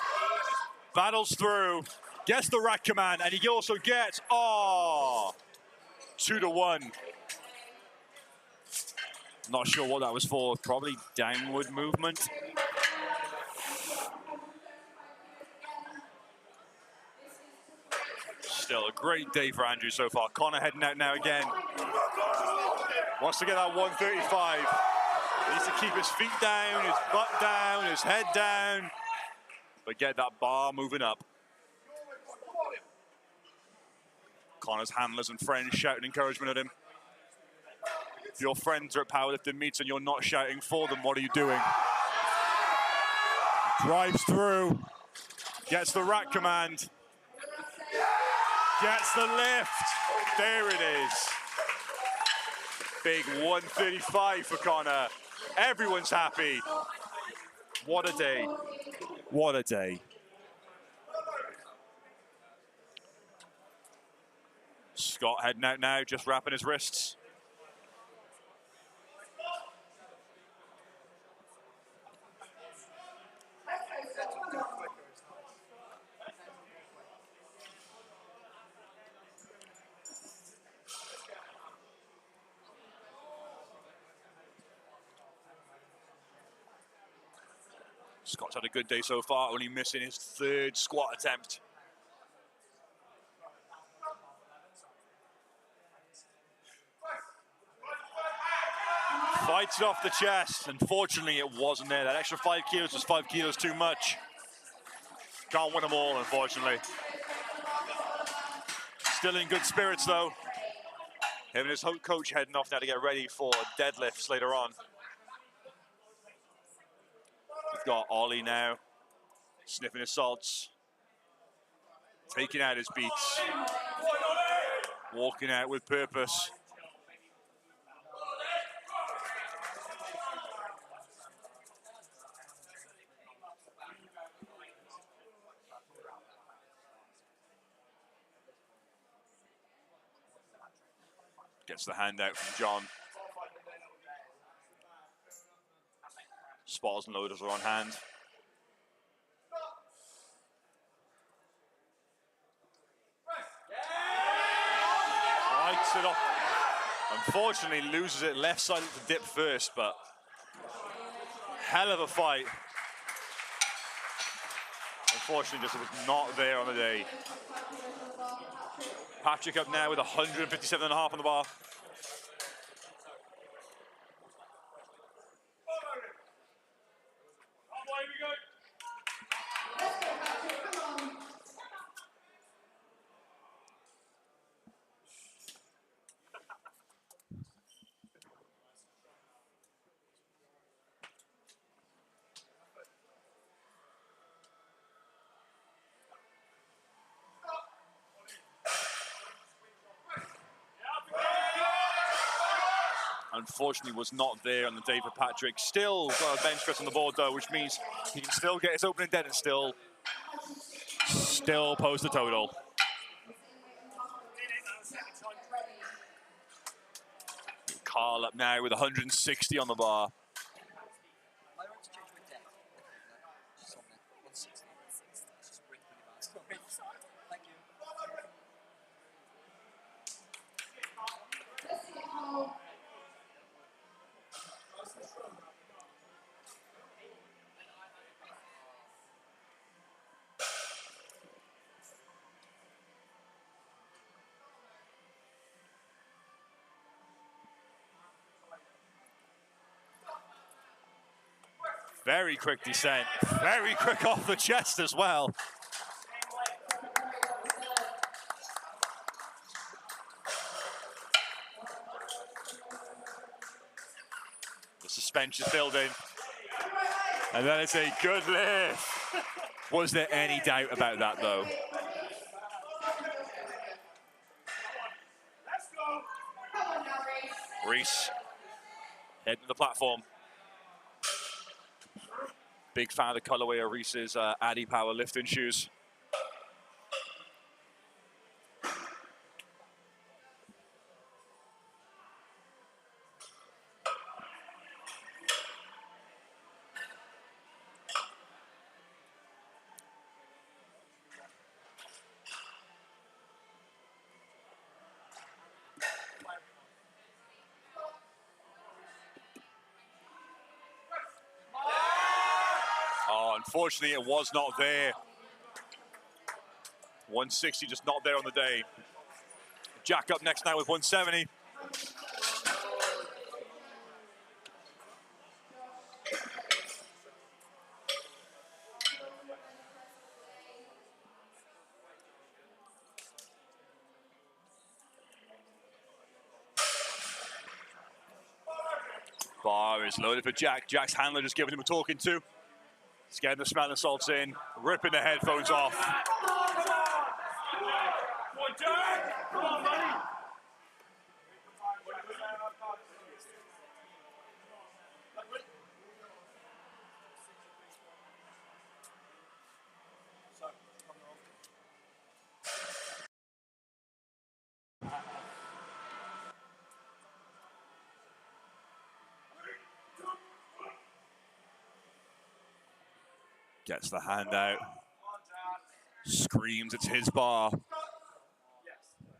battles through, gets the rack command, and he also gets, 2 to 1. Not sure what that was for, probably downward movement. Still a great day for Andrew so far. Connor heading out now again. Wants to get that 135. Needs to keep his feet down, his butt down, his head down, but get that bar moving up. Connor's handlers and friends shouting encouragement at him. If your friends are at powerlifting meets and you're not shouting for them, what are you doing? Drives through, gets the rack command, gets the lift. There it is. Big 135 for Connor. Everyone's happy. What a day. What a day. Scott heading out now, just wrapping his wrists. Scott's had a good day so far, only missing his 3rd squat attempt. Fights it off the chest. Unfortunately, it wasn't there. That extra 5 kilos was 5 kilos too much. Can't win them all, unfortunately. Still in good spirits, though. Him and his coach heading off now to get ready for deadlifts later on. We've got Ollie now, sniffing his salts, taking out his beats, walking out with purpose. Gets the handout from John. Spotters and loaders are on hand. Lights it up. Unfortunately, loses it left side to dip first, but hell of a fight. Unfortunately, just was not there on the day. Patrick up now with 157.5 on the bar. Unfortunately, was not there on the day for Patrick. Still got a bench press on the board though, which means he can still get his opening dead and still post the total. Carl up now with 160 on the bar. Very quick descent, very quick off the chest as well. The suspension's building. And then it's a good lift. Was there any doubt about that though? Reese, head to the platform. Big fan of the colorway of Reese's Addy Powerlifting shoes. Unfortunately, it was not there. 160 just not there on the day. Jack up next now with 170. Bar is loaded for Jack. Jack's handler just giving him a talking to. He's getting the smelling salts in, ripping the headphones off. Gets the hand out. Screams it's his bar.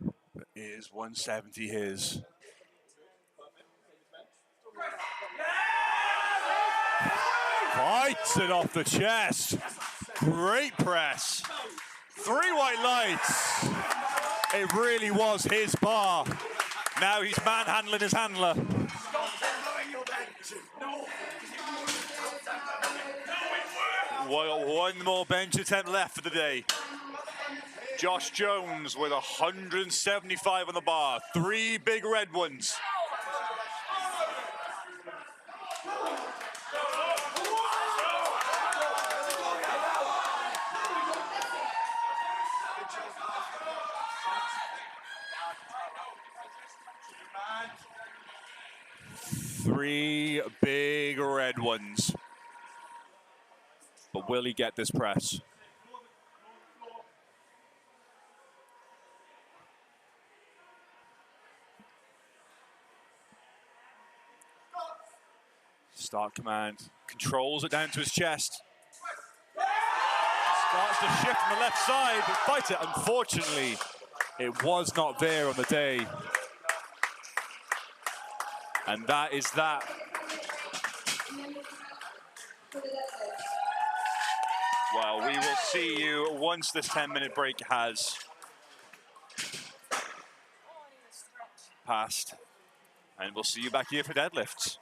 But is 170 his? Fights it off the chest. Great press. 3 white lights. It really was his bar. Now he's manhandling his handler. One more bench attempt left for the day. Josh Jones with 175 on the bar. 3 big red ones. Three big red ones. But will he get this press? Start command, controls it down to his chest. Starts to shift from the left side, but fights it. Unfortunately, it was not there on the day. And that is that. Well, we will see you once this 10-minute break has passed. And we'll see you back here for deadlifts.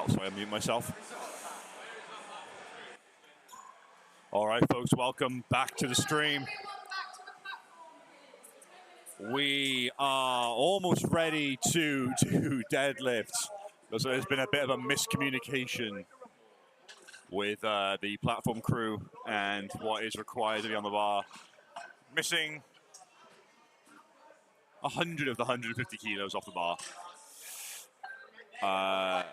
sorry, I mute myself. All right, folks, welcome back to the stream. We are almost ready to do deadlifts. So there's been a bit of a miscommunication with the platform crew and what is required to be on the bar. Missing 100 of the 150 kilos off the bar. Tom.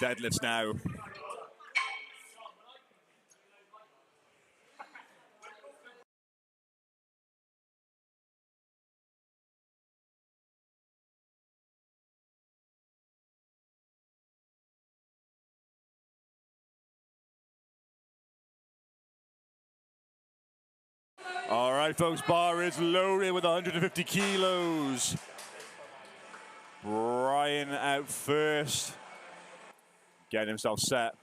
Deadlifts now. All right, folks, bar is loaded with 150 kilos. Brian out first. Getting himself set.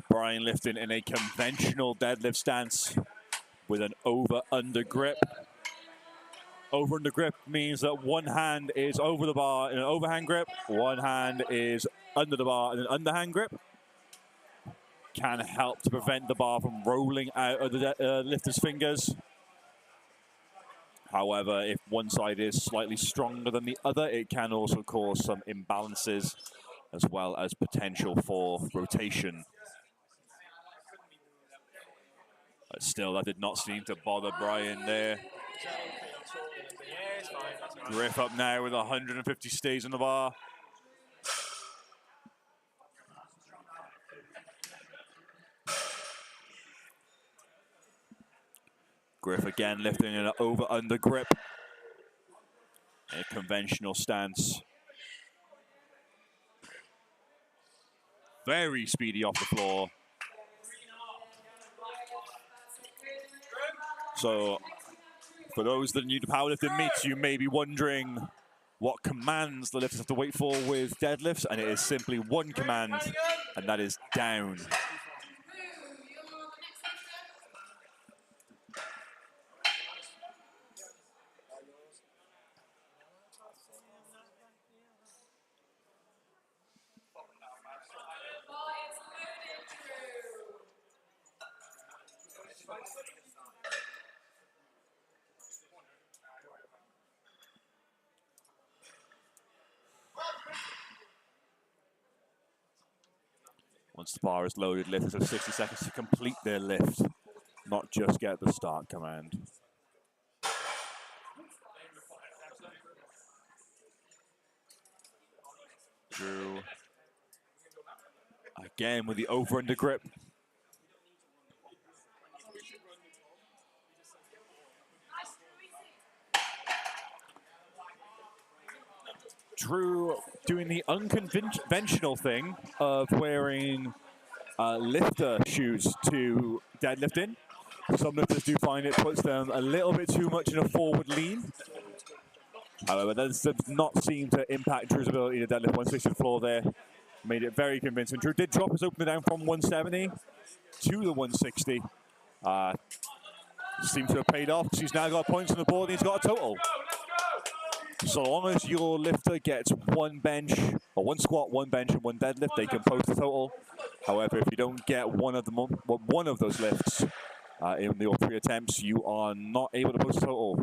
Brian lifting in a conventional deadlift stance with an over-under grip. Over-under grip means that one hand is over the bar in an overhand grip, one hand is under the bar in an underhand grip. Can help to prevent the bar from rolling out of the lifter's fingers. However, if one side is slightly stronger than the other, it can also cause some imbalances as well as potential for rotation. But still, that did not seem to bother Brian there. Griff up now with 150 stays on the bar. Griff again lifting in an over-under grip. In a conventional stance. Very speedy off the floor. So, for those that are new to powerlifting meets, you may be wondering what commands the lifters have to wait for with deadlifts, and it is simply one command, and that is down. Once the bar is loaded, lifters have 60 seconds to complete their lift, not just get the start command. Drew. Again with the over-under grip. Drew doing the unconventional thing of wearing lifter shoes to deadlift in. Some lifters do find it puts them a little bit too much in a forward lean. However, that does not seem to impact Drew's ability to deadlift 160 to the floor there. Made it very convincing. Drew did drop his opener down from 170 to the 160. Seems to have paid off because he's now got points on the board and he's got a total. So long as your lifter gets one bench, or one squat, one bench, and one deadlift, they can post the total. However, if you don't get one of those lifts in your 3 attempts, you are not able to post a total,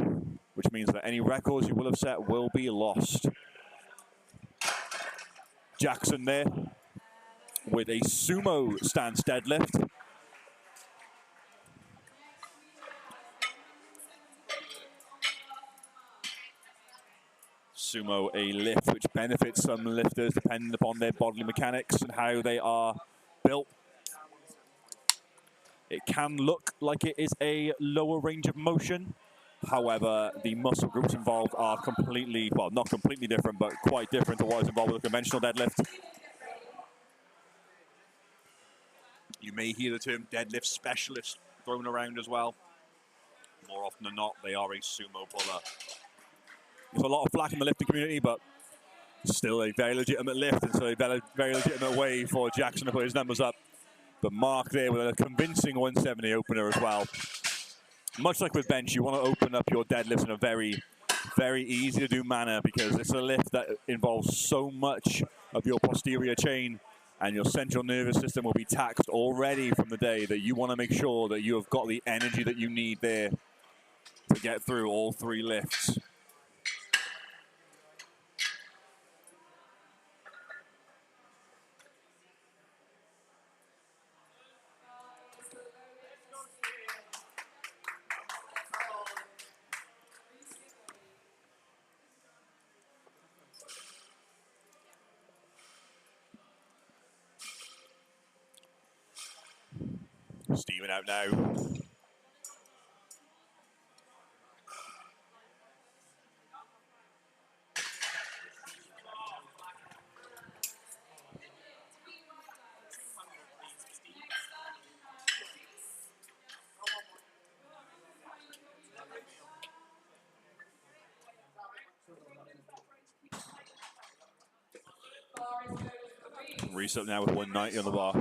which means that any records you will have set will be lost. Jackson there with a sumo stance deadlift. Sumo, a lift which benefits some lifters depending upon their bodily mechanics and how they are built. It can look like it is a lower range of motion. However, the muscle groups involved are completely, well, not completely different, but quite different to what is involved with a conventional deadlift. You may hear the term deadlift specialist thrown around as well. More often than not, they are a sumo puller. There's a lot of flack in the lifting community, but still a very legitimate lift, and so a very legitimate way for Jackson to put his numbers up. But Mark there with a convincing 170 opener as well. Much like with bench, you want to open up your deadlifts in a very, very easy to do manner, because it's a lift that involves so much of your posterior chain, and your central nervous system will be taxed already from the day, that you want to make sure that you have got the energy that you need there to get through all 3 lifts. Steven out now. Reese up now with 190 on the bar.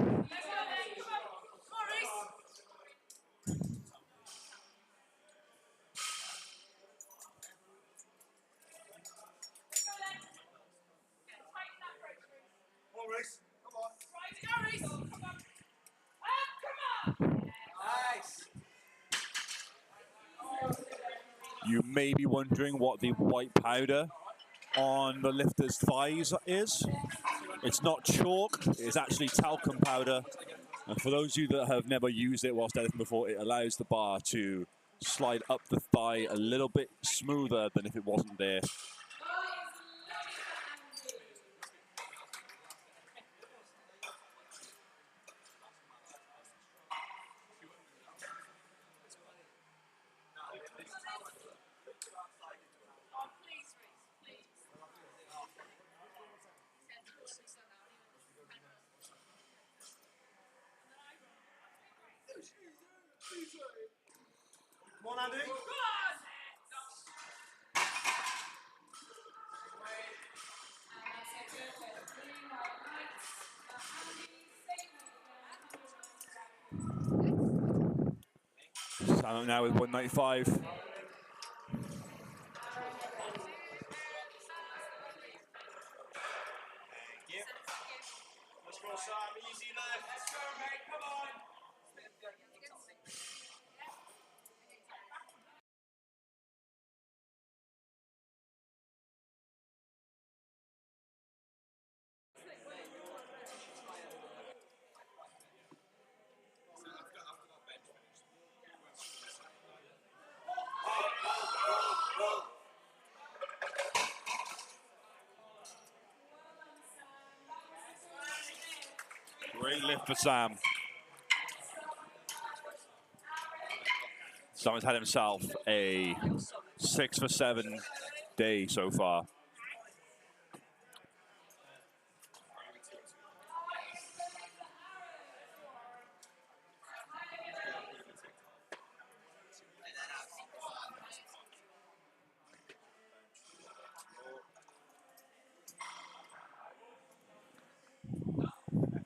You may be wondering what the white powder on the lifter's thighs is. It's not chalk, it's actually talcum powder. And for those of you that have never used it whilst deadlifting before, it allows the bar to slide up the thigh a little bit smoother than if it wasn't there. Come on, Andy. Sam now with 195. Let's go, Sam. Easy left. Let's go, mate. Come on. Great lift for Sam. Sam's had himself a 6 for 7 day so far.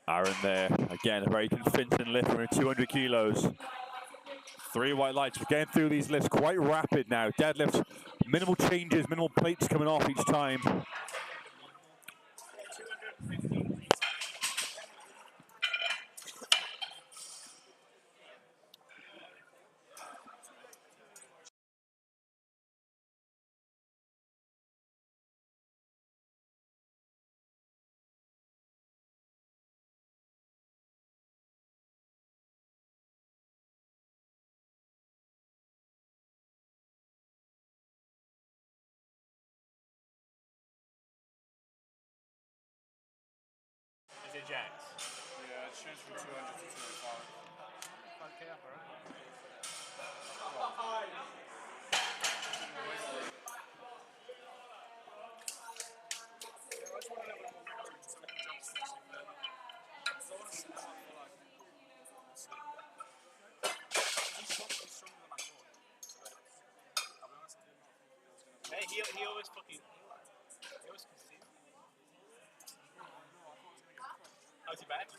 Aaron there, again, a very convincing lift for 200 kilos. 3 white lights. We're getting through these lifts quite rapid now. Deadlifts, minimal changes, minimal plates coming off each time. Is it Jax? Yeah, it's changed from 200 to 205. Okay, alright. fucking. He always conceded. How's he back?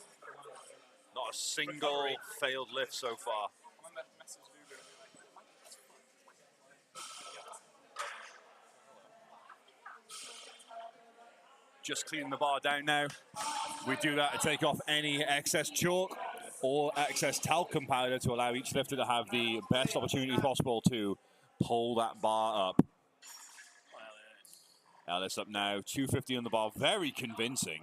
Not a single failed lift so far. I remember message Lugo and be like, that's fun. Just cleaning the bar down now. We do that to take off any excess chalk or excess talcum powder to allow each lifter to have the best opportunity possible to pull that bar up. Ellis up now, 250 on the bar, very convincing.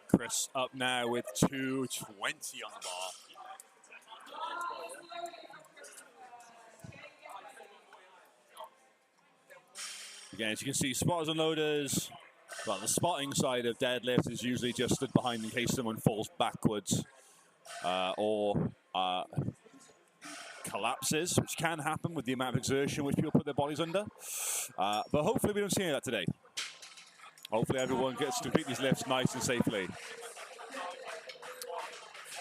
Chris up now with 220 on the bar. Again, as you can see, spotters and loaders. Well, the spotting side of deadlifts is usually just stood behind in case someone falls backwards or collapses, which can happen with the amount of exertion which people put their bodies under. But hopefully we don't see any of that today. Hopefully everyone gets to complete these lifts nice and safely.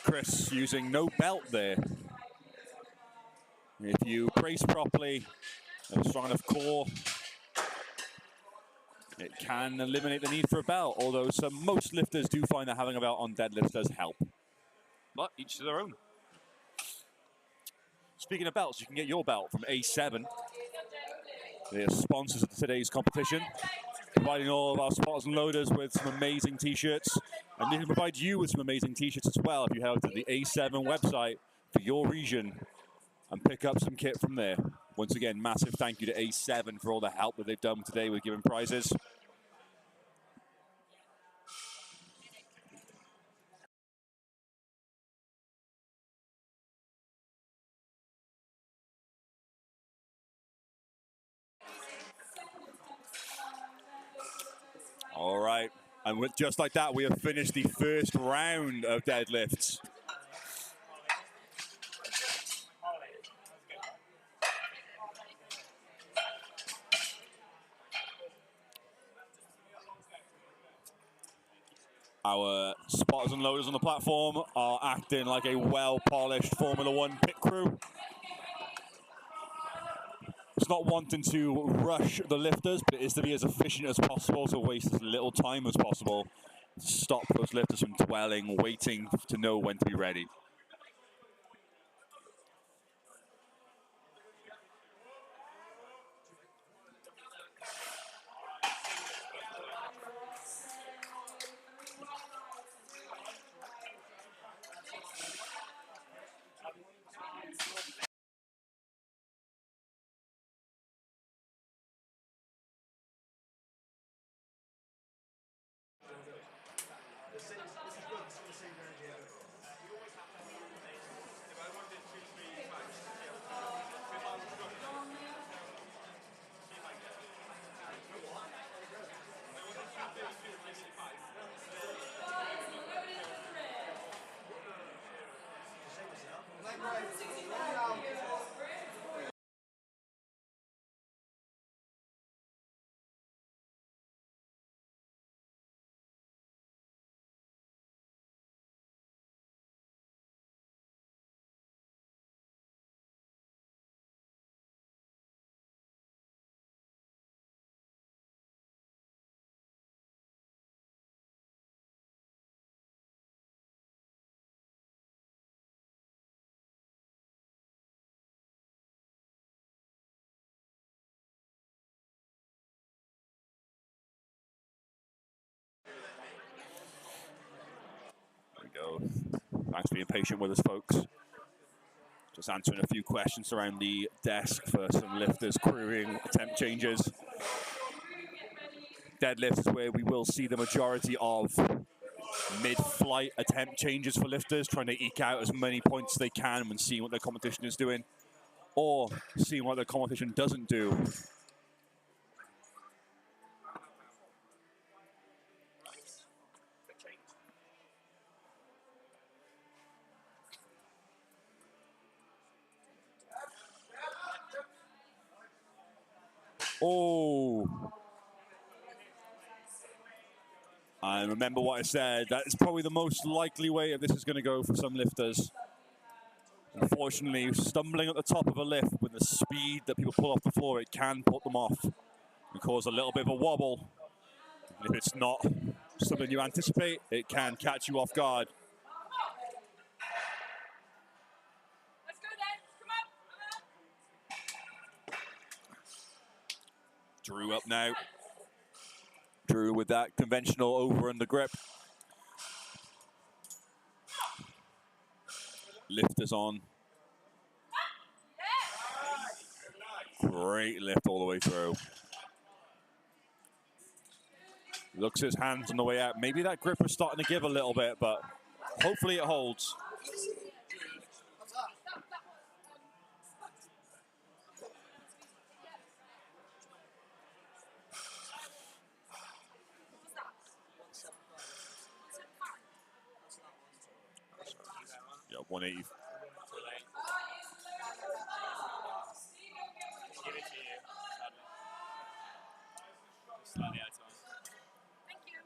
Chris using no belt there. If you brace properly, have a strong enough core, it can eliminate the need for a belt, although most lifters do find that having a belt on deadlifts does help. But each to their own. Speaking of belts, you can get your belt from A7. They're sponsors of today's competition, providing all of our spotters and loaders with some amazing t-shirts. And they can provide you with some amazing t-shirts as well if you head to the A7 website for your region and pick up some kit from there. Once again, massive thank you to A7 for all the help that they've done today with giving prizes. All right, and just like that, we have finished the first round of deadlifts. Our spotters and loaders on the platform are acting like a well-polished Formula One pit crew. It's not wanting to rush the lifters, but it is to be as efficient as possible, to waste as little time as possible, to stop those lifters from dwelling, waiting to know when to be ready. Go. Thanks for being patient with us, folks. Just answering a few questions around the desk for some lifters querying attempt changes. deadlifts is where we will see the majority of mid-flight attempt changes for lifters, trying to eke out as many points as they can when seeing what their competition is doing, or seeing what their competition doesn't do. Oh. And remember what I said, that is probably the most likely way that this is going to go for some lifters. Unfortunately, stumbling at the top of a lift with the speed that people pull off the floor, it can put them off and cause a little bit of a wobble. And if it's not something you anticipate, it can catch you off guard. Let's go then. Come on. Drew up now. Drew with that conventional over and the grip. Lifters on. Great lift all the way through. Looks at his hands on the way out. Maybe that grip is starting to give a little bit, but hopefully it holds. Yeah, 180. Give it to you, sadly. Just slightly out of time. Thank you.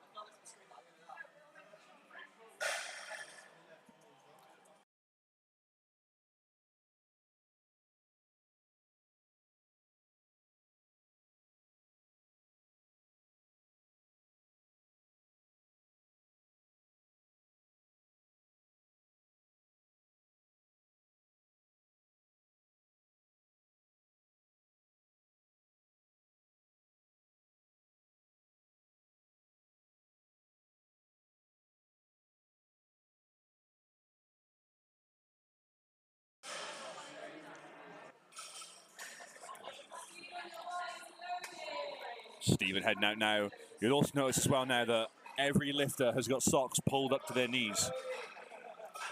Stephen heading out now. You'll also notice as well now that every lifter has got socks pulled up to their knees.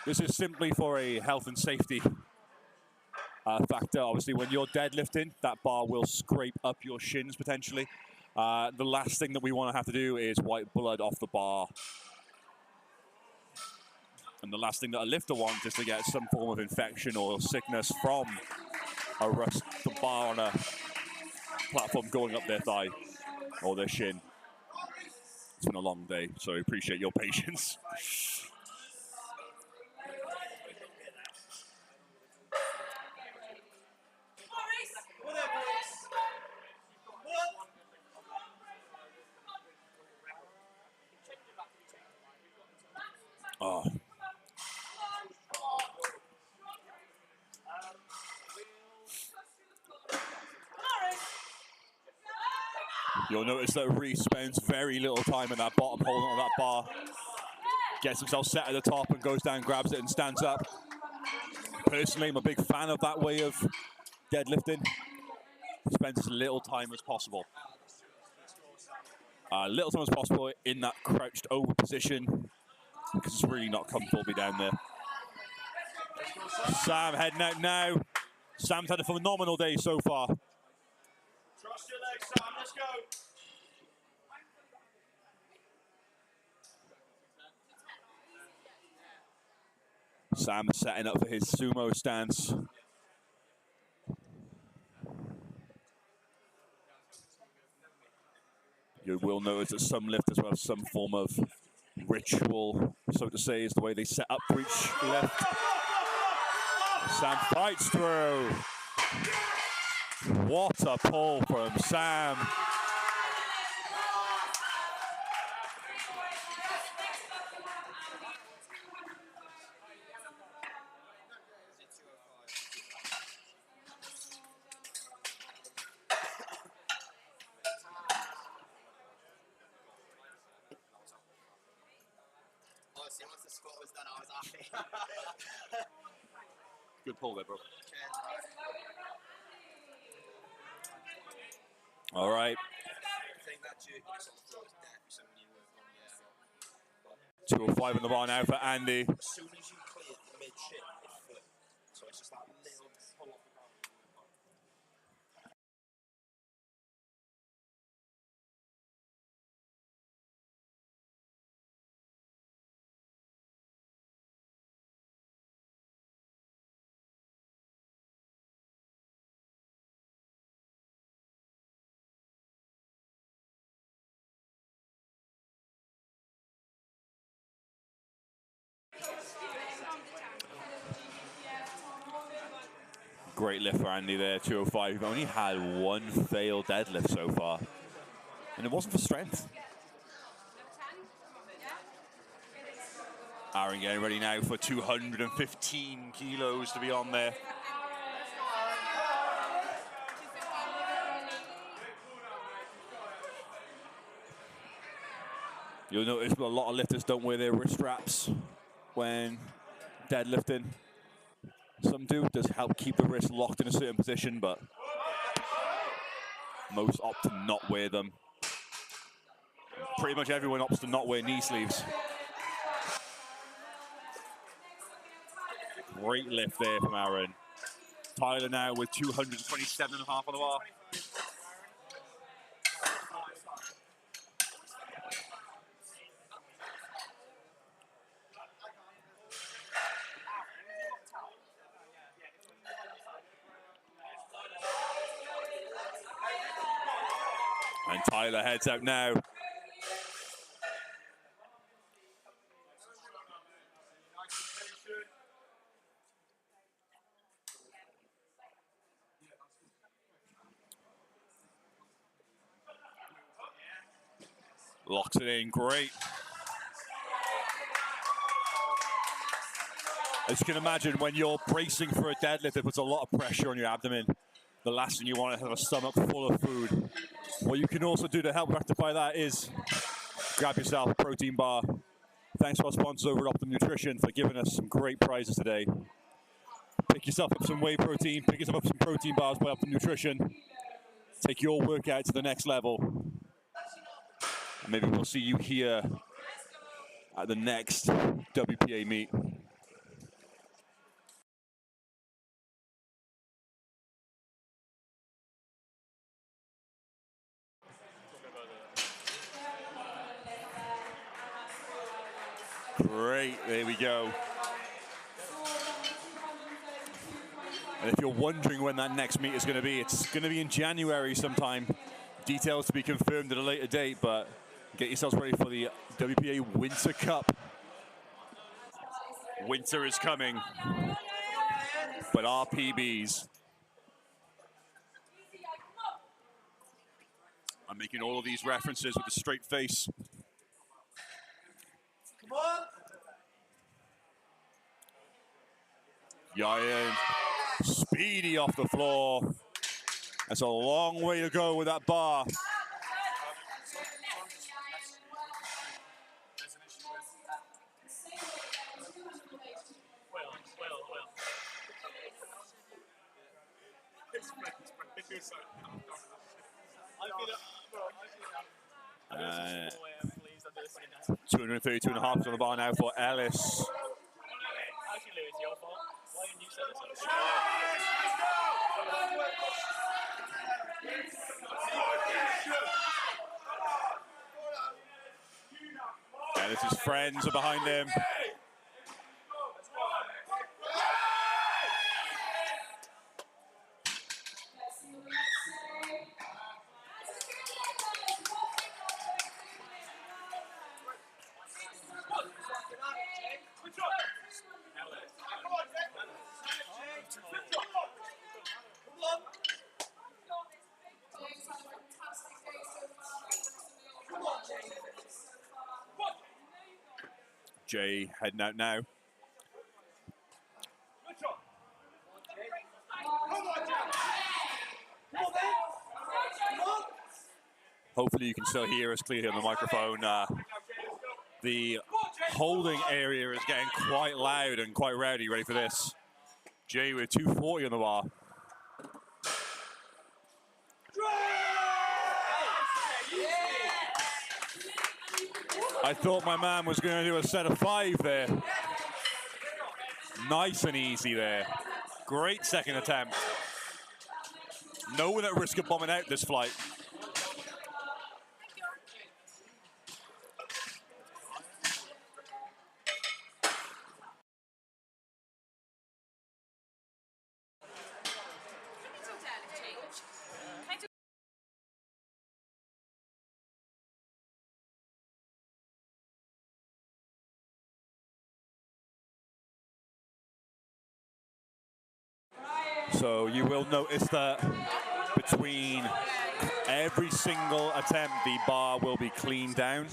This is simply for a health and safety factor. Obviously, when you're deadlifting, that bar will scrape up your shins potentially. The last thing that we want to have to do is wipe blood off the bar. And the last thing that a lifter wants is to get some form of infection or sickness from a rust the bar on a platform going up their thigh or their shin. It's been a long day, so I appreciate your patience. Oh. You'll notice that Reese spends very little time in that bottom holding on that bar. Gets himself set at the top and goes down, grabs it and stands up. Personally, I'm a big fan of that way of deadlifting. Spends as little time as possible. Little time as possible in that crouched over position because it's really not comfortable to be down there. Sam heading out now. Sam's had a phenomenal day so far. Trust your legs, Sam. Let's go. Sam is setting up for his sumo stance. You will notice that some lifters will have some form of ritual, so to say, is the way they set up for each lift. Sam fights through. What a pull from Sam. Honestly, once the squat was done, I was happy. Good pull there, bro. All right. think that jerkiness on the floor is definitely something you work on, yeah. 205 on the bar now for Andy. As soon as you clear the mid shin, it flips. So it's just that little pull off the ground that you work on. Great lift for Andy there, 205. He's only had one failed deadlift so far. And it wasn't for strength. Aaron getting ready now for 215 kilos to be on there. You'll notice a lot of lifters don't wear their wrist straps when deadlifting. Some do, it does help keep the wrist locked in a certain position, but most opt to not wear them. Pretty much everyone opts to not wear knee sleeves. Great lift there from Aaron. Tyler now with 227.5 on the bar. And Tyler heads out now. Locks it in, great. As you can imagine, when you're bracing for a deadlift, it puts a lot of pressure on your abdomen. The last thing you want is have a stomach full of food. What you can also do to help rectify that is grab yourself a protein bar. Thanks to our sponsors over at Optimum Nutrition for giving us some great prizes today. Pick yourself up some whey protein, pick yourself up some protein bars by Optimum Nutrition. Take your workout to the next level. And maybe we'll see you here at the next WPA meet. Great, there we go. And if you're wondering when that next meet is going to be, it's going to be in January sometime. Details to be confirmed at a later date, but get yourselves ready for the WPA Winter Cup. Winter is coming, but our PBs I'm making all of these references with a straight face. Come on! Yayan, speedy off the floor. That's a long way to go with that bar. I 232.5 on the bar now for Ellis. Actually, Lou, it's your fault. Why didn't you set this up? Ellis's friends are behind him. Jay heading out now. Hopefully you can still hear us clearly on the microphone. The holding area is getting quite loud and quite rowdy. Ready for this? Jay with 240 on the bar. Yeah! I thought my man was going to do a set of 5 there. Nice and easy there. Great second attempt. No one at risk of bombing out this flight. So you will notice that between every single attempt, the bar will be cleaned down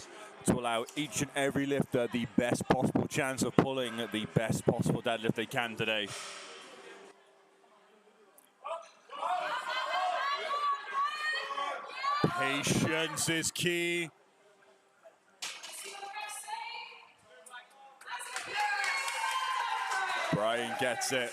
to allow each and every lifter the best possible chance of pulling the best possible deadlift they can today. Patience is key. Brian gets it.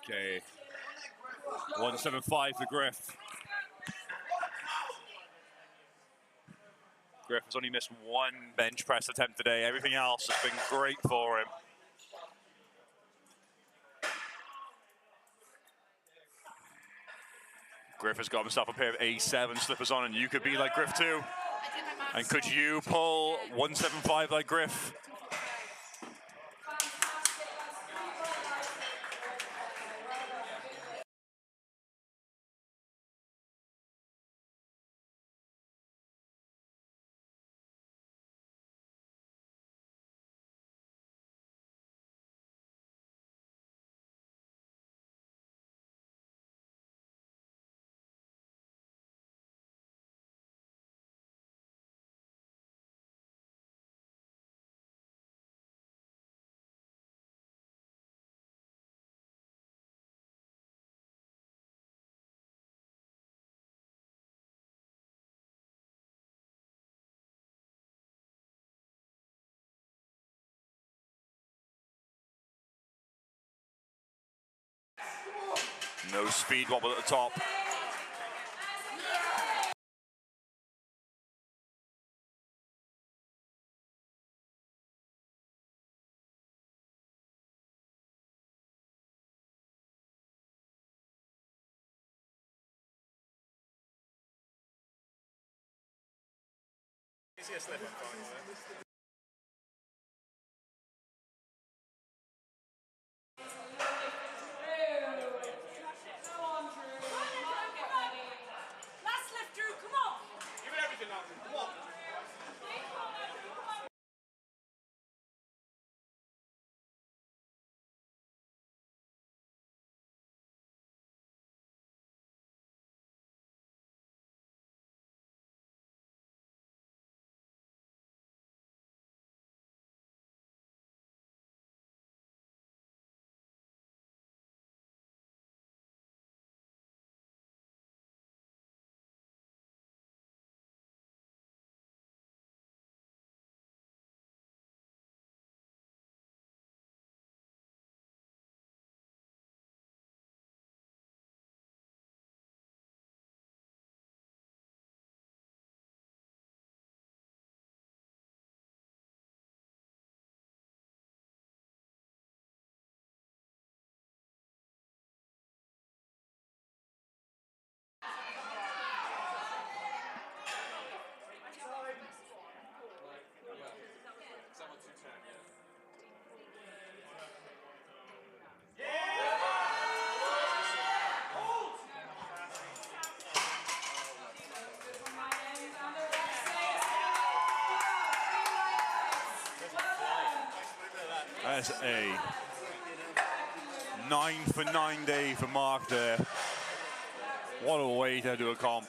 Okay. 175 for Griff. Griff has only missed 1 bench press attempt today. Everything else has been great for him. Griff has got himself a pair of A7 slippers on, and you could be like Griff too. And could you pull 175 like Griff? No speed wobble at the top. Easiest slip I'm fine with. Last lift, Drew, come on! Give it everything, Andrew. Come on. That's a 9 for 9 day for Mark there. What a way to do a comp.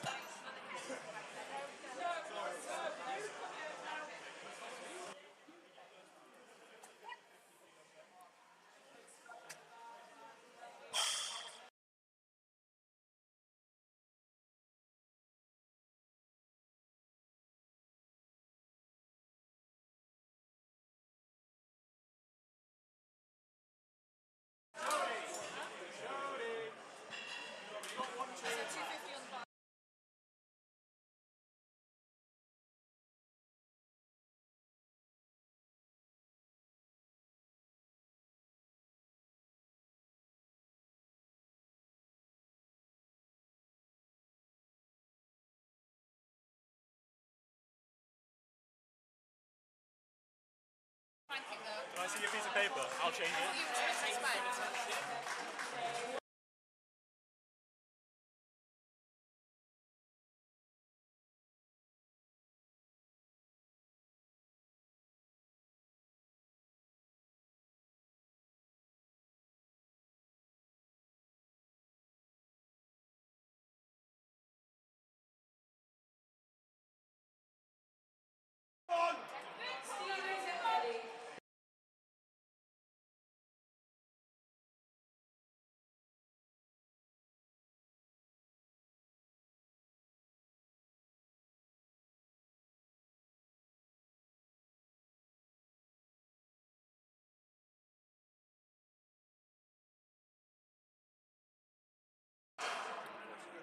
wanking though. Can I see your piece of paper? I'll change it. You it's fine.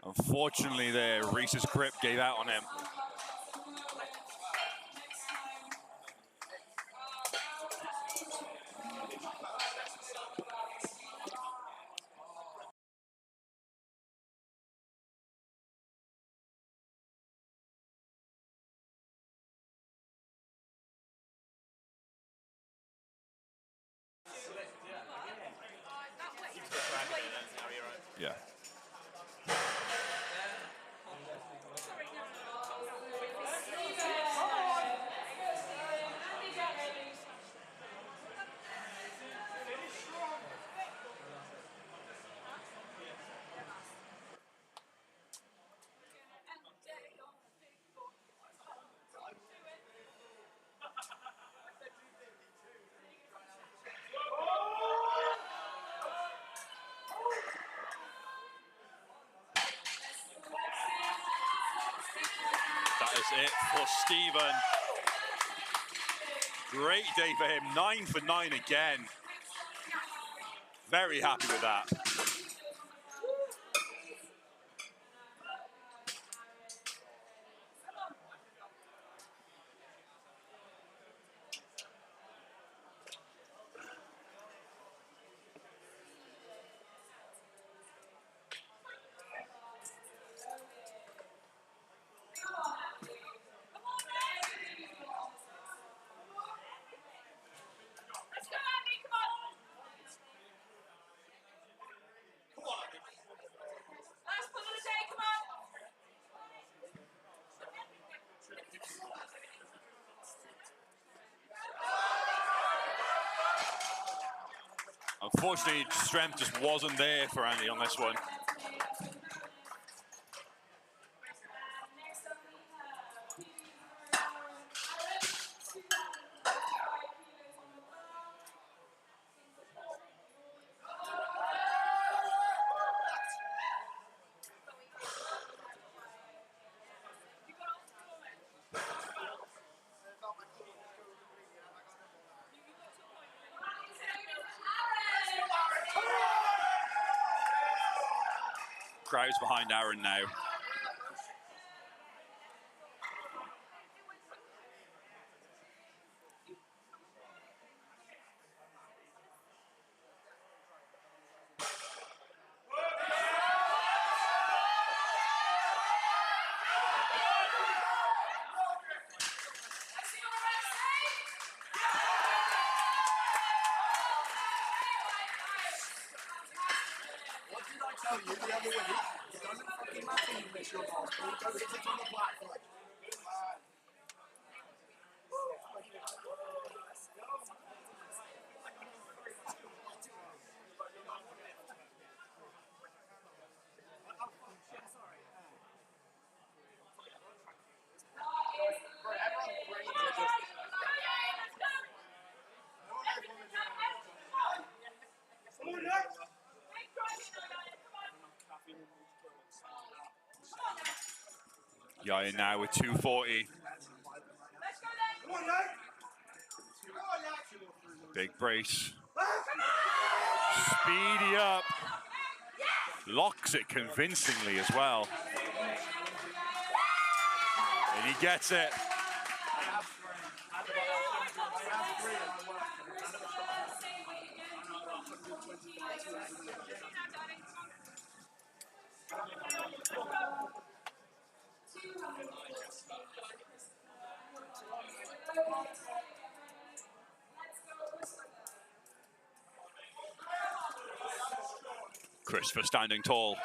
Unfortunately there, Reese's grip gave out on him. Yeah. That is it for Stephen. Great day for him, 9 for 9 again. Very happy with that. Unfortunately, strength just wasn't there for Andy on this one. Crowd's behind Aaron now. Yaya now with 240. Big brace. Speedy up. Locks it convincingly as well. And he gets it. Christopher standing tall.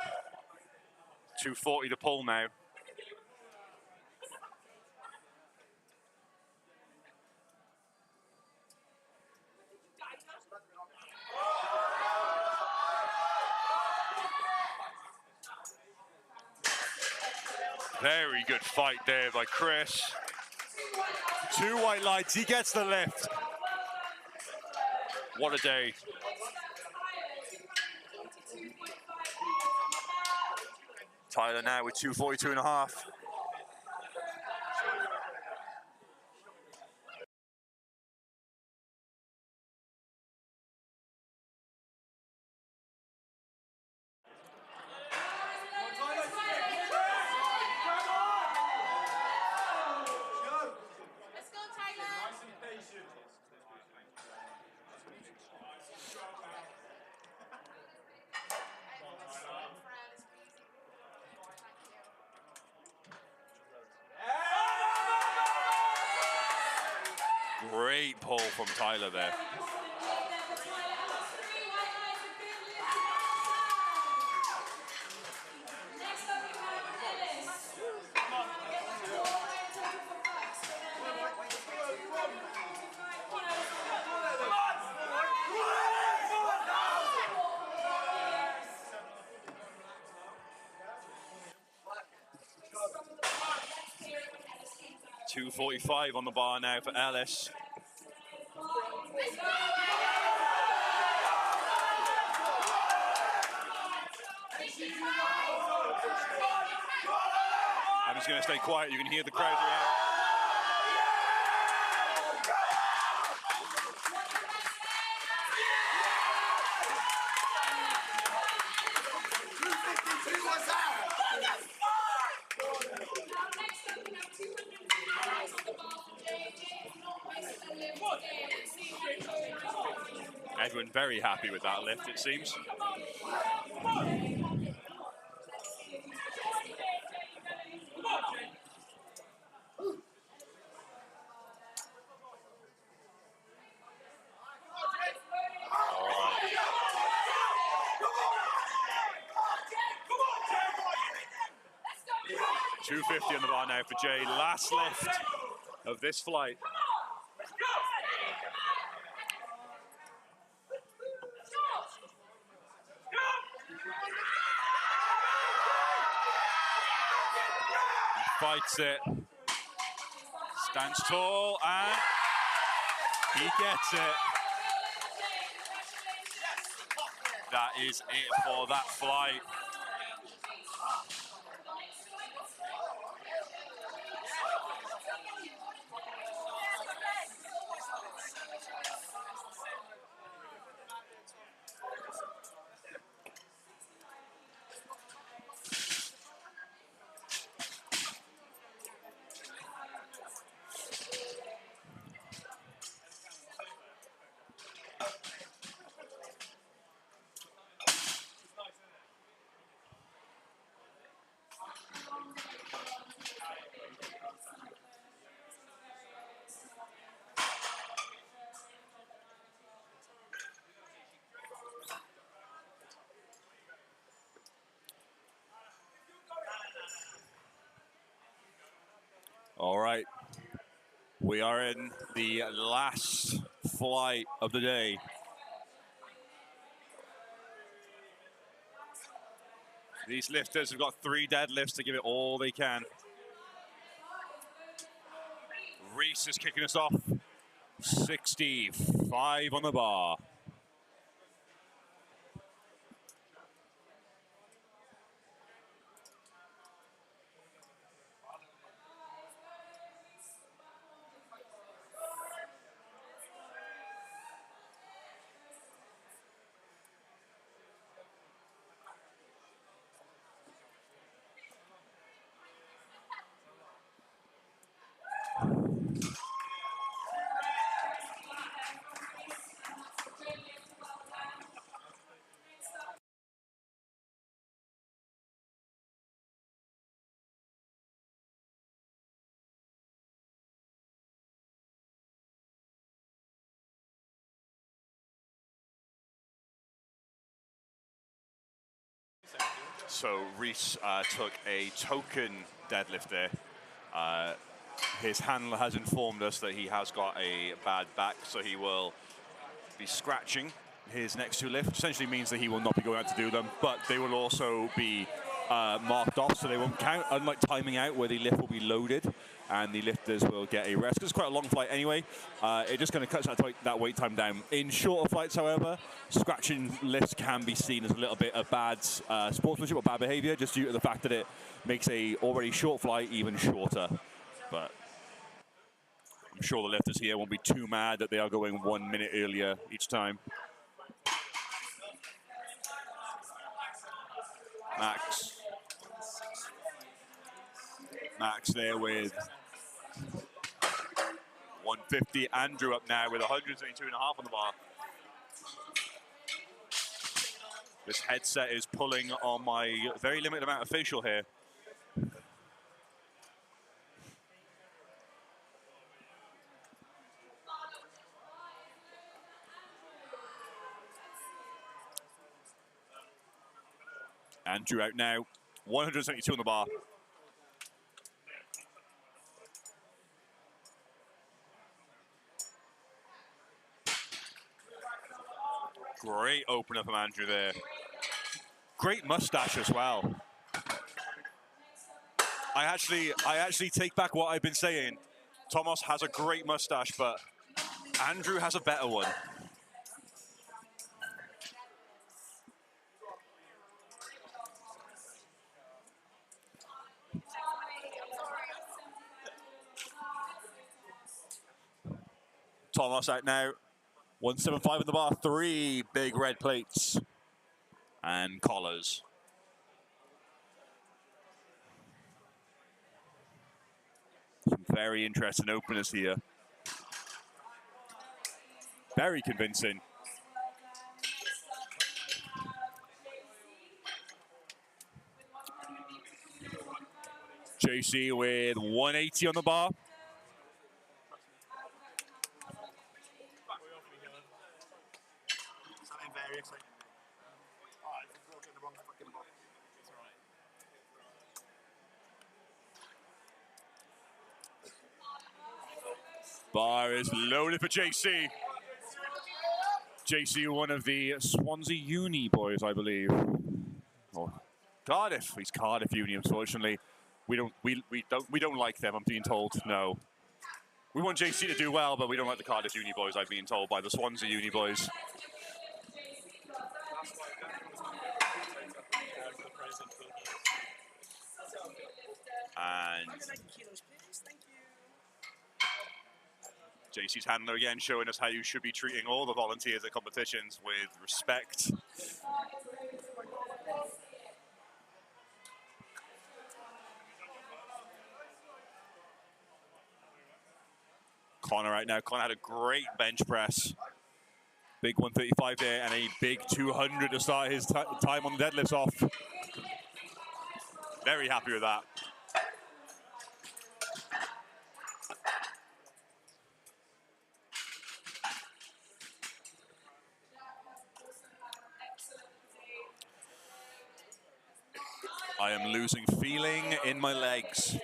240 to pull now. Very good fight there by Chris. 2 white lights, he gets the lift. What a day. Tyler now with 242.5. Let's go, Tyler. 'Great pull from Tyler there. $245 on the bar now for Ellis. I'm just going to stay quiet. You can hear the crowd react. Everyone very happy with that lift, it seems. $250 on the bar now for Jay. Last lift of this flight. He fights it. Stands tall and he gets it. That is it for that flight. All right, we are in the last flight of the day. These lifters have got 3 deadlifts to give it all they can. Reese is kicking us off. 65 on the bar. So Reese took a token deadlift there. His handler has informed us that he has got a bad back, so he will be scratching his next two lifts. Essentially means that he will not be going out to do them, but they will also be marked off, so they won't count, unlike timing out where the lift will be loaded and the lifters will get a rest. It's quite a long flight anyway. It just kind of cuts that wait time down. In shorter flights, however, scratching lifts can be seen as a little bit of bad sportsmanship or bad behavior, just due to the fact that it makes a already short flight even shorter. But I'm sure the lifters here won't be too mad that they are going 1 minute earlier each time. Max there with 150. Andrew up now with 172.5 on the bar. This headset is pulling on my very limited amount of facial hair. Andrew out now, 172 on the bar. Great opener from Andrew there. Great mustache as well. I actually take back what I've been saying. Thomas has a great mustache, but Andrew has a better one. Thomas out now, 175 in the bar, 3 big red plates and collars. Some very interesting openers here. Very convincing. JC with 180 on the bar. Bar is loaded for JC. JC, one of the Swansea Uni boys, I believe. Or Cardiff. He's Cardiff Uni, unfortunately. We don't like them, I'm being told. No. We want JC to do well, but we don't like the Cardiff Uni boys, I'm being told by the Swansea Uni boys. And JC's handler again showing us how you should be treating all the volunteers at competitions with respect. Connor right now. Connor had a great bench press. Big 135 there and a big 200 to start his time on the deadlifts off. Very happy with that. I am losing feeling in my legs.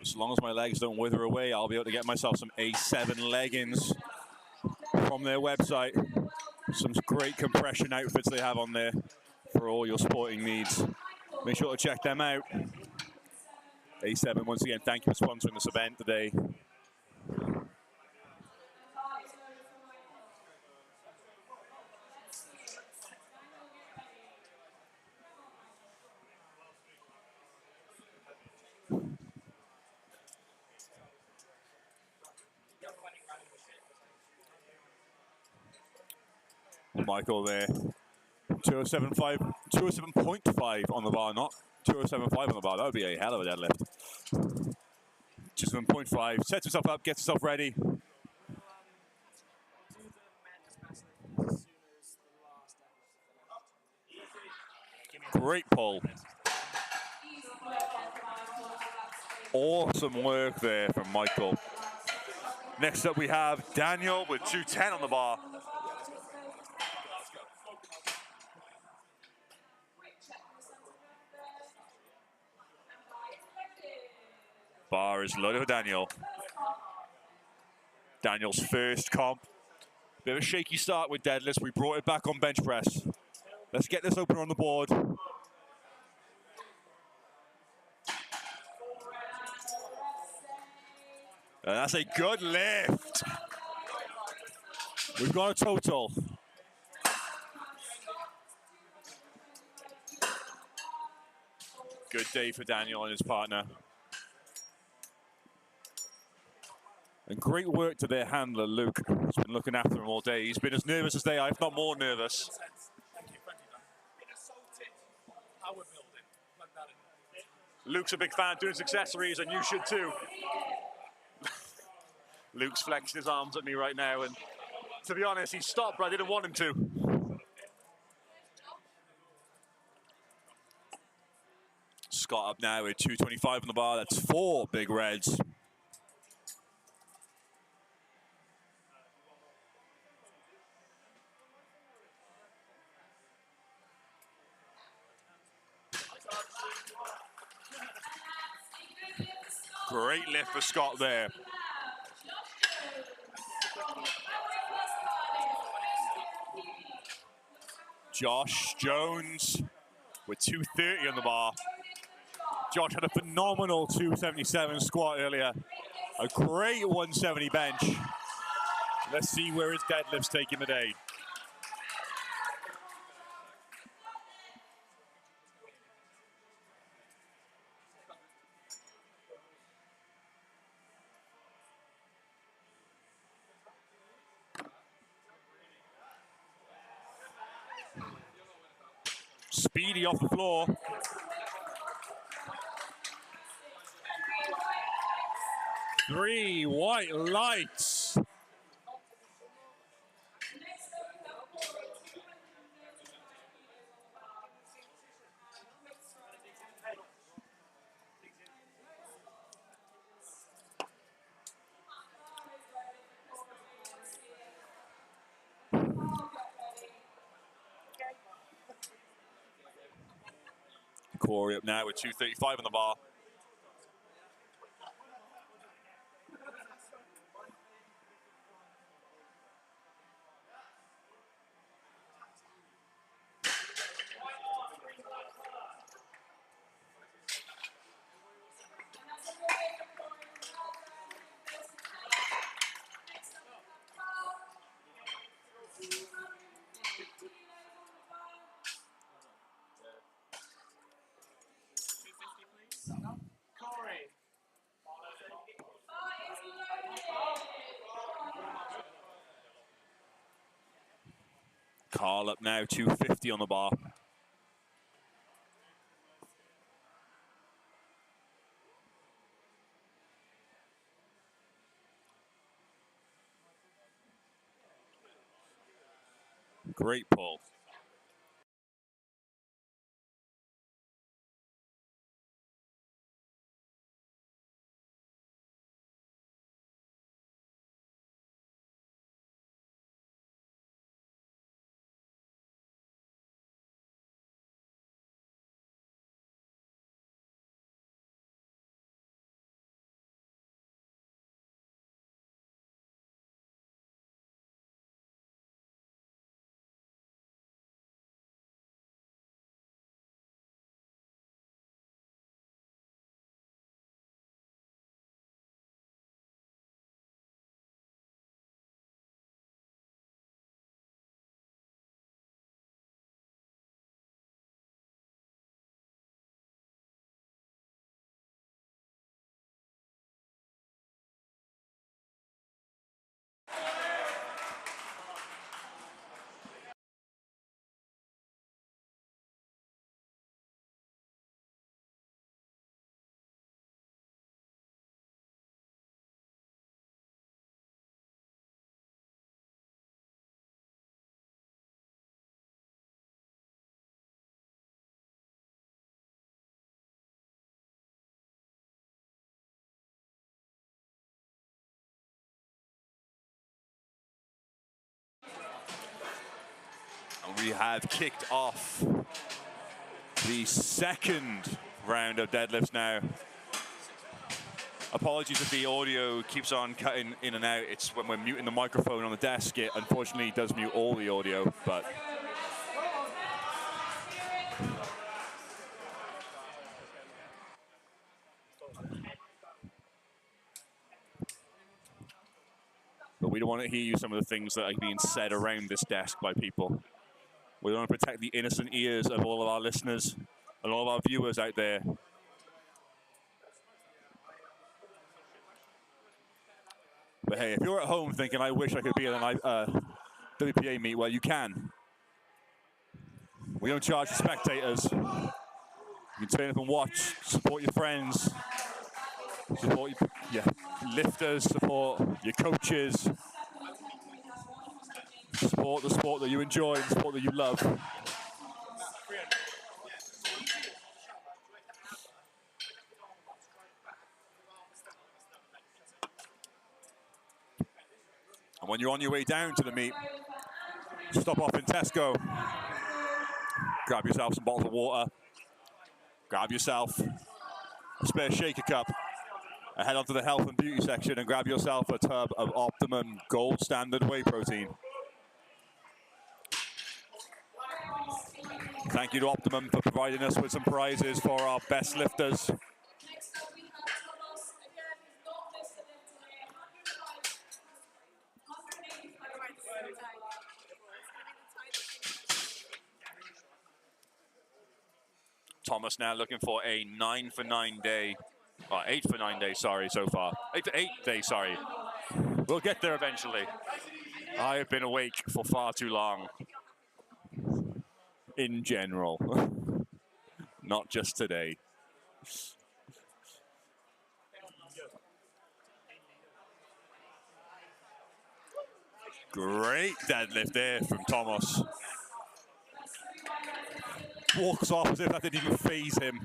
As long as my legs don't wither away, I'll be able to get myself some A7 leggings from their website. Some great compression outfits they have on there for all your sporting needs. Make sure to check them out. A7, once again, thank you for sponsoring this event today. Michael there, 207.5 on the bar, not 207.5 on the bar. That would be a hell of a deadlift. 207.5, sets himself up, gets himself ready. Great pull. Awesome work there from Michael. Next up we have Daniel with 210 on the bar. Bar is loaded for Daniel. Daniel's first comp. Bit of a shaky start with deadlifts. We brought it back on bench press. Let's get this opener on the board. And that's a good lift. We've got a total. Good day for Daniel and his partner. And great work to their handler, Luke. He's been looking after him all day. He's been as nervous as they are, if not more nervous. Thank you, Dan. Been assaulted. How we're building. Plug that in. Luke's a big fan doing his accessories, and you should too. Luke's flexing his arms at me right now, and to be honest, he stopped, but I didn't want him to. Scott up now with 225 on the bar. That's 4 big reds. Great lift for Scott there. Josh Jones with 230 on the bar. Josh had a phenomenal 277 squat earlier. A great 170 bench. Let's see where his deadlift's taking the day. Speedy off the floor. Three white lights. Corey up now with 235 on the bar. Carl up now, 250 on the bar. Great pull. we have kicked off the second round of deadlifts now. Apologies if the audio keeps on cutting in and out. It's when we're muting the microphone on the desk, it unfortunately does mute all the audio, but we don't want to hear you some of the things that are being said around this desk by people. We want to protect the innocent ears of all of our listeners and all of our viewers out there. But hey, if you're at home thinking, I wish I could be at an WPA meet, well, you can. We don't charge the spectators. You can turn up and watch, support your friends, support your lifters, support your coaches, support the sport that you enjoy, the sport that you love. And when you're on your way down to the meet, stop off in Tesco, grab yourself some bottles of water, grab yourself a spare shaker cup, and head onto the health and beauty section and grab yourself a tub of Optimum Gold Standard Whey Protein. Thank you to Optimum for providing us with some prizes for our best lifters. Next up, we have Thomas. Again, he's not listed in today. 185 Thomas now looking for a 9 for 9 day, or 8 for 9 day, sorry, so far. 8 for 8 day, sorry. We'll get there eventually. I have been awake for far too long. In general. Not just today. Great deadlift there from Thomas. Walks off as if that didn't even faze him.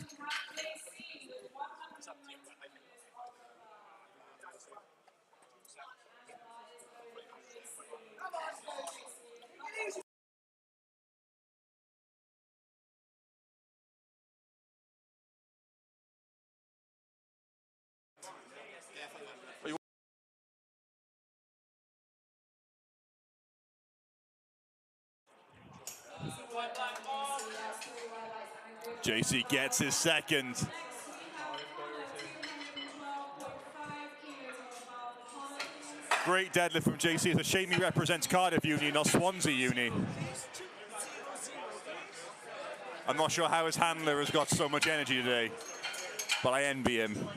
JC gets his second. Great deadlift from JC. It's a shame he represents Cardiff Uni, not Swansea Uni. I'm not sure how his handler has got so much energy today, but I envy him.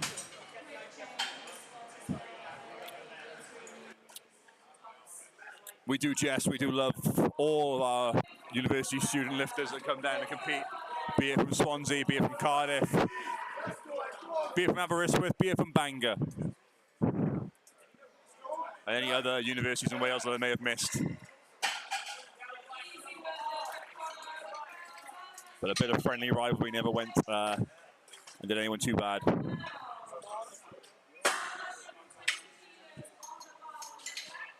We do jest, we do love all of our university student lifters that come down and compete, be it from Swansea, be it from Cardiff, be it from Aberystwyth, be it from Bangor. And any other universities in Wales that I may have missed. But a bit of friendly rivalry never went and did anyone too bad.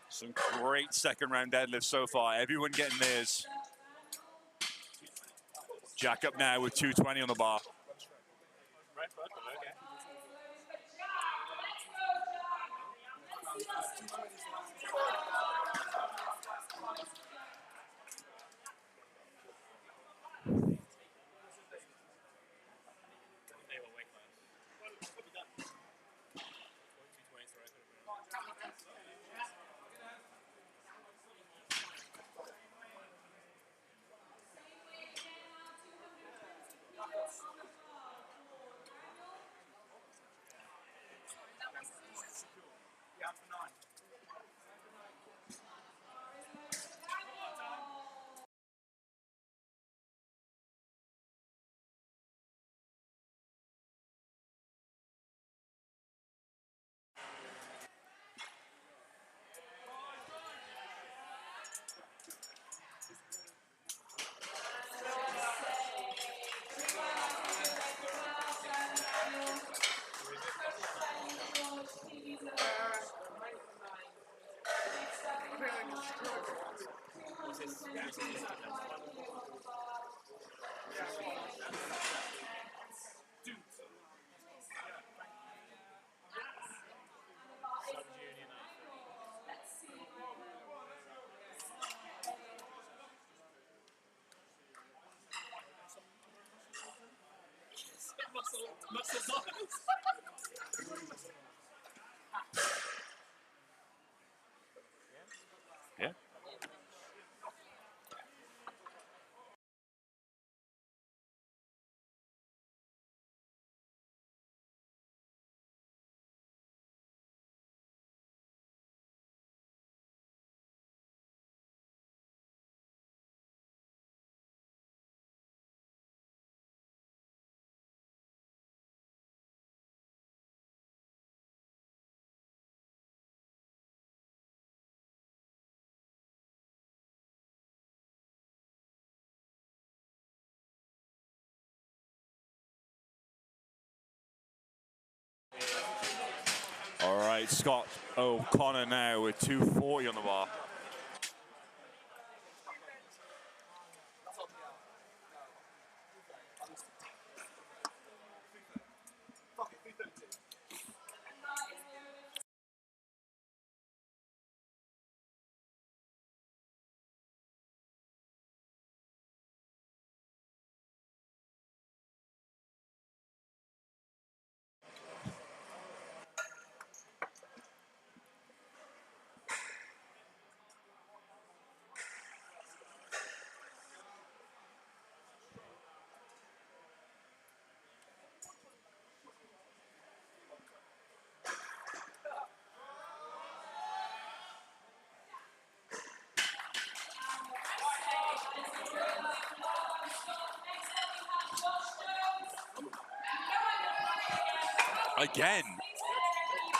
Some great second round deadlifts so far. Everyone getting theirs. Jack up now with 220 on the bar. Yeah. All right, Scott O'Connor now with 240 on the bar. Again,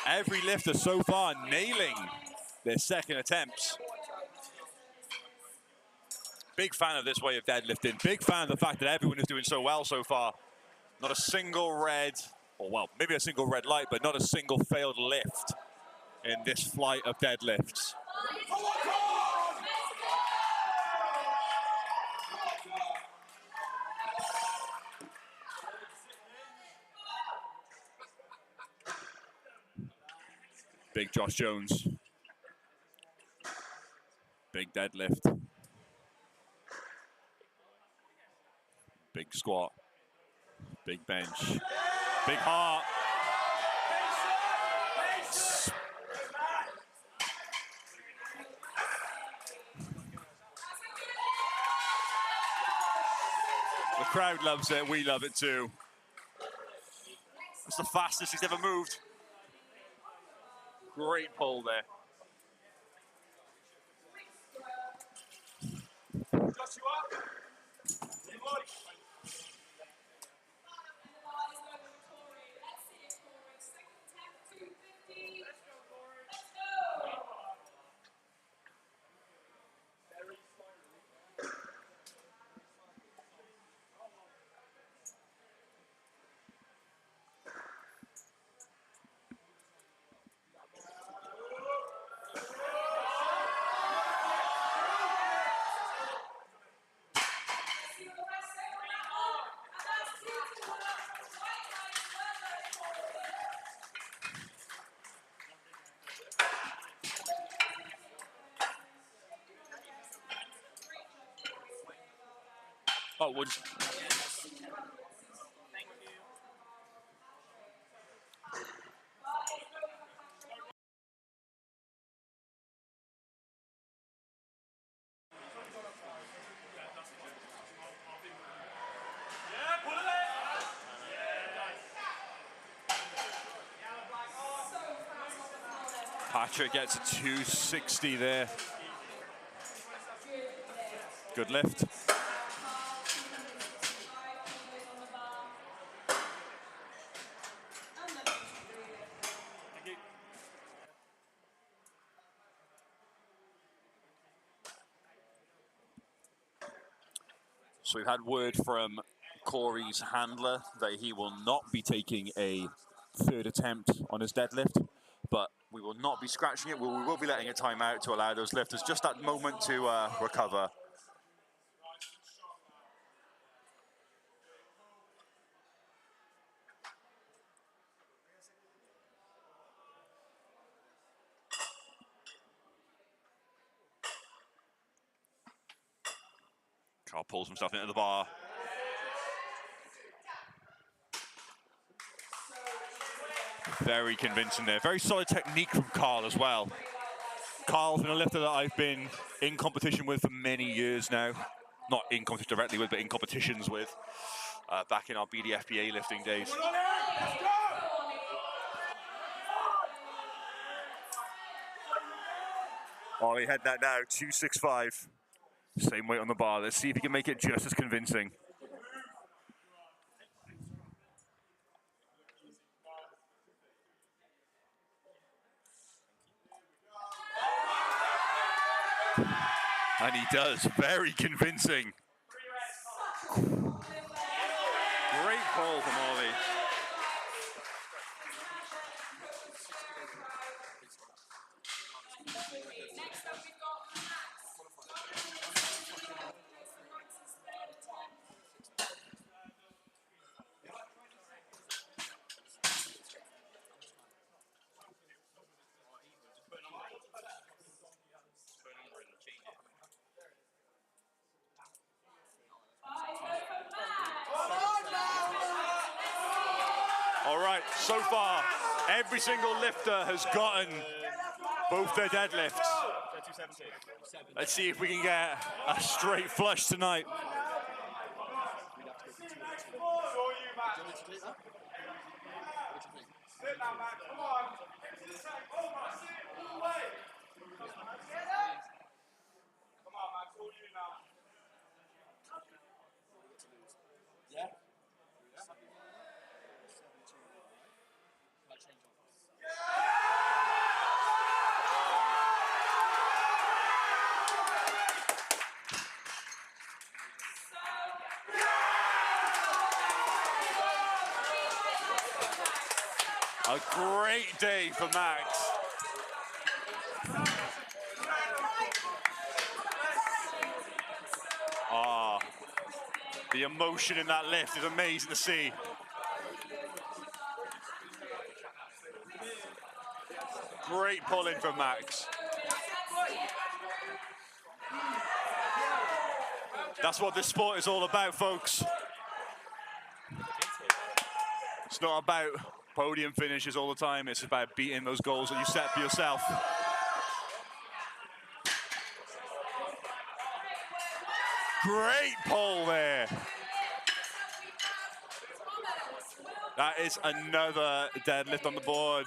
every lifter so far nailing their second attempts. Big fan of this way of deadlifting. Big fan of the fact that everyone is doing so well so far. Not a single red, or well, maybe a single red light, but not a single failed lift in this flight of deadlifts. Big Josh Jones. Big deadlift. Big squat. Big bench. Big heart. The crowd loves it. We love it too. That's the fastest he's ever moved. Great pull there. Oh, would Patrick gets a 260 there. Good lift. So we've had word from Corey's handler that he will not be taking a third attempt on his deadlift, but we will not be scratching it. We will be letting it time out to allow those lifters just that moment to recover. Carl pulls himself into the bar. Very convincing there. Very solid technique from Carl as well. Carl's been a lifter that I've been in competition with for many years now. Not in competition directly with, but in competitions with. Back in our BDFBA lifting days. Ollie head that now, 265. Same weight on the bar. Let's see if he can make it just as convincing. And he does, very convincing. Great pull from Ollie. Next up, we've got All right, so far, every single lifter has gotten both their deadlifts. Let's see if we can get a straight flush tonight. A great day for Max. The emotion in that lift is amazing to see. Great pull-in from Max. That's what this sport is all about, folks. It's not about podium finishes all the time. It's about beating those goals that you set for yourself. Great pull there. That is another deadlift on the board.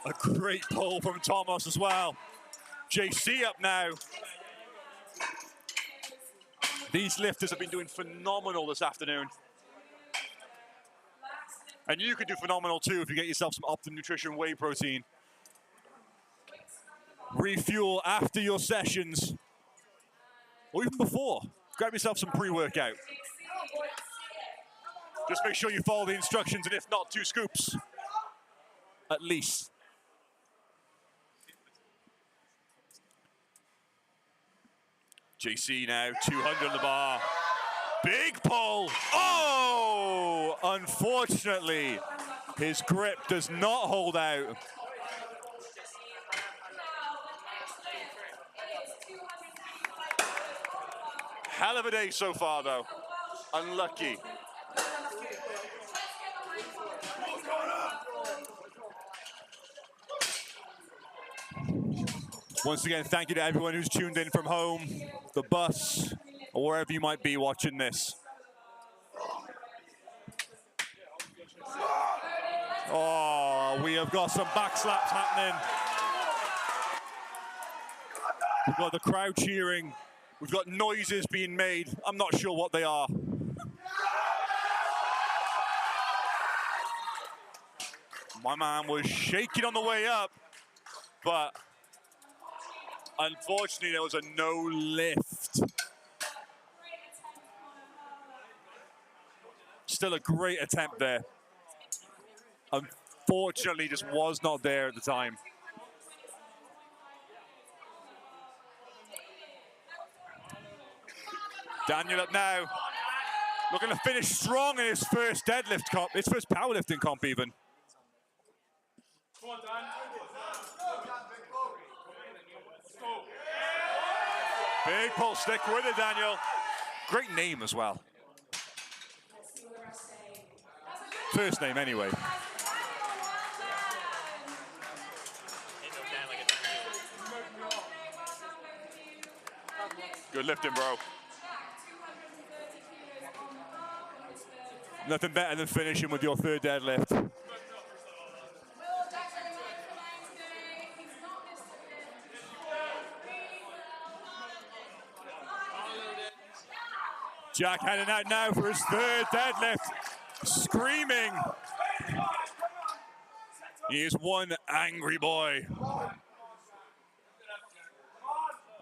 A great pull from Thomas as well. JC up now. These lifters have been doing phenomenal this afternoon. And you could do phenomenal too if you get yourself some Optimum Nutrition whey protein. Refuel after your sessions, or even before. Grab yourself some pre-workout. Just make sure you follow the instructions, and if not, 2 scoops, at least. JC now, 200 on the bar. Big pull. Oh, unfortunately, his grip does not hold out. Hell of a day so far, though. Unlucky. Once again, thank you to everyone who's tuned in from home, the bus, or wherever you might be watching this. Oh, we have got some back slaps happening. We've got the crowd cheering. We've got noises being made. I'm not sure what they are. My man was shaking on the way up, but unfortunately there was a no lift. Still a great attempt there. Unfortunately, just was not there at the time. Daniel up now. Looking to finish strong in his first deadlift comp, his first powerlifting comp even. Big pull, stick with it, Daniel. Great name as well. First name anyway. Good lifting, bro. Nothing better than finishing with your third deadlift. Jack heading out now for his third deadlift, screaming. He is one angry boy.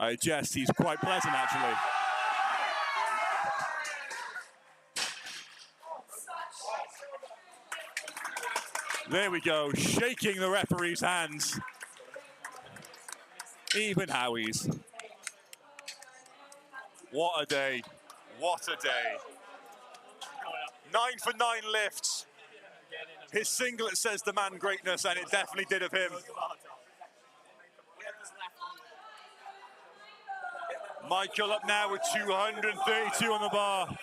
I jest, he's quite pleasant actually. There we go, shaking the referee's hands. Even Howie's. What a day. What a day. 9 for 9 lifts. His singlet says the man greatness, and it definitely did of him. Michael up now with 232 on the bar.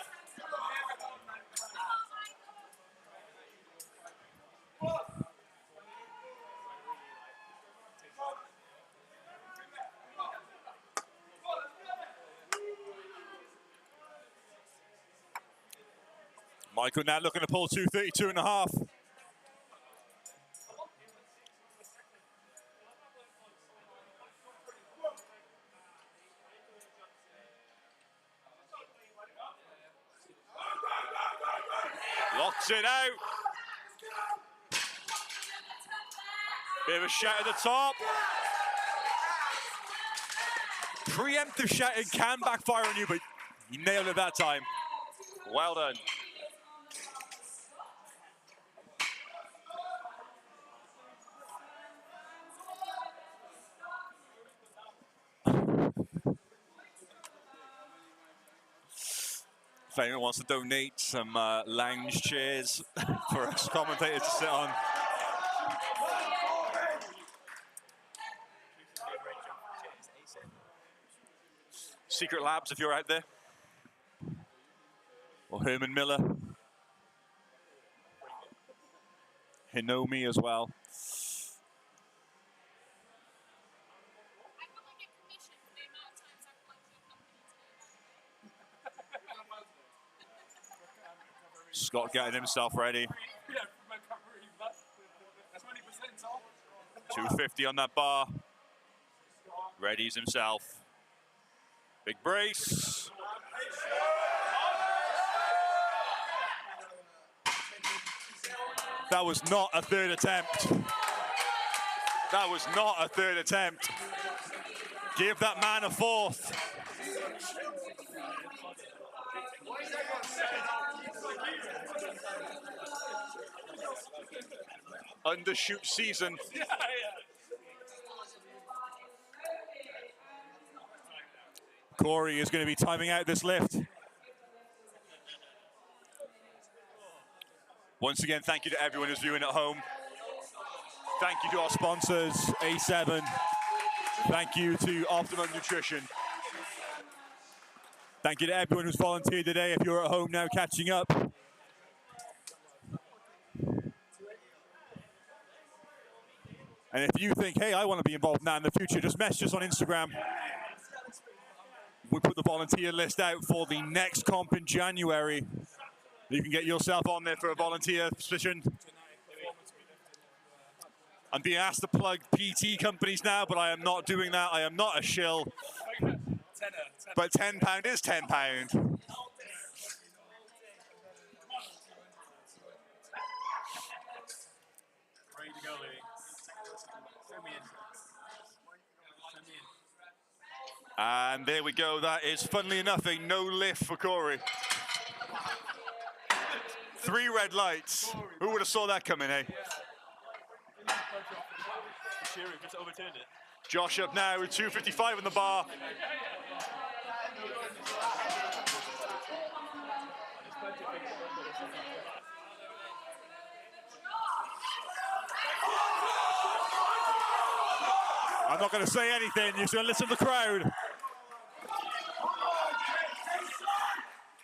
Michael now looking to pull 232 and a half. Locks it out. Bit of a shot at the top. Preemptive shouting can backfire on you, but you nailed it that time. Well done. If anyone wants to donate some lounge chairs for us commentators to sit on. Secret Labs, if you're out there. Or Herman Miller. Hinomi as well. Scott getting himself ready. 250 on that bar. Readies himself. Big brace. That was not a third attempt. That was not a third attempt. Give that man a fourth. Undershoot season. Corey is going to be timing out this lift. Once again, thank you to everyone who's viewing at home. Thank you to our sponsors, A7. Thank you to Optimum Nutrition. Thank you to everyone who's volunteered today. If you're at home now catching up. And if you think, hey, I want to be involved now in the future, just message us on Instagram. We put the volunteer list out for the next comp in January. You can get yourself on there for a volunteer position. I'm being asked to plug PT companies now, but I am not doing that. I am not a shill. But £10 is £10. Ready to go, Louis. Send me in. Send me in. And there we go. That is, funnily enough, a no lift for Corey. 3 red lights. Who would have saw that coming, eh? Shearer just overturned it. Josh up now with 2:55 on the bar. I'm not going to say anything. You're going to listen to the crowd. Come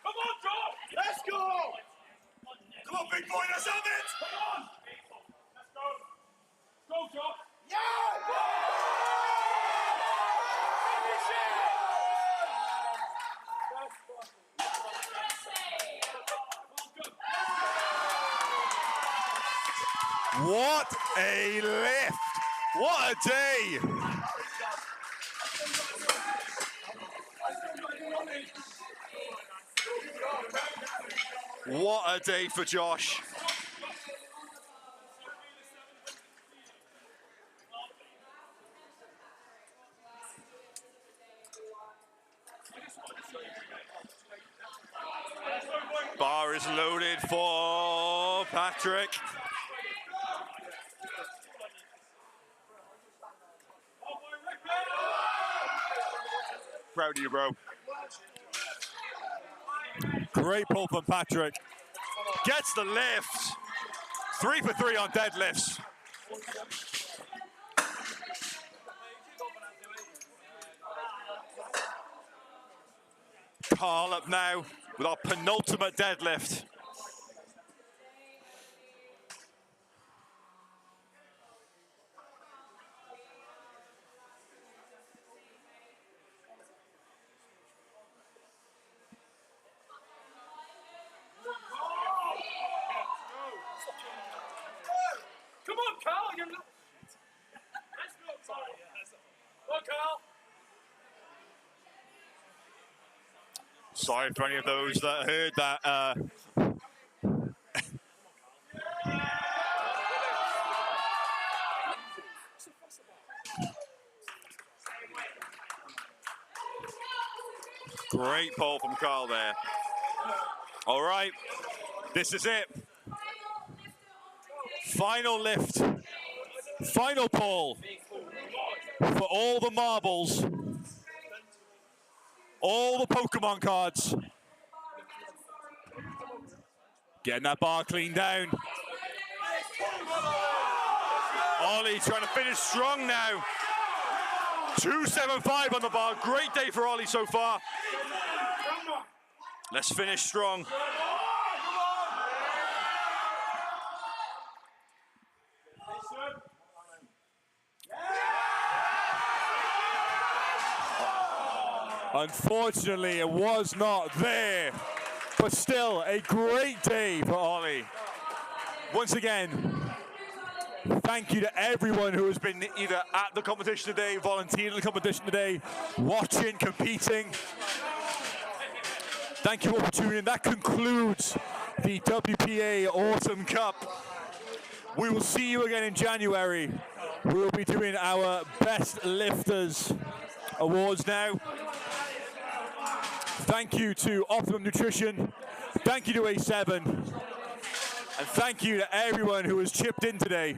on, Josh! Let's go! Come on, big boy, let's have it! Come on! Let's go! Go, Josh! What a lift! What a day! What a day for Josh. Bar is loaded for Patrick. Proud of you, bro. Great pull from Patrick. Gets the lift. 3 for 3 on deadlifts. Carl up now with our penultimate deadlift. Come on, Carl! You're not... Let's go! Sorry, Go on, Carl! Sorry for any of those that heard that. Great pull from Carl there. All right, this is it. Final lift, final pull for all the marbles, all the Pokemon cards. Getting that bar clean down. Ollie trying to finish strong now. 275 on the bar. Great day for Ollie so far. Let's finish strong. Unfortunately, it was not there, but still a great day for Ollie. Once again, thank you to everyone who has been either at the competition today, volunteered in the competition today, watching, competing. Thank you all for tuning in. That concludes the WPA Autumn Cup. We will see you again in January. We'll be doing our Best Lifters Awards now. Thank you to Optimum Nutrition. Thank you to A7. And thank you to everyone who has chipped in today.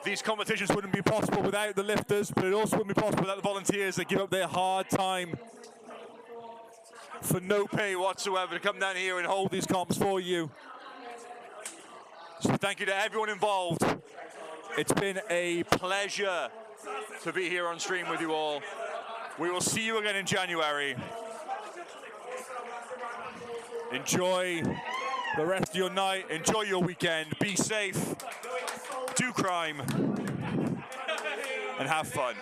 These competitions wouldn't be possible without the lifters, but it also wouldn't be possible without the volunteers that give up their hard time for no pay whatsoever to come down here and hold these comps for you. So thank you to everyone involved. It's been a pleasure to be here on stream with you all. We will see you again in January. Enjoy the rest of your night. Enjoy your weekend. Be safe. Do crime. And have fun.